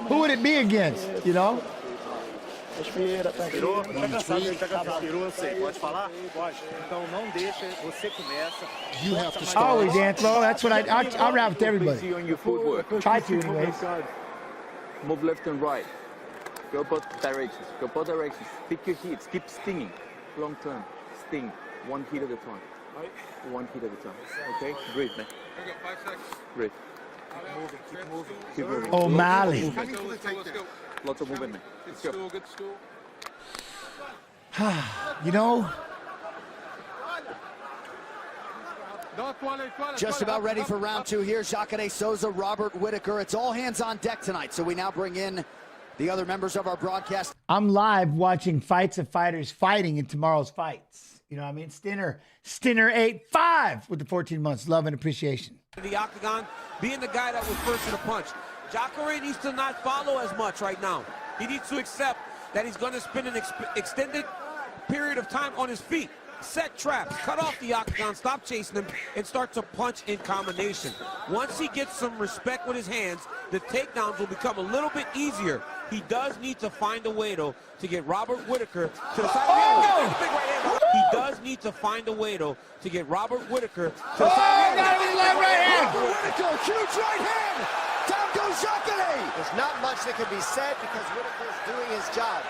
Who would it be against, you know? You have to start. Always, Anthro. That's what I'll rap with everybody. See on your footwork. Try to, anyways. Move left and right. Go both directions. Go both directions. Stick your hits. Keep stinging. Long term. Sting. 1 hit at a time. 1 hit at a time. Okay? Breathe, man. I got 5 seconds. Breathe. Keep moving. O'Malley. Lots of movement, man. Let's go. Good stool. You know, Just about ready for round 2 here. Jacare Souza, Robert Whitaker. It's all hands on deck tonight. So we now bring in the other members of our broadcast. I'm live watching Fights of Fighters fighting in tomorrow's fights. You know what I mean? Stinner 8-5 with the 14 months. Love and appreciation. The octagon, being the guy that was first to the punch. Jacare needs to not follow as much right now. He needs to accept that he's going to spend an extended period of time on his feet. Set traps, cut off the octagon, stop chasing him, and start to punch in combination. Once he gets some respect with his hands, the takedowns will become a little bit easier. He does need to find a way, though, to get Robert Whitaker to the side of the hand. He does need to find a way, though, to get Robert Whitaker to the side of the hand. Robert Whitaker, huge right hand. Down goes Jacare. There's not much that can be said because Whitaker's doing his job.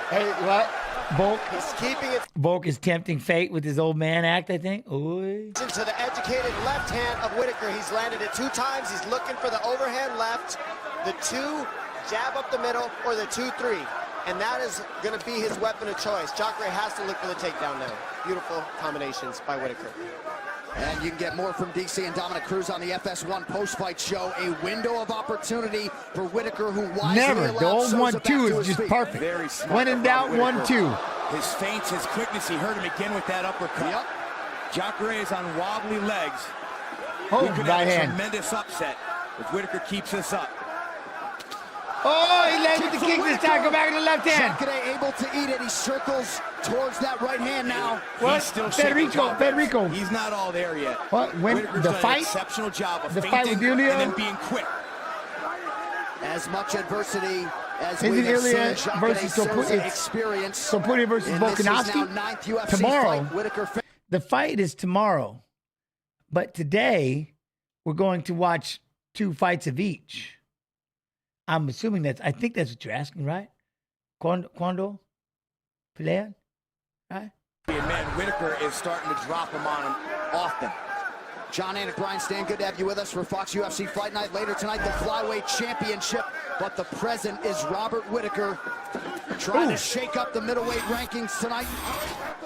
Hey, what? Volk? He's keeping it. Volk is tempting fate with his old man act, I think. Ooh. To the educated left hand of Whitaker. He's landed it 2 times. He's looking for the overhand left. The 2 jab up the middle or the 2-3. And that is going to be his weapon of choice. Jacare has to look for the takedown now. Beautiful combinations by Whitaker. And you can get more from DC and Dominic Cruz on the FS1 post-fight show. A window of opportunity for Whitaker, who wisely Never. The old Souza 1-2 is just perfect. Very smart. When in doubt, 1-2. His feints, his quickness, he hurt him again with that uppercut. Yep. Jacare is on wobbly legs. Oh, we could right have a hand. tremendous upset if Whitaker keeps this up. Oh, he landed the kick this time. Go back to the left hand. Jacare able to eat it. He circles towards that right hand now. What? He's still Federico. He's not all there yet. What? When Whitaker's the done fight? An exceptional job of The fight with feinting Ilya? and then being quick. As much adversity as Isn't we have Ilya seen versus Jacare experience. Topuria versus Volkanovski? Tomorrow. The fight is tomorrow. But today, we're going to watch 2 fights of each. I'm assuming I think that's what you're asking, right? Quando? Pelean? Right? And man, Whitaker is starting to drop him on him often. John Anik, Brian Stan, good to have you with us for Fox UFC Fight Night. Later tonight, the Flyweight Championship. But the present is Robert Whitaker trying to shake up the middleweight rankings tonight.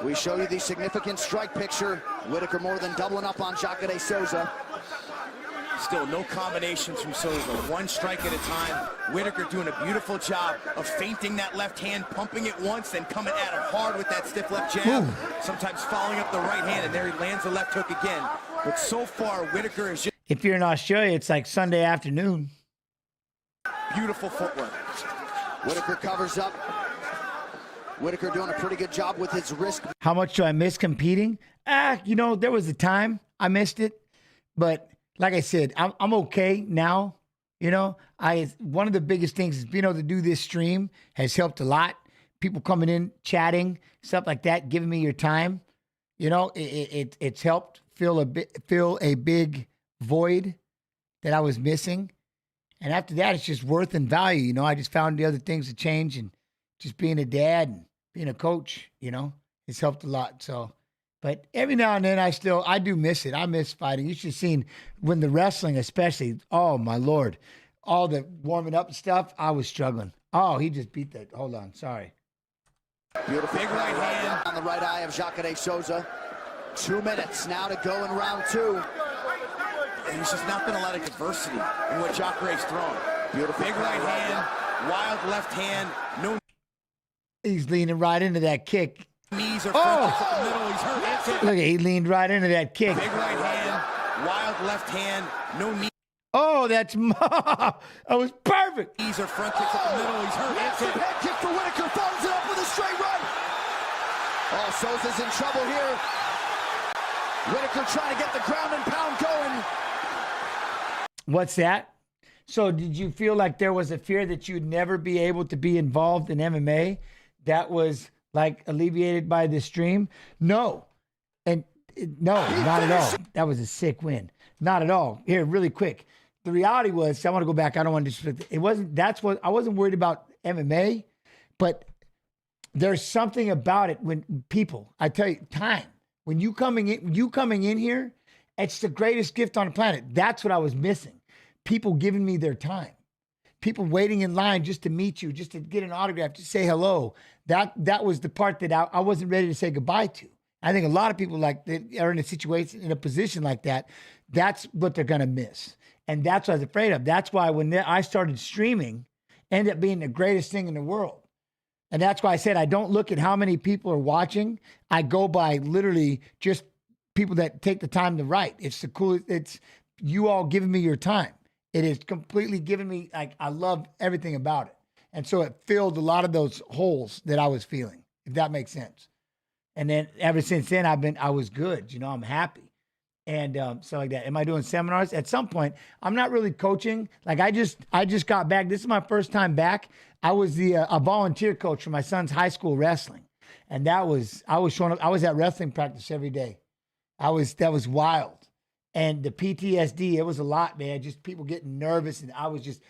We show you the significant strike picture. Whitaker more than doubling up on Jacare Souza. Still no combinations from Souza. 1 strike at a time. Whitaker doing a beautiful job of feinting that left hand, pumping it once, then coming at him hard with that stiff left jab. Sometimes following up the right hand, and there he lands the left hook again. But so far, Whitaker is just... If you're in Australia, it's like Sunday afternoon. Beautiful footwork. Whitaker covers up. Whitaker doing a pretty good job with his wrist. How much do I miss competing? There was a time I missed it, but like I said, I'm okay now. One of the biggest things is being able to do this stream has helped a lot. People coming in, chatting, stuff like that, giving me your time. It's helped fill a big void that I was missing. And after that, it's just worth and value. I just found the other things to change, and just being a dad and being a coach, it's helped a lot. So, but every now and then I do miss it. I miss fighting. You should have seen when the wrestling, especially, oh my Lord, all the warming up stuff, I was struggling. Oh, he just beat that. Hold on. Sorry. Beautiful big right hand on the right eye of Jacare Souza. 2 minutes now to go in round 2. And there's just not been a lot of diversity in what Jacare's thrown. Beautiful big right hand, wild left hand, no. He's leaning right into that kick. Knees are at the middle. He's hurt. Look, he leaned right into that kick. Big right hand, wild left hand, no knee. Oh, that was perfect. Knees are front kicks at the middle. He's hurt. Head kick for Whitaker. Follows it up with a straight right. Oh, Souza's in trouble here. Whitaker trying to get the ground and pound going. What's that? So did you feel like there was a fear that you'd never be able to be involved in MMA? That was like alleviated by the stream? No. And no, not at all. That was a sick win. Not at all. Here, really quick. The reality was, I want to go back. I don't want to disrespect it. I wasn't worried about MMA, but there's something about it when people, I tell you, time. When you coming in here, it's the greatest gift on the planet. That's what I was missing. People giving me their time. People waiting in line just to meet you, just to get an autograph, just say hello. That was the part that I wasn't ready to say goodbye to. I think a lot of people are in a situation, in a position like that. That's what they're going to miss. And that's what I was afraid of. That's why when I started streaming, ended up being the greatest thing in the world. And that's why I said I don't look at how many people are watching. I go by literally just people that take the time to write. It's the coolest. It's you all giving me your time. It is completely giving me, I love everything about it. And so it filled a lot of those holes that I was feeling, if that makes sense. And then ever since then, I was good. I'm happy. And stuff like that. Am I doing seminars? At some point, I'm not really coaching. Like I just got back. This is my first time back. I was a volunteer coach for my son's high school wrestling. And I was showing up. I was at wrestling practice every day. That was wild. And the PTSD, it was a lot, man. Just people getting nervous. And it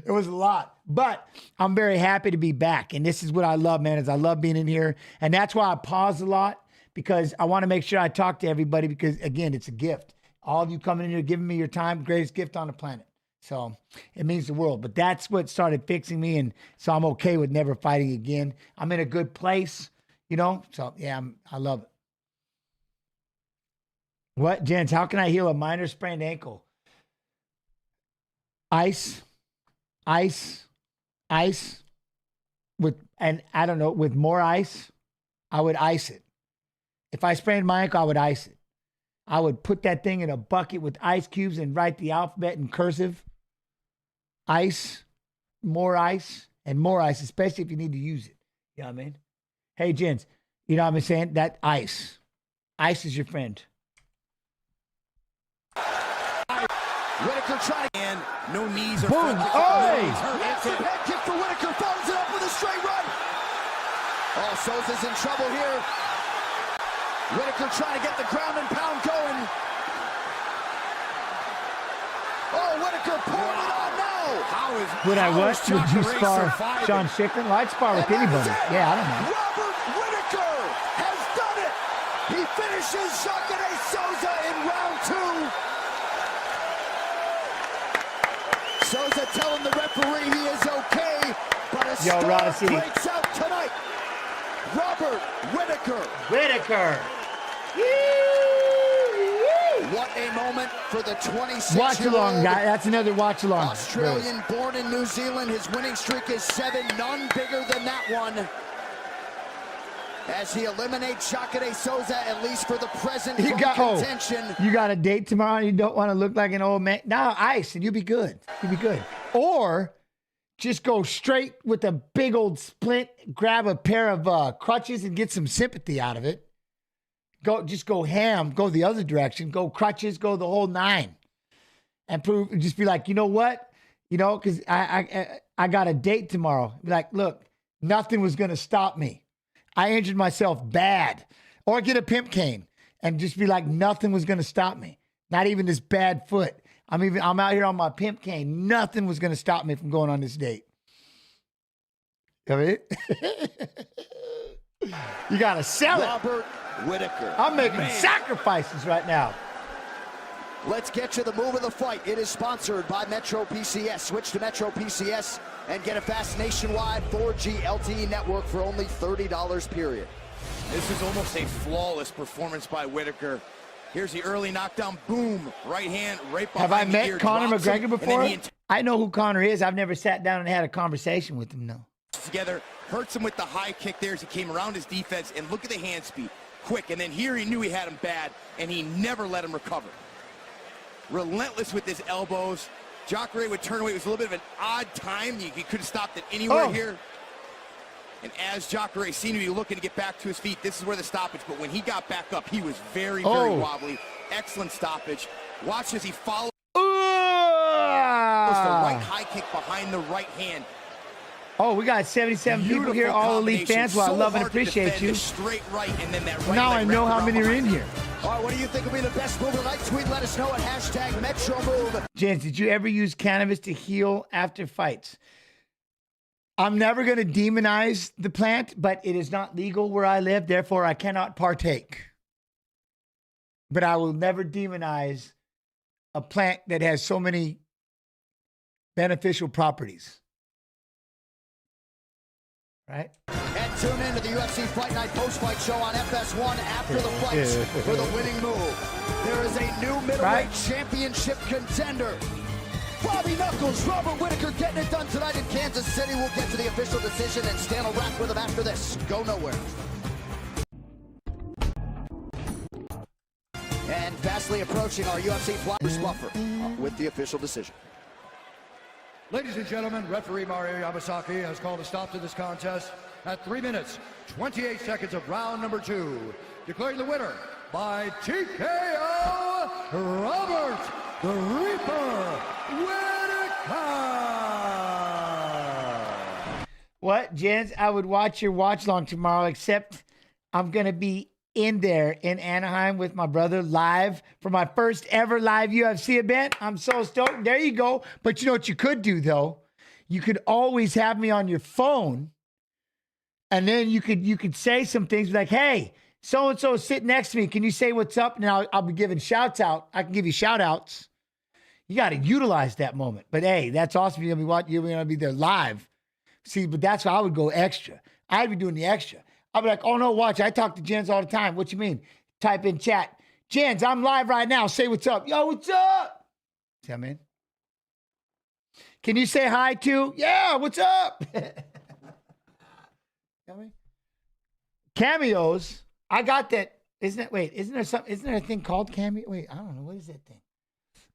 was a lot. But I'm very happy to be back. And this is what I love, man, is I love being in here. And that's why I pause a lot, because I want to make sure I talk to everybody, because, again, it's a gift. All of you coming in here, giving me your time, greatest gift on the planet. So it means the world. But that's what started fixing me. And so I'm okay with never fighting again. I'm in a good place, you know? So, yeah, I love it. What, Jens? How can I heal a minor sprained ankle? Ice. With more ice, I would ice it. If I sprained my ankle, I would ice it. I would put that thing in a bucket with ice cubes and write the alphabet in cursive. Ice, and more ice, especially if you need to use it. You know what I mean? Hey, Jens, you know what I'm saying? That ice. Ice is your friend. Whitaker trying to end. No knees or boom. Massive head kick for Whitaker. Follows it up with a straight right. Oh, Souza's in trouble here. Whitaker trying to get the ground and pound going. Oh, Whitaker pouring it on now. Would I what? Would you spar Sean Strickland? Well, I'd spar with anybody. Yeah, I don't know. Robert Whitaker has done it. He finishes Jacare Souza in round 2. Souza telling the referee he is okay, but a star breaks out tonight. Robert Whitaker. What a moment for the 26-year-old watch along guy. That's another watch along. Australian born in New Zealand. His winning streak is 7, none bigger than that one. As he eliminates Jacare Souza, at least for the present, from contention. You got a date tomorrow and you don't want to look like an old man? No, ice and you'll be good. You'll be good. Or just go straight with a big old splint, grab a pair of crutches and get some sympathy out of it. Just go ham, go the other direction, go crutches, go the whole 9. And just be like, you know what? You know, because I got a date tomorrow. Be like, look, nothing was going to stop me. I injured myself bad. Or get a pimp cane and just be like, nothing was going to stop me. Not even this bad foot. I'm out here on my pimp cane. Nothing was going to stop me from going on this date. You know what I mean? You got to sell it. Robert Whitaker. I'm making sacrifices right now. Let's get you the move of the fight. It is sponsored by Metro PCS. Switch to Metro PCS and get a fast nationwide 4G LTE network for only $30, period. This is almost a flawless performance by Whitaker. Here's the early knockdown. Boom. Right hand, right behind the ear. Have I met Conor McGregor before? I know who Conor is. I've never sat down and had a conversation with him, no. Together, hurts him with the high kick there as he came around his defense. And look at the hand speed. Quick. And then here he knew he had him bad, and he never let him recover. Relentless with his elbows. Jacare would turn away. It was a little bit of an odd time. He could have stopped it anywhere here. And as Jacare seemed to be looking to get back to his feet, this is where the stoppage. But when he got back up, he was very, very wobbly. Excellent stoppage. Watch as he follows the right high kick behind the right hand. Oh, we got 77 people here, all elite fans. Well, I love and appreciate you. Straight right, and then that right now I know how many are in here. All right, what do you think will be the best move of the night? Tweet, let us know at #MetroMove. Jens, did you ever use cannabis to heal after fights? I'm never going to demonize the plant, but it is not legal where I live. Therefore, I cannot partake. But I will never demonize a plant that has so many beneficial properties. Right? And tune in to the UFC Fight Night post-fight show on FS1 after the fights for the winning move. There is a new middleweight championship contender. Bobby Knuckles, Robert Whitaker getting it done tonight in Kansas City. We'll get to the official decision and Stan will wrap with him after this. Go nowhere. And fastly approaching our UFC Flyers buffer with the official decision. Ladies and gentlemen, referee Mario Yamasaki has called a stop to this contest at 3 minutes, 28 seconds of round number 2. Declaring the winner by TKO, Robert the Reaper Whitaker. What, Jens? I would watch your watch long tomorrow, except I'm going to be in there in Anaheim with my brother live for my first ever live UFC event. I'm so stoked. There you go. But you know what you could do, though? You could always have me on your phone, and then you could say some things like, hey, so-and-so sit next to me. Can you say what's up? Now I'll be giving shouts out. I can give you shout outs. You got to utilize that moment. But hey, that's awesome. You're gonna be there live. See, but that's why I would go extra. I'd be doing the extra. I'd be like, oh no, watch. I talk to Jens all the time. What you mean? Type in chat. Jens, I'm live right now. Say what's up. Yo, what's up? See what I mean? Can you say hi to? Yeah, what's up? Cameos. I got that. Isn't there a thing called Cameo? Wait, I don't know. What is that thing?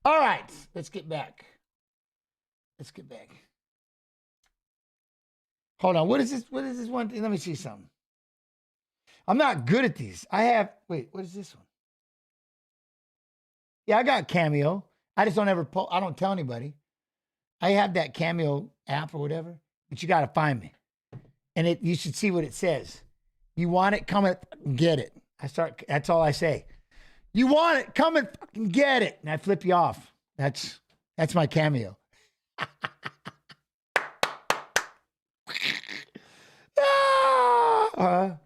All right, let's get back. Hold on. What is this one thing? Let me see something. I'm not good at these. What is this one? Yeah, I got Cameo. I just don't ever I don't tell anybody. I have that Cameo app or whatever, but you got to find me. And you should see what it says. You want it? Come and get it. That's all I say. You want it? Come and fucking get it. And I flip you off. That's my Cameo. All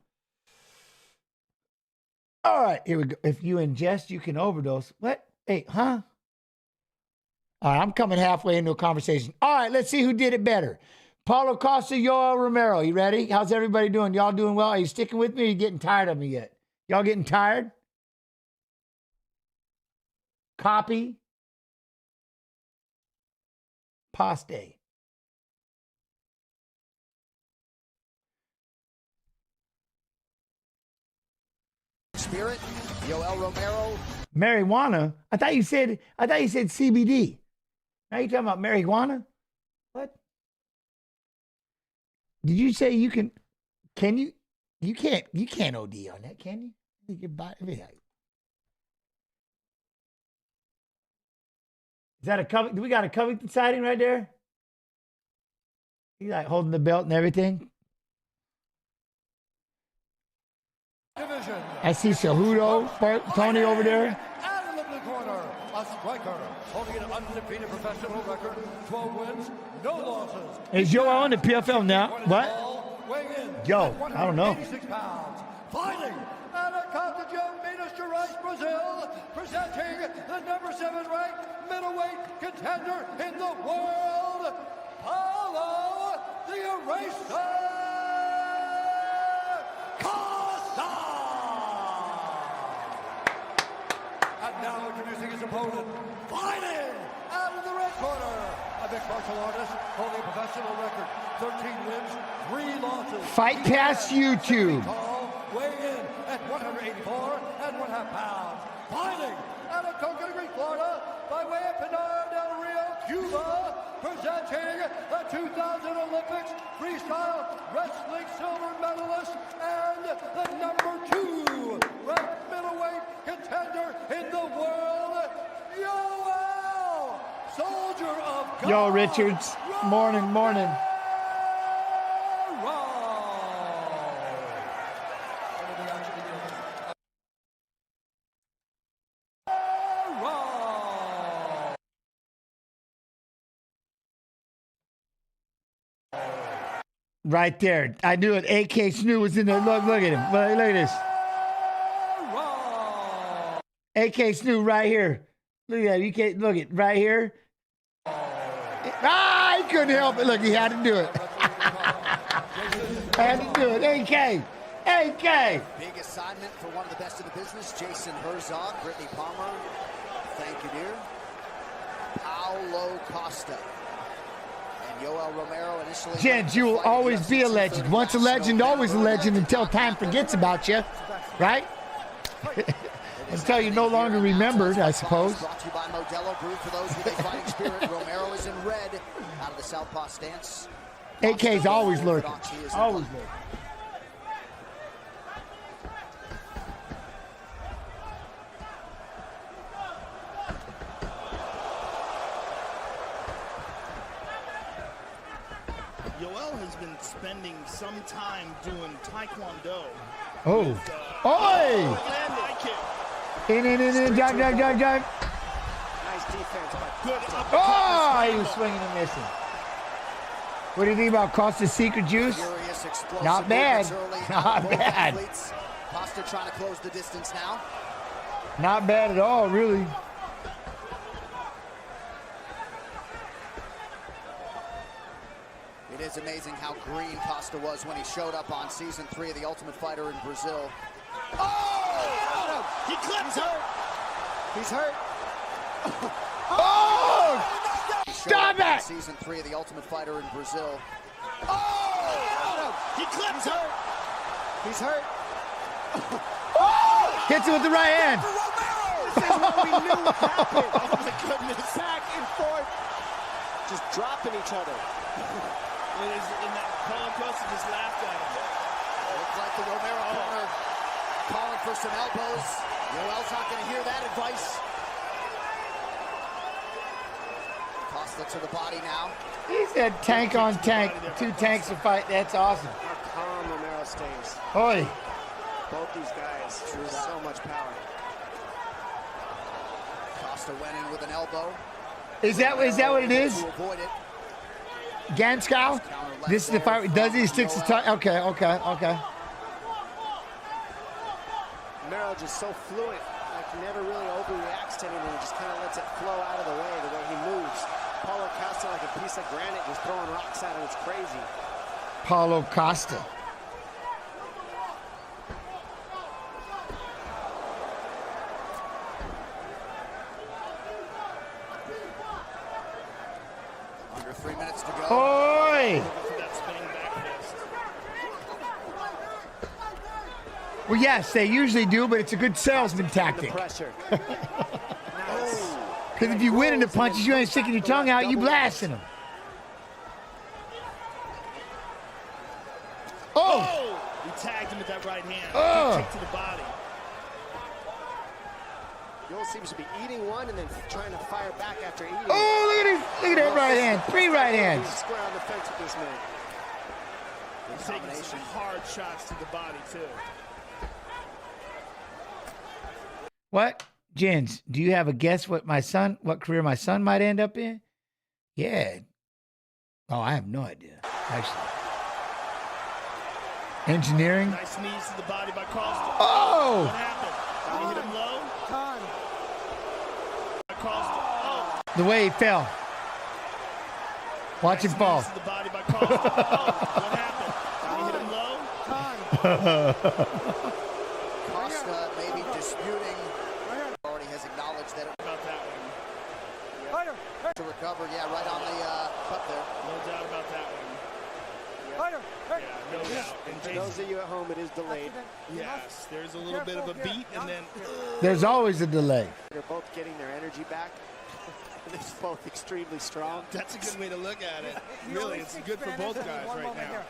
right, here we go. If you ingest, you can overdose. What? Hey, huh? All right, I'm coming halfway into a conversation. All right, let's see who did it better. Paulo Costa, Yoel Romero. You ready? How's everybody doing? Y'all doing well? Are you sticking with me or are you getting tired of me yet? Y'all getting tired? Copy. Paste. Spirit, Yoel Romero. Marijuana? I thought you said CBD. Now you're talking about marijuana? What? Did you say you can you? You can't OD on that, can you? Your body, is that a Covington? Do we got a Covington sighting right there? You like holding the belt and everything? Division. I see Cejudo, Tony over there. And in the blue corner, a striker holding an undefeated professional record, 12 wins, no losses. Is Joe on the PFL now? What? Yo, I don't know. 86 pounds, fighting out of Carthagena, Minas Gerais, Brazil, presenting the number 7 ranked middleweight contender in the world, Paulo the Eraser Costa. And now introducing his opponent, fighting out of the red corner, a mixed martial artist holding a professional record, 13 wins, 3 losses. Fight Pass YouTube. Weighing in at 184 and 1/2 pounds. Fighting out of Coconut Creek, Florida, by way of Pinar del Rio, Cuba, presenting the 2000 Olympics freestyle wrestling silver medalist and the number 2 ranked middleweight contender in the world, Yoel, Soldier of God. Yo, Richards. Morning. Right there. I knew it. AK Snoo was in there. Look at him. Look at this. AK Snoo right here. Look at that. You can't look it right here. He couldn't help it. Look, he had to do it. Had to do it. AK. Big assignment for one of the best in the business, Jason Herzog, Brittany Palmer. Thank you, dear. Paulo Costa. Yoel Romero initially. Jens, you will always be a legend. Once a legend, always a legend until time forgets about you, right? Until you're no longer remembered, I suppose. Brought to you by Modelo, brewed for those with a fighting spirit. Romero is in red out of the southpaw stance. AK's always lurking. Always lurking. Yoel has been spending some time doing Taekwondo. Oh. Oi! In. Drive. Nice defense. Good Oh, he was swinging and missing. What do you think about Costa's secret juice? Not bad. Not bad. Costa trying to close the distance now. Not bad at all, really. It is amazing how green Costa was when he showed up on season 3 of The Ultimate Fighter in Brazil. Oh! He clipped him! He's hurt. Oh! Stop it! Season 3 of The Ultimate Fighter in Brazil. Oh! He clipped him! He's hurt. Hits him with the right hand. This is what we knew would happen. Oh my goodness. Back and forth. Just dropping each other. And that Paulo Costa just laughed at him. Looks like the Romero corner calling for some elbows. Yoel's not going to hear that advice. Costa to the body now. He said tank on tank. 2 tanks to fight. That's awesome. How calm Romero stays. Oi. Both these guys, so much power. Costa went in with an elbow. Is that what it is? To avoid it. Ganskow? This is the fight. Does he sticks his tongue? Okay. Romero just so fluent, like he never really overreacts to anything. He just kind of lets it flow out of the way he moves. Paulo Costa like a piece of granite, just throwing rocks at him. It's crazy. Paulo Costa. Under 3 minutes to go. Oi! Well, yes, they usually do, but it's a good salesman tactic. Pressure. Because if you win in the punches, you ain't sticking your tongue out, you blasting them. Oh! He tagged him with that right hand. Oh! Kick to the body. Yoel seems to be eating one and then trying to fire back after eating. Oh, look at that right hand. 3 right hands. He's square on the fence with this man. He's taking some hard shots to the body, too. What? Jens, do you have a guess what career my son might end up in? Yeah. Oh, I have no idea, actually. Engineering? Nice knees to the body by Costa. Oh! What happened? Did he hit him low? By Costa. Oh! The way he fell. Watch him fall. Knees to the body by Costa. Oh! What happened? Did he hit him low? Costa maybe disputing. Already has acknowledged that about that one. To recover, right on the cut there. No doubt about that one. Yeah, no doubt. And For those of you at home, it is delayed. Yes, there's a little bit of a beat, and then There's always a delay. They're both getting their energy back. They're both extremely strong. that's a good way to look at it. Really, it's good for both guys right now.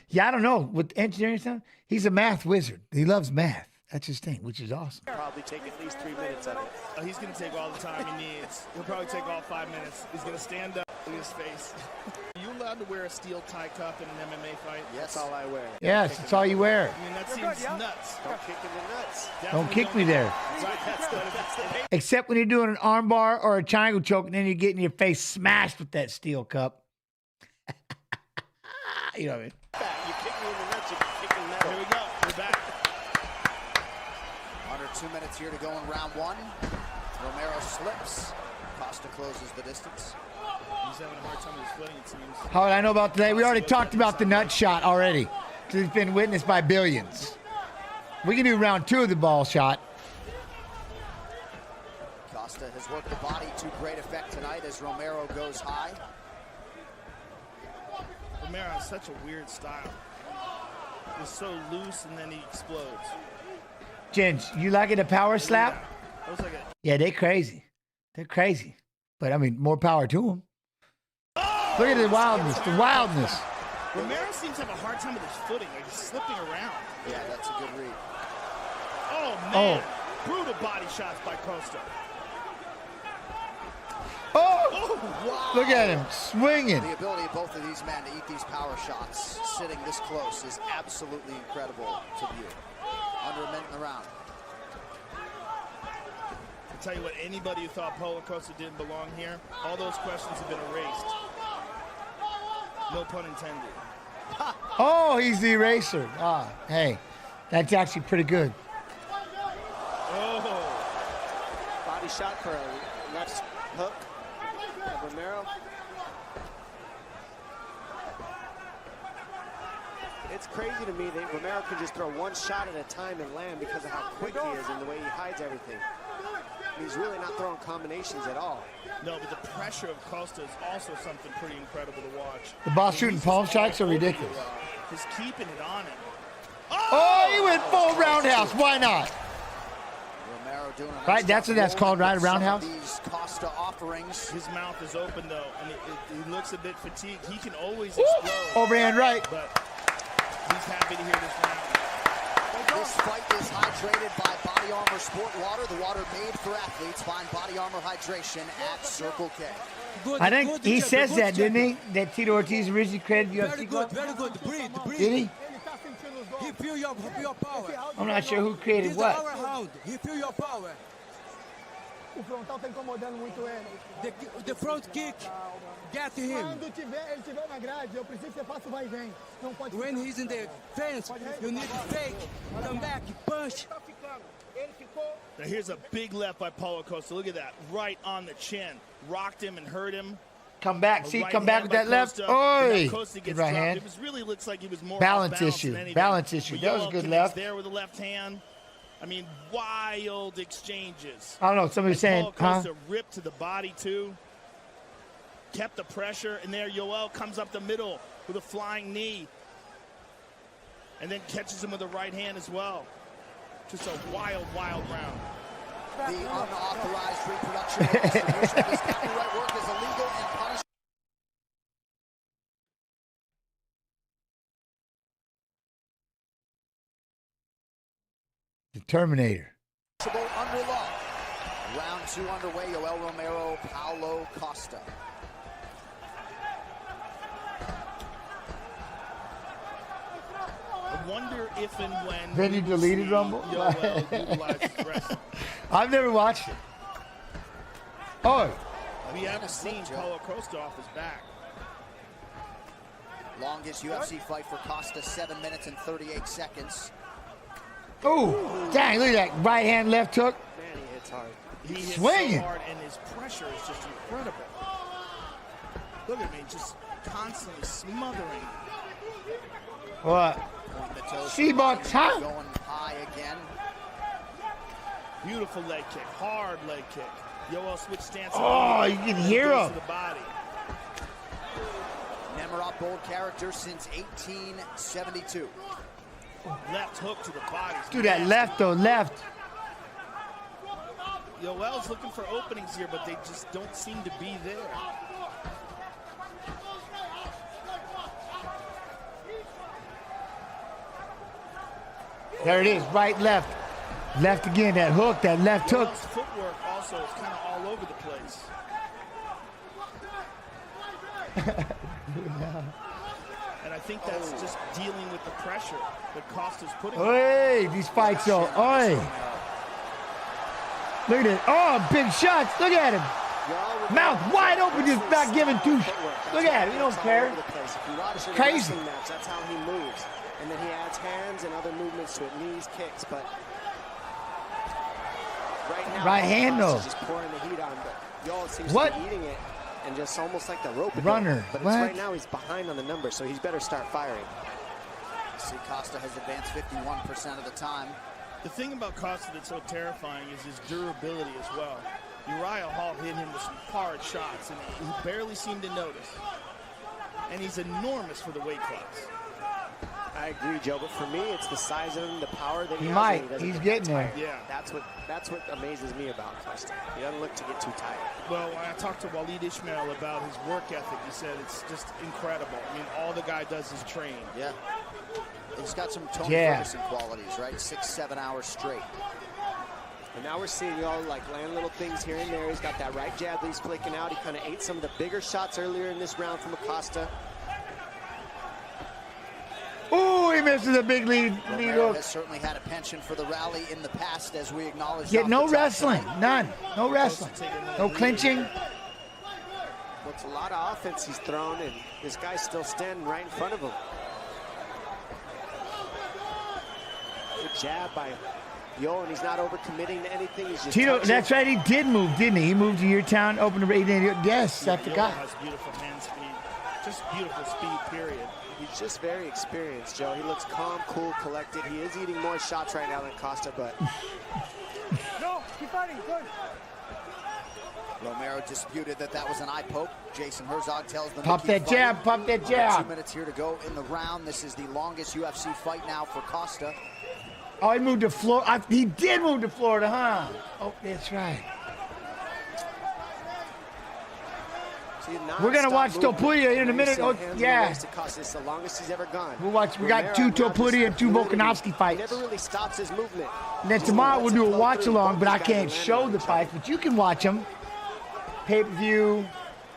Yeah, I don't know. With engineering stuff, he's a math wizard. He loves math. That's his thing, which is awesome. Probably take at least 3 minutes of it. He's going to take all the time he needs. He'll probably take all 5 minutes. He's going to stand up in his face. Are you allowed to wear a steel tie cup in an MMA fight? Yes, all I wear. Yes, that's all you wear. I mean, that seems nuts. Don't kick in the nuts. Don't kick me there. Right, that's the Except when you're doing an arm bar or a triangle choke, and then you're getting your face smashed with that steel cup. You know what I mean? You kick me in the nuts, you're kicking metal. Here we go. We're back. Under 2 minutes here to go in round 1. Romero slips. Costa closes the distance. He's having a hard time with his footing, it seems. How would I know about today? We already talked about the nut shot already. It's been witnessed by billions. We can do round 2 of the ball shot. Costa has worked the body to great effect tonight as Romero goes high. Romero has such a weird style. He's so loose and then he explodes. Jens, you like it a power slap? Yeah. That was like a... Yeah, they're crazy. They're crazy. But I mean, more power to them. Oh! Look at the wildness, the wildness. Romero seems to have a hard time with his footing, like he's slipping around. Yeah, that's a good read. Oh, man. Brutal body shots by Costa. Oh! Wow. Look at him swinging. The ability of both of these men to eat these power shots sitting this close is absolutely incredible to view. Under a minute in the round. I'll tell you what, anybody who thought Paulo Costa didn't belong here, all those questions have been erased. No pun intended. Oh, he's the eraser. Ah, hey, that's actually pretty good. Oh. Body shot for a left hook. Romero. it's crazy to me that Romero can just throw one shot at a time and land because of how quick he is and the way he hides everything. He's really not throwing combinations at all. No, but the pressure of Costa is also something pretty incredible to watch. The boss shooting palm strikes are ridiculous. Just keeping it on him. Oh, he went full roundhouse. Why not? Romero doing a Right, that's what that's called, right? A roundhouse? These Costa offerings. His mouth is open, though, and he looks a bit fatigued. He can always explode. Overhand right. But he's happy to hear this round. This fight is hydrated by Body Armor Sport Water, the water made for athletes. Find Body Armor Hydration at Circle K. I think he says that, didn't he? That Tito Ortiz originally created UFC. Very good, very good. Breathe, breathe. Did he? He feel your power. I'm not sure who created what. This is our round. He feel your power. O frontal tá incomodando muito ele. The front kick. Get to him. Quando ele tiver na grade, eu preciso que você faça o vai e vem. Não pode. When he's in the fence, you need to fake, come back, punch. Now here's a big left by Paulo Costa. Look at that, right on the chin. Rocked him and hurt him. Come back, see, come back with that left. Oi! Good right hand. It was really looks like he was more balance issue. Balance issue. That was a good left. There with the left hand. I mean, wild exchanges. I don't know. Somebody was saying, Paulo Costa ripped to the body too. Kept the pressure, and there Yoel comes up the middle with a flying knee. And then catches him with a right hand as well. Just a wild, wild round. The unauthorized reproduction or distribution of this copyright work is illegal and punishable. The Terminator. Under law. Round 2 underway. Yoel Romero, Paulo Costa. I wonder if and when. Then you deleted Rumble? I've never watched it. Oh. We haven't seen Paulo Costa off his back. Longest UFC fight for Costa, 7 minutes and 38 seconds. Oh, dang, look at that right hand, left hook. Man, he hits hard. He hits swinging so hard, and his pressure is just incredible. Look at me, just constantly smothering. What? C-Bucks, huh? Going high again. Beautiful leg kick, hard leg kick. Yoel switch stance. Oh, you can hear him. To the body. Nemiroff bold character since 1872. Left hook to the body. Do that left though, left. Yoel's looking for openings here, but they just don't seem to be there. There it is, right, left. Left again, that hook, that left hook. Yoel's footwork also is kind of all over the place. And I think that's just dealing with the pressure that Costa's putting on. Hey, these fights are, oi. Look at it. Oh, big shots. Look at him. Mouth wide open, just not giving two. Look at him. He don't care. It's crazy. That's how he moves. And then he adds hands and other movements to it, knees, kicks. But right now, right hand though. Just pouring the heat on, but Yoel seems to be eating it and just almost like the rope. Runner. But it's right now he's behind on the numbers, so he's better start firing. See, Costa has advanced 51% of the time. The thing about Costa that's so terrifying is his durability as well. Uriah Hall hit him with some hard shots, and he barely seemed to notice. And he's enormous for the weight class. I agree, Joe, but for me, it's the size of him, the power that he has. Might. He He's getting there. Yeah. That's what amazes me about Costa. He doesn't look to get too tired. Well, when I talked to Waleed Ismail about his work ethic, he said it's just incredible. I mean, all the guy does is train. Yeah. He's got some Tony Ferguson qualities, right? 6-7 hours straight. And now we're seeing Yoel like land little things here and there. He's got that right jab that he's flicking out. He kind of ate some of the bigger shots earlier in this round from Acosta. Oh, he misses a big lead hook. Has certainly had a penchant for the rally in the past, as we acknowledged. Yeah, no wrestling, none. No wrestling, no clinching. Well, it's a lot of offense he's thrown, and this guy's still standing right in front of him. Good jab by Yoel, and he's not overcommitting to anything. He's just Tito, touching. that's right, he did move, didn't he? He moved to your town, opened the radio. Yes, I forgot. Yoel has beautiful hand speed. Just beautiful speed, period. He's just very experienced, Joe. He looks calm, cool, collected. He is eating more shots right now than Costa, but... No, keep fighting, good. Romero disputed that was an eye poke. Jason Herzog tells them Pop to keep that jab, fighting. pop that jab. 2 minutes here to go in the round. This is the longest UFC fight now for Costa. Oh, he moved to Florida. He did move to Florida, huh? Oh, that's right. We're gonna watch Topuria in a minute. Oh, yeah. It's the longest he's ever gone. We'll watch. We got 2 Topuria and 2 Volkanovski fights. He never really stops his movement. And then tomorrow we'll do a watch along, but I can't show the fights, but you can watch them. Pay-per-view,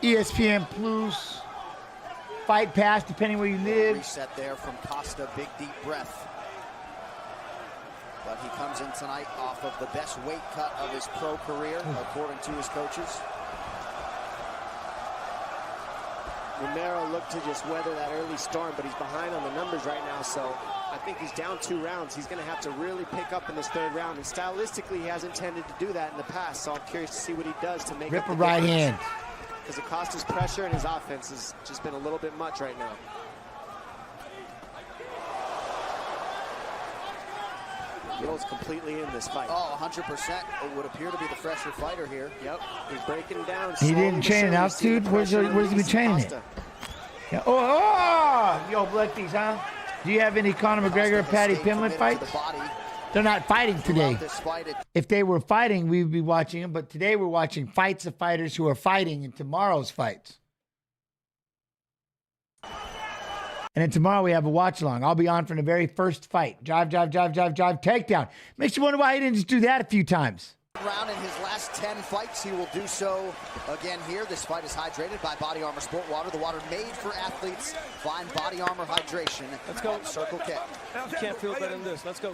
ESPN Plus, Fight Pass, depending where you live. Reset there from Costa, big deep breath. But he comes in tonight off of the best weight cut of his pro career, according to his coaches. Romero looked to just weather that early storm, but he's behind on the numbers right now, so I think he's down 2 rounds. He's going to have to really pick up in this 3rd round, and stylistically, he hasn't tended to do that in the past, so I'm curious to see what he does to make Rip up a the right difference. hand. Because Acosta's pressure and his offense has just been a little bit much right now. Yoel's completely in this fight. Oh, 100%. It would appear to be the fresher fighter here. Yep, he's breaking down. He didn't train in altitude? Where's he been training it? Yeah. Oh, yo, Bloodfeast, huh? Do you have any Conor McGregor or Paddy Pimblett fights? They're not fighting today. If they were fighting, we would be watching them. But today we're watching fights of fighters who are fighting in tomorrow's fights. And then tomorrow we have a watch along. I'll be on from the very first fight. Drive, takedown. Makes you wonder why he didn't just do that a few times. Round in his last 10 fights, he will do so again here. This fight is hydrated by Body Armor Sport Water, the water made for athletes. Find Body Armor Hydration. Let's go. Circle K. You can't feel better than this. Let's go.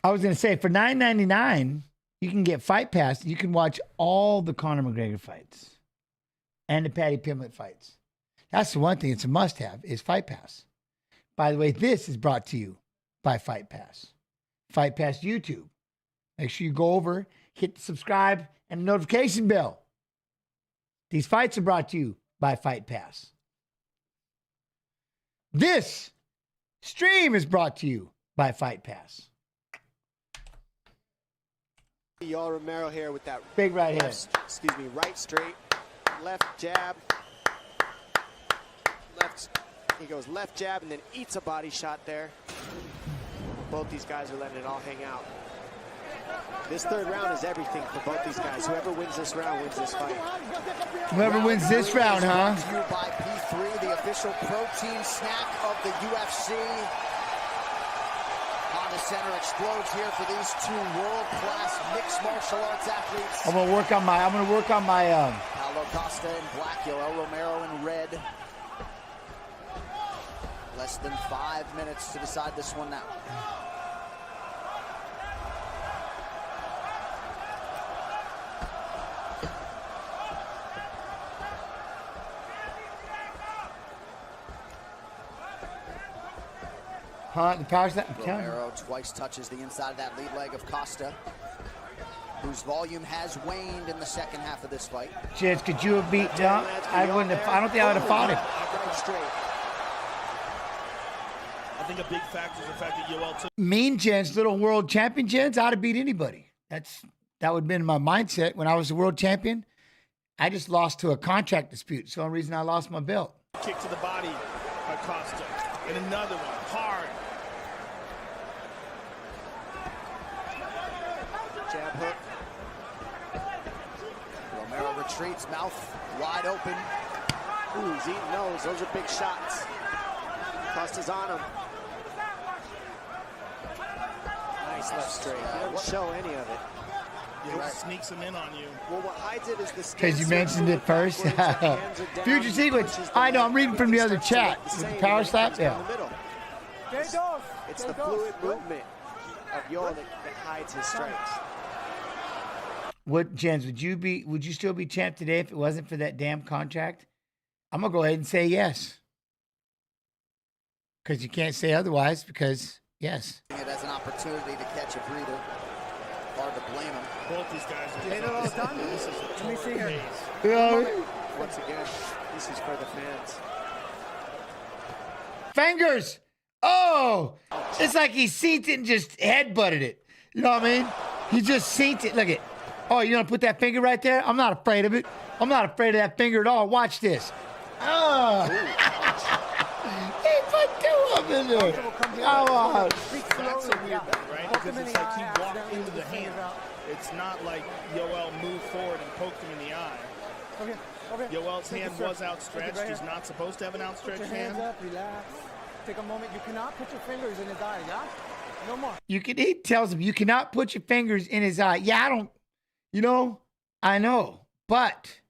I was going to say, for $9.99, you can get Fight Pass. You can watch all the Conor McGregor fights and the Paddy Pimblett fights. That's the one thing it's a must-have is Fight Pass. By the way, this is brought to you by Fight Pass. Fight Pass YouTube. Make sure you go over, hit the subscribe and the notification bell. These fights are brought to you by Fight Pass. This stream is brought to you by Fight Pass. Yoel Romero here with that big right hand. Excuse me, right straight, left jab. He goes left jab and then eats a body shot there. Both these guys are letting it all hang out. This 3rd round is everything for both these guys. Whoever wins this round wins this fight. Whoever wins this round, huh? Brought to you by P3, the official protein snack of the UFC. Honda Center explodes here for these 2 world-class mixed martial arts athletes. I'm gonna work on my Paulo Costa in black, Yoel Romero in red. Less than 5 minutes to decide this one now. The power snap. Romero twice touches the inside of that lead leg of Costa, whose volume has waned in the second half of this fight. Chance, could you have beat John? I don't think I would have fought him. Right straight. I think a big factor is the fact that Yoel took. Mean Chance, little world champion Chance, I'd have beat anybody. That would have been my mindset when I was the world champion. I just lost to a contract dispute. It's the only reason I lost my belt. Kick to the body by Costa. And another one, hard. Jab hook. Romero retreats, mouth wide open. Ooh, he's eating those. Those are big shots. Costa's on him. Nice left straight. He doesn't show any of it. Yeah, he sneaks him in on you. Well, what hides it is the because you mentioned it first. Future sequence. I know. I'm reading from the other chat. The power slap. Yeah. It's the fluid movement of Yoel that hides his strikes. What, Jens? Would you still be champ today if it wasn't for that damn contract? I'm gonna go ahead and say yes. Because you can't say otherwise. Because yes. It as an opportunity to catch a breather. Hard to blame him. Both these guys are. Let me see here. Once again, this is for the fans. Fingers. Oh, it's like he seen it and just headbutted it. You know what I mean? He just seen it. Look at. Oh, you want to put that finger right there? I'm not afraid of it. I'm not afraid of that finger at all. Watch this. Oh. He put two of them in there. Come on. That's a weird thing, right? Because it's like he walked into the hand. It's not like Yoel moved forward and poked him in the eye. Okay. Yoel's hand was outstretched. He's not supposed to have an outstretched hand. Put your hands up, relax. Take a moment. You cannot put your fingers in his eye, yeah? No more. He tells him, you cannot put your fingers in his eye. Yeah, I don't, I know. But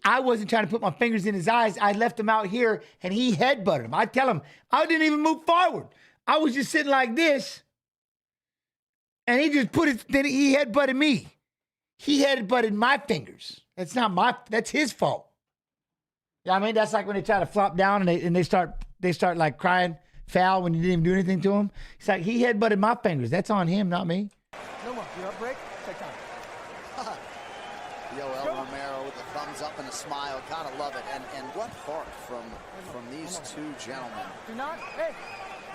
I wasn't trying to put my fingers in his eyes. I left him out here, and he headbutted him. I tell him, I didn't even move forward. I was just sitting like this, and he just then he headbutted me. He headbutted my fingers. That's his fault. Yeah, I mean, that's like when they try to flop down and they start like crying foul when you didn't even do anything to him. It's like he headbutted my fingers. That's on him, not me. No more. You have a break? Take time. Yoel Romero with a thumbs up and a smile. Gotta love it. And what heart from these two gentlemen. Do not. Hey,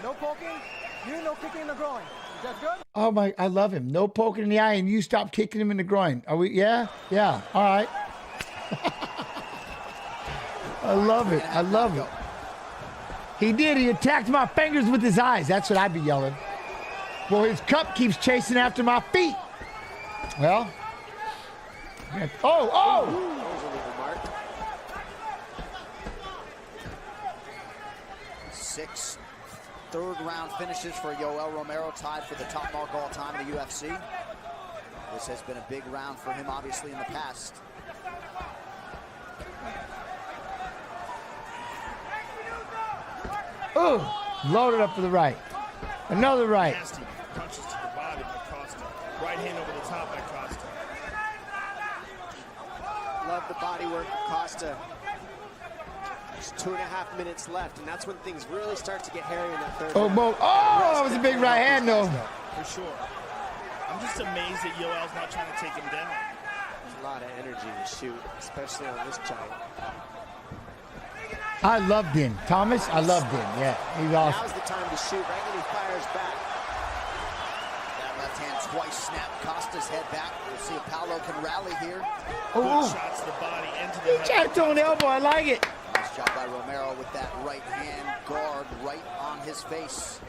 no poking. You no kicking in the groin. Is that good? Oh my, I love him. No poking in the eye, and you stop kicking him in the groin. Are we? Yeah. All right. I love it. I love it. He did. He attacked my fingers with his eyes. That's what I'd be yelling. Well, his cup keeps chasing after my feet. Well. Oh! Six third-round finishes for Yoel Romero, tied for the top mark all time in the UFC. This has been a big round for him, obviously, in the past. Oh, loaded up for the right. Another right. Nasty punches to the body by Costa. Right hand over the top by Costa. Love the body work of Costa. There's 2.5 minutes left, and that's when things really start to get hairy in that third round. That was a big right hand, though. For sure. I'm just amazed that Yoel's not trying to take him down. There's a lot of energy to shoot, especially on this giant. I loved him. Thomas, I loved him. Yeah, he's awesome. Now's the time to shoot, right when he fires back. That left hand twice snapped Costa's head back. We'll see if Paulo can rally here. Oh, shots to the body into the head. He tried to throw an elbow. I like it. Nice job by Romero with that right hand guard right on his face.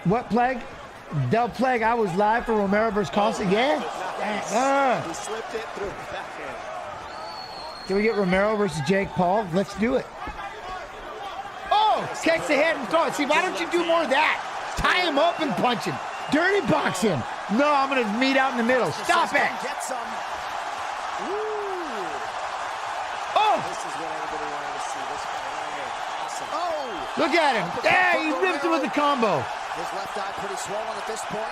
What plague? Del Plague, I was live for Romero versus Costa. Yeah? He slipped it through the backhand. Can we get Romero versus Jake Paul? Let's do it. Oh, catch the head and throw it. See, why don't you do more of that? Tie him up and punch him. Dirty box him. No, I'm going to meet out in the middle. Stop it. Get some. Oh. This is what everybody wanted to see. This guy right here. Awesome. Oh. Look at him. Yeah, he ripped it with the combo. His left eye pretty swollen at this point.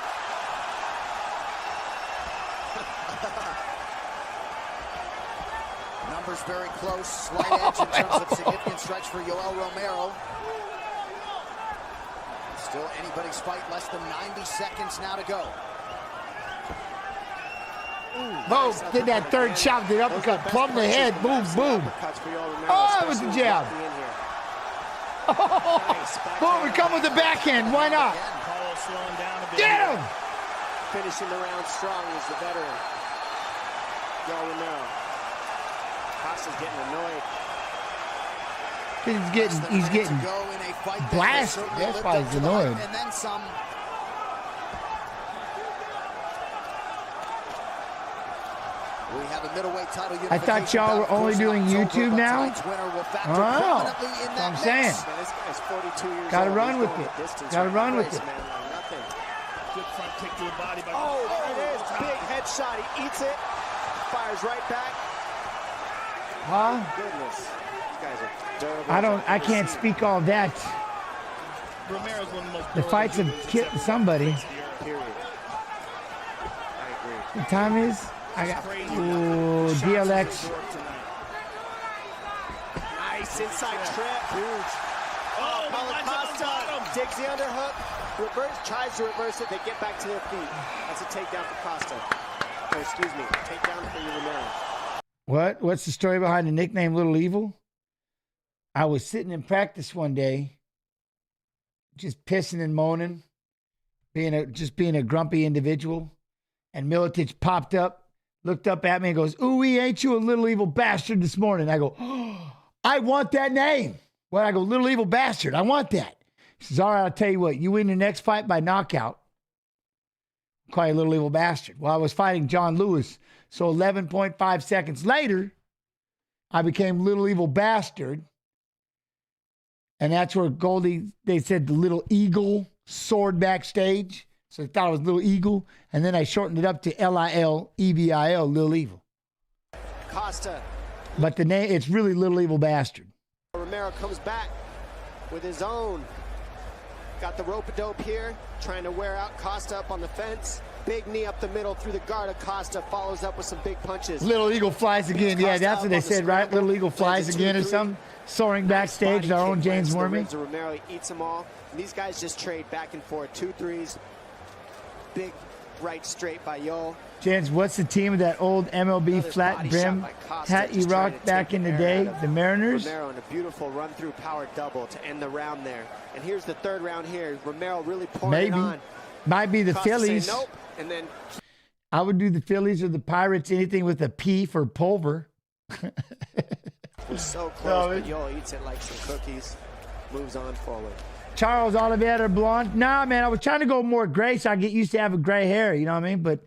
Numbers very close. Slight edge in terms of significant stretch for Yoel Romero. Still anybody's fight. Less than 90 seconds now to go. Boom. Did that third shot. Did uppercut. Plumb the head. Boom, boom. Oh, it was the jab. Oh, boom. We come with the backhand. Why not? Get him. Finishing the round strong is the veteran. Yoel Romero. Costa's getting annoyed. He's getting blasted. That's why he's annoyed. And then some. We have a middleweight title. I thought y'all were only doing YouTube now. Oh, that's what I'm saying. This guy's 42 years old. Gotta run with it. Gotta run with it. Good front kick to the body by Oh, there it is. Big headshot. He eats it. Fires right back. Huh? Goodness. These guys are durable. I can't speak all that. Romero's one of the most The fight's a hit somebody. Period. I agree. The time is? I got DLX. Nice inside trip. Huge. Oh, Paulo Costa digs the underhook. Tries to reverse it. They get back to their feet. That's a takedown for Costa. excuse me, takedown for you, Romero. What? What's the story behind the nickname Little Evil? I was sitting in practice one day, just pissing and moaning, being a grumpy individual, and Miletich popped up, looked up at me and goes, "Ooh, ain't you a little evil bastard this morning?" I go, "Oh, I want that name." Well, I go, "Little evil bastard, I want that." He says, "All right, I'll tell you what, you win your next fight by knockout, I'll call you Little Evil Bastard." Well, I was fighting John Lewis, so 11.5 seconds later, I became Little Evil Bastard. And that's where Goldie, they said the Little Eagle soared backstage. So they thought it was Little Eagle. And then I shortened it up to Lilevil, Little Evil. Costa. But the name, it's really Little Evil Bastard. Romero comes back with his own. Got the rope-a-dope here, trying to wear out Costa up on the fence. Big knee up the middle through the guard of Costa, follows up with some big punches. Little Eagle flies again. Yeah, that's what they said, right? Little Eagle flies again or something. Soaring backstage, our own James Wormy. Romero eats them all. And these guys just trade back and forth. 2-3s. Big right straight by Yo. James, what's the team of that old MLB flat brim hat you rocked back in the day? The Mariners? Romero and a beautiful run-through power double to end the round there. And here's the third round here. Romero really pouring it on. Might be the Costa Phillies. Nope. And then I would do the Phillies or the Pirates, anything with a P for Pulver. was so close, but Yo eats it like some cookies. Moves on forward. Charles Oliveira blonde. Nah, man, I was trying to go more gray so I get used to having gray hair, you know what I mean? But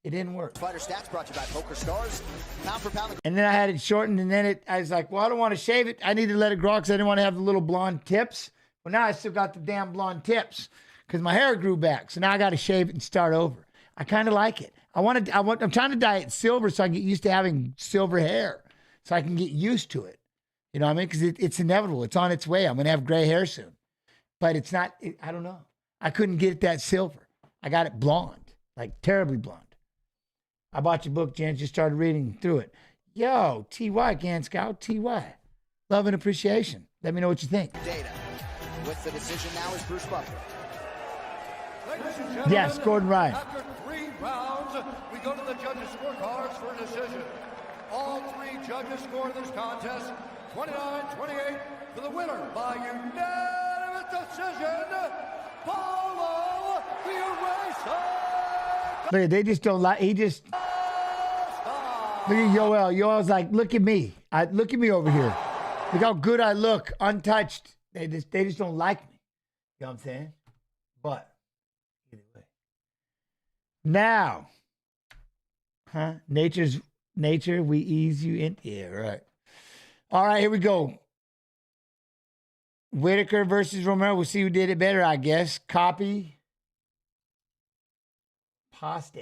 it didn't work. Fighter Stats brought to you by Poker Stars. Pound for pound. And then I had it shortened, and then I was like, well, I don't want to shave it. I need to let it grow because I didn't want to have the little blonde tips. Well, now I still got the damn blonde tips because my hair grew back. So now I got to shave it and start over. I kind of like it. I'm trying to dye it silver so I get used to having silver hair so I can get used to it. You know what I mean? Because it's inevitable. It's on its way. I'm going to have gray hair soon. But it's not, I don't know. I couldn't get it that silver. I got it blonde, like terribly blonde. I bought your book, Jan. Just started reading through it. Yo, T.Y. Gan Scout, T.Y. Love and appreciation. Let me know what you think. Data. With the decision now is Bruce Buffer. Yes, Gordon Ryan. After 3 rounds, we go to the judges' scorecards for a decision. All 3 judges scored this contest 29-28 for the winner by unanimous decision, Paulo the Eraser. Look, they just don't like. He just look at Yoel. Yoel's like, look at me. Look at me over here. Look how good I look, untouched. They just don't like me. You know what I'm saying? But anyway, now, nature. We ease you in. Yeah, right. All right, here we go. Whitaker versus Romero. We'll see who did it better, I guess. Copy. Paste.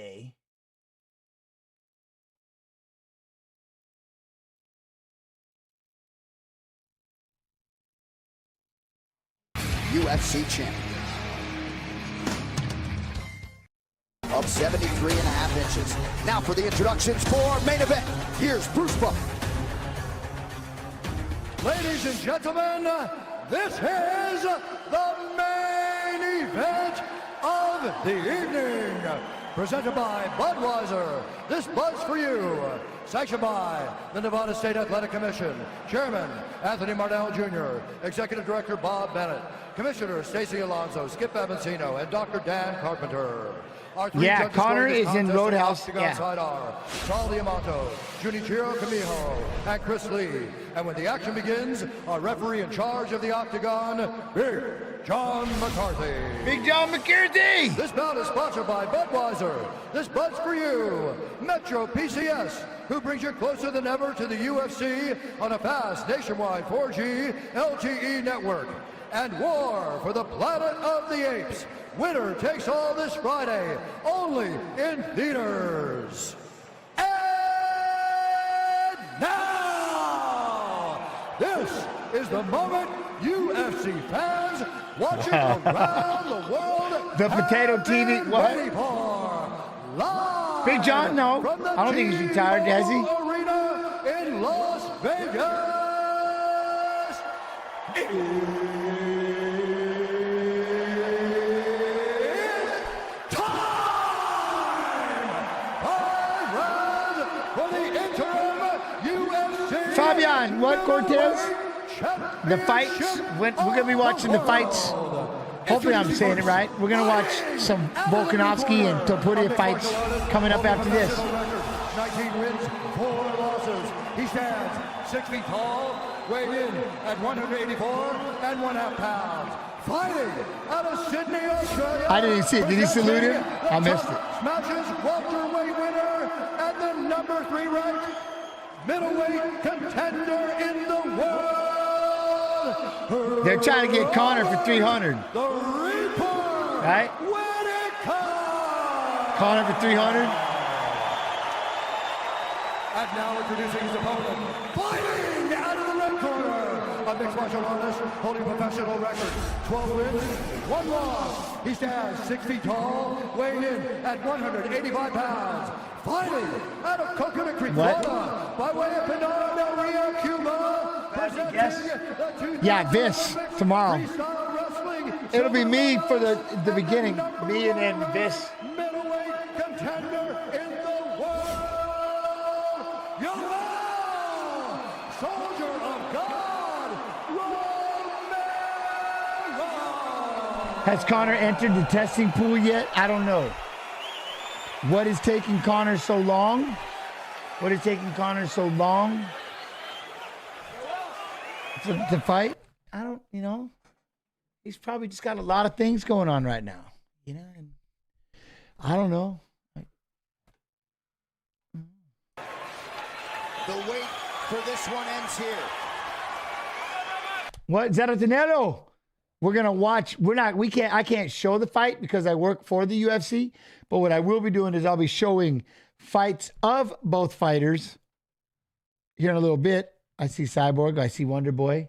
UFC champion. Of 73.5 inches. Now for the introductions for main event. Here's Bruce Buffer. Ladies and gentlemen, this is the main event of the evening. Presented by Budweiser. This Bud's for you. Sanctioned by the Nevada State Athletic Commission. Chairman Anthony Marnell Jr. Executive Director Bob Bennett. Commissioner Stacey Alonso, Skip Avancino, and Dr. Dan Carpenter. Yeah, Connor is in Roadhouse. Yeah. Saul Diamato, Junichiro Kamiho, and Chris Lee. And when the action begins, our referee in charge of the Octagon, Big John McCarthy. Big John McCarthy! This bout is sponsored by Budweiser. This Bud's for you. Metro PCS, who brings you closer than ever to the UFC on a fast nationwide 4G LTE network. And War for the Planet of the Apes. Winner takes all this Friday, only in theaters. And now, this is the moment UFC fans watching around the world. The Potato TV, what? Big John, no. I don't think he's retired, has he? Arena in Las Vegas. Fabian, what, Cortez? The fights. We're going to be watching the fights. Hopefully I'm saying it right. We're going to watch some Volkanovski and Topuria fights coming up after this. 19 wins, 4 losses. He stands 6 feet tall, weighed in at 184 and 1/2 pounds. Fighting out of Sydney, Australia. I didn't see it. Did he salute him? I missed it. Smashes welterweight winner and the number 3 ranked middleweight contender in the world. They're trying to get Connor for 300. The Reaper. Right? Connor for 300. And now introducing his opponent, fighting out of the red corner, a mixed martial artist holding professional record, 12 wins, 1 loss. He stands 6 feet tall, weighing in at 185 pounds. Fighting out of Coconut Creek, Florida, by way of Pinar del Rio, Cuba, presenting the Yeah, this tomorrow. It'll be me for the beginning. Me and then this. middleweight contender in the world. Young soldier of God, Romero. Has Connor entered the testing pool yet? I don't know. What is taking Connor so long? What is taking Connor so long to fight? I don't, he's probably just got a lot of things going on right now, and I don't know. The wait for this one ends here. What, Zaratinero? We're gonna watch. I can't show the fight because I work for the UFC. But what I will be doing is I'll be showing fights of both fighters here in a little bit. I see Cyborg. I see Wonder Boy.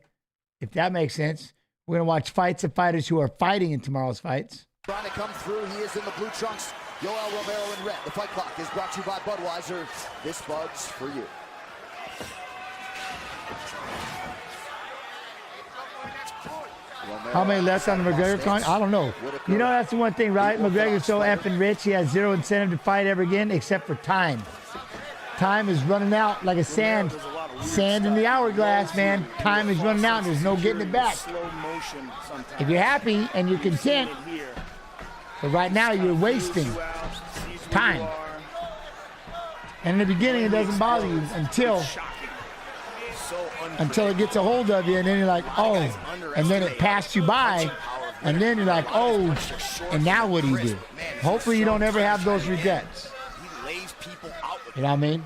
If that makes sense, we're gonna watch fights of fighters who are fighting in tomorrow's fights. Trying to come through. He is in the blue trunks. Yoel Romero in red. The fight clock is brought to you by Budweiser. This Bud's for you. How many less on the McGregor con? I don't know. That's the one thing, right? McGregor's so effing rich, he has zero incentive to fight ever again, except for time. Time is running out like a sand in the hourglass, man. Time is running out. There's no getting it back. If you're happy and you're content, but right now you're wasting time. And in the beginning, it doesn't bother you until it gets a hold of you, and then you're like, oh, and then it passed you by, and then you're like, oh, and now what do? Hopefully you don't ever have those regrets. You know what I mean?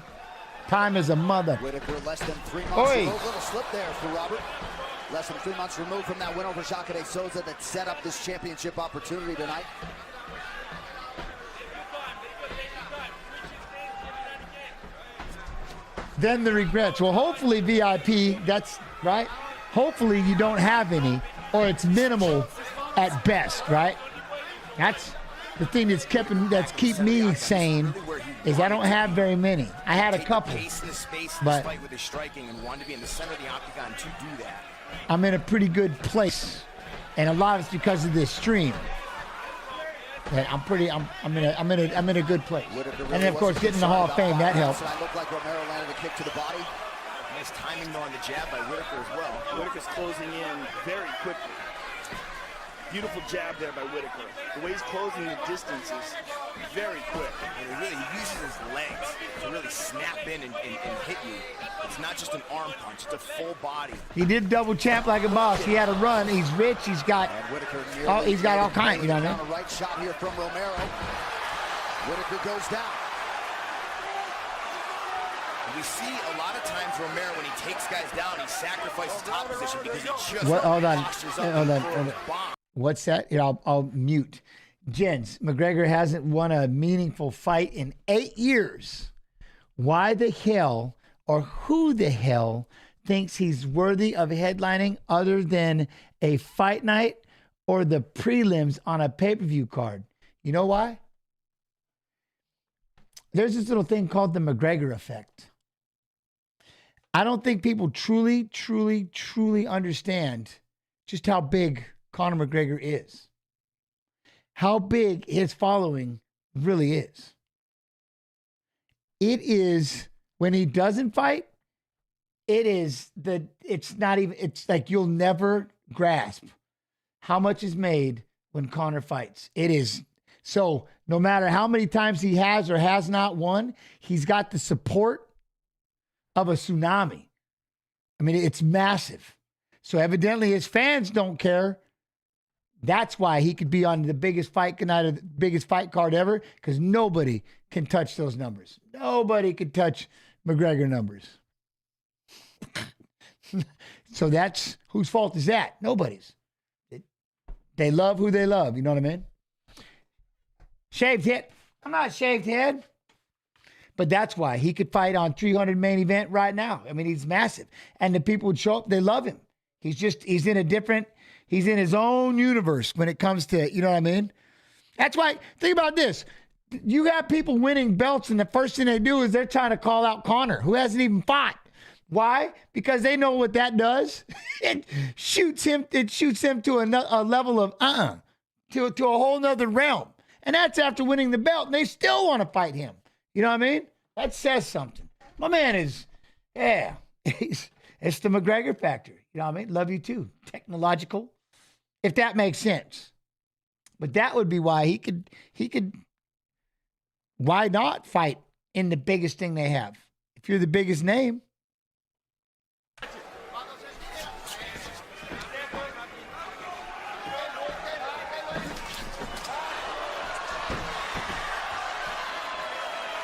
Time is a mother. Whitaker less than 3 months removed. Little slip there for Robert. Less than 3 months removed from that win over Jacare de Souza that set up this championship opportunity tonight. Then the regrets. Well, hopefully VIP, that's right. Hopefully you don't have any, or it's minimal at best, right? That's the thing that's keep me sane, is I don't have very many. I had a couple, but I'm in a pretty good place, and a lot of it's because of this stream. I'm in a good place. And then, of course, getting the Hall of Fame, that helped. Looked like Romero landed a kick to the body. Nice timing though on the jab by Whitaker as well. Whitaker's closing in very quickly. Beautiful jab there by Whitaker. The way he's closing the distance is very quick. And he uses his legs to really snap in and hit you. It's not just an arm punch, it's a full body. He did double champ like a boss. He had a run. He's rich. He's got all kinds, you know what I mean? Right shot here from Romero. Whitaker goes down. We see a lot of times Romero, when he takes guys down, he sacrifices top position because he just Hold on. bomb. What's that? Here, I'll mute. Jens, McGregor hasn't won a meaningful fight in 8 years. Why the hell, or who the hell, thinks he's worthy of headlining other than a fight night or the prelims on a pay-per-view card? You know why? There's this little thing called the McGregor effect. I don't think people truly understand just how big Conor McGregor is. How big his following really is. It is, when he doesn't fight, it's not even, it's like you'll never grasp how much is made when Conor fights. It is. So no matter how many times he has or has not won, he's got the support of a tsunami. I mean, it's massive. So evidently his fans don't care. That's why he could be on the biggest fight night of the biggest fight card ever, because nobody can touch those numbers. Nobody can touch McGregor numbers. So that's whose fault is that? Nobody's. They love who they love. You know what I mean? Shaved head. I'm not shaved head. But that's why he could fight on 300 main event right now. I mean, he's massive. And the people would show up. They love him. He's in a different, he's in his own universe when it comes to, you know what I mean? That's why, think about this. You have people winning belts, and the first thing they do is they're trying to call out Conor, who hasn't even fought. Why? Because they know what that does. It shoots him to a level of to a whole nother realm. And that's after winning the belt, and they still want to fight him. You know what I mean? That says something. My man is, it's the McGregor factor. You know what I mean? Love you too. Technological, if that makes sense. But that would be why he could, why not fight in the biggest thing they have? If you're the biggest name.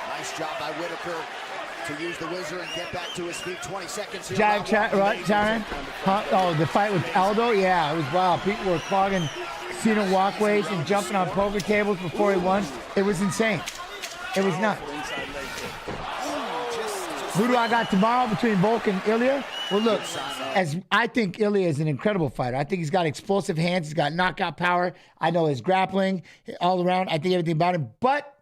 Nice job by Whitaker to use the whizzer and get back to his feet. 20 seconds here. Right, Sharon? Oh, the fight with Aldo? Yeah, it was wild. People were clogging casino walkways and jumping on poker tables before he won. It was insane. It was nuts. Who do I got tomorrow between Volk and Ilya? Well, look, as I think Ilya is an incredible fighter. I think he's got explosive hands. He's got knockout power. I know his grappling all around. I think everything about him. But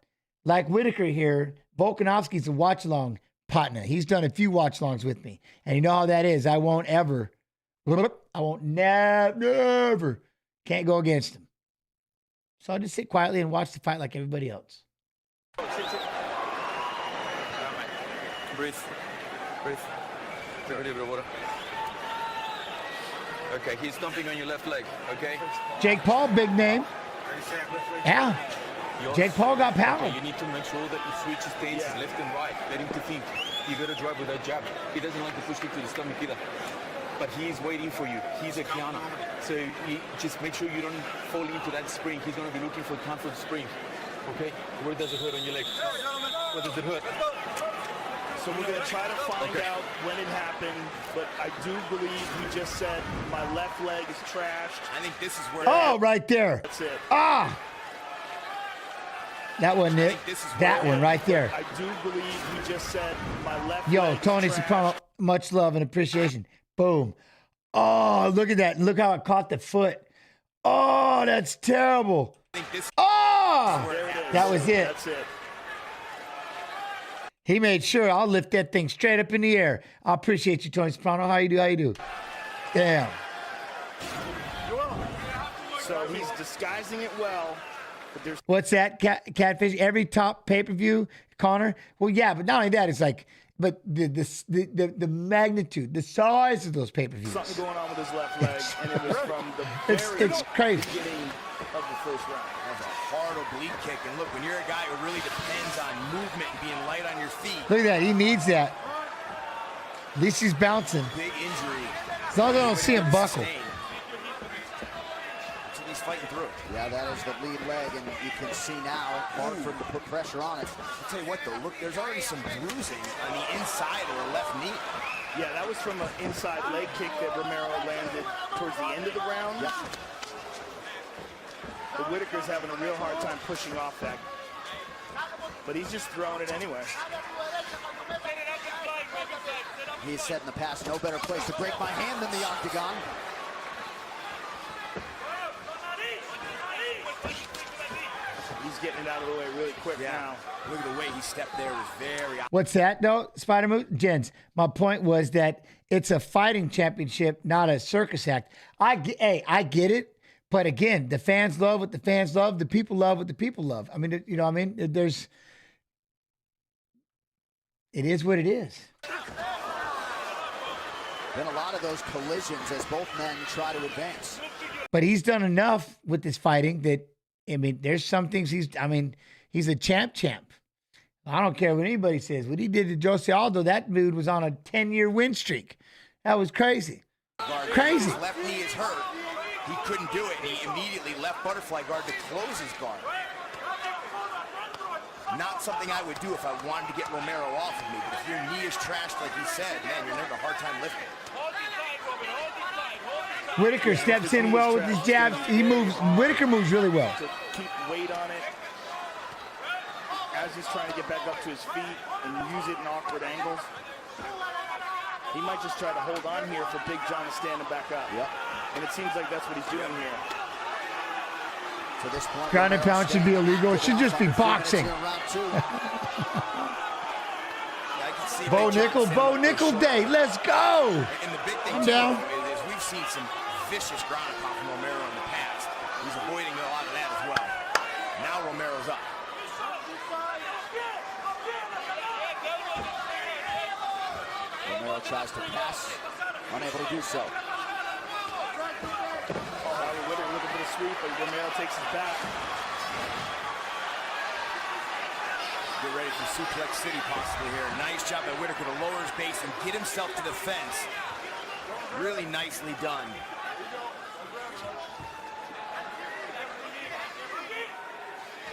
like Whitaker here, Volkanovski's a watch-along partner. He's done a few watch-alongs with me. And you know how that is. I won't never, can't go against him. So I'll just sit quietly and watch the fight like everybody else. Breathe. Breathe. Drink a little bit of water. Okay, he's stomping on your left leg, okay? Jake Paul, big name. Yeah. Jake Paul got power. Okay, you need to make sure that you switch his stances left and right. Let him to think. You got to drive with that jab. He doesn't like to push kick to the stomach either. But he's waiting for you. He's a counter. So you just make sure you don't fall into that spring. He's going to be looking for a counter spring. Okay? Where does it hurt on your leg? Where does it hurt? So we're going to try to find out when it happened, but I do believe he just said my left leg is trashed. I think this is where... Oh, right there. That's it. Ah! That wasn't it. That one right there. I do believe he just said my left Yo, leg Tony is Soprano, much love and appreciation. Boom. Oh, look at that. Look how it caught the foot. Oh, that's terrible. Oh! That was it. That's it. He made sure I'll lift that thing straight up in the air. I appreciate you, Tony Soprano. How you do? How you do? Damn. So he's disguising it well. But there's What's that? Catfish? Every top pay-per-view, Conor? Well, yeah, but not only that, it's like, but the magnitude, the size of those pay-per-views. something going on with his left leg, and it was from the very It's crazy. beginning of the first round. That's a hard oblique kick. And look, when you're a guy who really depends on movement and being light on your feet. Look at that. He needs that. At least he's bouncing. Big injury. As long as I don't see him buckle. He's fighting through. Yeah, that is the lead leg, and you can see now Barford to put pressure on it. I'll tell you what, though, look, there's already some bruising on the inside of the left knee. Yeah, that was from an inside leg kick that Romero landed towards the end of the round. Yep. But Whitaker's having a real hard time pushing off that. But he's just throwing it anyway. He's said in the past, no better place to break my hand than the octagon. He's getting it out of the way really quick now. Look at the way he stepped there. Was very... What's that, though, Spider-Moon? Gents, my point was that it's a fighting championship, not a circus act. I get it. But again, the fans love what the fans love. The people love what the people love. I mean, you know what I mean? It is what it is. Been a lot of those collisions as both men try to advance. But he's done enough with this fighting that, I mean, there's some things he's a champ. I don't care what anybody says. What he did to Jose Aldo, that dude was on a 10-year win streak. That was crazy. Crazy. His left knee is hurt. He couldn't do it, and he immediately left butterfly guard to close his guard. Not something I would do if I wanted to get Romero off of me, but if your knee is trashed like he said, man, you're gonna have a hard time lifting. Whitaker steps in well with his jabs. Whitaker moves really well. To keep weight on it as he's trying to get back up to his feet and use it in awkward angles. He might just try to hold on here for Big John standing back up. Yep. And it seems like that's what he's doing here. To this point, Ground and pound should be illegal. It should just be boxing. Bo Nickel Day. Let's go. And the big thing I'm too down. is we've seen some vicious ground and pound from Romero in the past. He's avoiding a lot of that as well. Now Romero's up. Romero tries to pass, unable to do so. With a little bit of sweep, but Romero takes his back. Get ready for Suplex City possibly here. Nice job by Whitaker to lower his base and get himself to the fence. Really nicely done.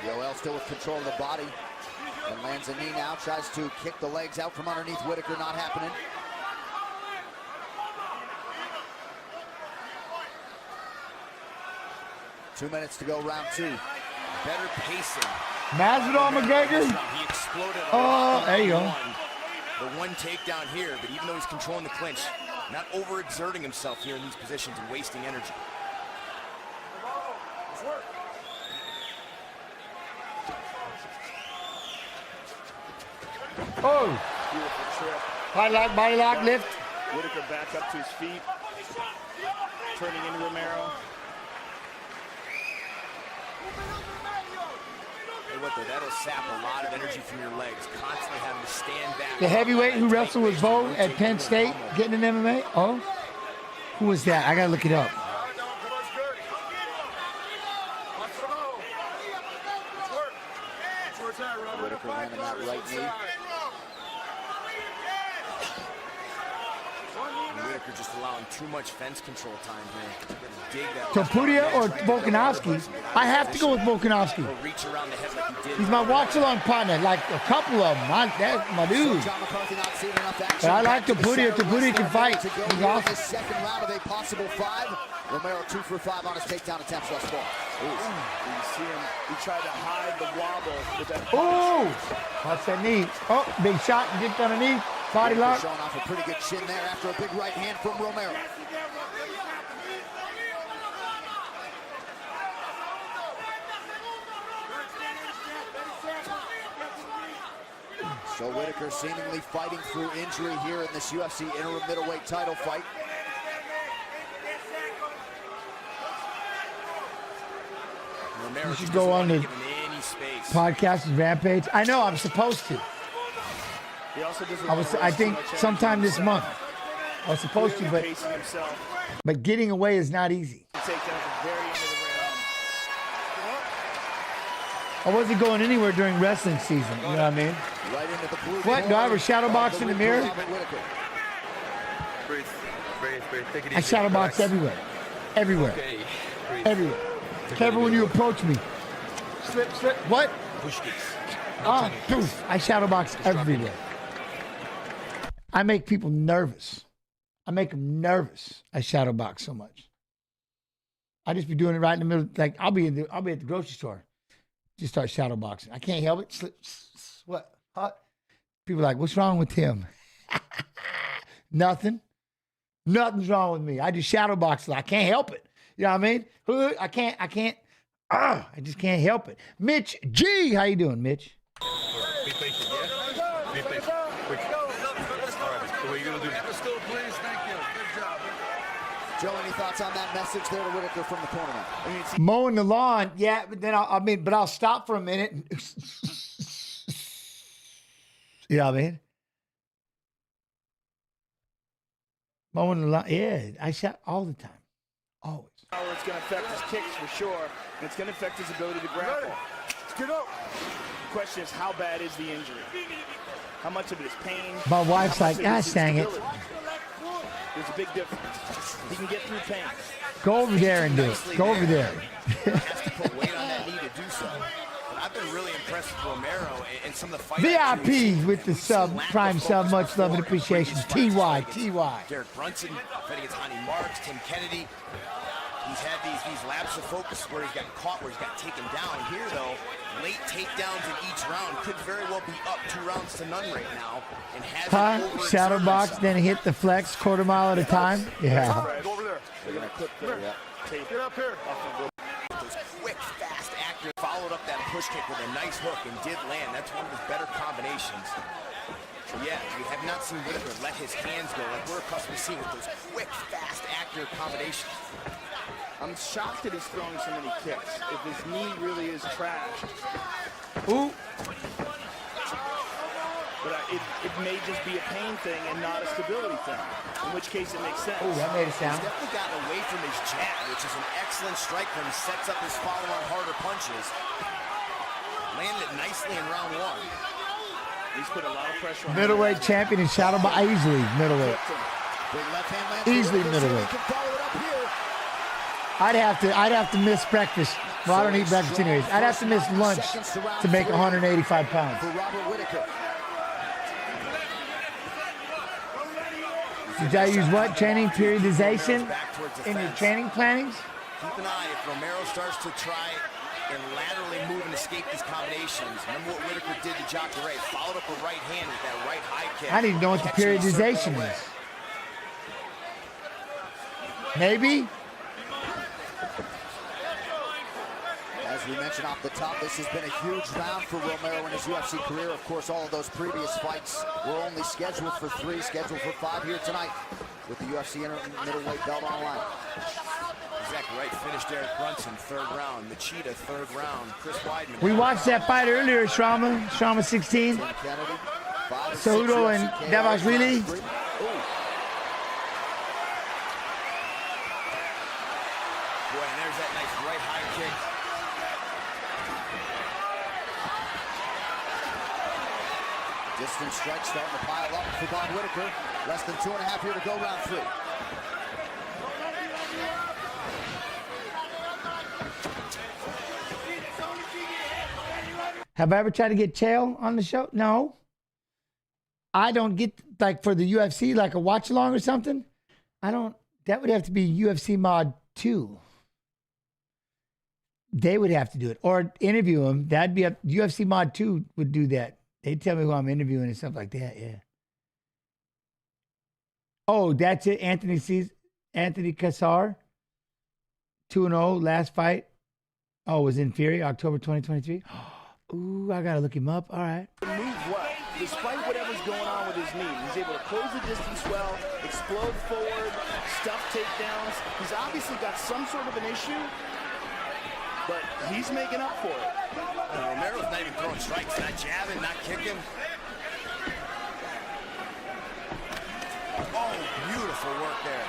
Yoel still with control of the body and lands a knee now. Tries to kick the legs out from underneath Whitaker. Not happening. Two minutes to go, round two. Better pacing. Masvidal McGregor. He exploded. Oh, there you go. The one takedown here, but even though he's controlling the clinch, not overexerting himself here in these positions and wasting energy. Oh. Beautiful trip. Body lock, lift. Whitaker back up to his feet. Turning into Romero. That'll sap a lot of energy from your legs, constantly having to stand back. The heavyweight who wrestled with Bo at Penn State getting an MMA? Oh, who was that? I gotta look it up. Whitaker landing that right knee. Whitaker just allowing too much fence control time here. Dig that Topuria or Volkanovski? I have to go with Volkanovski. reach around the head like he did. He's my watch-along partner, like a couple of them. That's my dude. But I like Topuria. Topuria can fight. He's awesome. The second round of a possible 5. Romero 2 for 5 on his takedown attempts thus far. You see him, he tried to hide the wobble with that punch. Oh, watch that knee. Oh, big shot, dipped underneath. Body lock. Showing off a pretty good chin there after a big right hand from Romero. So Whitaker seemingly fighting through injury here in this UFC interim middleweight title fight. You should go on the podcast Rampage. I know, I'm supposed to. He also doesn't I think sometime this month. I was supposed to, but getting away is not easy. I wasn't going anywhere during wrestling season, you know what I mean? Right into the blue. What, do I ever shadow box in the mirror? Breathe. Take it easy. I shadow box everywhere. Everywhere. Okay. Everywhere. Careful when you approach me. Slip. What? Push this. Poof. I shadow box everywhere. I make people nervous. I make them nervous. I shadow box so much. I just be doing it right in the middle. Like I'll be at the grocery store. Just start shadow boxing. I can't help it. Slip. What? People are like, what's wrong with him? Nothing. Nothing's wrong with me. I just shadow box. I can't help it. You know what I mean? I can't. I just can't help it. Mitch G, how you doing, Mitch? Be patient, yeah? Be patient. Quick. All right, so what are you going to do now? Please, thank you. Good job. Joe, any thoughts on that message there to Whitaker from the corner? Mowing the lawn, yeah, but then I'll stop for a minute. You know what I mean? Mowing the line. Yeah, I shot all the time. Always. It's going to affect his kicks for sure, and it's going to affect his ability to grapple. Get up. The question is, how bad is the injury? How much of it is pain? My wife's like, gosh dang it. There's a big difference. He can get through pain. Go over there and do it. Go over there. Has to put weight on that knee to do so. But I've been really impressed with Romero and some of the fight. VIP with the sub, prime sub, much love and appreciation. TY. Derek Brunson fighting against Hani Marks, Tim Kennedy. He's had these lapses of focus where he's gotten caught, where he's got taken down. Here, though, late takedowns in each round could very well be up 2 rounds to none right now. And has Shadow box, then hit the flex, quarter mile at a time. Yeah. Go over there. They're going to clip there. Get up here. Those quick, fast, accurate, followed up that push kick with a nice hook and did land. That's one of his better combinations. So yeah, we have not seen Whitaker let his hands go like we're accustomed to seeing with those quick, fast, accurate combinations. I'm shocked that he's throwing so many kicks. If his knee really is trashed. Ooh. But it may just be a pain thing and not a stability thing, in which case it makes sense. Oh, that made a sound. He's definitely gotten away from his jab, which is an excellent strike when he sets up his follow-on harder punches. Landed it nicely in round 1. He's put a lot of pressure on Middleweight champion in Shadow box. Easily middleweight. Big left hand lands. Easily middleweight. I'd have to miss breakfast. Well, I don't eat breakfast anyways. I'd have to miss lunch to make 185 pounds. For Robert Whitaker. Did I use what? Training periodization in your training plannings? Keep an eye if Romero starts to try and laterally move and escape these combinations. Remember what Whitaker did to Jacare. Followed up a right hand with that right high kick. I don't even know what the periodization is. Maybe? As we mentioned off the top, this has been a huge round for Romero in his UFC career. Of course, all of those previous fights were only scheduled for 3, scheduled for 5 here tonight with the UFC middleweight belt on the line. Exactly right. Finished Derek Brunson, 3rd round. Machida, 3rd round. Chris Weidman. We watched that fight earlier, Shrama 16. Cejudo and Davashvili. Boy, and there's that nice right high kick. Distant strike starting to pile up for Bob Whitaker. Less than 2.5 here to go, round 3. Have I ever tried to get Chael on the show? No. I don't get, like, for the UFC, like a watch along or something. I don't, that would have to be UFC Mod 2. They would have to do it. Or interview him. That'd be a UFC Mod 2 would do that. They'd tell me who I'm interviewing and stuff like that, yeah. Oh, that's it. Anthony Cassar. 2-0, last fight. Oh, was in Fury, October 2023. Ooh, I gotta look him up. All right. Move well. Despite whatever's going on with his knee, he's able to close the distance well, explode forward, stuff takedowns. He's obviously got some sort of an issue, but he's making up for it. Romero's not even throwing strikes, not jabbing, not kicking. Oh, beautiful work there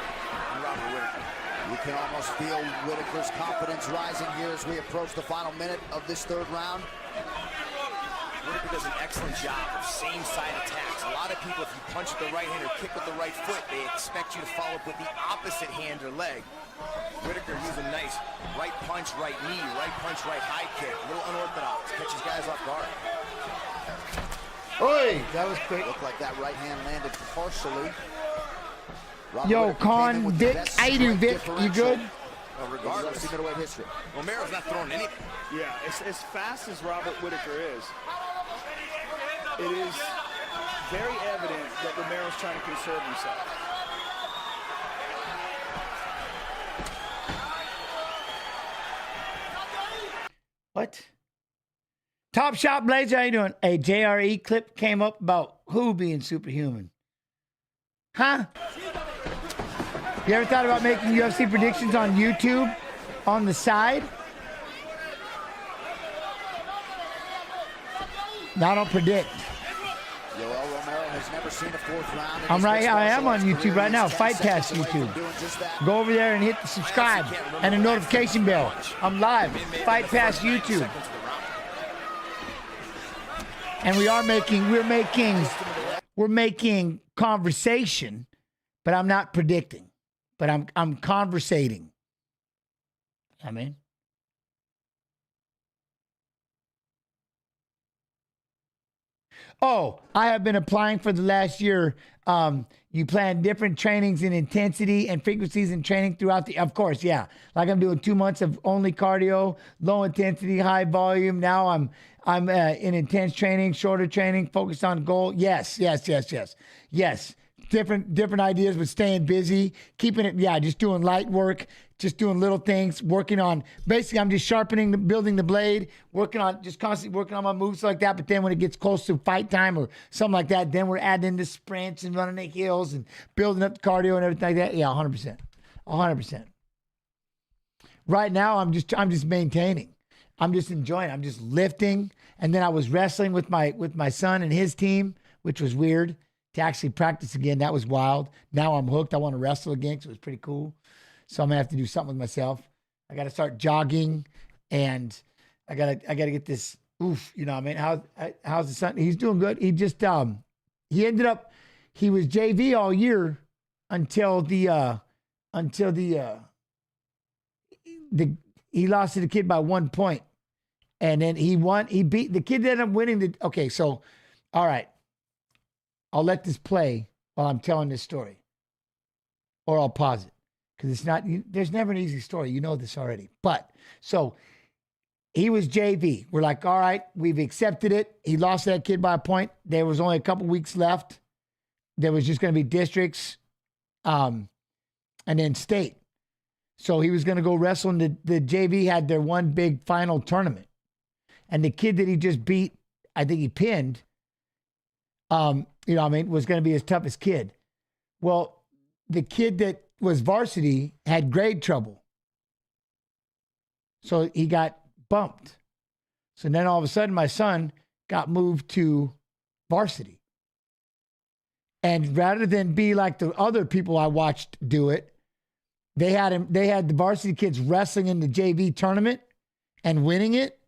from Robert Whitaker. You can almost feel Whitaker's confidence rising here as we approach the final minute of this 3rd round. Whitaker does an excellent job of same-side attacks. A lot of people, if you punch with the right hand or kick with the right foot, they expect you to follow up with the opposite hand or leg. Whitaker using nice right punch, right knee, right punch, right high kick. A little unorthodox. Catches guys off guard. Oi, that was quick. Looked like that right hand landed partially. Robert Yo, Whitaker Con, Vic, how you doing, Vic? You good? Regardless, middleweight history. Romero's not throwing anything. Yeah, as fast as Robert Whitaker is, it is very evident that Romero's trying to conserve himself. What? Top Shot Blazer, how you doing? A JRE clip came up about who being superhuman. Huh? You ever thought about making UFC predictions on YouTube on the side? No, I don't predict. Yoel Romero has never seen a fourth round. I'm right. I am on YouTube right now. Fight Pass YouTube. Go over there and hit the subscribe and the notification bell. I'm live. Fight Pass YouTube. And we're making conversation, but I'm not predicting. But I'm conversating. I mean. Oh, I have been applying for the last year. You plan different trainings in intensity and frequencies and training throughout the, of course, yeah. Like I'm doing 2 months of only cardio, low intensity, high volume. Now I'm in intense training, shorter training, focused on goal. Yes. Different ideas, but staying busy, keeping it, just doing light work, just doing little things, working on, basically I'm just building the blade, constantly working on my moves like that. But then when it gets close to fight time or something like that, then we're adding in the sprints and running the hills and building up the cardio and everything like that. Yeah, 100%. Right now, I'm just maintaining. I'm just enjoying. I'm just lifting. And then I was wrestling with my son and his team, which was weird. To actually practice again, that was wild. Now I'm hooked. I want to wrestle again because it was pretty cool. So I'm gonna have to do something with myself. I got to start jogging, and I gotta get this. Oof, you know what I mean? How's the son? He's doing good. He just he ended up, he was JV all year until he lost to the kid by 1 point, and then he won. He beat the kid that ended up winning. Okay, so all right. I'll let this play while I'm telling this story. Or I'll pause it. Because there's never an easy story. You know this already. But, so, he was JV. We're like, all right, we've accepted it. He lost that kid by a point. There was only a couple weeks left. There was just going to be districts and then state. So, he was going to go wrestle, and the JV had their one big final tournament. And the kid that he just beat, I think he pinned, was going to be his toughest kid. Well, the kid that was varsity had grade trouble. So he got bumped. So then all of a sudden my son got moved to varsity. And rather than be like the other people I watched do it, they had the varsity kids wrestling in the JV tournament and winning it.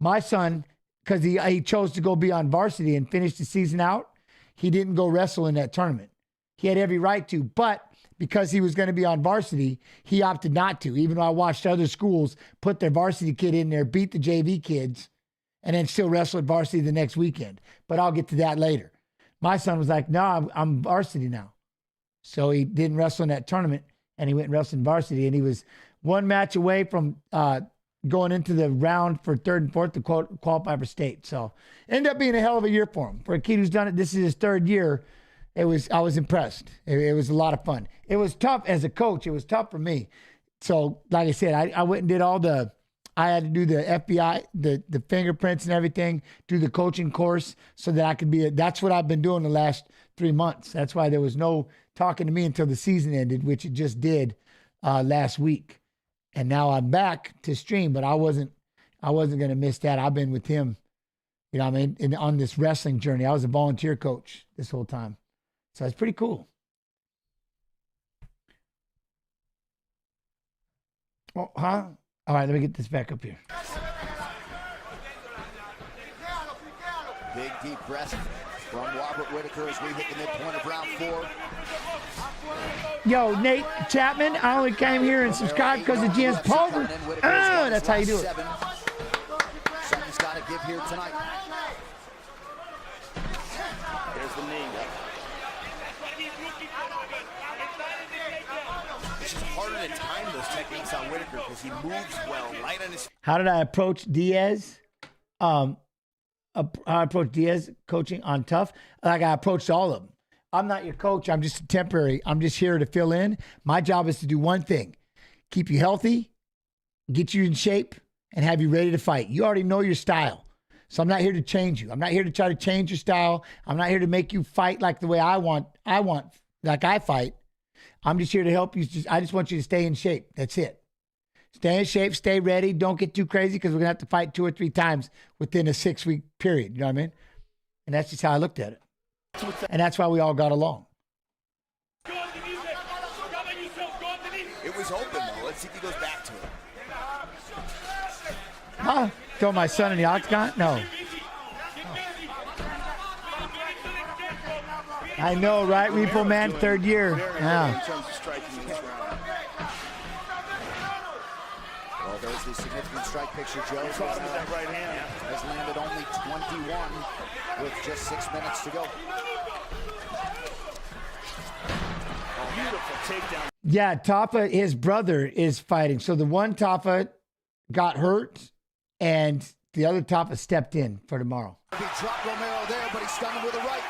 My son, because he chose to go be on varsity and finish the season out, he didn't go wrestle in that tournament. He had every right to, but because he was going to be on varsity, he opted not to, even though I watched other schools put their varsity kid in there, beat the JV kids, and then still wrestle at varsity the next weekend. But I'll get to that later. My son was like, no, I'm varsity now. So he didn't wrestle in that tournament, and he went and wrestled in varsity, and he was one match away from going into the round for third and fourth to qualify for state. So ended up being a hell of a year for him. For a kid who's done it, this is his third year. I was impressed. It was a lot of fun. It was tough as a coach. It was tough for me. So like I said, I went and did I had to do the FBI, the fingerprints and everything, do the coaching course so that I could that's what I've been doing the last 3 months. That's why there was no talking to me until the season ended, which it just did last week. And now I'm back to stream, but I wasn't going to miss that. I've been with him, on this wrestling journey. I was a volunteer coach this whole time. So it's pretty cool. Oh, huh? All right, let me get this back up here. Big deep breath from Robert Whitaker as we hit the midpoint of round 4. Yo, Nate Chapman, I only came here and subscribed because of Jim's Pulver. That's how you do it. Something's got to give here tonight. There's the knee. It's just harder to time those techniques on Whitaker because he moves well, light on his. How did I approach Diaz? How I approach Diaz coaching on Tough? Like I approached all of them. I'm not your coach. I'm just temporary. I'm just here to fill in. My job is to do one thing: keep you healthy, get you in shape, and have you ready to fight. You already know your style. So I'm not here to change you. I'm not here to try to change your style. I'm not here to make you fight like the way I want, like I fight. I'm just here to help you. I just want you to stay in shape. That's it. Stay in shape, stay ready. Don't get too crazy because we're going to have to fight 2 or 3 times within a 6-week period. You know what I mean? And that's just how I looked at it. And that's why we all got along. It was open, though. Let's see if he goes back to it. Huh? Throw my son in the octagon? No. I know, right? Repo Man, third year. Yeah. Well, there's the significant strike picture. Joe caught him with that right hand. Has landed only 21 with just 6 minutes to go. Beautiful takedown. Yeah, Tafa, his brother is fighting. So the one Tafa got hurt, and the other Tafa stepped in for tomorrow. He dropped Romero there, but he stunned him with a right.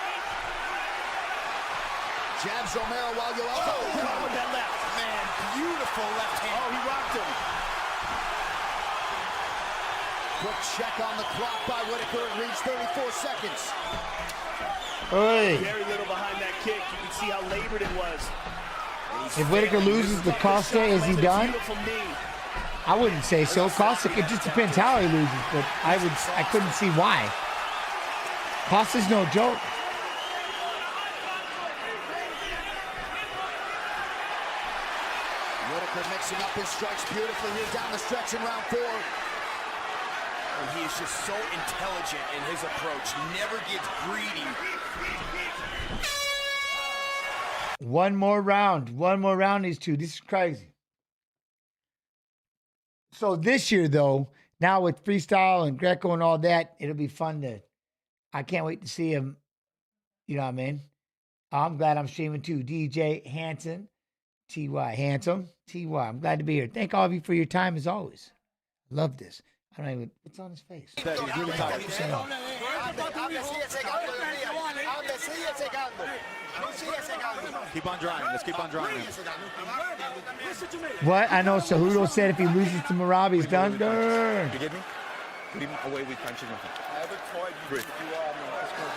Jabs Romero while you out. Oh, with that left. Man, beautiful left hand. Oh, he rocked him. Quick check on the clock by Whitaker. It reads 34 seconds. Hey. Very little behind that kick. You can see how labored it was. If Whitaker loses the Costa, is he done? I wouldn't say so. Costa, it just depends how he loses, but I couldn't see why. Costa's no joke. Whitaker mixing up his strikes beautifully here down the stretch in round 4. And he is just so intelligent in his approach. Never gets greedy. One more round, these two. This is crazy. So this year, though, now with freestyle and Greco and all that, it'll be fun I can't wait to see him. You know what I mean? I'm glad I'm streaming too. DJ Hanson, TY, Handsome, TY. I'm glad to be here. Thank all of you for your time as always. Love this. I don't even, what's on his face? He's really tired. Keep on driving. Let's keep on driving. What? I know Cejudo said if he loses to Marabi, he's done. You get me? Put him away with punching.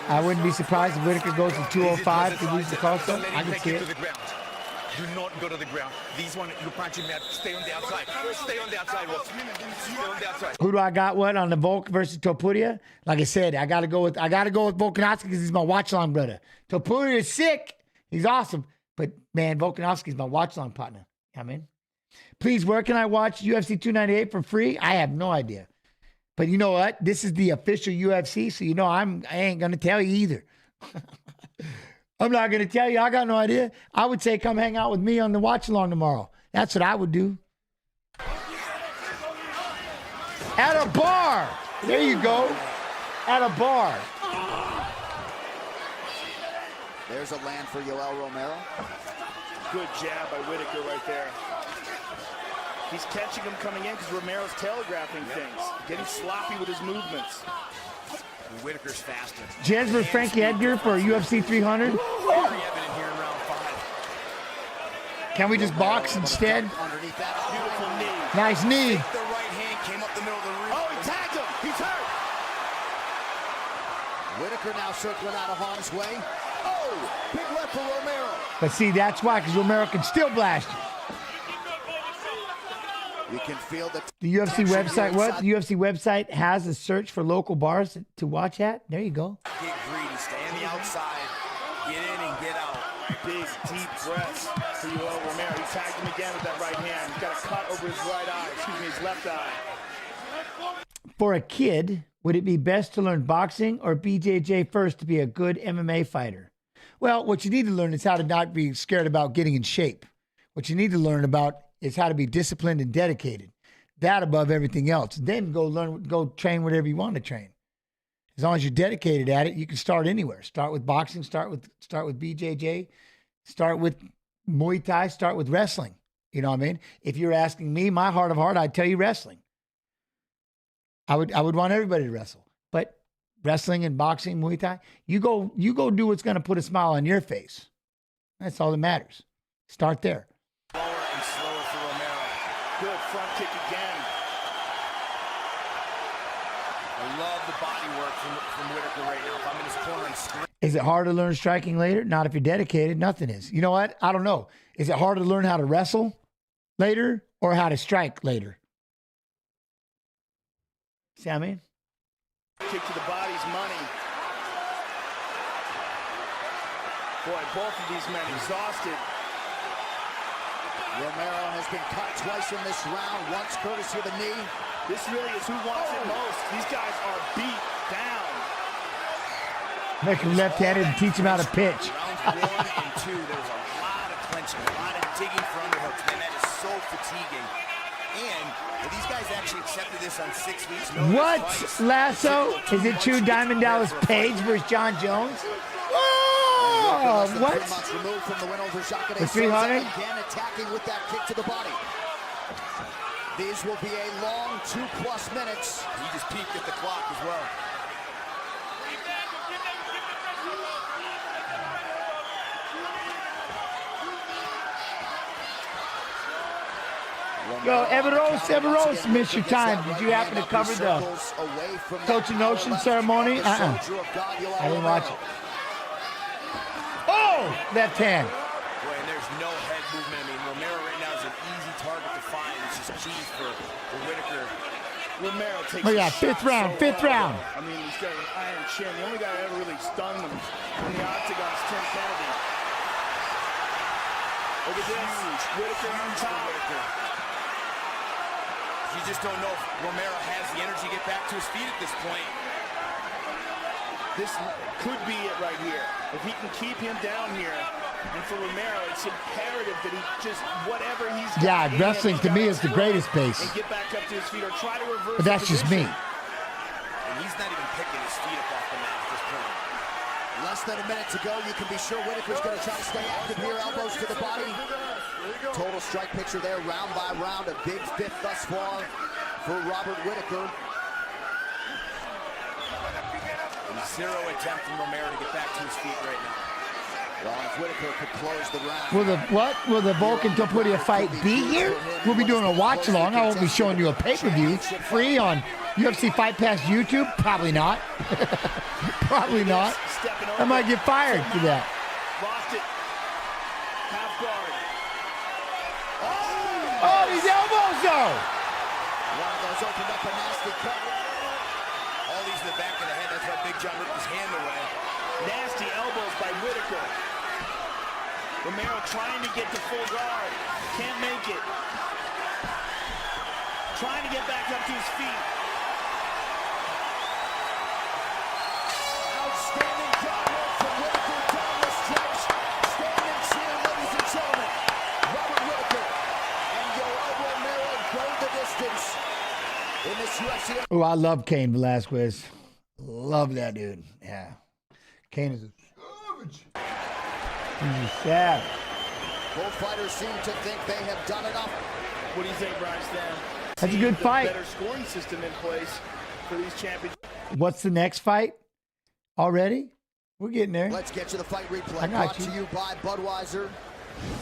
I wouldn't be surprised if Whitaker goes to 205 to lose the Costa. I can see it. Do not go to the ground. These one, you punch him out. Stay on the outside. Stay on the outside. Stay on the outside. Who do I got? What on the Volk versus Topuria? Like I said, I gotta go with Volkanovski because he's my watch along brother. Topuria is sick. He's awesome, but man, Volkanovski is my watch along partner. I mean, please, where can I watch UFC 298 for free? I have no idea, but you know what? This is the official UFC, so you know I ain't gonna tell you either. I'm not going to tell you. I got no idea. I would say come hang out with me on the watch along tomorrow. That's what I would do. At a bar. There you go. At a bar. There's a land for Yoel Romero. Good jab by Whitaker right there. He's catching him coming in because Romero's telegraphing things. Getting sloppy with his movements. Whitaker's faster. Jens versus Frankie Edgar for UFC 300. Very evident here in round 5. Can we just box instead? Underneath that beautiful knee. Nice knee. The right hand came up the middle of the ring. Oh, he tagged him. He's hurt. Whitaker now circling out of harm's way. Oh, big left for Romero. But see, that's why, because Romero can still blast you. You can feel the UFC website, what? The UFC website has a search for local bars to watch at. There you go. Get greedy, stay on the outside, get in and get out. Big, deep breaths for Yoel Romero. He tagged him again with that right hand. He's got a cut over his right eye, his left eye. For a kid, would it be best to learn boxing or BJJ first to be a good MMA fighter? Well, what you need to learn is how to not be scared about getting in shape. What you need to learn about is how to be disciplined and dedicated. That above everything else. Then go train whatever you want to train. As long as you're dedicated at it, you can start anywhere. Start with boxing, start with BJJ, start with Muay Thai, start with wrestling. You know what I mean? If you're asking me, my heart of heart, I'd tell you wrestling. I would want everybody to wrestle. But wrestling and boxing, Muay Thai, you go do what's going to put a smile on your face. That's all that matters. Start there. Good front kick again. I love the body work from Whitaker right now. If I'm in his corner and scream. Is it hard to learn striking later? Not if you're dedicated. Nothing is. You know what? I don't know. Is it harder to learn how to wrestle later or how to strike later? See what I mean? Kick to the body's money. Boy, both of these men exhausted. Romero has been cut twice in this round, once courtesy of a knee. This really is who wants it most. These guys are beat down. Make him left-handed and teach him how to pitch. Rounds 1 and 2, there was a lot of clenching, a lot of digging for underhooks. Man, that is so fatiguing. And these guys actually accepted this on 6 weeks. What, Lasso? Is it true Diamond Dallas Page versus John Jones? Oh, what? The 300? Again attacking with that kick to the body. These will be a long 2+ minutes. He just peeked at the clock as well. Yo, Everose, missed your time. Did you happen to cover the Coaching Ocean ceremony? I didn't watch it. Oh, left hand. Boy, and there's no head movement. I mean, Romero right now is an easy target to find. It's just cheese for Whitaker. Romero takes Oh yeah, fifth round. I mean, he's got an iron chin. The only guy who ever really stunned him in the octagon is Tim Kennedy. Look at this. Whitaker on top. You just don't know if Romero has the energy to get back to his feet at this point. This could be it right here. If he can keep him down here, and for Romero, it's imperative that he just, whatever he's got. Yeah, wrestling to me is the greatest pace. And get back up to his feet or try to reverse. But that's just me. And he's not even picking his feet up off the mat at this point. Less than a minute to go. You can be sure Whitaker's going to try to stay active here. Elbows to the body. Total strike picture there, round by round. A big fifth thus far for Robert Whitaker. Zero attempt from Romero to get back to his feet right now. Well, if Whitaker could close the round. Will the what? Will the Vulcan Topuria fight be here? We'll be doing a watch along. I won't be showing you a pay-per-view free on UFC Fight Pass YouTube. Probably not. Probably not. I might get fired for that. Lost it. Half guard. Oh, these elbows though. One of those opened up a nasty cut. All these in the back of the head. That's why Big John ripped his hand away. Nasty elbows by Whitaker. Romero trying to get to full guard. Can't make it. Trying to get back up to his feet. Outstanding job from Whitaker down the stretch. Standing cheer, ladies and gentlemen. Robert Whitaker and Yoel Romero go the distance in this UFC. Oh, I love Cain Velasquez. Love that dude. Yeah. Cain is a savage. He's a savage. Both fighters seem to think they have done enough. What do you think, Brian Stan? That's a good fight. Better scoring system in place for these champions. What's the next fight? Already? We're getting there. Let's get to the fight replay. I got Brought you. to you by Budweiser.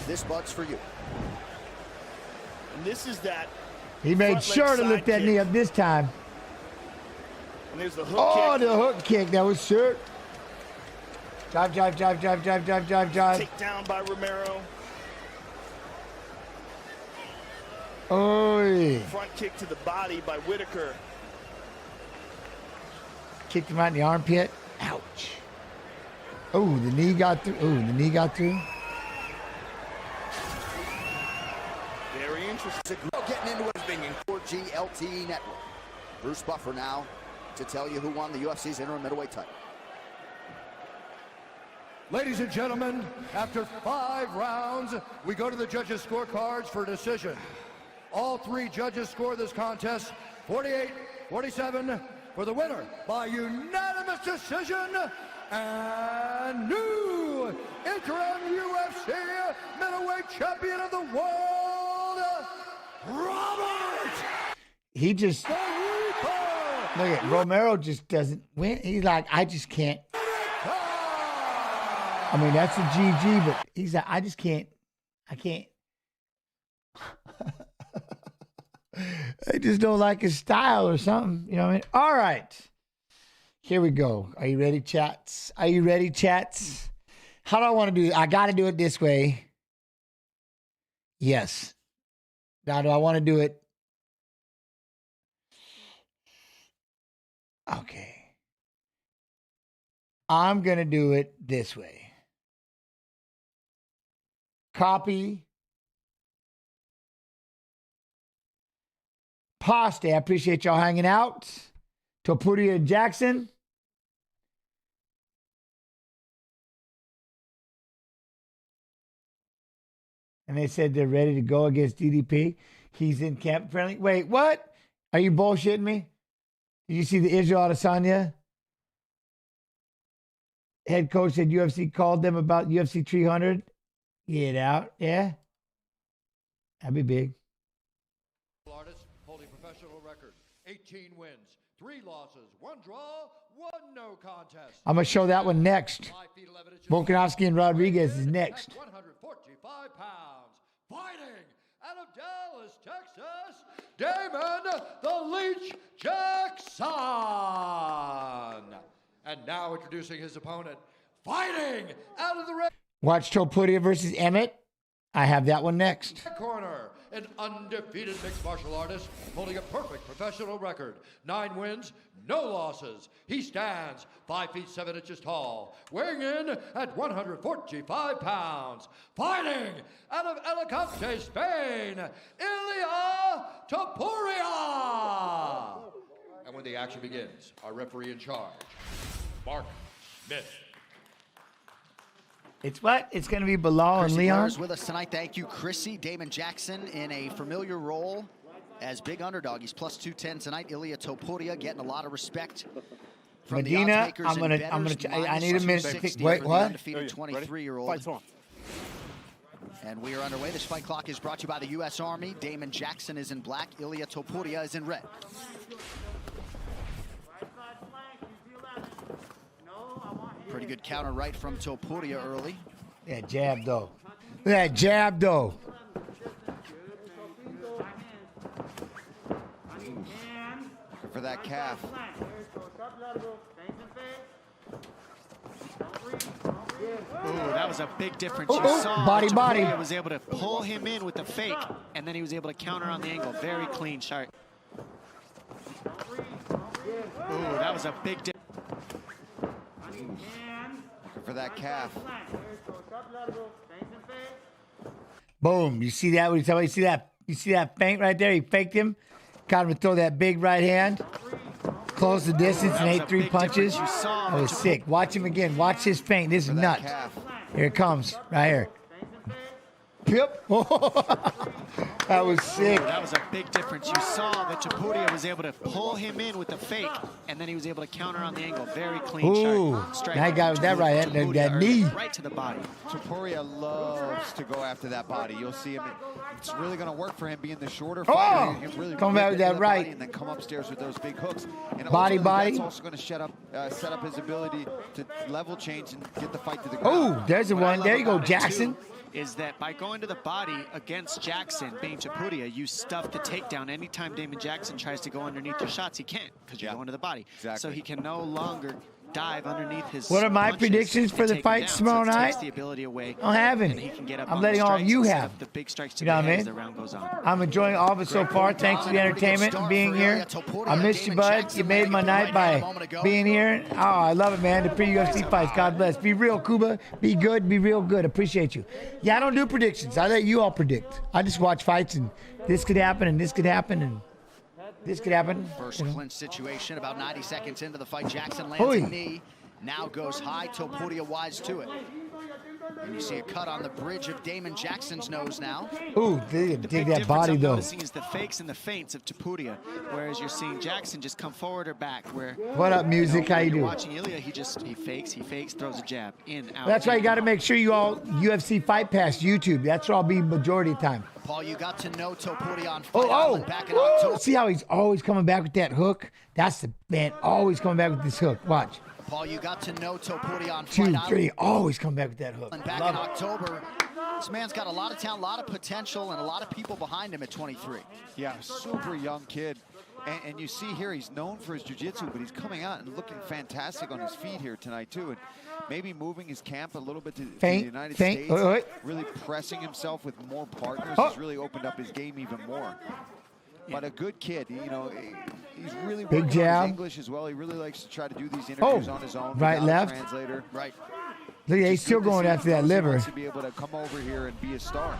This Bud's for you. And this is that. He made sure to lift that knee up this time. And there's the hook Oh, kick. the hook kick. That was sick. Drive. Take down by Romero. Oh, Front kick to the body by Whitaker. kicked him out in the armpit. Ouch. Oh, the knee got through. Very interesting. Getting into it being in 4G LTE network. Bruce Buffer now to tell you who won the UFC's interim middleweight title. Ladies and gentlemen, after 5 rounds, we go to the judges' scorecards for a decision. All 3 judges score this contest 48-47 for the winner by unanimous decision and new interim UFC middleweight champion of the world, Robert. He just look at Romero. Just doesn't win. He's like, I just can't. I mean, that's a GG, but he's like, I just can't. I can't. I just don't like his style or something. You know what I mean? All right. Here we go. Are you ready, chats? Are you ready, chats? How do I want to do it? I got to do it this way. Yes. Now, do I want to do it? Okay. I'm going to do it this way. Copy. Pasta. I appreciate y'all hanging out. Topuria and Jackson. And they said they're ready to go against DDP. He's in camp friendly. Wait, what? Are you bullshitting me? Did you see the Israel Adesanya? Head coach said UFC called them about UFC 300. Get out. Yeah. That'd be big. Artist holding professional record. 18 wins, 3 losses, 1 draw, 1 no contest. I'm going to show that one next. Volkanovski and Rodriguez is next. 145 pounds. Fighting out of Dallas, Texas, Damon the Leech Jackson. And now introducing his opponent, fighting out of the red Watch Topuria versus Emmett. I have that one next. corner, an undefeated mixed martial artist holding a perfect professional record. 9 wins, no losses. He stands 5 feet 7 inches tall, weighing in at 145 pounds. Fighting out of Alicante, Spain, Ilia Topuria. And when the action begins, our referee in charge, Mark Smith. It's what? It's going to be Bilal and Leon. With us tonight. Thank you, Chrissy. Damon Jackson in a familiar role as big underdog. He's plus 210 tonight. Ilia Topuria getting a lot of respect from Medina. the odds makers I need a minute to think. Wait, what? Undefeated 23-year-old. Fight's on. And we are underway. This fight clock is brought to you by the U.S. Army. Damon Jackson is in black. Ilia Topuria is in red. Pretty good counter right from Topuria early. That jab, though. Look at that jab, though. For that calf. Ooh, that was a big difference. Oh, You oh, saw body. Topuria was able to pull him in with the fake, and then he was able to counter on the angle. Very clean shot. Ooh, that was a big difference. For that calf. Boom. You see that? What are you talking about? You see that? You see that feint right there? He faked him. Got him to throw that big right hand. Close the distance and ate 3 punches. That was sick. Watch him again. Watch his feint. This is nuts. Here it comes. Right here. Yep. That was sick. Ooh, that was a big difference. You saw that Topuria was able to pull him in with the fake, and then he was able to counter on the angle. Very clean Ooh, strike. that guy with that right, that knee. Right to the body. Topuria loves to go after that body. You'll see him. It's really going to work for him being the shorter Oh, fighter. He can really come back with that right. and then come upstairs with those big hooks. And Body. That's also going to set up his ability to level change and get the fight to the ground. Oh, there's the one. There you go, Jackson. Is that by going to the body against Jackson, being Topuria, you stuff the takedown. Anytime Damon Jackson tries to go underneath your shots, he can't because you're going to the body. Exactly. So he can no longer dive underneath his What are my predictions for the fight tomorrow night? Takes the ability away. I don't have and any. he can get up I'm on letting the all of strikes you and set have. up the big strikes to You know what I the head mean? as the round goes on. I'm enjoying all of it so far. Thanks for the entertainment and being here. I missed you, bud. You made my night by being here. Oh, I love it, man. The pre-UFC fights. God bless. Be real, Cuba. Be good. Be real good. Appreciate you. Yeah, I don't do predictions. I let you all predict. I just watch fights and this could happen and this could happen and this could happen. First clinch situation, about 90 seconds into the fight. Jackson lands a knee. Now goes high. Topuria wise to it. And you see a cut on the bridge of Damon Jackson's nose now. Ooh, dig that body, I'm though. noticing is the fakes and the feints of Topuria, whereas you're seeing Jackson just come forward or back. Where What up, music? How you when you're doing? watching Ilia, he fakes, throws a jab, in, out. That's why you got to make sure you all UFC Fight Pass YouTube. That's where I'll be majority of the time. Paul, you got to know Topuria on Fight Oh, Island back in October. see how he's always coming back with that hook? That's the man, always coming back with this hook. Watch. Paul, you got to know Topuria on 2, Fight 3, always come back with that hook. Island back Love in it. October. This man's got a lot of talent, a lot of potential, and a lot of people behind him at 23. Yeah, super young kid. And you see here, he's known for his jiu-jitsu, but he's coming out and looking fantastic on his feet here tonight, too. And maybe moving his camp a little bit to the United States. Really pressing himself with more partners has really opened up his game even more. But a good kid, you know, he's really working on his English as well. He really likes to try to do these interviews on his own. Right, without a left. Translator. Right. Look, he's still going after that liver. He wants to be able to come over here and be a star.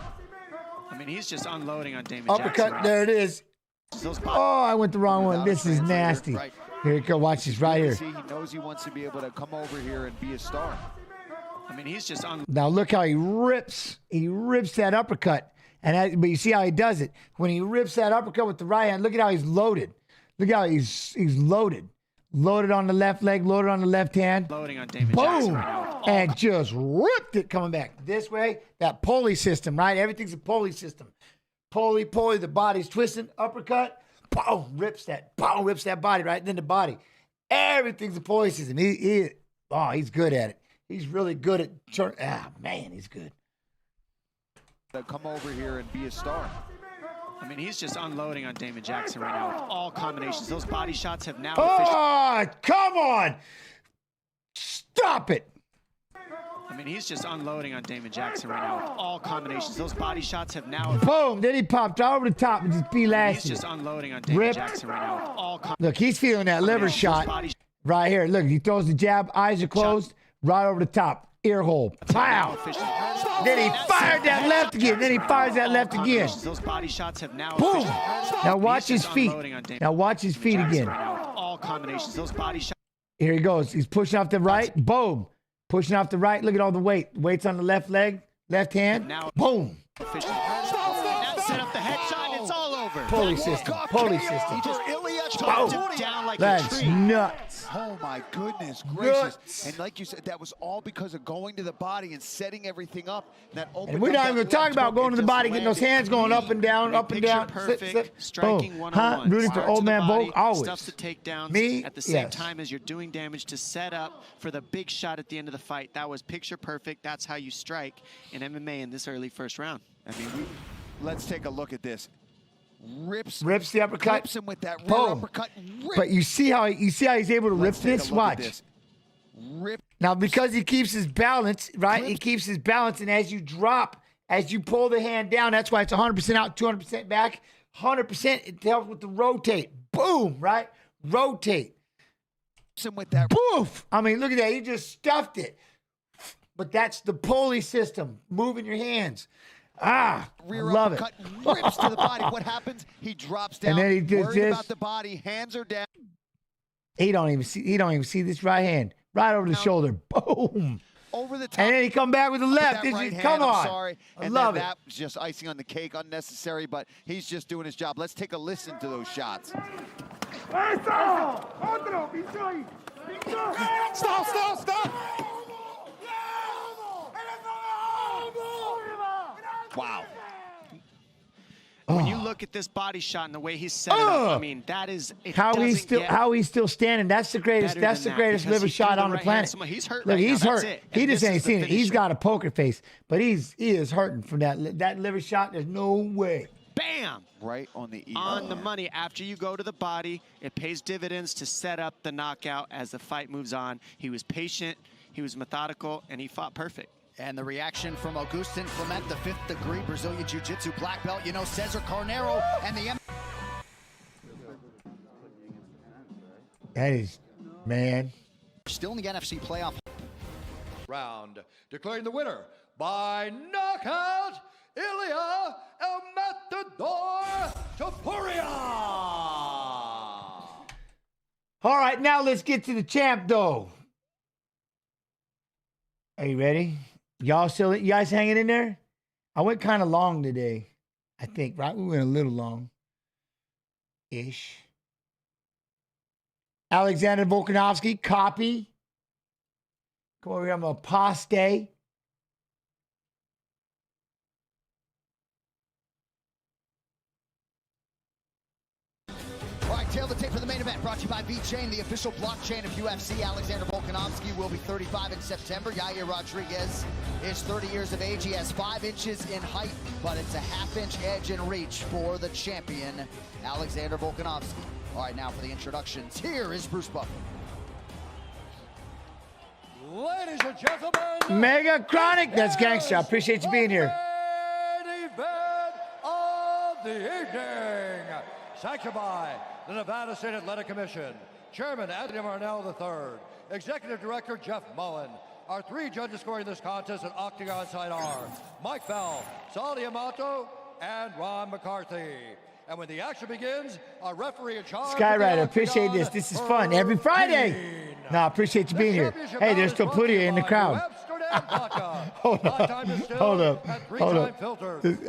I mean, he's just unloading on Damon Uppercut, Jackson. there it is. Oh, I went the wrong one. This is nasty. Right. Here you go. Watch this right here. See, he knows he wants to be able to come over here and be a star. I mean, he's just Now look how he rips. He rips that uppercut. But you see how he does it. When he rips that uppercut with the right hand, look at how he's loaded. Look how he's loaded. Loaded on the left leg, loaded on the left hand. Loading on Damon Boom! Jackson right now. And just ripped it coming back. This way, that pulley system, right? Everything's a pulley system. Pulley, the body's twisting, uppercut, boom, rips that body, right? And then the body. Everything's a pulley system. He's good at it. He's really good at man, he's good. Come over here and be a star. I mean, he's just unloading on Damon Jackson right now with all combinations. Those body shots have now Oh, come on! Stop it! I mean, he's just unloading on Damon Jackson right now with all combinations. Those body shots have now Boom! Then he popped right over the top and just blasted. He's just unloading on Damon Jackson right now with all Look, he's feeling that liver shot right here. Look, he throws the jab, eyes are closed, right over the top, ear hole. Pow! Then he fired that left again. Then he fires that left again. Those body shots have now Boom! Now watch his feet. Now watch his feet again. All combinations. Those body shots. Here he goes. He's pushing off the right. Boom! Pushing off the right. Look at all the weight. Weight's on the left leg, left hand. Boom! Now set up the headshot. It's all over. Pulley system. Pulley system. He just chopped him down like a That's tree. nuts. Oh my goodness gracious! And like you said, that was all because of going to the body and setting everything up. That And we're not even going to talk about going to the body, getting those hands going up and down, up and down. Perfect, striking one-on-one. Rooting for old man Volk, always. Stuffs the takedowns Me, at the same time as you're doing damage to set up for the big shot at the end of the fight. That was picture perfect. That's how you strike in MMA in this early first round. I mean, let's take a look at this. Rips the uppercut. Rips him with that rear Boom. uppercut. But you see how he's able to rip this? Watch. Now, because he keeps his balance, right? He keeps his balance, and as you drop, as you pull the hand down, that's why it's 100% out, 200% back. 100%, it helps with the rotate. Boom, right? Rotate. Him with that. Poof! I mean, look at that. He just stuffed it. But that's the pulley system, moving your hands. Rear love it. uppercut rips to the body. What happens? He drops down. And then he does worried this. about the body. Hands are down. He don't even see this right hand. Right over the shoulder. Boom. Over the top. And then he come back with the left. That right hand, Come on. I'm sorry. I And love then it. that was just icing on the cake, unnecessary, but he's just doing his job. Let's take a listen to those shots. Stop! Wow. When you look at this body shot and the way he's set it up, I mean, that is how he's still standing. That's the greatest. That's the greatest liver shot on the planet. He's hurt. Look, right he's now. hurt. That's it. He And just this ain't is the seen it. He's finisher. got a poker face, but he is hurting from that liver shot. There's no way. Bam! Right on the ear. On the money. After you go to the body, it pays dividends to set up the knockout as the fight moves on. He was patient, he was methodical, and he fought perfect. And the reaction from Augustin Clement, the 5th degree Brazilian Jiu-Jitsu black belt. You know, Cesar Carneiro and the... That is, man. Still in the NFC playoff. Round, declaring the winner by knockout, Ilya El Matador Topuria. All right, now let's get to the champ, though. Are you ready? You guys hanging in there? I went kind of long today, I think, right? We went a little long-ish. Alexander Volkanovski, copy. Come over here, I'm a apostate. All right, tail the tape for the main event, brought to you by VeChain, the official blockchain of UFC. Alexander Volkanovski will be 35 in September. Yair Rodriguez is 30 years of age. He has 5 inches in height, but it's a half-inch edge in reach for the champion, Alexander Volkanovski. All right, now for the introductions, here is Bruce Buffer. Ladies and gentlemen, Mega Chronic, that's gangster. I appreciate you being here. main event of the evening, sanctioned by the Nevada State Athletic Commission, Chairman Anthony Marnell III, Executive Director Jeff Mullen, Our 3 judges scoring this contest at Octagon side are Mike Bell, Sal Amato, and Ron McCarthy. And when the action begins, our referee in charge. Skywriter, appreciate this. This is fun every Friday. No, I appreciate you being here. Hey, there's still Pudia in the crowd. Hold up. Hold up. Hold up. No,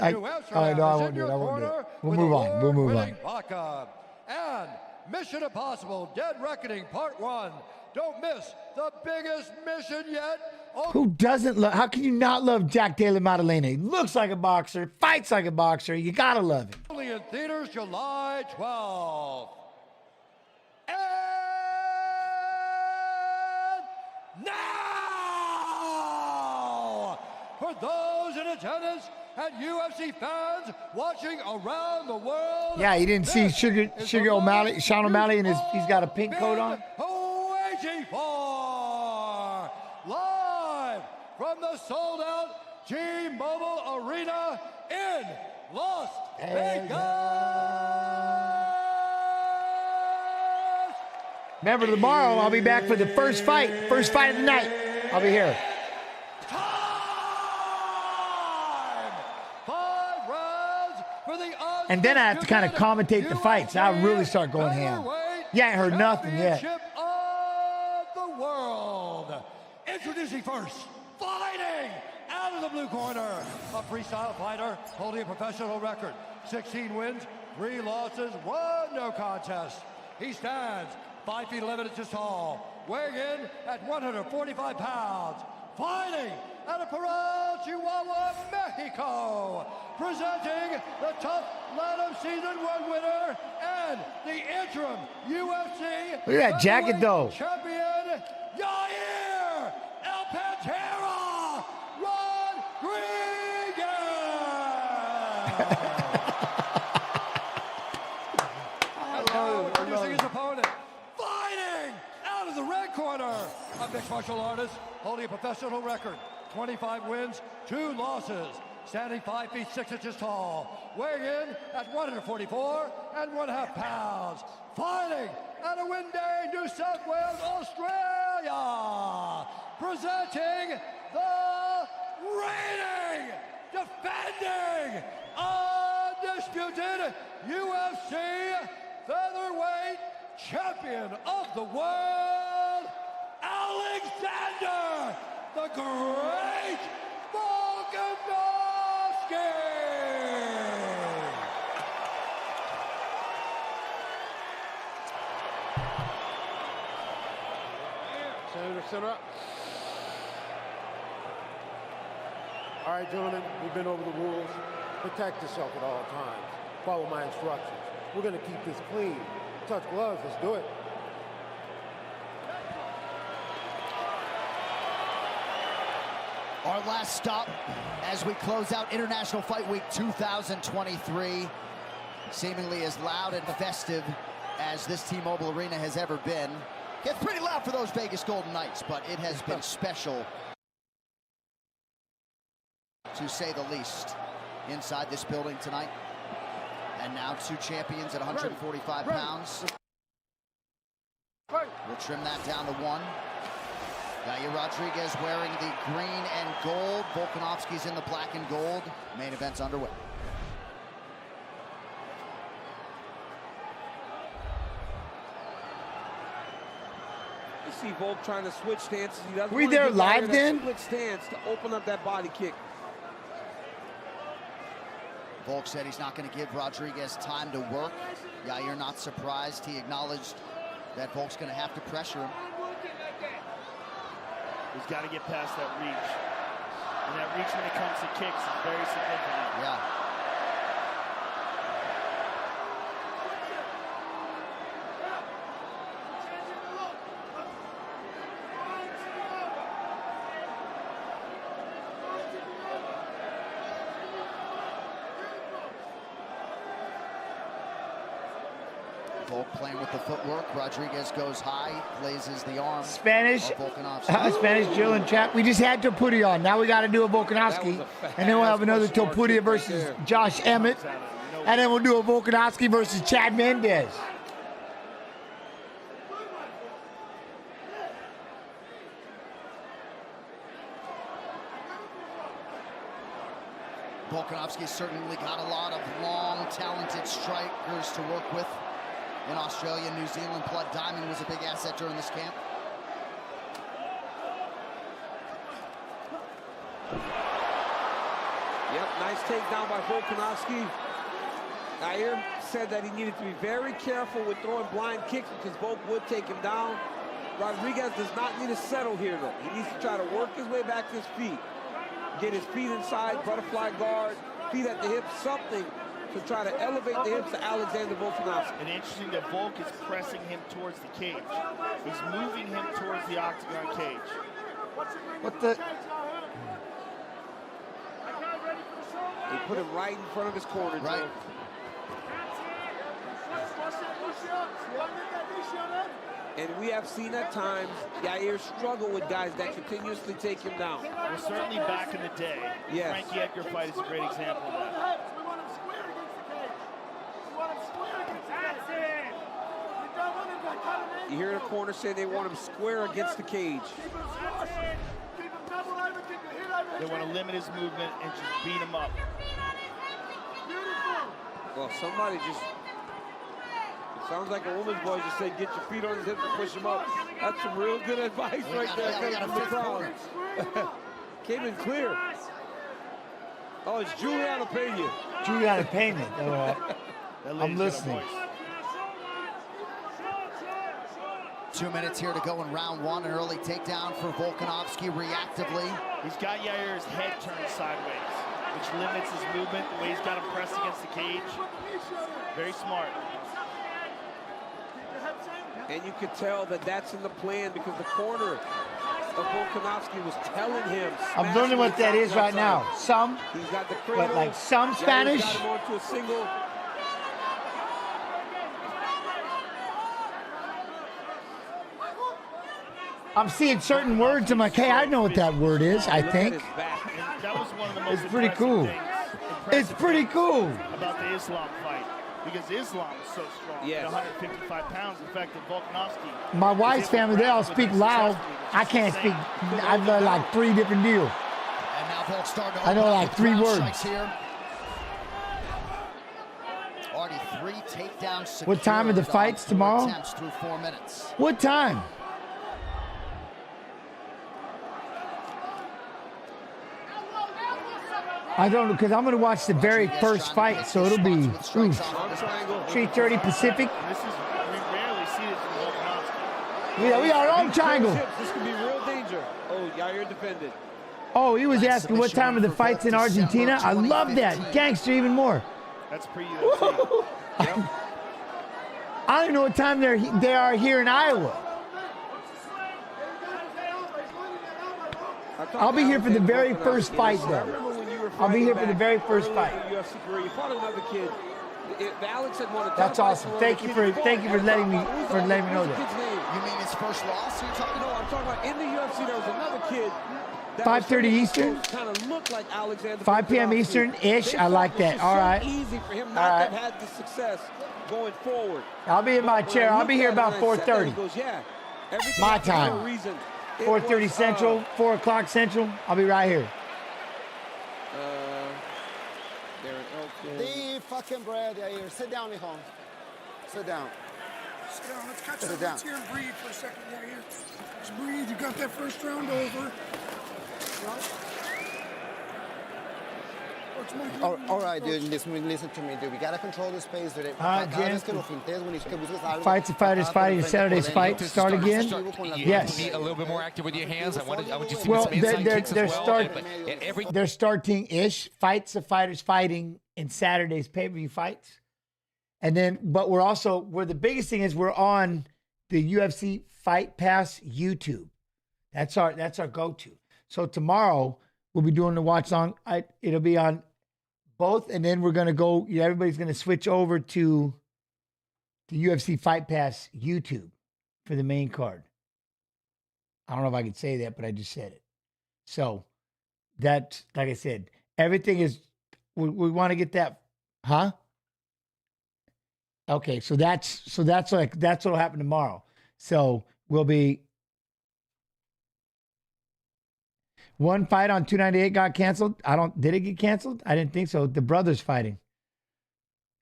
I won't do it. I won't do it. We'll move on. We'll move on. And Mission Impossible Dead Reckoning Part 1. Don't miss the biggest mission yet. Who doesn't love? How can you not love Jack Della Maddalena? He looks like a boxer, fights like a boxer. You gotta love him. Only in theaters July 12th. And now, for those in attendance and UFC fans watching around the world. Yeah, you didn't see Sugar O'Malley, Sean O'Malley, and he's got a pink coat on. Waiting for live from the sold-out T-Mobile Arena in Las Vegas. Remember, tomorrow I'll be back for the first fight of the night. I'll be here. And then I have to kind of commentate the fights. I'll really start going ham. You ain't heard nothing yet. Of the world. Introducing first, fighting out of the blue corner, a freestyle fighter holding a professional record. 16 wins, 3 losses, 1 no contest. He stands 5 feet 11 inches tall, weighing in at 145 pounds. Fighting out of Parral, Chihuahua, Mexico. Presenting the Tough Latham Season 1 winner and the interim UFC Look at that jacket, though. champion, Yair El Pantera Rodriguez. Introducing his opponent, fighting out of the red corner, a mixed martial artist holding a professional record, 25 wins, 2 losses. Standing 5 feet 6 inches tall, weighing in at 144 1/2 pounds. Fighting out of Winday, New South Wales, Australia. Presenting the reigning, defending, undisputed UFC featherweight champion of the world, Alexander the Great Volkanovski. Senator, center up. All right, gentlemen, we've been over the rules. Protect yourself at all times. Follow my instructions. We're going to keep this clean. Touch gloves, let's do it. Our last stop as we close out International Fight Week 2023. Seemingly as loud and festive as this T-Mobile Arena has ever been. Gets pretty loud for those Vegas Golden Knights, but it has been special, to say the least, inside this building tonight. And now 2 champions at 145 pounds. We'll trim that down to 1. Yair Rodriguez wearing the green and gold. Volkanovski's in the black and gold. Main event's underway. You see Volk trying to switch stances. He doesn't We want to there give live Yair that then? split stance to open up that body kick. Volk said he's not going to give Rodriguez time to work. Yair not surprised. He acknowledged that Volk's going to have to pressure him. He's got to get past that reach. And that reach when it comes to kicks is very significant. Yeah. Volk playing with the footwork. Rodriguez goes high, blazes the arm. Spanish, of Volkanovski. Spanish Jill and chat. We just had Topuria on. Now we got to do a Volkanovski. And then we'll have another Topuria versus Josh Emmett. And then we'll do a Volkanovski versus Chad Mendez. Volkanovski's certainly got a lot of long, talented strikers to work with in Australia, New Zealand. Blood Diamond was a big asset during this camp. Yep, nice takedown by Volkanovski. Yair said that he needed to be very careful with throwing blind kicks because Volk would take him down. Rodriguez does not need to settle here, though. He needs to try to work his way back to his feet. Get his feet inside, butterfly guard, feet at the hips, something to try to elevate the hips to Alexander Volkanovski. And interesting that Volk is pressing him towards the cage. He's moving him towards the octagon cage. What the? They put him right in front of his corner, right. Joe. And we have seen at times Yair struggle with guys that continuously take him down. Well, certainly back in the day, yes. Frankie Edgar fight is a great example of that. You hear the corner say they want him square against the cage. They want to limit his movement and just beat him up. Well, somebody just, it sounds like a woman's voice just said, get your feet on his hips and push him up. That's some real good advice right there coming from the crowd. Came in clear. Oh, it's Juliana Pena. Juliana Pena. All right. I'm listening. 2 minutes here to go in round one. An early takedown for Volkanovski reactively. He's got Yair's head turned sideways, which limits his movement, the way he's got him pressed against the cage. Very smart. And you could tell that that's in the plan because the corner of Volkanovski was telling him. I'm learning what that is right now. Some, he's got the cradle, but like some Spanish. Got him onto a single. I'm seeing certain words. I'm like, hey, I know what that word is, I think. That was one of the most It's pretty cool. It's pretty cool. About the Islam fight, because Islam is so strong. Yes. At 155 pounds, in fact, that Volkanovski. My wife's family, they all speak loud. I can't speak. I've learned like 3 different deals. And now Volk starting to I know open up like with 3 ground words. strikes here. Already 3 takedowns secured. What time are the fights tomorrow? Attempts through 4 minutes. What time? I don't know, because I'm going to watch the very first fight, so it'll be 3:30 Pacific. This is, we rarely see it from Volkanovski. Yeah, we are on triangle. This could be real danger. Oh, Yair defended. Oh, he was asking what time are the fights in Argentina. I love that. Gangster even more. That's pre-UFC. Yep. I don't know what time they are here in Iowa. I'll be here for the very first fight, though. I'll be here for the very first fight. You fought another kid. Alex had won a That's awesome. Thank you for letting me know that. You mean his first loss? You're talking No, I'm talking about in the UFC. There was another kid. 5:30 Eastern. Kind of looked like Alexander. 5 p.m. Eastern-ish. I like that. All right. Easy for him All not right. to have had the success going forward. I'll be in my chair. I'll be here about 4:30. My time. 4:30 Central, 4 o'clock Central. I'll be right here. The fucking bread, Yair. Sit down, Nihon. Sit down. Sit down. Let's catch Sit up. down. Let's hear and breathe for a second, Yair. Just breathe. You got that first round over. All right, dude. Listen to me, dude. We gotta control the space, dude. Fights of Fighters Fighting. Saturday's fight start again. Yes. Be a little bit more active with your hands. I want you to see Well, some inside kicks as well. They're starting-ish. Fights of Fighters Fighting in Saturday's pay-per-view fights. And then, but we're the biggest thing is we're on the UFC Fight Pass YouTube. That's our go-to. So tomorrow we'll be doing the watch on. It'll be on both, and then we're gonna go. Everybody's gonna switch over to the UFC Fight Pass YouTube for the main card. I don't know if I could say that, but I just said it. So that's, like I said, everything is. We want to get that, huh? Okay, so that's what'll happen tomorrow. So we'll be One fight on 298 got canceled. Did it get canceled? I didn't think so. The brother's fighting.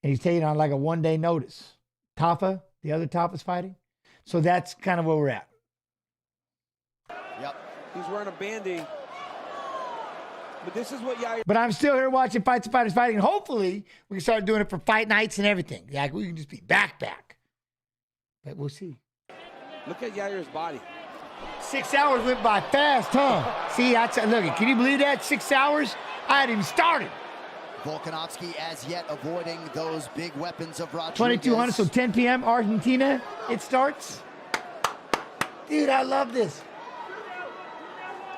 And he's taking on like a 1-day notice. Tafa, the other Tafa's fighting. So that's kind of where we're at. Yep. He's wearing a Band-Aid. But this is what Yair... But I'm still here watching Fights and Fighters fighting. And hopefully we can start doing it for fight nights and everything. Like we can just be back. But we'll see. Look at Yair's body. 6 hours went by fast, huh? See, look, can you believe that? 6 hours? I hadn't even started. Volkanovski as yet avoiding those big weapons of Rodriguez. 2200, so 10 p.m. Argentina, it starts. Dude, I love this.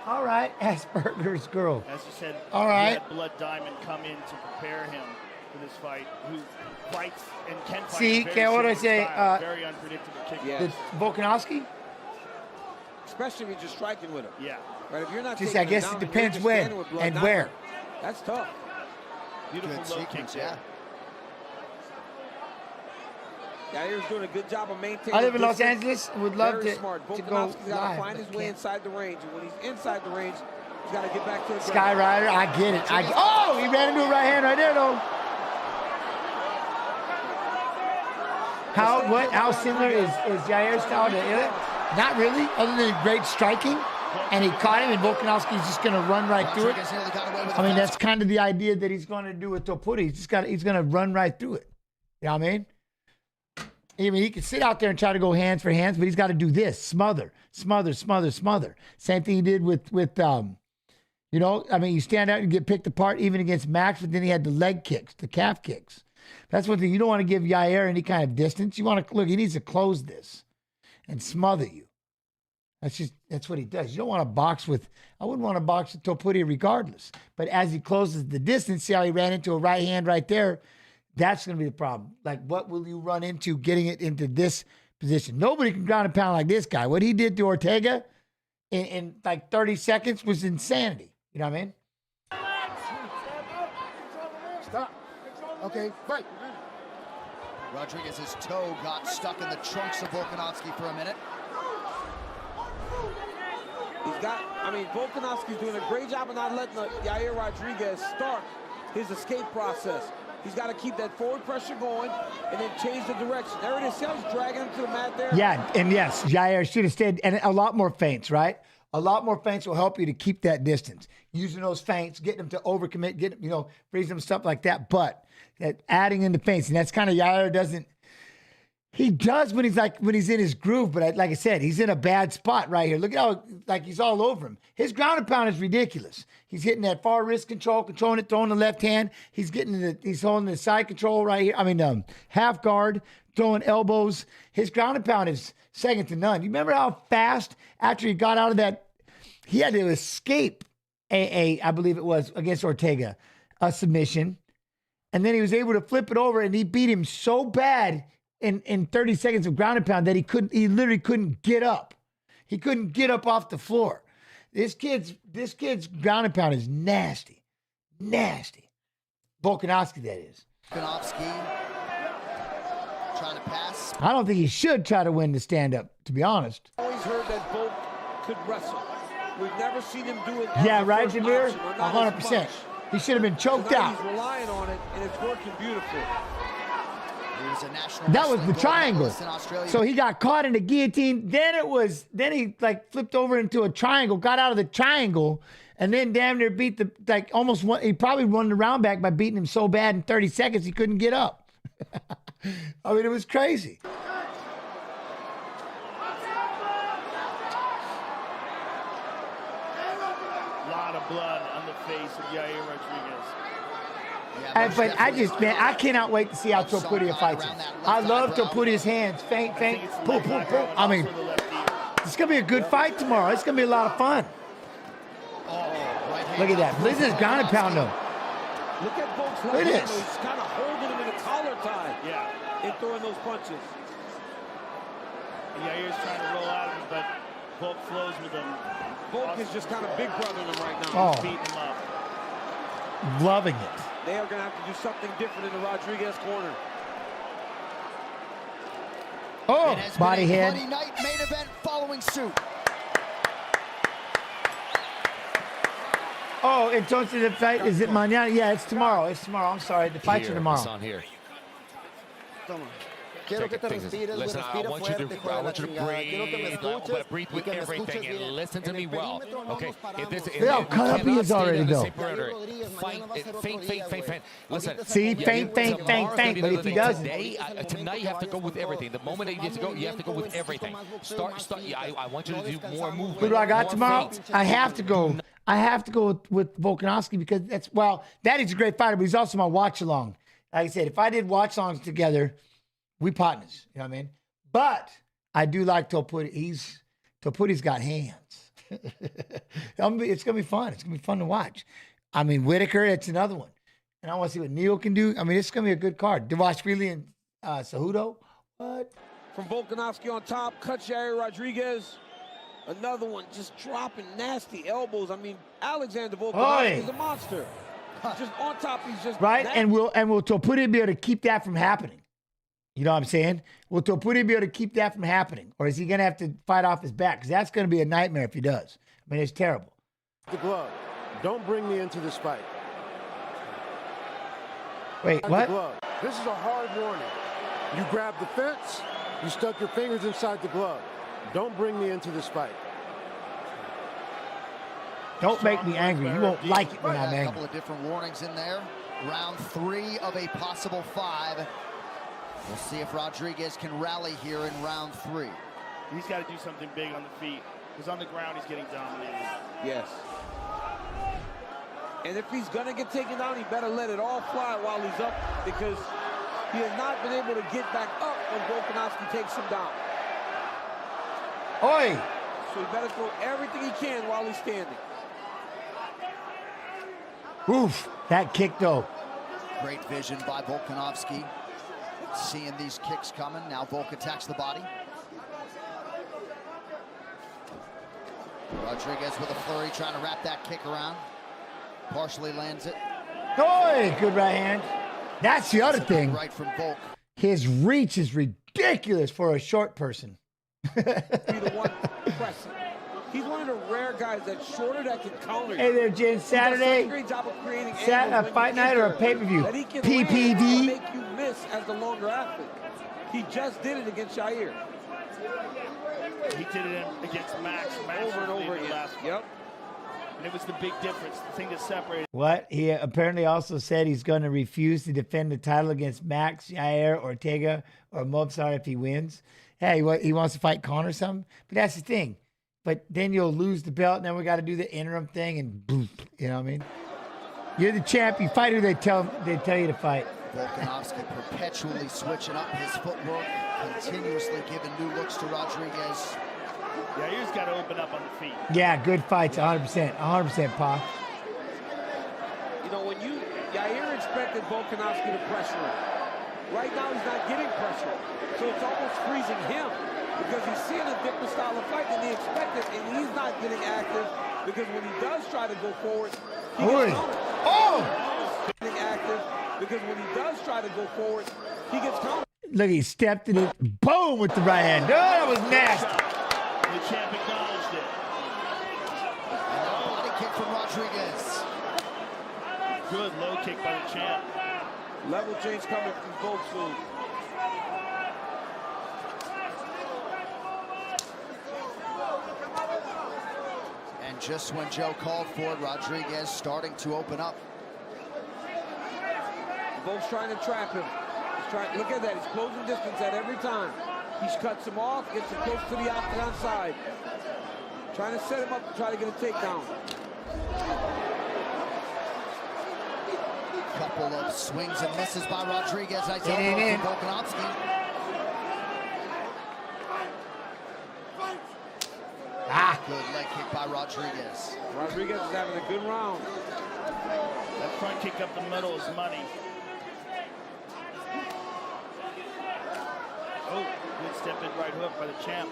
All right, Asperger's girl. As you said, all right. He had Blood Diamond come in to prepare him for this fight, who fights and can fight. See, what do I say? Very unpredictable kick. The Volkanovski? Especially if you're just striking with him. Yeah. Right, if you're not just, I guess it depends when and where. That's tough. Beautiful low kicks, yeah. Yair's doing a good job of maintaining. I live in Los Angeles. Would love to go live. Got to find his way inside the range, and when he's inside the range, he's got to get back to the Sky Rider. I get it. Oh, he ran into a right hand right there, though. How similar is Yair's style to Ilya? Not really, other than great striking. And he caught him, and Volkanovski's just going to run right through it. I mean, that's kind of the idea that he's going to do with Topuria. He's going to run right through it. You know what I mean? He can sit out there and try to go hands for hands, but he's got to do this: smother. Same thing he did with you stand out and get picked apart even against Max, but then he had the leg kicks, the calf kicks. That's one thing. You don't want to give Yair any kind of distance. You want to look. He needs to close this and smother you. That's what he does. You don't want to box with. I wouldn't want to box with Topuria regardless. But as he closes the distance, see how he ran into a right hand right there. That's going to be the problem. Like, what will you run into getting it into this position? Nobody can ground and pound like this guy. What he did to Ortega in like 30 seconds was insanity. You know what I mean? Stop. Okay, fight. Rodriguez's toe got stuck in the trunks of Volkanovski for a minute. Volkanovski's doing a great job of not letting Yair Rodriguez start his escape process. He's got to keep that forward pressure going and then change the direction. There it is. See how he's dragging him to the mat there? Yeah, and yes, Yair should have stayed. And a lot more feints, right? A lot more feints will help you to keep that distance. Using those feints, getting them to overcommit, freeze them, stuff like that. But adding in the feints, and that's kind of Yair doesn't. He does when he's in his groove, but like I said, he's in a bad spot right here. Look at how he's all over him. His ground and pound is ridiculous. He's hitting that far wrist control, controlling it, throwing the left hand. He's he's holding the side control right here. Half guard, throwing elbows. His ground and pound is second to none. You remember how fast after he got out of that, he had to escape I believe it was against Ortega, a submission, and then he was able to flip it over, and he beat him so bad in 30 seconds of ground and pound that he literally couldn't get up. He couldn't get up off the floor. This kid's ground and pound is nasty. Nasty. Volkanovski, that is. Volkanovski trying to pass. I don't think he should try to win the stand-up, to be honest. Always heard that Volk could wrestle. We've never seen him do it. Yeah, right, Jameer? 100%. He should have been choked out. He's relying on it, and it's working beautifully. That was the triangle. So he got caught in the guillotine. Then he flipped over into a triangle, got out of the triangle, and then damn near beat he probably won the round back by beating him so bad in 30 seconds he couldn't get up. I mean, it was crazy. A lot of blood on the face of Yair Rodriguez. But I cannot wait to see how Topuria fights him. I love Topuria's hands. Feint, pull. I mean, it's going to be a good fight tomorrow. It's going to be a lot of fun. Look at that. Look at this ground and pound, though. Look at Volk's left hand. He's kind of holding him in a collar tie. Yeah. And throwing those punches. Yair's trying to roll out of him, but Volk flows with him. Volk is just kind of big brothering him right now. He's beating him up. Loving it. They are going to have to do something different in the Rodriguez corner. Oh, body head. Bloody night main event following suit. Oh, entonces the fight, is it mañana? Yeah, it's tomorrow. It's tomorrow. I'm sorry. The fights are Here, tomorrow. it's on here. Toma. Quiero que te respires, Listen, I respira want you fuerte, to, hijo de I la want you to chingada. Quiero que me breathe, escuches but breathe y with que me everything escuches and bien. listen to En me el well. perímetro no Okay, nos paramos. if this, Yeah, how cut up he is already, though. Fight, feint. Listen, See, feint. But if he doesn't, today, tonight you have to go with everything. The moment that you have to go with everything. Start. Yeah, I want you to do more movement. Who do I got more tomorrow? feints. I have to go. I have to go with Volkanovski because that is a great fighter, but he's also my watch along. Like I said, if I did watch alongs together, we partners. You know what I mean? But I do like Topuri. Topuri's got hands. It's gonna be fun. It's gonna be fun to watch. I mean, Whitaker, it's another one, and I want to see what Neil can do. I mean, it's gonna be a good card. Dvalishvili and Cejudo. What? From Volkanovski on top, cuts Yair Rodriguez. Another one just dropping nasty elbows. I mean, Alexander Volkanovski is a monster. He's just on top. He's just right. nasty. And will Topuri be able to keep that from happening? You know what I'm saying? Will Topuri be able to keep that from happening? Or is he going to have to fight off his back? Because that's going to be a nightmare if he does. I mean, it's terrible. The glove. Don't bring me into this fight. Wait, what? The glove. This is a hard warning. You grabbed the fence. You stuck your fingers inside the glove. Don't bring me into this fight. Don't make me angry. You won't like it when I'm A angry. couple of different warnings in there. Round 3 of a possible 5. We'll see if Rodriguez can rally here in round 3. He's got to do something big on the feet. Because on the ground, he's getting dominated. Yes. And if he's going to get taken down, he better let it all fly while he's up, because he has not been able to get back up when Volkanovski takes him down. Oi! So he better throw everything he can while he's standing. Oof, that kick though. Great vision by Volkanovski. Seeing these kicks coming. Now Volk attacks the body. Rodriguez with a flurry, trying to wrap that kick around. Partially lands it. Oi, good right hand. That's the other thing. Right from Volk. His reach is ridiculous for a short person. Be the one pressing. He's one of the rare guys that's shorter that can counter. Hey there, Jen. Saturday, a fight night or a pay-per-view? PPV. Make you miss as the longer athlete. He just did it against Yair. He did it against Max. Over and over again. Yep. And it was the big difference, the thing that separated. What? He apparently also said he's going to refuse to defend the title against Max, Yair, Ortega, or Mobsar if he wins. Hey, he wants to fight Conor or something? But that's the thing. But then you'll lose the belt, and then we got to do the interim thing, and boom, you know what I mean? You're the champ. You fight who they tell you to fight. Volkanovski perpetually switching up his footwork, continuously giving new looks to Rodriguez. Yeah, he's got to open up on the feet. Yeah, good fights, 100%, 100%, Pa. You know, when Yair expected Volkanovski to pressure him. Right now, he's not getting pressure, so it's almost freezing him, because he's seeing a different style of fight than he expected, and he's not getting active, because when he does try to go forward, he gets countered. Oh! Getting active, because when he does try to go forward, he gets countered. Look, he stepped in it, boom, with the right hand. Oh, that was nasty. The champ acknowledged it. Body kick from Rodriguez. Good low kick by the champ. Level change coming from both foods. And just when Joe called for it, Rodriguez starting to open up. Both trying to trap him. Look at that, he's closing distance at every time. He cuts him off, gets him close to the octagon side. Trying to set him up to try to get a takedown. Couple of swings and misses by Rodriguez. Nice elbow from Volkanovski. Good leg kick by Rodriguez. Rodriguez is having a good round. That front kick up the middle is money. Oh, good step in right hook by the champ.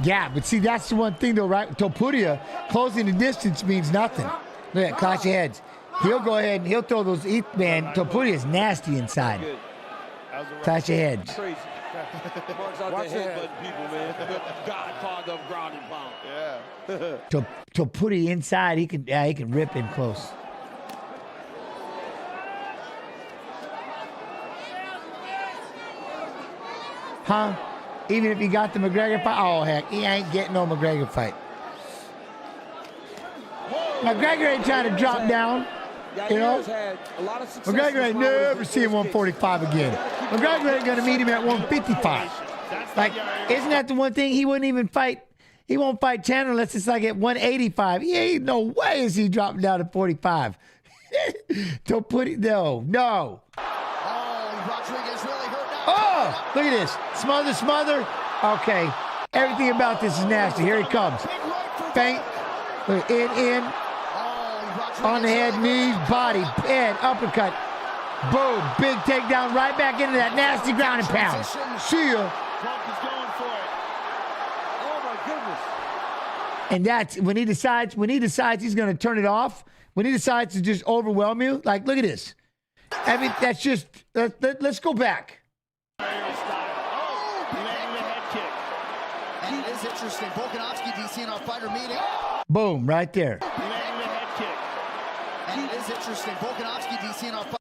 Yeah, but see, that's the one thing, though, right? Topuria, closing the distance means nothing. Look at clash your heads. He'll go ahead and he'll throw those man. Topuria is nasty inside. I Touch your heads. Crazy. Marks out the headbutting people, man. The godfather of ground and pound. Yeah. To put it inside, he can rip in close. Huh? Even if he got the McGregor fight? Oh, heck, he ain't getting no McGregor fight. McGregor ain't trying to drop down. You know? McGregor ain't never seeing 145 again. McGregor ain't going to meet him at 155. Like, isn't that the one thing he wouldn't even fight? He won't fight Chandler unless it's like at 185. He ain't no way is he dropping down to 45. Don't put it, no. Oh, look at this. Smother. Okay. Everything about this is nasty. Here he comes. Feint. In. On the head, knees, body, head, uppercut. Boom. Big takedown right back into that nasty ground and pound. See ya. And that's when he decides he's going to turn it off, when he decides to just overwhelm you. Like, look at this. I mean, that's just, let's go back. And it is interesting. Volkanovski, DC in our fighter meeting. Boom, right there. And it is interesting. Volkanovski, DC in our fighter.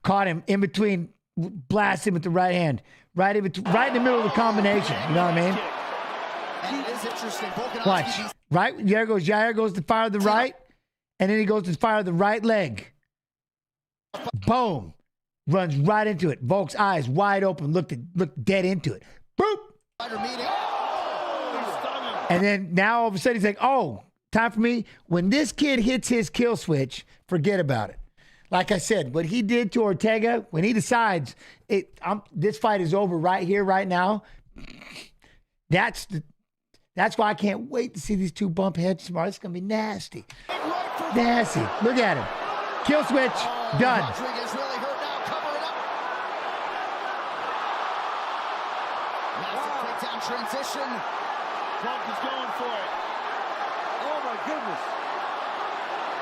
Caught him in between, blast him with the right hand. Right in the middle of the combination. You know what I mean? And it is interesting. Watch. Right? Jair goes to fire the right, and then he goes to fire the right leg. Boom. Runs right into it. Volk's eyes wide open, looked dead into it. Boop. And then now all of a sudden he's like, oh, time for me. When this kid hits his kill switch, forget about it. Like I said, what he did to Ortega, when he decides this fight is over right here, right now, that's why I can't wait to see these two bump heads tomorrow. It's going to be nasty. Nasty. Look at him. Kill switch. Done. Rodriguez really hurt now. Cover it up. Massive takedown transition. Punk is going for it. Oh, my goodness.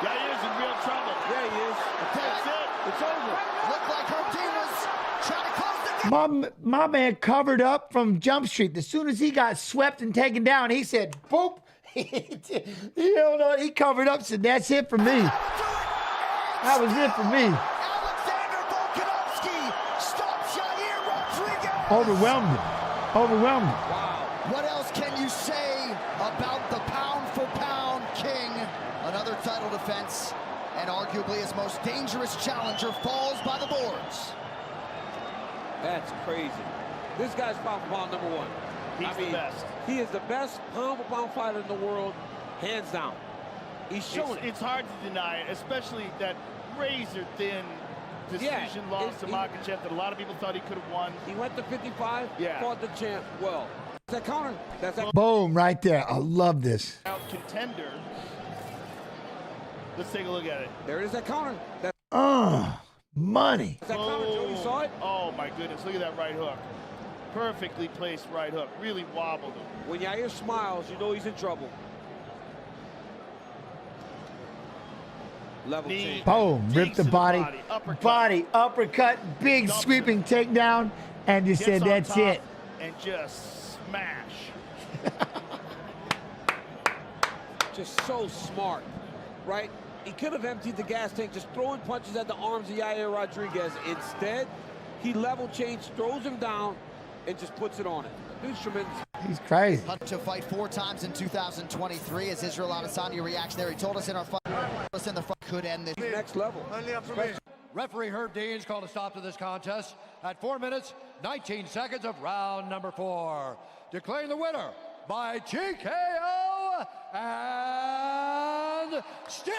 Jair's in real trouble. Yeah, he is. That's it. It's over. Looked like Herdinas trying to close the gap. My man covered up from Jump Street. As soon as he got swept and taken down, he said, boop. You don't know, he covered up, said, that's it for me. That was it for me. Alexander Volkanovski stops Jair Rodriguez. Overwhelmed him. Wow. What else can you say about the pound-for-pound king? Another title defense, and arguably his most dangerous challenger falls by the boards. That's crazy. This guy's pound-for-pound number one. He's the best. He is the best pound-for-pound fighter in the world, hands down. He's shown it. It's hard to deny it, especially that razor-thin decision loss to Makhachev that a lot of people thought he could have won. He went to 55, fought the champ well. That counter. That's that. Boom, right there. I love this. Out contender. Let's take a look at it. There it is, that counter. Money. That counter, Joe, you saw it? Oh, my goodness. Look at that right hook. Perfectly placed right hook. Really wobbled him. When Jair smiles, you know he's in trouble. Level change. Boom, ripped the body. Uppercut, big sweeping takedown, and just said, that's it. And just smash. Just so smart, right? He could have emptied the gas tank, just throwing punches at the arms of Jair Rodriguez. Instead, he level changed, throws him down, and just puts it on it. Dude's tremendous. He's crazy. To fight 4 times in 2023 as Israel Adesanya reacts there. He told us in our fight, could end this. Next level. Referee Herb Deans called a stop to this contest at 4 minutes, 19 seconds of round number 4. Declaring the winner by TKO and still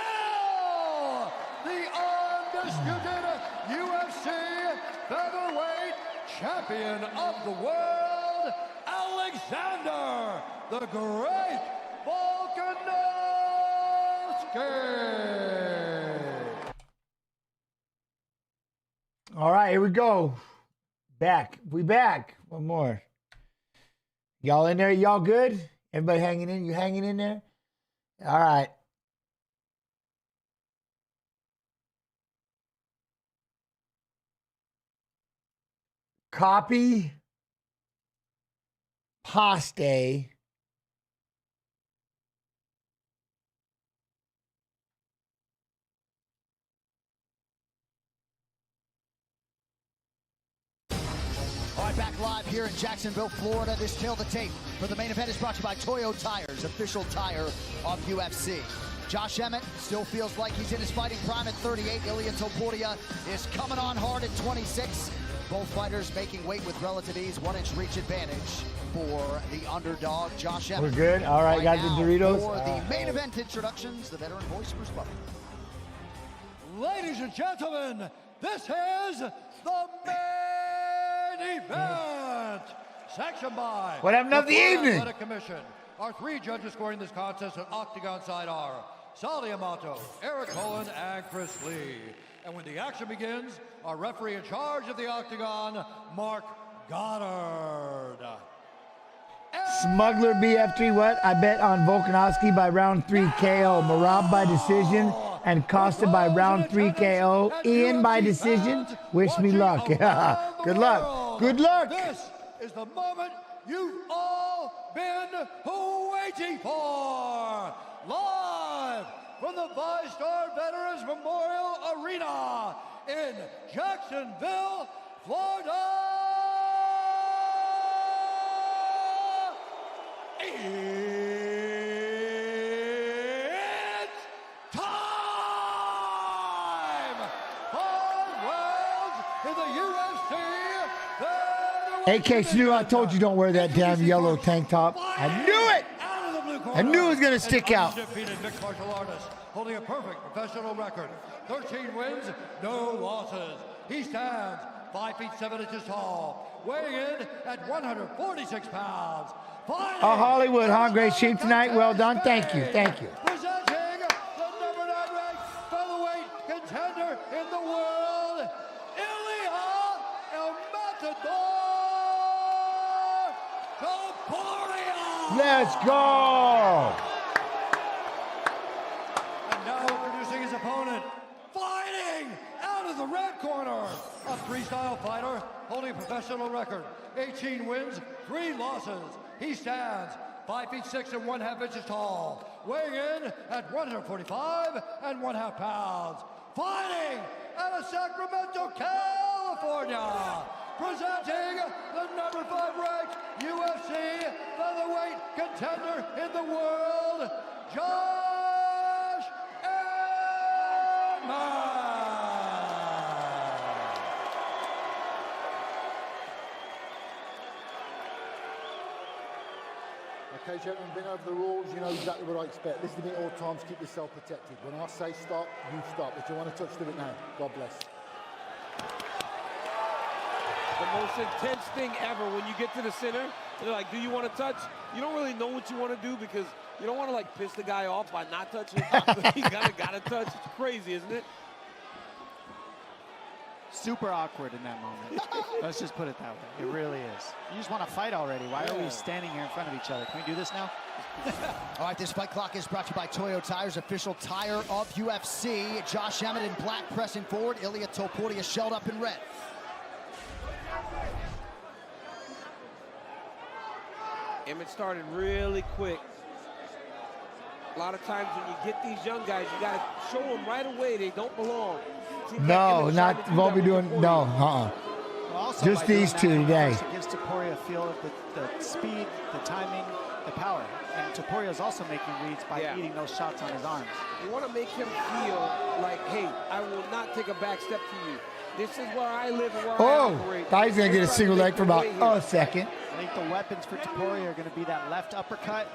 the undisputed UFC featherweight champion of the world, Alexander the Great Volkanovski. All right, here we go. Back. We back. One more. Y'all in there? Y'all good? Everybody hanging in? You hanging in there? All right. Copy. Paste. All right, back live here in Jacksonville, Florida. This Tail the Tape for the main event is brought to you by Toyo Tires, official tire of UFC. Josh Emmett still feels like he's in his fighting prime at 38. Ilia Topuria is coming on hard at 26. Both fighters making weight with relative ease. 1-inch reach advantage for the underdog, Josh Emmett. We're good. All right, got the Doritos. For the main event introductions, the veteran voice for Sputnik. Ladies and gentlemen, this is the main event. Sanctioned by What happened of the evening? Athletic Commission. Our 3 judges scoring this contest at Octagon side are Sally Amato, Eric Cohen, and Chris Lee. And when the action begins, our referee in charge of the Octagon, Mark Goddard. Smuggler BF3, what? I bet on Volkanovski by round 3 KO. Marab by decision. And Costa by round 3 KO. Ian by decision. Wish me luck. Good luck. Good luck. This is the moment you've all been waiting for. Live from the Five-Star Veterans Memorial Arena in Jacksonville, Florida. It's time! 5 rounds in the UFC. AK Snu, I told you don't wear that damn yellow tank top. I knew it! I knew it was going to stick out. Undefeated mixed martial artist, holding a perfect professional record. 13 wins, no losses. He stands 5 feet 7 inches tall, weighing in at 146 pounds. Oh, Hollywood, huh? Great shape tonight. Well done. Thank you. Thank you. Presenting the number 9 ranked featherweight contender in the world, Ilia El Matador Topuria. Let's go. And now introducing his opponent, fighting out of the red corner, a freestyle fighter holding a professional record, 18 wins, 3 losses. He stands 5 feet 6 and 1/2 inches tall, weighing in at 145 and 1/2 pounds. Fighting out of Sacramento, California, presenting the number 5 ranked UFC featherweight contender in the world, Josh Emmett. Okay, gentlemen, been over the rules, you know exactly what I expect. Listen to me at all times, keep yourself protected. When I say stop, you stop. If you want to touch, do it now. God bless. The most intense thing ever when you get to the center, they're like, do you want to touch? You don't really know what you want to do because you don't want to like piss the guy off by not touching. You gotta touch. It's crazy, isn't it? Super awkward in that moment. Let's just put it that way. It really is. You just want to fight already. Why are we standing here in front of each other? Can we do this now? All right, this fight clock is brought to you by Toyo Tires, official tire of UFC. Josh Emmett in black pressing forward. Ilia Topuria shelled up in red. Emmett started really quick. A lot of times when you get these young guys, you got to show them right away they don't belong. No, not won't be doing. No, Well, just these two today. It gives Topuria a feel of the speed, the timing, the power. And Topuria is also making reads by eating those shots on his arms. You want to make him feel like, hey, I will not take a back step to you. This is where I live and where I operate. Thought he's going to get a single leg for about a second. I think the weapons for Topuria are going to be that left uppercut,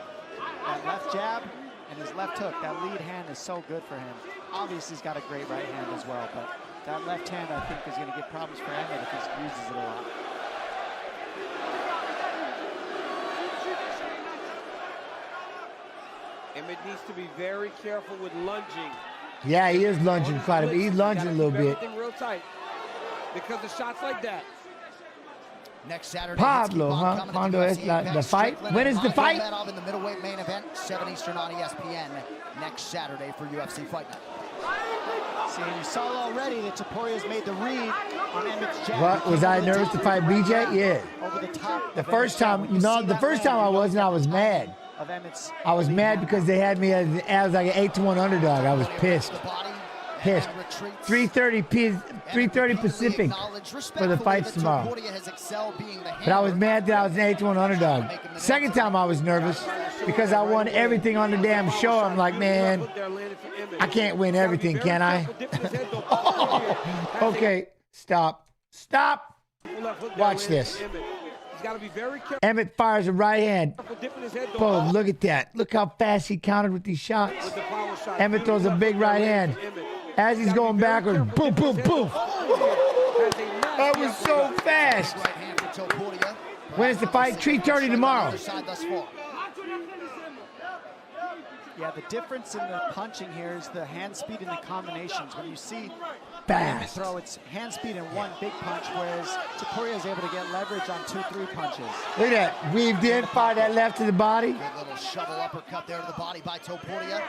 that left jab, and his left hook. That lead hand is so good for him. Obviously, he's got a great right hand as well, but that left hand, I think, is going to give problems for Emmett if he uses it a lot. Emmett needs to be very careful with lunging. Yeah, he is lunging quite a bit. He's lunging a little bit. Everything real tight because of shots like that. Next Saturday, Pablo, huh? Cuando es the fight? When is the fight? In the middleweight main event, 7 Eastern on ESPN next Saturday for UFC Fight Night. See, and you saw already that Topuria's made the read on Emmett's jab. What, was I nervous to fight BJ? Yeah. Over the top. The first time, you know, the first time I wasn't, I was mad. Of Emmett's I was mad because they had me as like an 8-1 underdog. I was pissed. Pissed. 3:30 Pacific for the fights tomorrow. But I was mad that I was an 8-1 underdog. Second time I was nervous because I won everything on the damn show. I'm like, man, I can't win everything, can I? Okay, stop. Stop. Watch this. Emmett fires a right hand. Boom, look at that. Look how fast he countered with these shots. Emmett throws a big right hand. As he's going backwards, boom, boom, boom. That was so fast. When's the fight? 3:30 tomorrow. Yeah, the difference in the punching here is the hand speed and the combinations. When you see fast throw, it's hand speed in one big punch, whereas Topuria is able to get leverage on 2-3 punches. Look at that. Weaved in, fire that left to the body. Good little shovel uppercut there to the body by Topuria.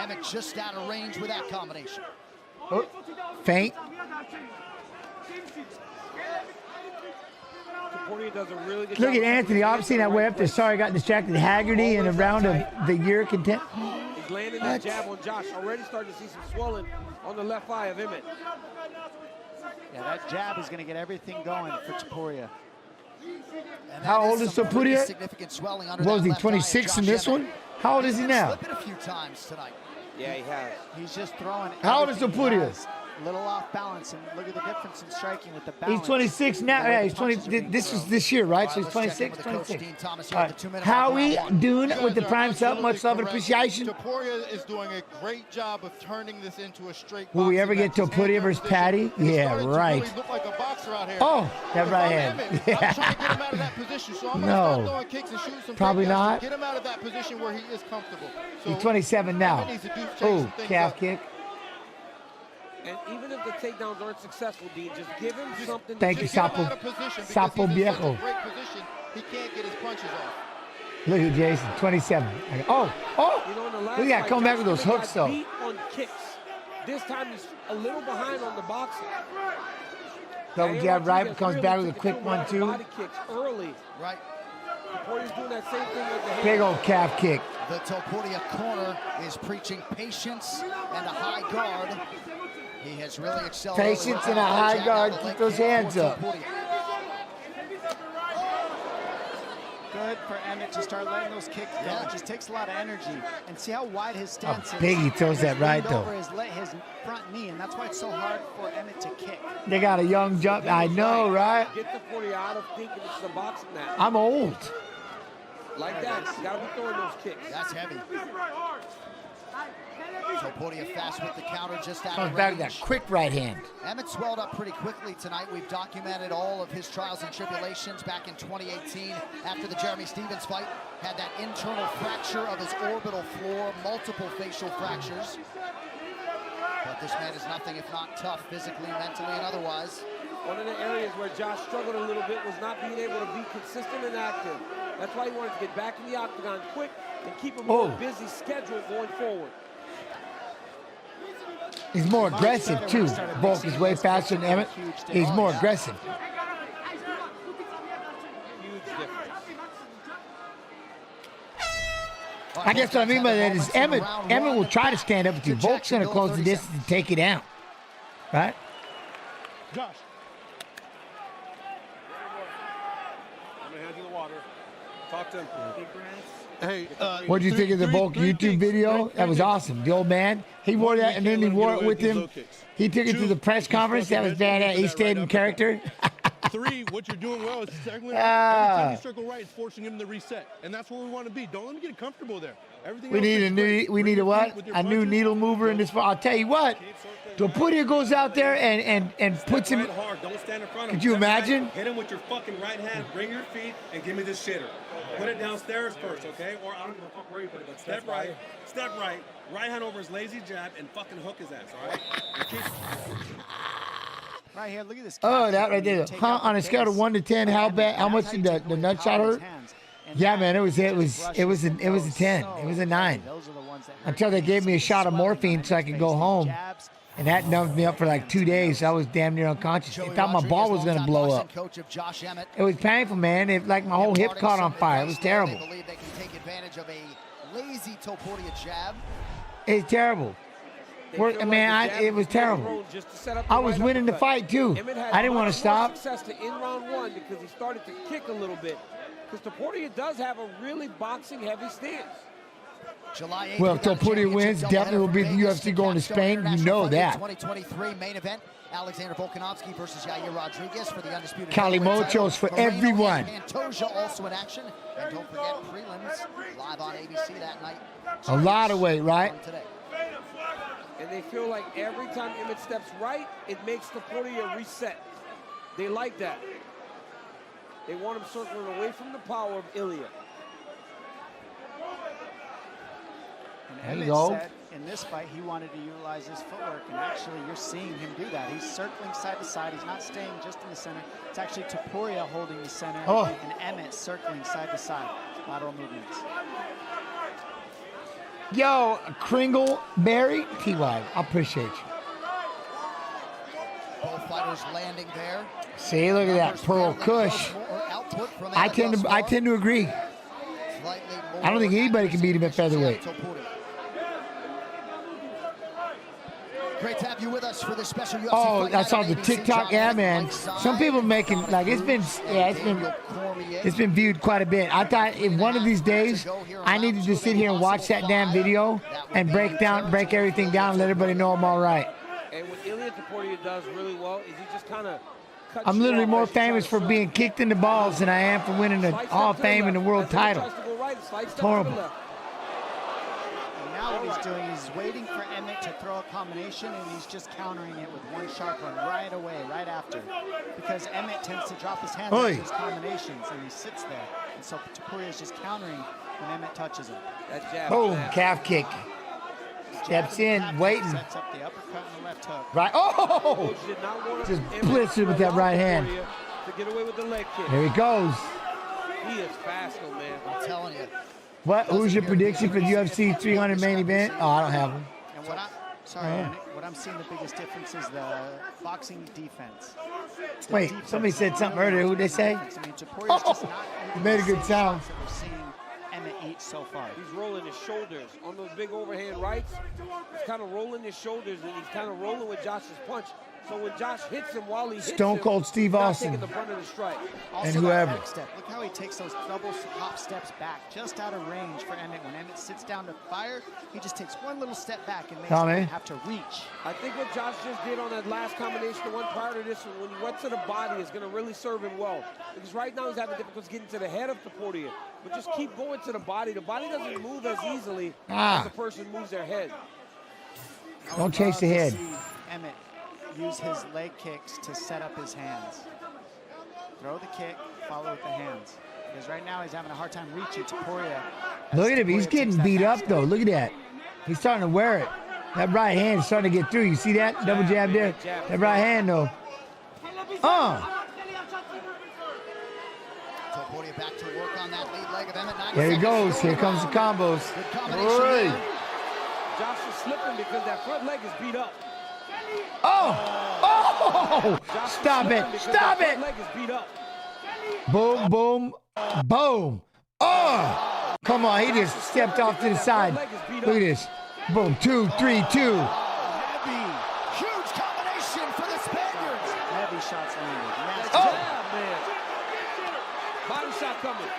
Emmett just out of range with that combination. Oh, feint. Look at Anthony, obviously that way up there. Sorry, I got distracted. Haggerty in a round of the year content. He's landing that jab on Josh. Already starting to see some swelling on the left eye of Emmett. Yeah, that jab is going to get everything going for Topuria. How old is Topuria? What was he, 26 in this one? How old is he now? Yeah, he has. He's just throwing. How old is Topuria? A little off balance, and look at the difference in striking with the balance. He's 26 now. Yeah, he's 20. This was this year, right? So he's 26. 26. All right. How we doing with the prime sub? Much love and appreciation. Topuria is doing a great job of turning this into a straight. Will we ever get Topuria versus Patty? Yeah, right. Oh, that right hand. Yeah. No. Probably not. Get him out of that position where he is comfortable. He's 27 now. Oh, calf kick. And even if the takedowns aren't successful, Dean, just give him something. Thank you, Sapo. Sapo Viejo. He can't get his punches off. Look at Jason, 27. Oh, You know, in the look last at that, fight, coming back with those Joshua hooks, got though. beat on kicks. This time he's a little behind on the boxing. Double jab right, comes back with a quick 1-2. Body kicks early. Right. Topuria doing that same thing with the hand. Big old calf kick. The Topuria corner is preaching patience and a high guard. He has really excelled. Patience and a high guard. Keep those hands up. Good for Emmett to start letting those kicks go. It just takes a lot of energy. And see how wide his stance is. Big he throws that right, though. Over his front knee, and that's why it's so hard for Emmett to kick. They got a young jump. I know, right? Get Topuria out of thinking it's a boxing match. I'm old. Like that. You gotta be throwing those kicks. That's heavy. Topuria fast with the counter, just out Comes of back range. with that quick right hand. Emmett swelled up pretty quickly tonight. We've documented all of his trials and tribulations back in 2018 after the Jeremy Stevens fight. Had that internal fracture of his orbital floor, multiple facial fractures. But this man is nothing if not tough, physically, mentally, and otherwise. One of the areas where Josh struggled a little bit was not being able to be consistent and active. That's why he wanted to get back in the octagon quick and keep a more busy schedule going forward. He's more aggressive, too. Volk is way faster than Emmett. He's more aggressive. Huge difference. I guess what I mean by that is Emmett will try to stand up with you. Volk's going to close the distance and take it out. Right? Josh. I'm going to hand you the water. Talk to him. Hey, what do you think of the Volk YouTube video? That was awesome. The old man, he wore that and then he wore it with him. He took it to the press conference. That was badass. He stayed in character. 3, what you're doing well is circling. Every time you circle right, it's forcing him to reset, and that's where we want to be. Don't let him get comfortable there. Everything. We need a what? A new needle mover in this. I'll tell you what. Topuria goes out there and puts him. Hard. Don't stand in front of him. Could you imagine? Hit him with your fucking right hand. Bring your feet and give me this shitter. Put it downstairs first, okay? Or I don't give a fuck where you put it, but step right. Step right. Right hand over his lazy jab and fucking hook his ass. All right. Right here, look at this. Oh, that right there. On a scale of 1 to 10, how much did the nut shot hurt? Yeah, man, it was a 10. It was a 9. Until they gave me a shot of morphine so I could go home. And that numbed me up for like 2 days. I was damn near unconscious. They thought my ball was going to blow up. It was painful, man. It, like my whole hip caught on fire. It was terrible. They believe they can take advantage of a lazy Topuria jab. It's terrible. It was terrible. I was winning the fight, too. I didn't want to stop. Success to in round 1 because he started to kick a little bit. Because Topuria does have a really boxing-heavy stance. July 8th, well, if Topuria wins, definitely will be the UFC going to Spain. You know that. 2023 main event. Alexander Volkanovski versus Yair Rodriguez for the undisputed. Calimochos for everyone. Pantoja also in action. And don't forget prelims live on ABC that night. A lot of weight, right? And they feel like every time Emmett steps right, it makes Topuria reset. They like that. They want him circling away from the power of Ilya. And Emmett said in this fight he wanted to utilize his footwork, and actually you're seeing him do that. He's circling side to side. He's not staying just in the center. It's actually Topuria holding the center and Emmett circling side to side. Lateral movements. Yo, Kringle, Barry, T.Y., I appreciate you. Both fighters landing there. See, look at that Pearl Kush. I tend to agree. I don't think anybody can beat him at featherweight. Great to have you with us for this special UFC fight I saw the TikTok. Yeah, man. Some people making like it's been viewed quite a bit. I thought in one of these days I needed to sit here and watch that damn video and break everything down and let everybody know I'm all right. And what Ilya Topuria does really well is he just kind of I'm literally more famous for being kicked in the balls than I am for winning the Hall of Fame and the world title. It's horrible. Now what he's doing is waiting for Emmett to throw a combination, and he's just countering it with one sharp one right away, right after. Because Emmett tends to drop his hands into his combinations, and he sits there. And so Topuria is just countering when Emmett touches him. That jab. Boom, calf kick. Steps in, waiting. Sets up the uppercut and the left hook. Right. Oh! Just blistered with that right hand. To get away with the leg kick. There he goes. He is fast, though, man. I'm telling you. What? Who's your prediction for the UFC 300 main event? Oh, I don't have one. And what I'm seeing the biggest difference is the boxing defense. Wait, somebody said something earlier. Who'd they say? You made a good sound. We're seeing Emmett eat so far. He's rolling his shoulders on those big overhand rights. He's kind of rolling his shoulders, and he's kind of rolling with Josh's punch. So when Josh hits him while he hits Stone Cold Steve Austin. The brunt of the strike. And whoever. Look how he takes those double hop steps back, just out of range for Emmett. When Emmett sits down to fire, he just takes one little step back and makes him have to reach. I think what Josh just did on that last combination, the one prior to this one, when he went to the body, is going to really serve him well. Because right now he's having difficulty getting to the head of Topuria. But just keep going to the body. The body doesn't move as easily as the person moves their head. Don't chase the head. Emmett use his leg kicks to set up his hands. Throw the kick, follow with the hands. Because right now he's having a hard time reaching Topuria. Look at him. He's getting beat up, though. Look at that. He's starting to wear it. That right hand is starting to get through. You see that? Double jab there. That right hand, though. Topuria back to work on that lead leg of Emmett. There he goes. Here comes the combos. Josh is slipping because that front leg is beat up. Stop it. Stop it. Boom, boom, boom. Oh, come on. He just stepped off to the side. Look at this. Boom, 2, 3, 2. Heavy, huge combination for the Spaniards. Heavy shots landed. Man. Body shot coming.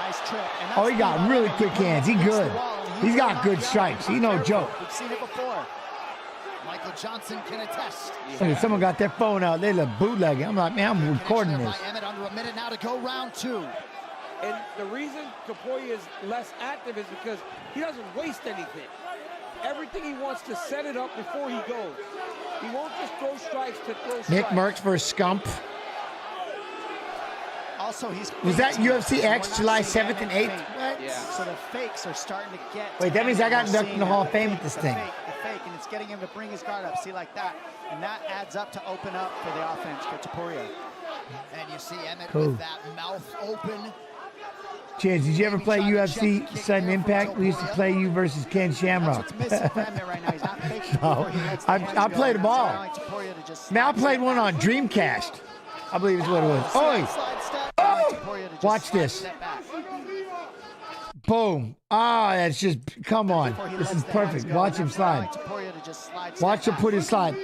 Nice trip. He got really quick hands. He good. He's got good strikes. He no joke. We've seen it before. Michael Johnson can attest. Someone got their phone out. They look bootlegging. I'm like, man, I'm recording this. Emmett under a minute now to go round 2. And the reason Topuria is less active is because he doesn't waste anything. Everything he wants to set it up before he goes. He won't just throw strikes to throw strikes. Nick Merckx versus Scump. Also, was that UFC X July 7th and 8th? What? Yeah. So the fakes are starting to get. Wait, that means I got inducted in the Hall of Fame with this thing. The fake, and it's getting him to bring his guard up. See, like that. And that adds up to open up for the offense for Topuria. And you see Emmett Cool. with that mouth open. Chance, did you ever play UFC Sudden Impact? We used to play you versus Ken Shamrock. No, I played them all. Man, I played one on Dreamcast. I believe is what it was. Oh! Watch this. Boom. Ah, that's just, come on. This is perfect. Watch him slide. Watch him put his slide.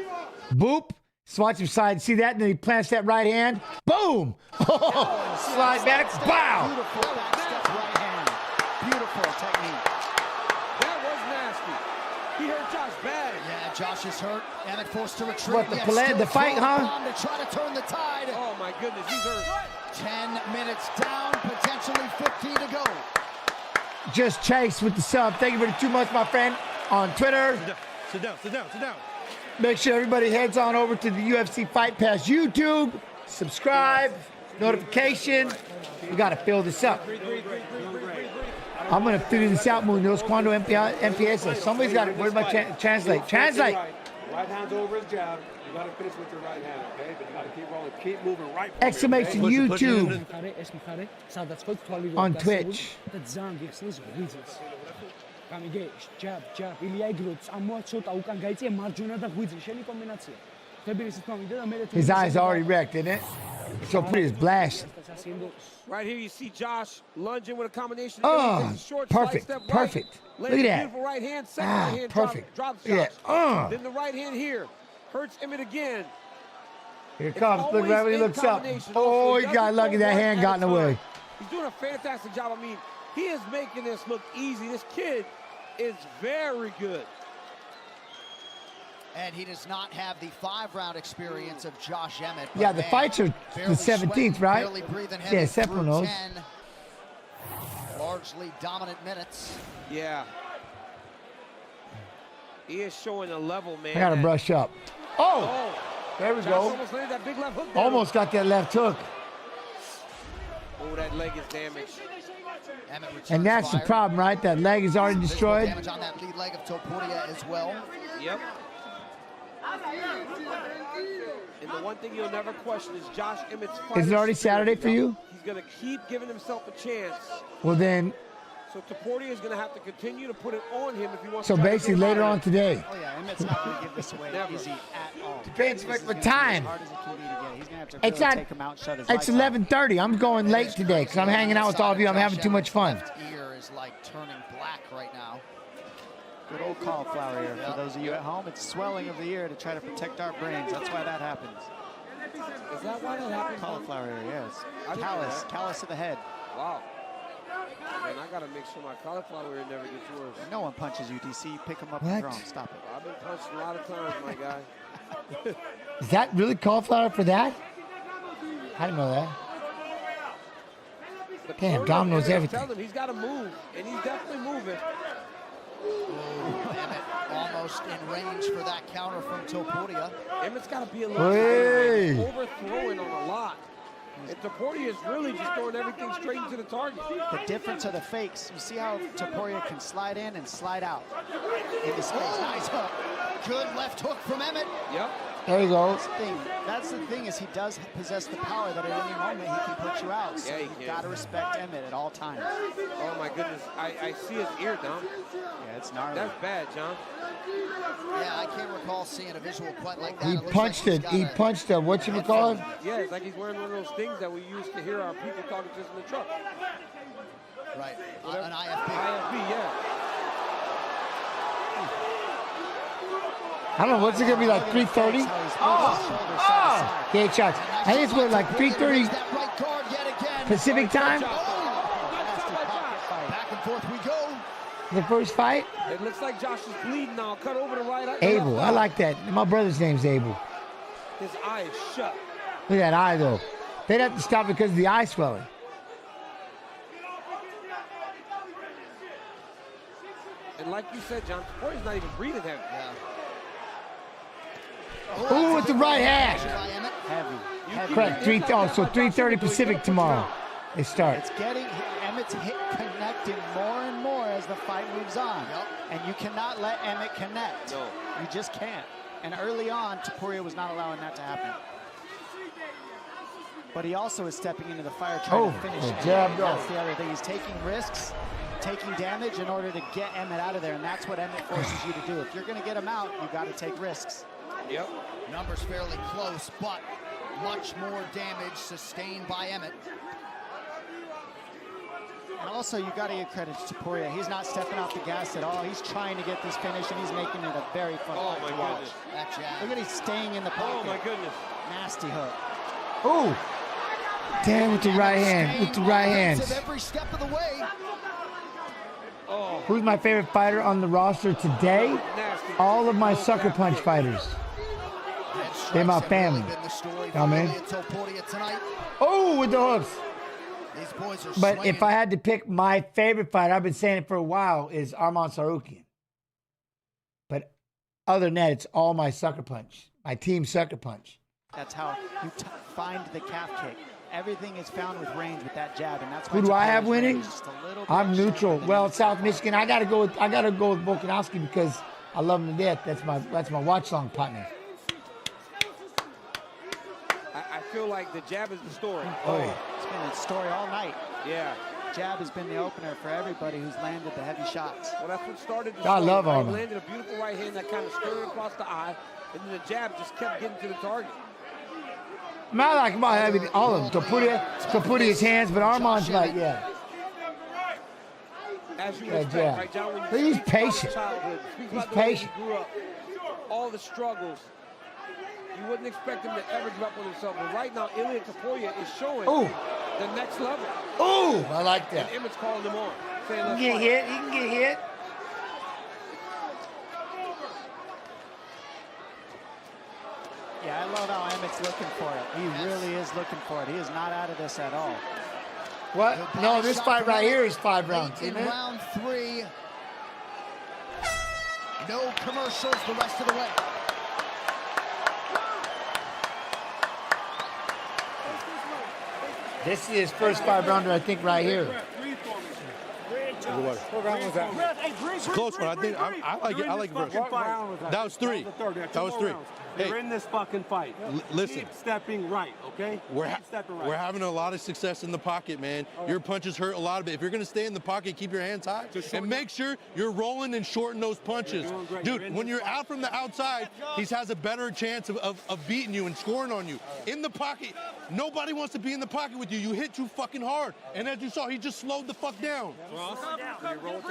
Boop. So watch him slide. See that? And then he plants that right hand. Boom. Oh, slide back. Bow. Beautiful back step right hand. Beautiful technique. That was nasty. He hurt Josh bad. Yeah, Josh is hurt. Emmett forced to retreat. What, the fight, huh? To try to turn the tide. Oh, my goodness. He's hurt. 10 minutes down, potentially 15 to go. Just Chase with the sub. Thank you very too much, my friend. On Twitter. Sit down, sit down, sit down. Make sure everybody heads on over to the UFC Fight Pass YouTube. Subscribe. Notification. We got to fill this up. I'm going to figure this out, Munoz. Cuando empieza. Somebody's got it. Where's my translate? Translate. Right hand's over his jab. You got to finish with your right hand, okay? But you got to keep rolling. Keep moving right. Exclamation YouTube. On Twitch. His eyes already wrecked, isn't it? So pretty is blast. Right here, you see Josh lunging with a combination. Oh, perfect, perfect. Look at that. Beautiful right hand, second right hand perfect. drops Yeah. Then the right hand here hurts Emmett again. Here it comes. Look right when he looks up. Oh, he got lucky. That hand got in the way. He's doing a fantastic job. I mean, he is making this look easy. This kid is very good. And he does not have the 5-round experience of Josh Emmett. Yeah, the fights are the 17th, right? Yeah, Seppo knows. Largely dominant minutes. Yeah. He is showing a level, man. I got to brush up. Oh, there we go. Almost landed that big left hook. Almost got that left hook. Oh, that leg is damaged. And that's the problem, right? That leg is already destroyed. Damage on that lead leg of Topuria as well. Yep. And the one thing you'll never question is Josh Emmett's fight. Is it already Saturday for you? He's going to keep giving himself a chance. Well, then. So Topuria is going to have to continue to put it on him if he wants So to. basically later on today. Oh, yeah, Emmett's not going to give this away easy at all. Depends what time. It's not. Take him out, shut his it's 11:30. I'm going late today because I'm hanging out with all of you. I'm having too much fun. Left ear is like turning black right now. Good old cauliflower ear. For those of you at home, it's swelling of the ear to try to protect our brains. That's why that happens. Is that why that happens? Cauliflower ear, yes. Callus of the head. Wow. Man, I got to make sure my cauliflower ear never gets worse. No one punches you, DC. Pick him up and throw him. Stop it. I've been punched a lot of times, my guy. Is that really cauliflower for that? I didn't know that. Damn, Dom knows everything. Tell him he's got to move, and he's definitely moving. Emmett almost in range for that counter from Topuria. Emmett's got to be a little overthrowing on a lot. And Topuria is really just throwing everything straight into the target. The difference of the fakes, you see how Topuria can slide in and slide out into space. Nice hook. Good left hook from Emmett. Yep. There you go. That's the thing is he does possess the power that at any moment he can put you out. So Yeah, you got to respect Emmett at all times. Oh my goodness, I see his ear, Dom. Yeah, it's gnarly. That's bad, John. Yeah, I can't recall seeing a visual quite like that. He punched it. He punched it. What you call it? Yeah, it's like he's wearing one of those things that we used to hear our people talking just in the truck. Right. An IFB. IFB, yeah. I don't know. What's it gonna be like? 3:30? Okay, shots. I think it's what, like 3:30 Pacific time. Back and forth we go. The first fight. It looks like Josh is bleeding now. Cut over to right. Abel. I like that. My brother's name's Abel. His eye is shut. Look at that eye though. They'd have to stop because of the eye swelling. And like you said, John, Topuria's not even breathing heavy. Yeah. Ooh, with the right hand. Heavy. Correct. 3:30 Pacific tomorrow. They start. It's getting Emmett's hit connecting more and more as the fight moves on. And you cannot let Emmett connect. No. You just can't. And early on, Topuria was not allowing that to happen. but he also is stepping into the fire trying to finish. Jab, that's the other thing. He's taking risks, taking damage in order to get Emmett out of there, and that's what Emmett forces you to do. If you're going to get him out, you got to take risks. Yep. Numbers fairly close, but much more damage sustained by Emmett. And also, you got to give credit to Topuria. He's not stepping off the gas at all. He's trying to get this finish, and he's making it a very fun fight to watch. That jab. Look at he's staying in the pocket. Oh, my goodness. Nasty hook. Oh, damn, with the right hand, with the right hands. Every step of the way. Oh. Who's my favorite fighter on the roster today? All of my sucker punch fighters. They're my family. I mean, oh, with the hooks. These boys are But swinging. if I had to pick my favorite fighter, I've been saying it for a while, is Arman Sarukian. But other than that, it's all my sucker punch, my team sucker punch. That's how you find the calf kick. Everything is found with range with that jab, and that's why. Who do I have Topuria's winning? range is just a little bit I'm neutral. shorter than Well, his South Michigan, I gotta go with Volkanovski because I love him to death. That's my watch long partner. I feel like the jab is the story. Oh, It's been a story all night. Yeah. Jab has been the opener for everybody who's landed the heavy shots. Well, that's what started the I story, love right? Arman. He landed a beautiful right hand that kind of skirted across the eye, and then the jab just kept getting to the target. I like him all of them. To put his hands, but Arman's like, yeah. As you Yeah, expect, jab. right, John? When you But he's speak about his patient. childhood, speak He's about the way patient. he grew up, all the struggles. You wouldn't expect him to ever give up on himself. But right now, Ilia Topuria is showing the next level. Ooh, I like that. And Emmett's calling him on. Saying, He let's can fight. get hit. He can get hit. Yeah, I love how Emmett's looking for it. He really is looking for it. He is not out of this at all. What? No, this fight right here is 5 rounds, In isn't it? round 3. No commercials the rest of the way. This is his first 5 rounder, I think, right here. What round was that? It's a close one. I think I like it. I like it first. That was 3. That was 3. You're in this fucking fight. Listen. Keep stepping right, okay? Keep stepping right. We're having a lot of success in the pocket, man. Your punches hurt a lot of it. If you're going to stay in the pocket, keep your hands high and make sure you're rolling and shorting those punches. Dude, when you're out from the outside, he has a better chance of beating you and scoring on you. In the pocket, nobody wants to be in the pocket with you. You hit too fucking hard. And as you saw, he just slowed the fuck down.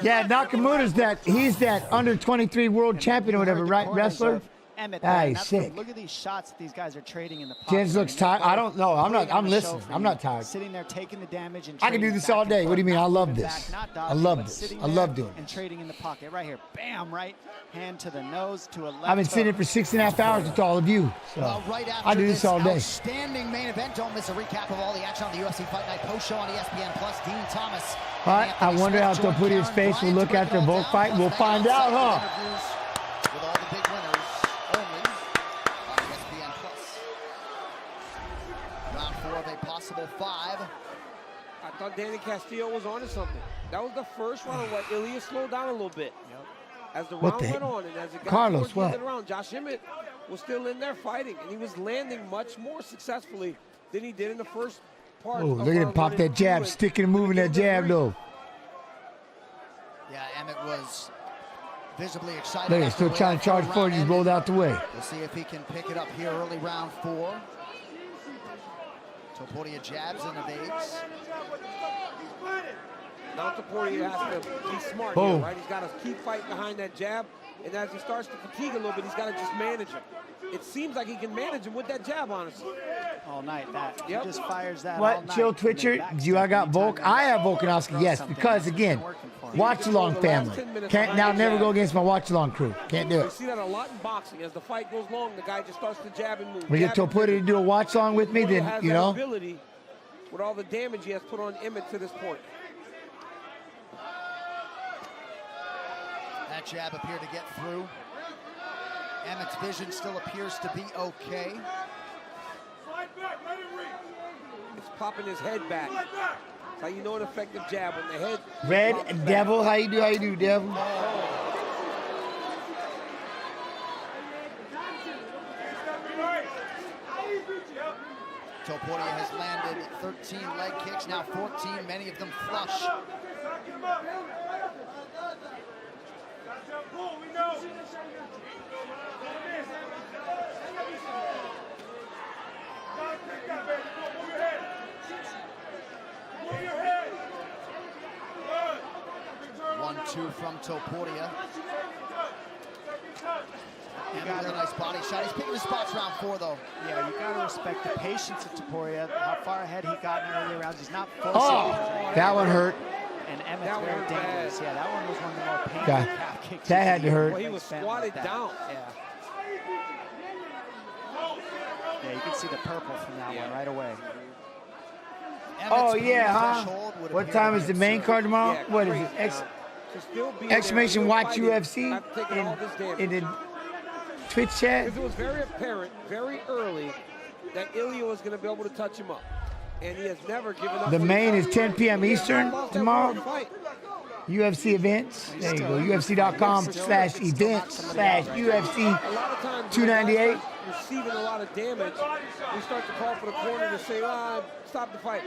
Yeah, Nakamura's he's that under 23 world champion or whatever, right? Wrestler? Emmett, Ah, and he's that's sick. look at these shots that these guys are trading in the pocket. Jens looks tired. I don't know. I'm listening. I'm not tired. Sitting there taking the damage and I can do trading this back all and day. forth, What do you mean? I not love moving this. back, not I dodging, love but this. sitting I there love doing and this. trading in the pocket. Right here, bam, right hand to the nose, to a left I've been sitting hook. for 6.5 hours with all of you. So Well, right after I do this all day. outstanding main event, don't miss a recap of all the action on the UFC Fight Night post show on ESPN Plus. Dean Thomas. All right, I wonder how Topuria's face will look after both fight. We'll find out, huh? With all the big winners only on ESPN Plus. Round 4 of a possible 5. I thought Danny Castillo was onto something. That was the first round where Ilia slowed down a little bit. As the What round the went heck? on and as it got Carlos, towards the end what? of the round, Josh Emmett was still in there fighting, and he was landing much more successfully than he did in the first part. Oh, of look at him round pop 1 that and 2, jab, and sticking and moving that jab, though. Yeah, Emmett was visibly excited. Look, he's after still the way trying that to charge third forward. round He's rolled ended. out the way. We'll see if he can pick it up here early round 4. Topuria jabs and evades. Now Topuria has to be smart Boom. here, right? He's got to keep fighting behind that jab, and as he starts to fatigue a little bit, he's got to just manage him. It seems like he can manage him with that jab, honestly. All night, that. Yep. He just fires that all What? night. Chill And then Twitcher? back Do I step got anytime Volk? that I have throw Volkanovski, yes, something. because It's again, been working for him. watch along family. I'll never go against my watch along crew. Can't do We it. see that a lot in boxing. As the fight goes long, the guy just starts to jab and move. We get jab and Topuria to do a watch along with me, Topuria then, has you that know. ability with all the damage he has put on Emmett to this point. That jab appeared to get through. Emmett's vision still appears to be okay. It's popping his head back. That's how you know an effective jab when the head. Red pops back. Devil, how you do, Devil? Topuria has landed 13 leg kicks, now 14, many of them flush. One-two from Topuria. And a really nice body shot. He's picking his spots round 4, though. Yeah, you got to respect the patience of Topuria, how far ahead he got in earlier rounds. He's not forcing. Oh, that one hurt. And Emmett's very dangerous. Yeah, that one was one of the more painful calf kicks. That had to hurt. Well, he was squatted down. Yeah. Yeah, you can see the purple from that one right away. Oh, yeah, huh? What time is the main card tomorrow? Yeah, what is it? Exclamation watch UFC in the Twitch chat? Because it was very apparent, very early, that Ilya was going to be able to touch him up. And he has never given up. The main is 10 p.m. Eastern tomorrow. UFC events. There you go. UFC.com/events/UFC 298. Receiving a lot of damage, we start to call for the corner to say, stop the fight.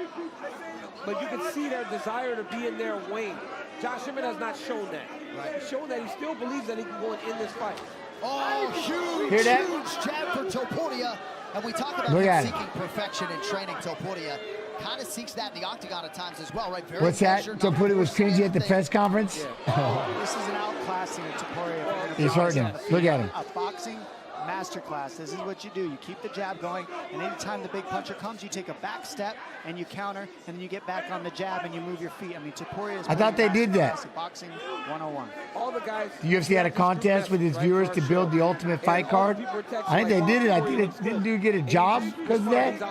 But you can see their desire to be in there wane. Josh Emmett has not shown that. Right. He's shown that he still believes that he can go in this fight. Oh, huge, Hear that? huge jab for Topuria. And we talk about Look him at seeking perfection in training. Topuria kind of seeks that in the octagon at times as well, right? Very What's that? Topuria was cringy at the press conference? Yeah. This is an outclassing of Topuria. He's hurting him. Look at him. A boxing masterclass. This is what you do. You keep the jab going, and anytime the big puncher comes, you take a back step and you counter, and then you get back on the jab and you move your feet. I mean, Topuria is. I thought they did that. Boxing 101. All the guys. The UFC had a contest with its viewers to build the ultimate fight card. I think they did it. I think it didn't do get a job because of that.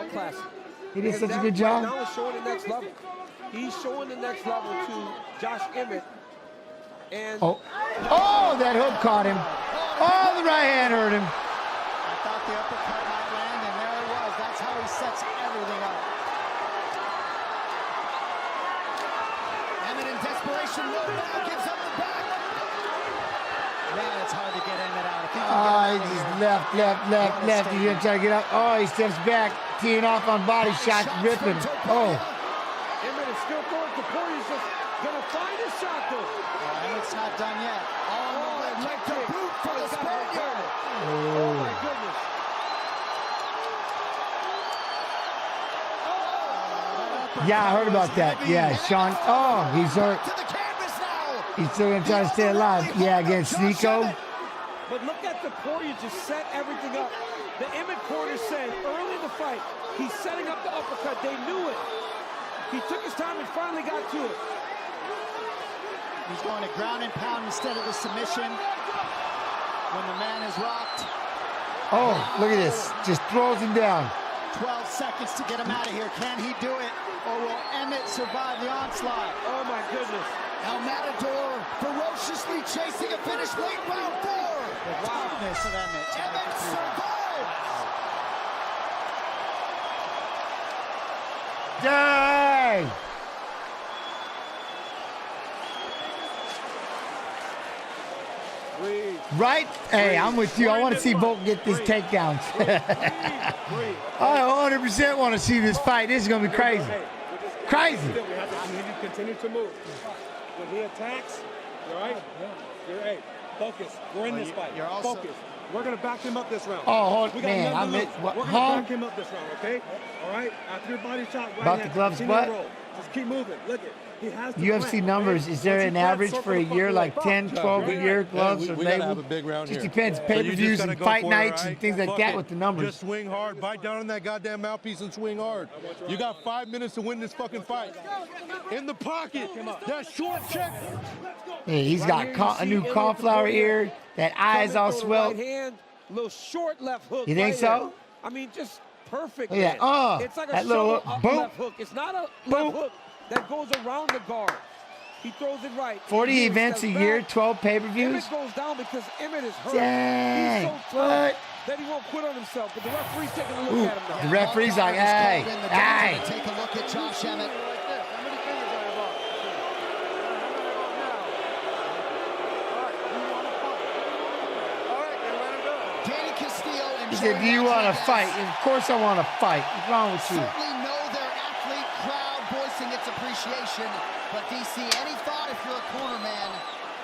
He did such a good job. Now he's showing the next level. He's showing the next level to Josh Emmett. And oh, that hook caught him. Oh, the right hand hurt him. I thought the uppercut might land, and there it was. That's how he sets everything up. Emmett in desperation mode now gives up the back. Man, it's hard to get Emmett out. He just left. He's gonna try to get up. Oh, he steps back, teeing off on body shots, ripping. Oh. Emmett is still going. Topuria's just gonna find his shot though. Emmett's not done yet. Leg to boot for the Spaniard. Oh my goodness. Yeah, I heard about that. Yeah, Sean. Oh, he's hurt. He's still gonna try to stay alive. Yeah, against Nico. But look at Topuria just set everything up. The Emmett corner said early in the fight, he's setting up the uppercut. They knew it. He took his time and finally got to it. He's going to ground and pound instead of the submission when the man is rocked. Oh, look at this. Just throws him down. 12 seconds to get him out of here. Can he do it? Or will Emmett survive the onslaught? Oh, my goodness. El Matador ferociously chasing a finish late round 4. The toughness of Emmett. Emmett survives. Dang! Right? Hey, I'm with you. I want to see Volk get this takedown. I 100% want to see this fight. This is going to be crazy. Crazy. We have to continue to move. When he attacks, you're right. Hey, focus. We're in this fight. You're also focus. We're gonna back him up this round. Oh, man, I missed. We're gonna back him up this round, okay? All right. After your body shot, right about the gloves, what? Just keep moving. Look it. He has the UFC plan, numbers. okay? Is there an average for a year, like 10, 12 a year gloves or we gotta have label? a big round Just here. depends. So Pay-per-views and fight nights and things like Fuck that it. with the numbers. Just swing hard, bite down on that goddamn mouthpiece and swing hard. You got 5 minutes to win this fucking fight. In the pocket, that short check. Hey, he's got a new cauliflower ear. That eye is all swelled. Right hand, little short left hook. You think so? I mean, just perfect. Yeah. It's like a that little boom. left hook. It's not a left hook that goes around the guard. He throws it right. 40 events a year, 12 pay-per-views. Emmett goes down because Emmett is hurt. Dang. He's so tough that he won't quit on himself. But the referee's taking a look at him now. The referee's like, hey, hey. Take a look at Josh Emmett. Danny Castillo in He said, do you want to fight? Of course I want to fight. What's wrong with you? Certainly know their athlete crowd voicing its appreciation. But DC, any thought if you're a corner man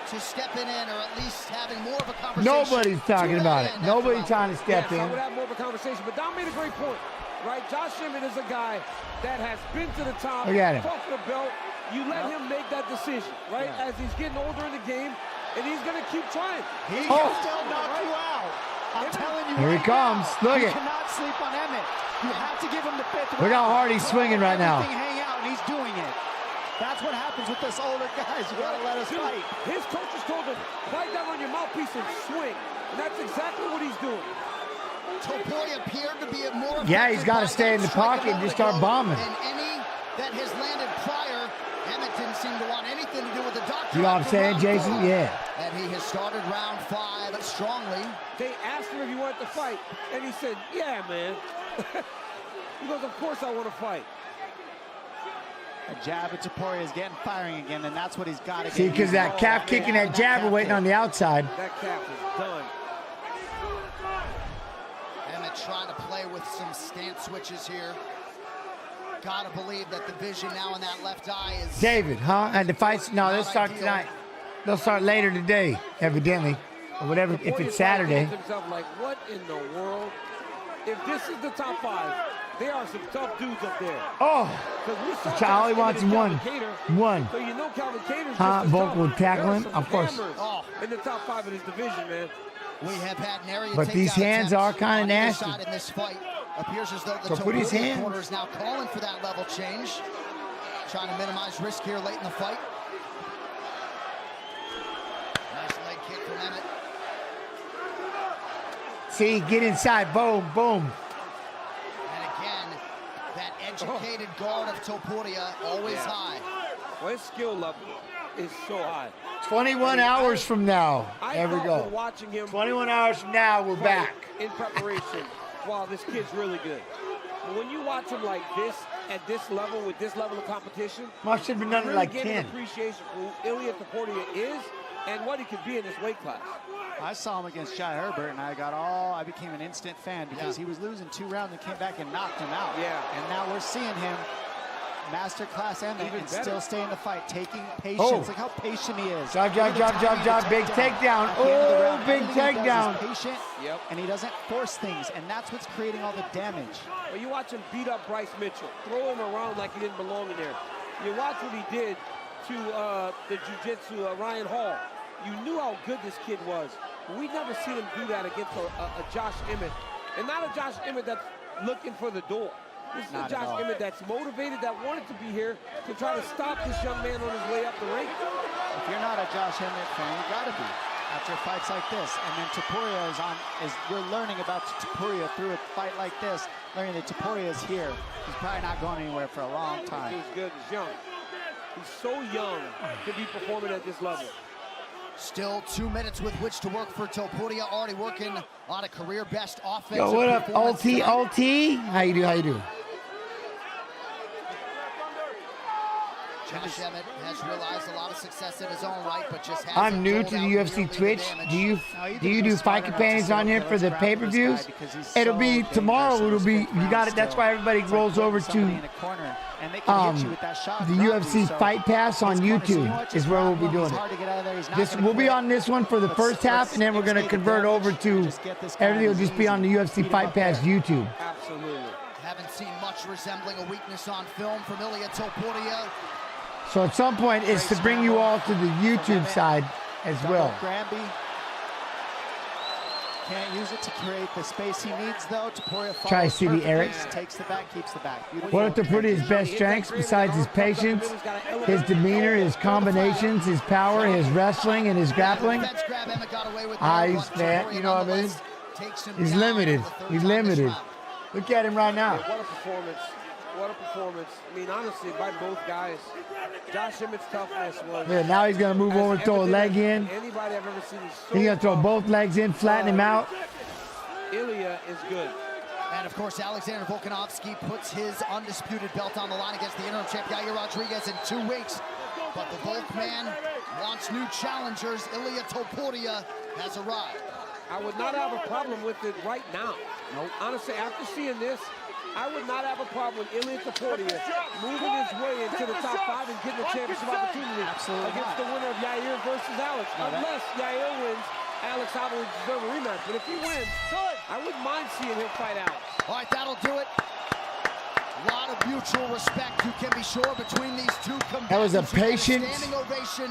to stepping in or at least having more of a conversation? Nobody's talking about it. Nobody's trying to step in. I would have more of a conversation. But Dom made a great point, right? Josh Emmett is a guy that has been to the top, Look at him. fought for the belt. You let him make that decision, right? As he's getting older in the game, and he's going to keep trying. He can still knock you out. I'm telling you. Here he comes. Look you at. cannot sleep on Emmett. You have to give him the fifth. Look how hard he's swinging right now. Everything hang out, and he's doing it. That's what happens with us older guys. You gotta let us fight. His coaches told him, bite down on your mouthpiece and swing. And that's exactly what he's doing. Topuria appeared to be a more Yeah, he's got to stay in the pocket and just start bombing. And any that has landed prior, Emmett didn't seem to want anything to do with the doctor. You know what I'm saying, Jason? Yeah. And he has started round 5 strongly. They asked him if he wanted to fight, and he said, yeah, man. He goes, of course I want to fight. A jab at Topuria is getting firing again, and that's what he's got to See, because that calf kicking that jab are waiting on the outside. That calf is done. Emmett trying to play with some stance switches here. Gotta believe that the vision now in that left eye is... David, huh? And the fights? No, they'll start tonight. They'll start later today, evidently. Or whatever, if it's Saturday. Himself like, what in the world? If this is the top 5, there are some tough dudes up there. Oh! Charlie wants one. One. So you know Calvin Cater's Huh? just as Vocal tough. tackling? There are some Of course. hammers in the top 5 of this division, man. We have had nary a But these takedown hands attempt are kind of on either nasty. side in this fight. Appears as though the So put his Topuria hands. corner is now calling for that level change. Trying to minimize risk here late in the fight. Nice leg kick from Emmett. See, get inside. Boom, boom. And again, that educated guard of Topuria, always high. Well, his skill level is so high. 21 hours from now. There we I've go. been watching him 21 hours from now, we're back. in preparation. Wow, this kid's really good. But when you watch him like this, at this level, with this level of competition, Must have been done you at really like get 10. an appreciation for who Ilia Topuria is and what he could be in this weight class. I saw him against Jai Herbert, and I became an instant fan because he was losing 2 rounds and came back and knocked him out. Yeah. And now we're seeing him masterclass Emmett Even and better. still stay in the fight, taking patience. Oh. Look how patient he is. Jab, Look jab, at the jab, timing of jab, the big takedown. At the end of the Oh, round, big everything he does takedown. is patient, and he doesn't force things, and that's what's creating all the damage. But you watch him beat up Bryce Mitchell, throw him around like he didn't belong in there. You watch what he did to the jiu-jitsu Ryan Hall. You knew how good this kid was. We've never seen him do that against a Josh Emmett. And not a Josh Emmett that's looking for the door. This is Not a at all. Josh Emmett that's motivated, that wanted to be here to try to stop this young man on his way up the ring. If you're not a Josh Emmett fan, you gotta be after fights like this. And then Topuria we're learning about Topuria through a fight like this, learning that Topuria is here. He's probably not going anywhere for a long time. He's good, he's young. He's so young to be performing at this level. Still 2 minutes with which to work for Topuria, already working on a career best offensive Yo, what up, performance LT? tonight. LT? How you do? How you do? Josh Emmett has realized a lot of success in his own right, but just hasn't I'm new doled to the out UFC nearly the Twitch. damage. Do you do fight companions on here for the pay-per-views? It'll be tomorrow. It'll be you got it. That's why everybody rolls over to the UFC Fight Pass on YouTube is where we'll be doing it. We'll be on this one for the first half, and then we're gonna convert over to everything will just be on the UFC Fight Pass YouTube. Absolutely. Haven't seen much resembling a weakness on film from Ilia Topuria. So at some point, it's to bring you all to the YouTube side as well. Granby can't use it to create the space he needs, though. Topuria Try to follows see the perfectly, Erics. takes the back, keeps the back. What are Topuria's best strengths besides his patience, his demeanor, his combinations, his power, his wrestling, and his grappling? Eyes, man, you know what I mean? He's limited. He's limited. Look at him right now. What a performance. What a performance. I mean, honestly, by both guys. Josh Emmett's toughness was... Yeah, now he's going to move over and throw a leg in. Anybody I've ever seen is so He's going to throw both legs in, flatten him out. Ilia is good. And of course, Alexander Volkanovski puts his undisputed belt on the line against the interim champ Yair Rodriguez in 2 weeks. But the Volk man wants new challengers. Ilia Topuria has arrived. I would not have a problem with it right now. Nope. Honestly, after seeing this, I would not have a problem with Ilia Topuria moving his way into the top 5 and getting a championship opportunity against the winner of Yair versus Alex. Unless Yair wins, Alex obviously deserves a rematch. But if he wins, I wouldn't mind seeing him fight Alex. All right, that'll do it. A lot of mutual respect, you can be sure, between these two combatants. That was a patient standing ovation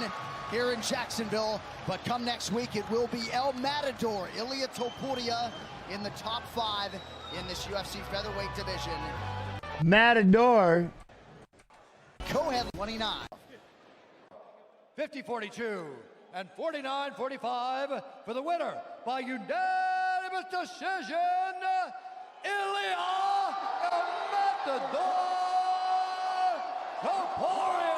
here in Jacksonville. But come next week, it will be El Matador, Ilia Topuria, in the top 5 in this UFC featherweight division. Matador. Co-head 29. 50-42 and 49-45 for the winner by unanimous decision, Ilia Matador Topuria.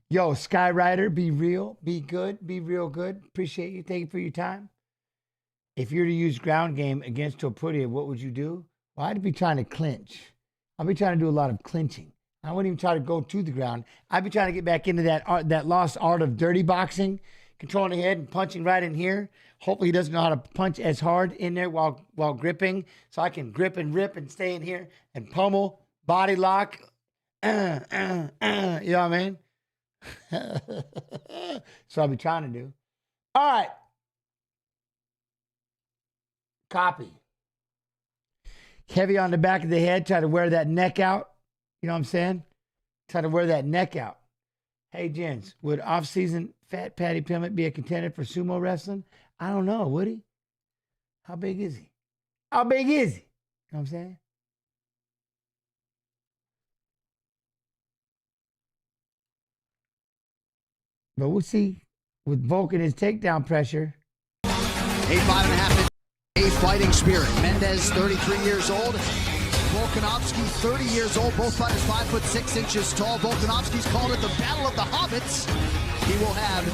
Yo, Skyrider, be real, be good, be real good. Appreciate you. Thank you for your time. If you were to use ground game against Topuria, what would you do? Well, I'd be trying to clinch. I'd be trying to do a lot of clinching. I wouldn't even try to go to the ground. I'd be trying to get back into that lost art of dirty boxing, controlling the head and punching right in here. Hopefully he doesn't know how to punch as hard in there while gripping, so I can grip and rip and stay in here and pummel, body lock. You know what I mean? So I'll be trying to do. All right. Copy. Heavy on the back of the head. Try to wear that neck out. You know what I'm saying? Try to wear that neck out. Hey, gents, would off-season Fat Patty Pimlet be a contender for sumo wrestling? I don't know. Would he? How big is he? How big is he? You know what I'm saying? But we'll see with Volk and his takedown pressure. 5.5 a fighting spirit. Mendez, 33 years old. Volkanovski, 30 years old. Both fighters 5'6" tall. Volkanovski's called it the Battle of the Hobbits. He will have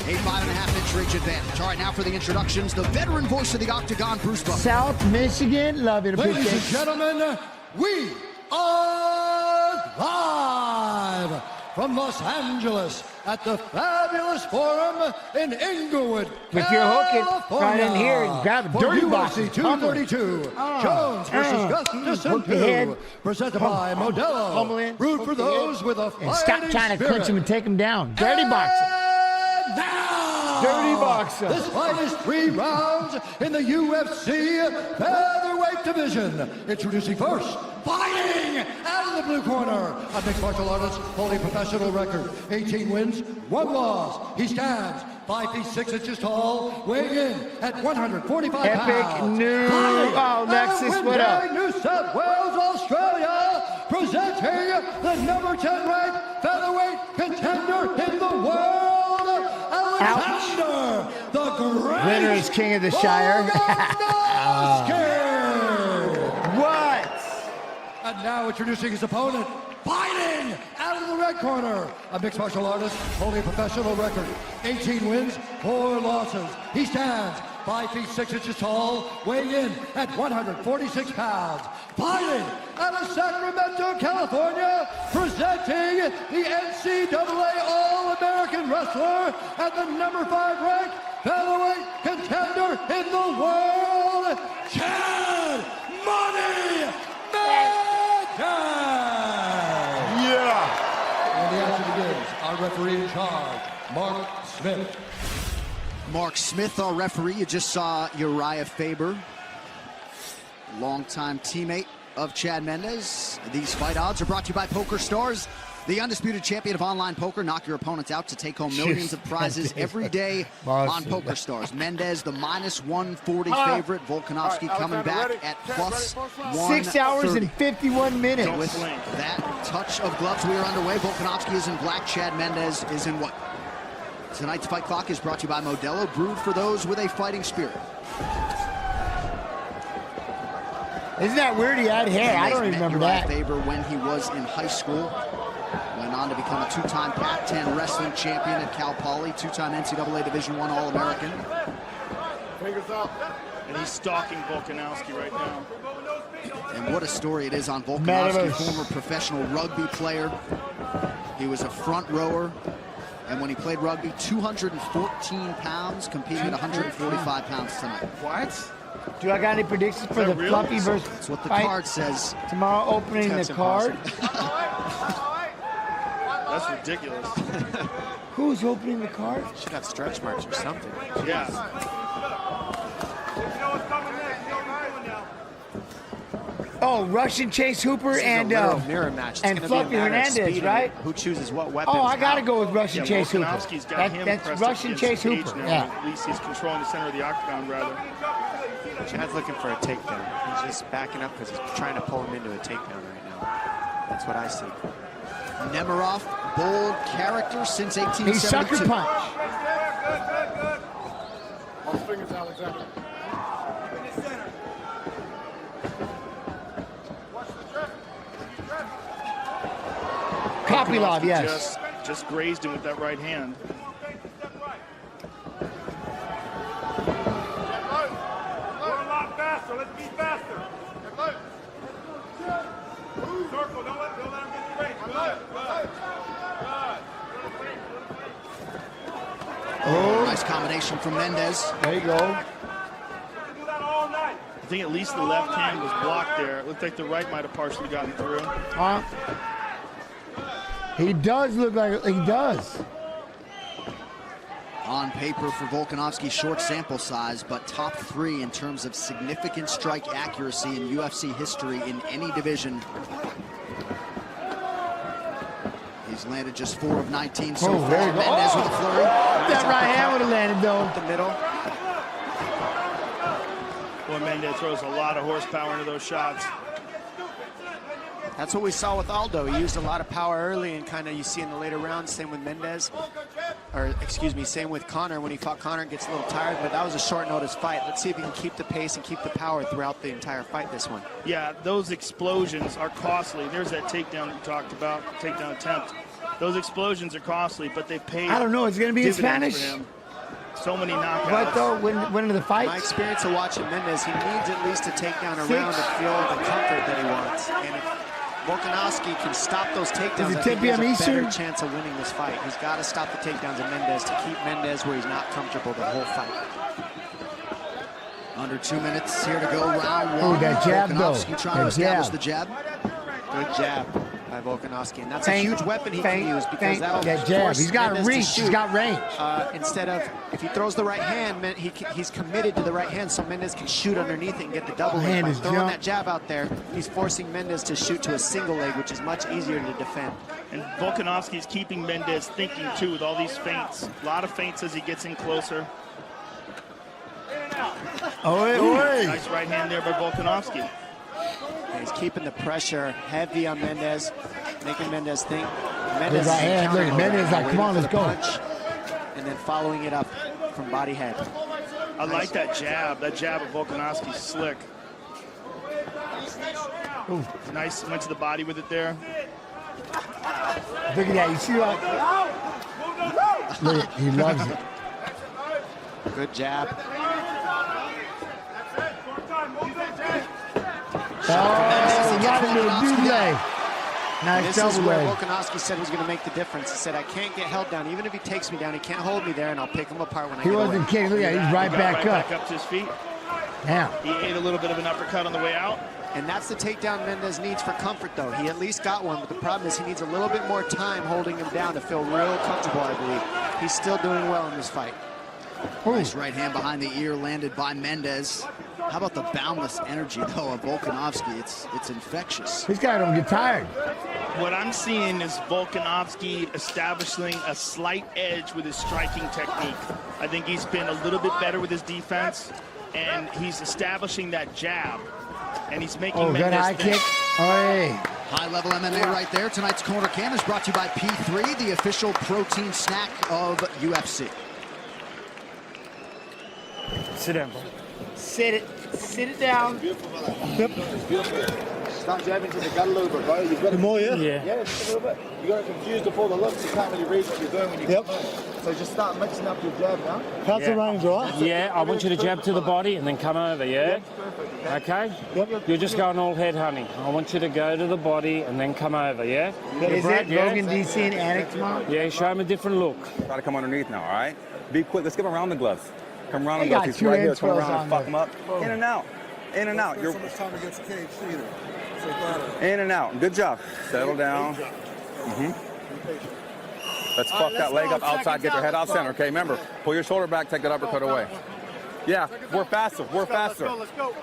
a 5.5 reach advantage. All right, now for the introductions. The veteran voice of the Octagon, Bruce Buffer. South Michigan, love it. Ladies and gentlemen, we are live from Los Angeles at the Fabulous Forum in Inglewood, If you're hooking right in here and grab a dirty box. UFC 232, Jones versus Gustafsson 2, presented by Modelo. Root for those with a fighting and stop trying to clinch him and take him down. Dirty boxing. Dirty boxer. This fight is 3 rounds in the UFC featherweight division. Introducing first, fighting out of the blue corner, a mixed martial artist holding professional record, 18 wins, 1 loss. He stands 5'6" tall, weighing in at 145 pounds. Epic new. Oh, Lexus, what up? New South Wales, Australia, presenting the number 10 ranked featherweight contender in the world, Alexander the Great. Winner is king of the Shire. What? And now introducing his opponent, fighting out of the red corner, a mixed martial artist holding a professional record, 18 wins, 4 losses. He stands 5'6" tall, weighing in at 146 pounds. Fighting out of Sacramento, California, presenting the NCAA All-American Wrestler and the number 5 ranked featherweight contender in the world, Chad Money Yeah. And the action begins. Our referee in charge, Mark Smith. Mark Smith, our referee. You just saw Uriah Faber, longtime teammate of Chad Mendez. These fight odds are brought to you by Poker Stars, the undisputed champion of online poker. Knock your opponents out to take home millions of prizes every day on Poker Stars. Mendez, the -140 favorite. Volkanovski coming back at +130. 6 hours and 51 minutes. With that touch of gloves, we are underway. Volkanovski is in black. Chad Mendez is in white. Tonight's Fight Clock is brought to you by Modelo, brewed for those with a fighting spirit. Isn't that weird? He had hair. I don't even remember that. Faber when he was in high school. Went on to become a 2-time Pac-10 wrestling champion at Cal Poly, 2-time NCAA Division I All-American. Fingers up. And he's stalking Volkanovski right now. And what a story it is on Volkanovski, former professional rugby player. He was a front rower And when he played rugby, 214 pounds, competing at 145 pounds tonight. What? Do I got any predictions for the Fluffy versus That's what the fight card says. tomorrow? Opening That's the card. That's ridiculous. Who's opening the card? Should have stretch marks or something. Yeah. Oh, Russian Chase Hooper This is and a literal mirror match. It's and gonna be a Fluffy matter of Hernandez, speed right? and who chooses what weapons? Oh, I gotta how. go with Russian Chase Hooper. Volkanovski's got him That's pressed Russian against Chase the cage Hooper. now. Yeah. At least he's controlling the center of the octagon, rather. Chad's looking for a takedown. He's just backing up because he's trying to pull him into a takedown right now. That's what I see. Nemiroff, bold character since 1872. He sucker punch. On fingers, Alexander. Kopylov, yes. Just grazed him with that right hand. Oh, nice combination from Mendez. There you go. I think at least the left hand was blocked there. It looked like the right might have partially gotten through. He does look like he does. On paper for Volkanovski, short sample size, but top 3 in terms of significant strike accuracy in UFC history in any division. He's landed just 4 of 19 so far. There you go. Mendez with a flurry. That right hand would have landed though. The middle. Boy, Mendez throws a lot of horsepower into those shots. That's what we saw with Aldo. He used a lot of power early, and kind of you see in the later rounds. Same with Mendez, or excuse me, same with Conor. When he fought Conor, gets a little tired, but that was a short notice fight. Let's see if he can keep the pace and keep the power throughout the entire fight. This one. Yeah, those explosions are costly. There's that takedown that we talked about, takedown attempt. Those explosions are costly, but they pay. I don't know. It's gonna be in Spanish. For him. So many knockouts. What though? Winning the fight? My experience of watching Mendez, he needs at least a takedown around to feel the comfort that he wants. And if Volkanovski can stop those takedowns, I think he has a better chance of winning this fight. He's got to stop the takedowns of Mendez to keep Mendez where he's not comfortable the whole fight. Under 2 minutes here to go, round 1. Oh, that jab though. Volkanovski trying to establish the jab. Good jab by Volkanovski, and that's a huge weapon he can use because that'll that jab. force He's got Mendez reach. He's got range. Instead of if he throws the right hand, he's committed to the right hand, so Mendez can shoot underneath it and get the double leg. By throwing that jab out there, he's forcing Mendez to shoot to a single leg, which is much easier to defend. And Volkanovski's keeping Mendez thinking too with all these feints. A lot of feints as he gets in closer. Nice right hand there by Volkanovski. And he's keeping the pressure heavy on Mendez, making Mendez think. Mendez right hand. Look at Mendez like, come on, let's go. Punch, and then following it up from body head. I like that jab. That jab of Volkanovski's slick. Ooh. Nice, went to the body with it there. Look at that. You see that? Look, he loves it. Good jab. Oh, got a little double. Nice This is where Volkanovski said was going to make the difference. He said, I can't get held down. Even if he takes me down, he can't hold me there, and I'll pick him apart when I get away. He wasn't kidding. Look at that. He's right back up. Back up to his feet. Now. He ate a little bit of an uppercut on the way out. And that's the takedown Mendez needs for comfort, though. He at least got one, but the problem is he needs a little bit more time holding him down to feel real comfortable, I believe. He's still doing well in this fight. Nice right hand behind the ear landed by Mendez. How about the boundless energy, though, of Volkanovski? It's infectious. This guy don't get tired. What I'm seeing is Volkanovski establishing a slight edge with his striking technique. I think he's been a little bit better with his defense, and he's establishing that jab. And he's making good high kick. High-level MMA right there. Tonight's Corner Cam is brought to you by P3, the official protein snack of UFC. Sit down, bro. Sit it down. Yep. Start jabbing to the gut a little bit, bro. You've got to more, yeah? Yeah, just a little bit. You got it confused before the looks. You can't really read what you're doing when you come in. So just start mixing up your jab now. How's the range, right? Yeah, I want you to jab to the body and then come over, yeah? Okay? You're just going all head hunting. I want you to go to the body and then come over, yeah? Is it Logan DC and Anik tomorrow? Yeah, show him a different look. Try to come underneath now, all right? Be quick. Let's get him around the gloves. Come around the He gloves. got He's two right here. hands Come around on and fuck there. him up. In and out. In and out. You're So much time against cage either. in and out. Good job. Settle down. Let's fuck that leg up outside. Get your head out center. Okay, remember, pull your shoulder back. Take that uppercut away. Yeah, we're faster. We're faster. Let's go.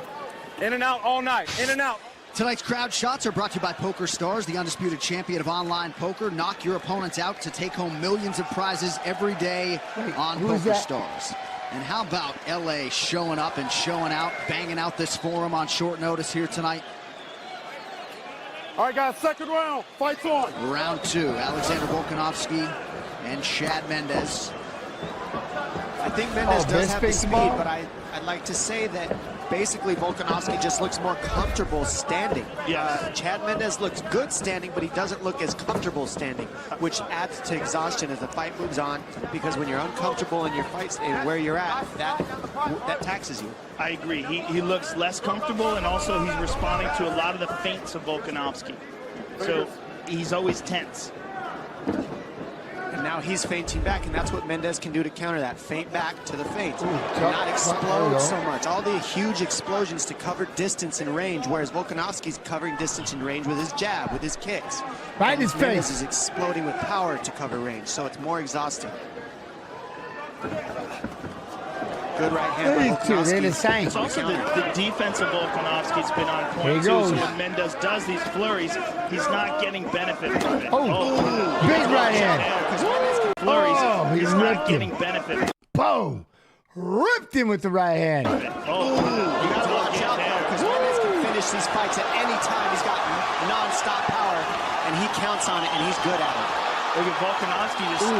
In and out all night. In and out. Tonight's crowd shots are brought to you by Poker Stars, the undisputed champion of online poker. Knock your opponents out to take home millions of prizes every day on Poker Stars. And how about LA showing up and showing out, banging out this forum on short notice here tonight? All right, guys, second round. Fight's on. Round two, Alexander Volkanovski and Chad Mendes. I think Mendes does have the speed, but I'd like to say that basically Volkanovski just looks more comfortable standing. Chad Mendes looks good standing, but he doesn't look as comfortable standing, which adds to exhaustion as the fight moves on, because when you're uncomfortable in your fights and where you're at, that taxes you. I agree. He looks less comfortable, and also he's responding to a lot of the feints of Volkanovski. So he's always tense. And now he's feinting back, and that's what Mendes can do to counter that. Feint back to the feint. Not explode so much. All the huge explosions to cover distance and range, whereas Volkanovski's covering distance and range with his jab, with his kicks. Right in his Mendes face. is exploding with power to cover range, so it's more exhausting. Good right hand by Volkanovski. They're the same. It's also the defense of Volkanovski's been on There he point too. goes. So when Mendes does these flurries, he's not getting benefit from it. Big right hand. Flurries, He he's not ripped getting him. benefit. Boom. Ripped him with the right hand. You gotta watch out though, because Mendes can finish these fights at any time. He's got non-stop power, and he counts on it, and he's good at it. Look at Volkanovski just...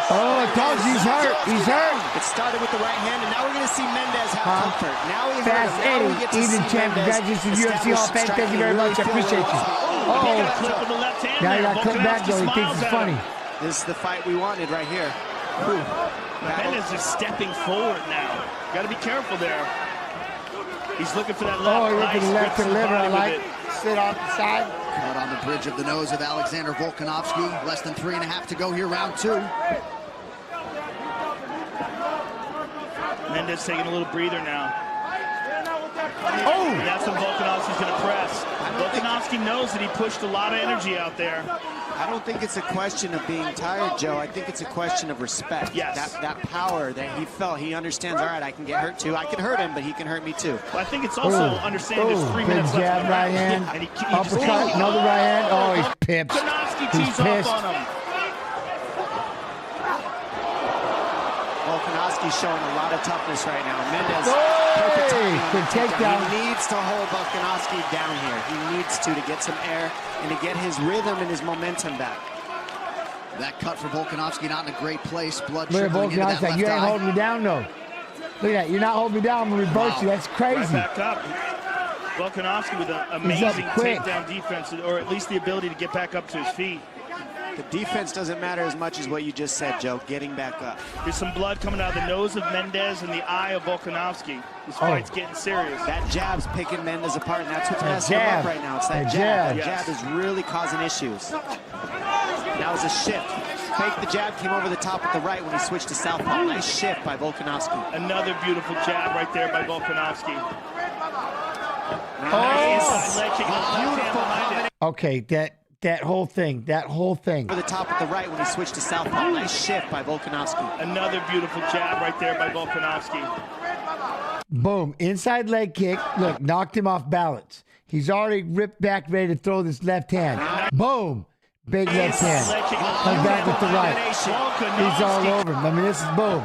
Oh, he's hurt. He's hurt. It started with the right hand, and now we're going to see Mendez have comfort. Now we Fast Now we Eddie, get to even see champ. Mendes Congratulations, UFC establish Hall some fans. Thank you striking very and much. I really appreciate feel you. well. He got a clip with the left hand Now you there. got to clip back though. He thinks Volkanovski it's smiles funny. at him. This is the fight we wanted right here. Mendes is stepping forward now. Got to be careful there. He's looking for that left. Oh, he went to the left to the liver. I like. Sit off the side. Caught on the bridge of the nose of Alexander Volkanovski. Less than 3.5 to go here, round two. Mendes taking a little breather now. Oh! And that's when Volkanovski's going to press. Volkanovski knows that he pushed a lot of energy out there. I don't think it's a question of being tired, Joe. I think it's a question of respect. Yes. That power that he felt. He understands, all right, I can get hurt too. I can hurt him, but he can hurt me too. Well, I think it's also understanding there's 3 minutes big left. jab, right hand. And he Uppercut, another right hand. Oh, he's pipped. Volkanovski He's tees off pissed. on him. Volkanovski's showing a lot of toughness right now. Mendes, Good takedown. He needs to hold Volkanovski down here. He needs to get some air and to get his rhythm and his momentum back. That cut for Volkanovski not in a great place. Blood Look at trickling into that Volkanovski. left You ain't eye. holding me down though. Look at that. You're not holding me down. I'm gonna reverse you. That's Right crazy. back up. Volkanovski with an He's up amazing quick. takedown defense, or at least the ability to get back up to his feet. The defense doesn't matter as much as what you just said, Joe. Getting back up. There's some blood coming out of the nose of Mendes and the eye of Volkanovski. This fight's getting serious. That jab's picking Mendes apart, and that's what's That messing him up jab. right now. It's that That jab. jab. That jab is really causing issues. That was a shift. Fake the jab, came over the top with the right when he switched to southpaw. Nice shift by Volkanovski. Another beautiful jab right there by Volkanovski. Oh. Inside leg kick. Beautiful combination. Okay, that whole thing. Over the top with the right when he switched to southpaw. Nice shift by Volkanovski. Another beautiful jab right there by Volkanovski. Boom. Inside leg kick. Look, knocked him off balance. He's already ripped back, ready to throw this left hand. Boom. Big left hand. Comes back with the right. He's all over him. I mean, this is boom.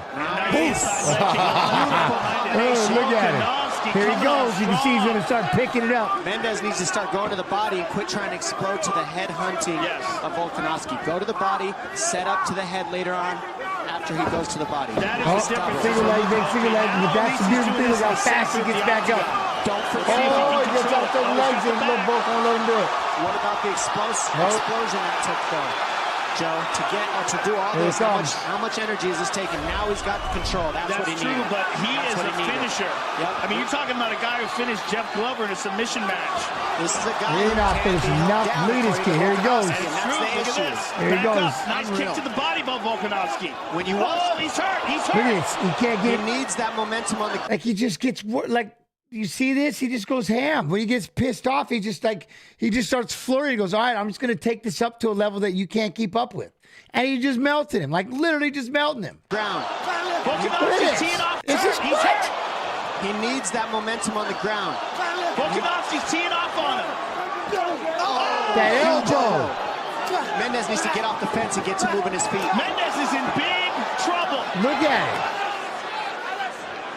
Oh, look at him. Here he goes. You can see he's going to start picking it up. Mendes needs to start going to the body and quit trying to explode to the head hunting of Volkanovski. Go to the body, set up to the head later on after he goes to the body. That is the difference. Single leg, big single leg. But that's the beautiful thing is how fast he gets back up. Don't forget. Oh, he gets out the legs and let him do it. What about the explosion that took, though? Joe, to do all this, how much energy is this taking? Now he's got the control. That's what he needs. That's true, but he is a finisher. Yep. I mean, you're talking about a guy who finished Jeff Glover in a submission match. This is a guy who can't be held down. Lead his kid. Here he goes. That's true. Look at this. Here he goes. Nice kick to the body by Volkanovski. When you he's hurt. He's hurt. Look at this. He can't get. He needs that momentum on the. Like he just gets like. You see this? He just goes ham. When he gets pissed off, he just starts flurrying. He goes, all right, I'm just going to take this up to a level that you can't keep up with. And he just melted him, like literally just melting him. Ground. Volkanovski's teeing off. This is He's hit. He needs that momentum on the ground. Volkanovski's teeing off on him. That elbow. Mendez needs to get off the fence and get to moving his feet. Mendez is in big trouble. Look at it.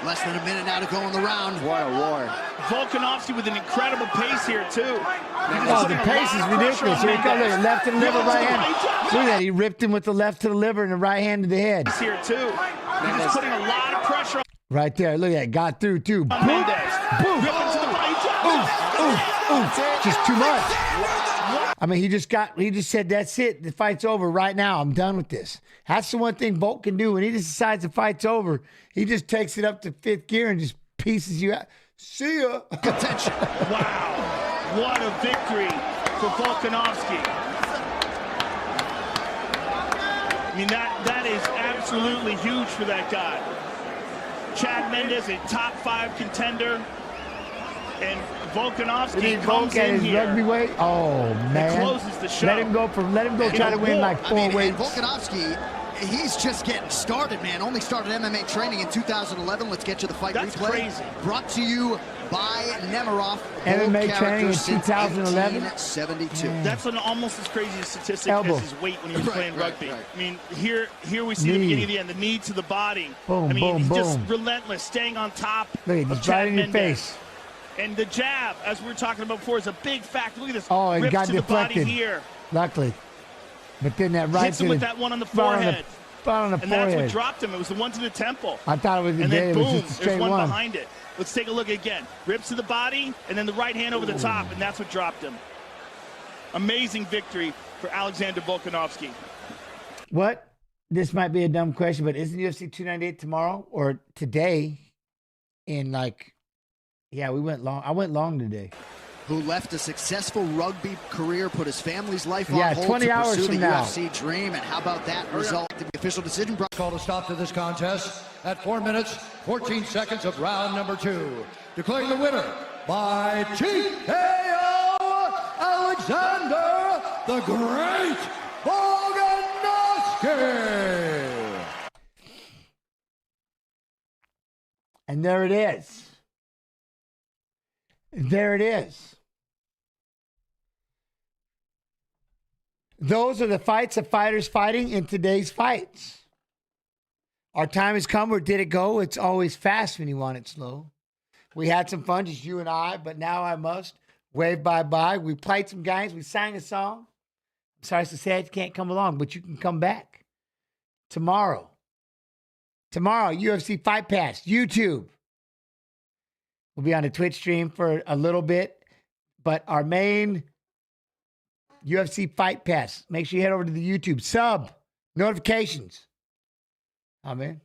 Less than a minute now to go in the round. What a war. Volkanovski with an incredible pace here, too. Oh, the pace is ridiculous. Here he comes, left to the liver, right hand. Look at that. He ripped him with the left to the liver and the right hand to the head. Here, too. He's putting a lot of pressure on. Right there. Look at that. Got through, too. Boom. Mendez. Boom. Oof. Just too much. I mean, he just said, that's it. The fight's over right now. I'm done with this. That's the one thing Bolt can do. When he just decides the fight's over, he just takes it up to fifth gear and just pieces you out. See ya. Attention. Wow. What a victory for Volkanovski. I mean, that is absolutely huge for that guy. Chad Mendez, a top 5 contender. And Volkanovski comes in here. Rugby weight. Oh man! Closes the show. Let him go try to win like 4 weights. Volkanovski, he's just getting started, man. Only started MMA training in 2011. Let's get to the fight That's replay. Crazy. Brought to you by Nemiroff. MMA training in 2011. 72. That's an almost as crazy a statistic as his weight when he was playing rugby. Right. I mean, here we see the beginning of the end. The knee to the body. Boom, I mean, boom, he's boom. just relentless, staying on top. Look, he's right in your face. And the jab, as we were talking about before, is a big factor. Look at this. Oh, it got to deflected. The body here. Luckily. But then that right hits him with that one on the forehead. On the and forehead. That's what dropped him. It was the one to the temple. I thought it was the And then boom, it was just a straight there's one one behind it. Let's take a look again. Rips to the body, and then the right hand over the top, and that's what dropped him. Amazing victory for Alexander Volkanovski. What? This might be a dumb question, but isn't UFC 298 tomorrow or today? Yeah, we went long. I went long today. Who left a successful rugby career, put his family's life on hold 20 to hours pursue from the now. UFC dream. And how about that result? The official decision brought. Called a stop to this contest at 4 minutes, 14 seconds of round number 2. Declaring the winner by TKO, Alexander the Great Volkanovski. And there it is. There it is. Those are the fights of fighters fighting in today's fights. Our time has come. Where did it go? It's always fast when you want it slow. We had some fun, just you and I, but now I must wave bye-bye. We played some games. We sang a song. I'm sorry to say you can't come along, but you can come back tomorrow. Tomorrow, UFC Fight Pass, YouTube. We'll be on a Twitch stream for a little bit, but our main UFC Fight Pass. Make sure you head over to the YouTube. Sub. Notifications. Oh, man.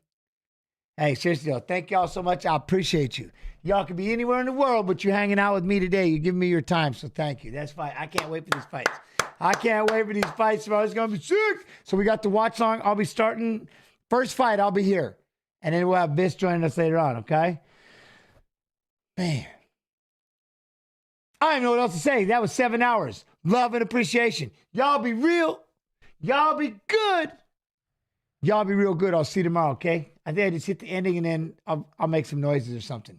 Hey, seriously, though, thank y'all so much. I appreciate you. Y'all could be anywhere in the world, but you're hanging out with me today. You're giving me your time, so thank you. That's fine. I can't wait for these fights. I can't wait for these fights. Tomorrow. It's going to be sick. So we got the watch long. I'll be starting. First fight, I'll be here. And then we'll have Biss joining us later on, okay? Man. I don't even know what else to say. That was 7 hours. Love and appreciation. Y'all be real. Y'all be good. Y'all be real good. I'll see you tomorrow, okay? I think I just hit the ending and then I'll make some noises or something.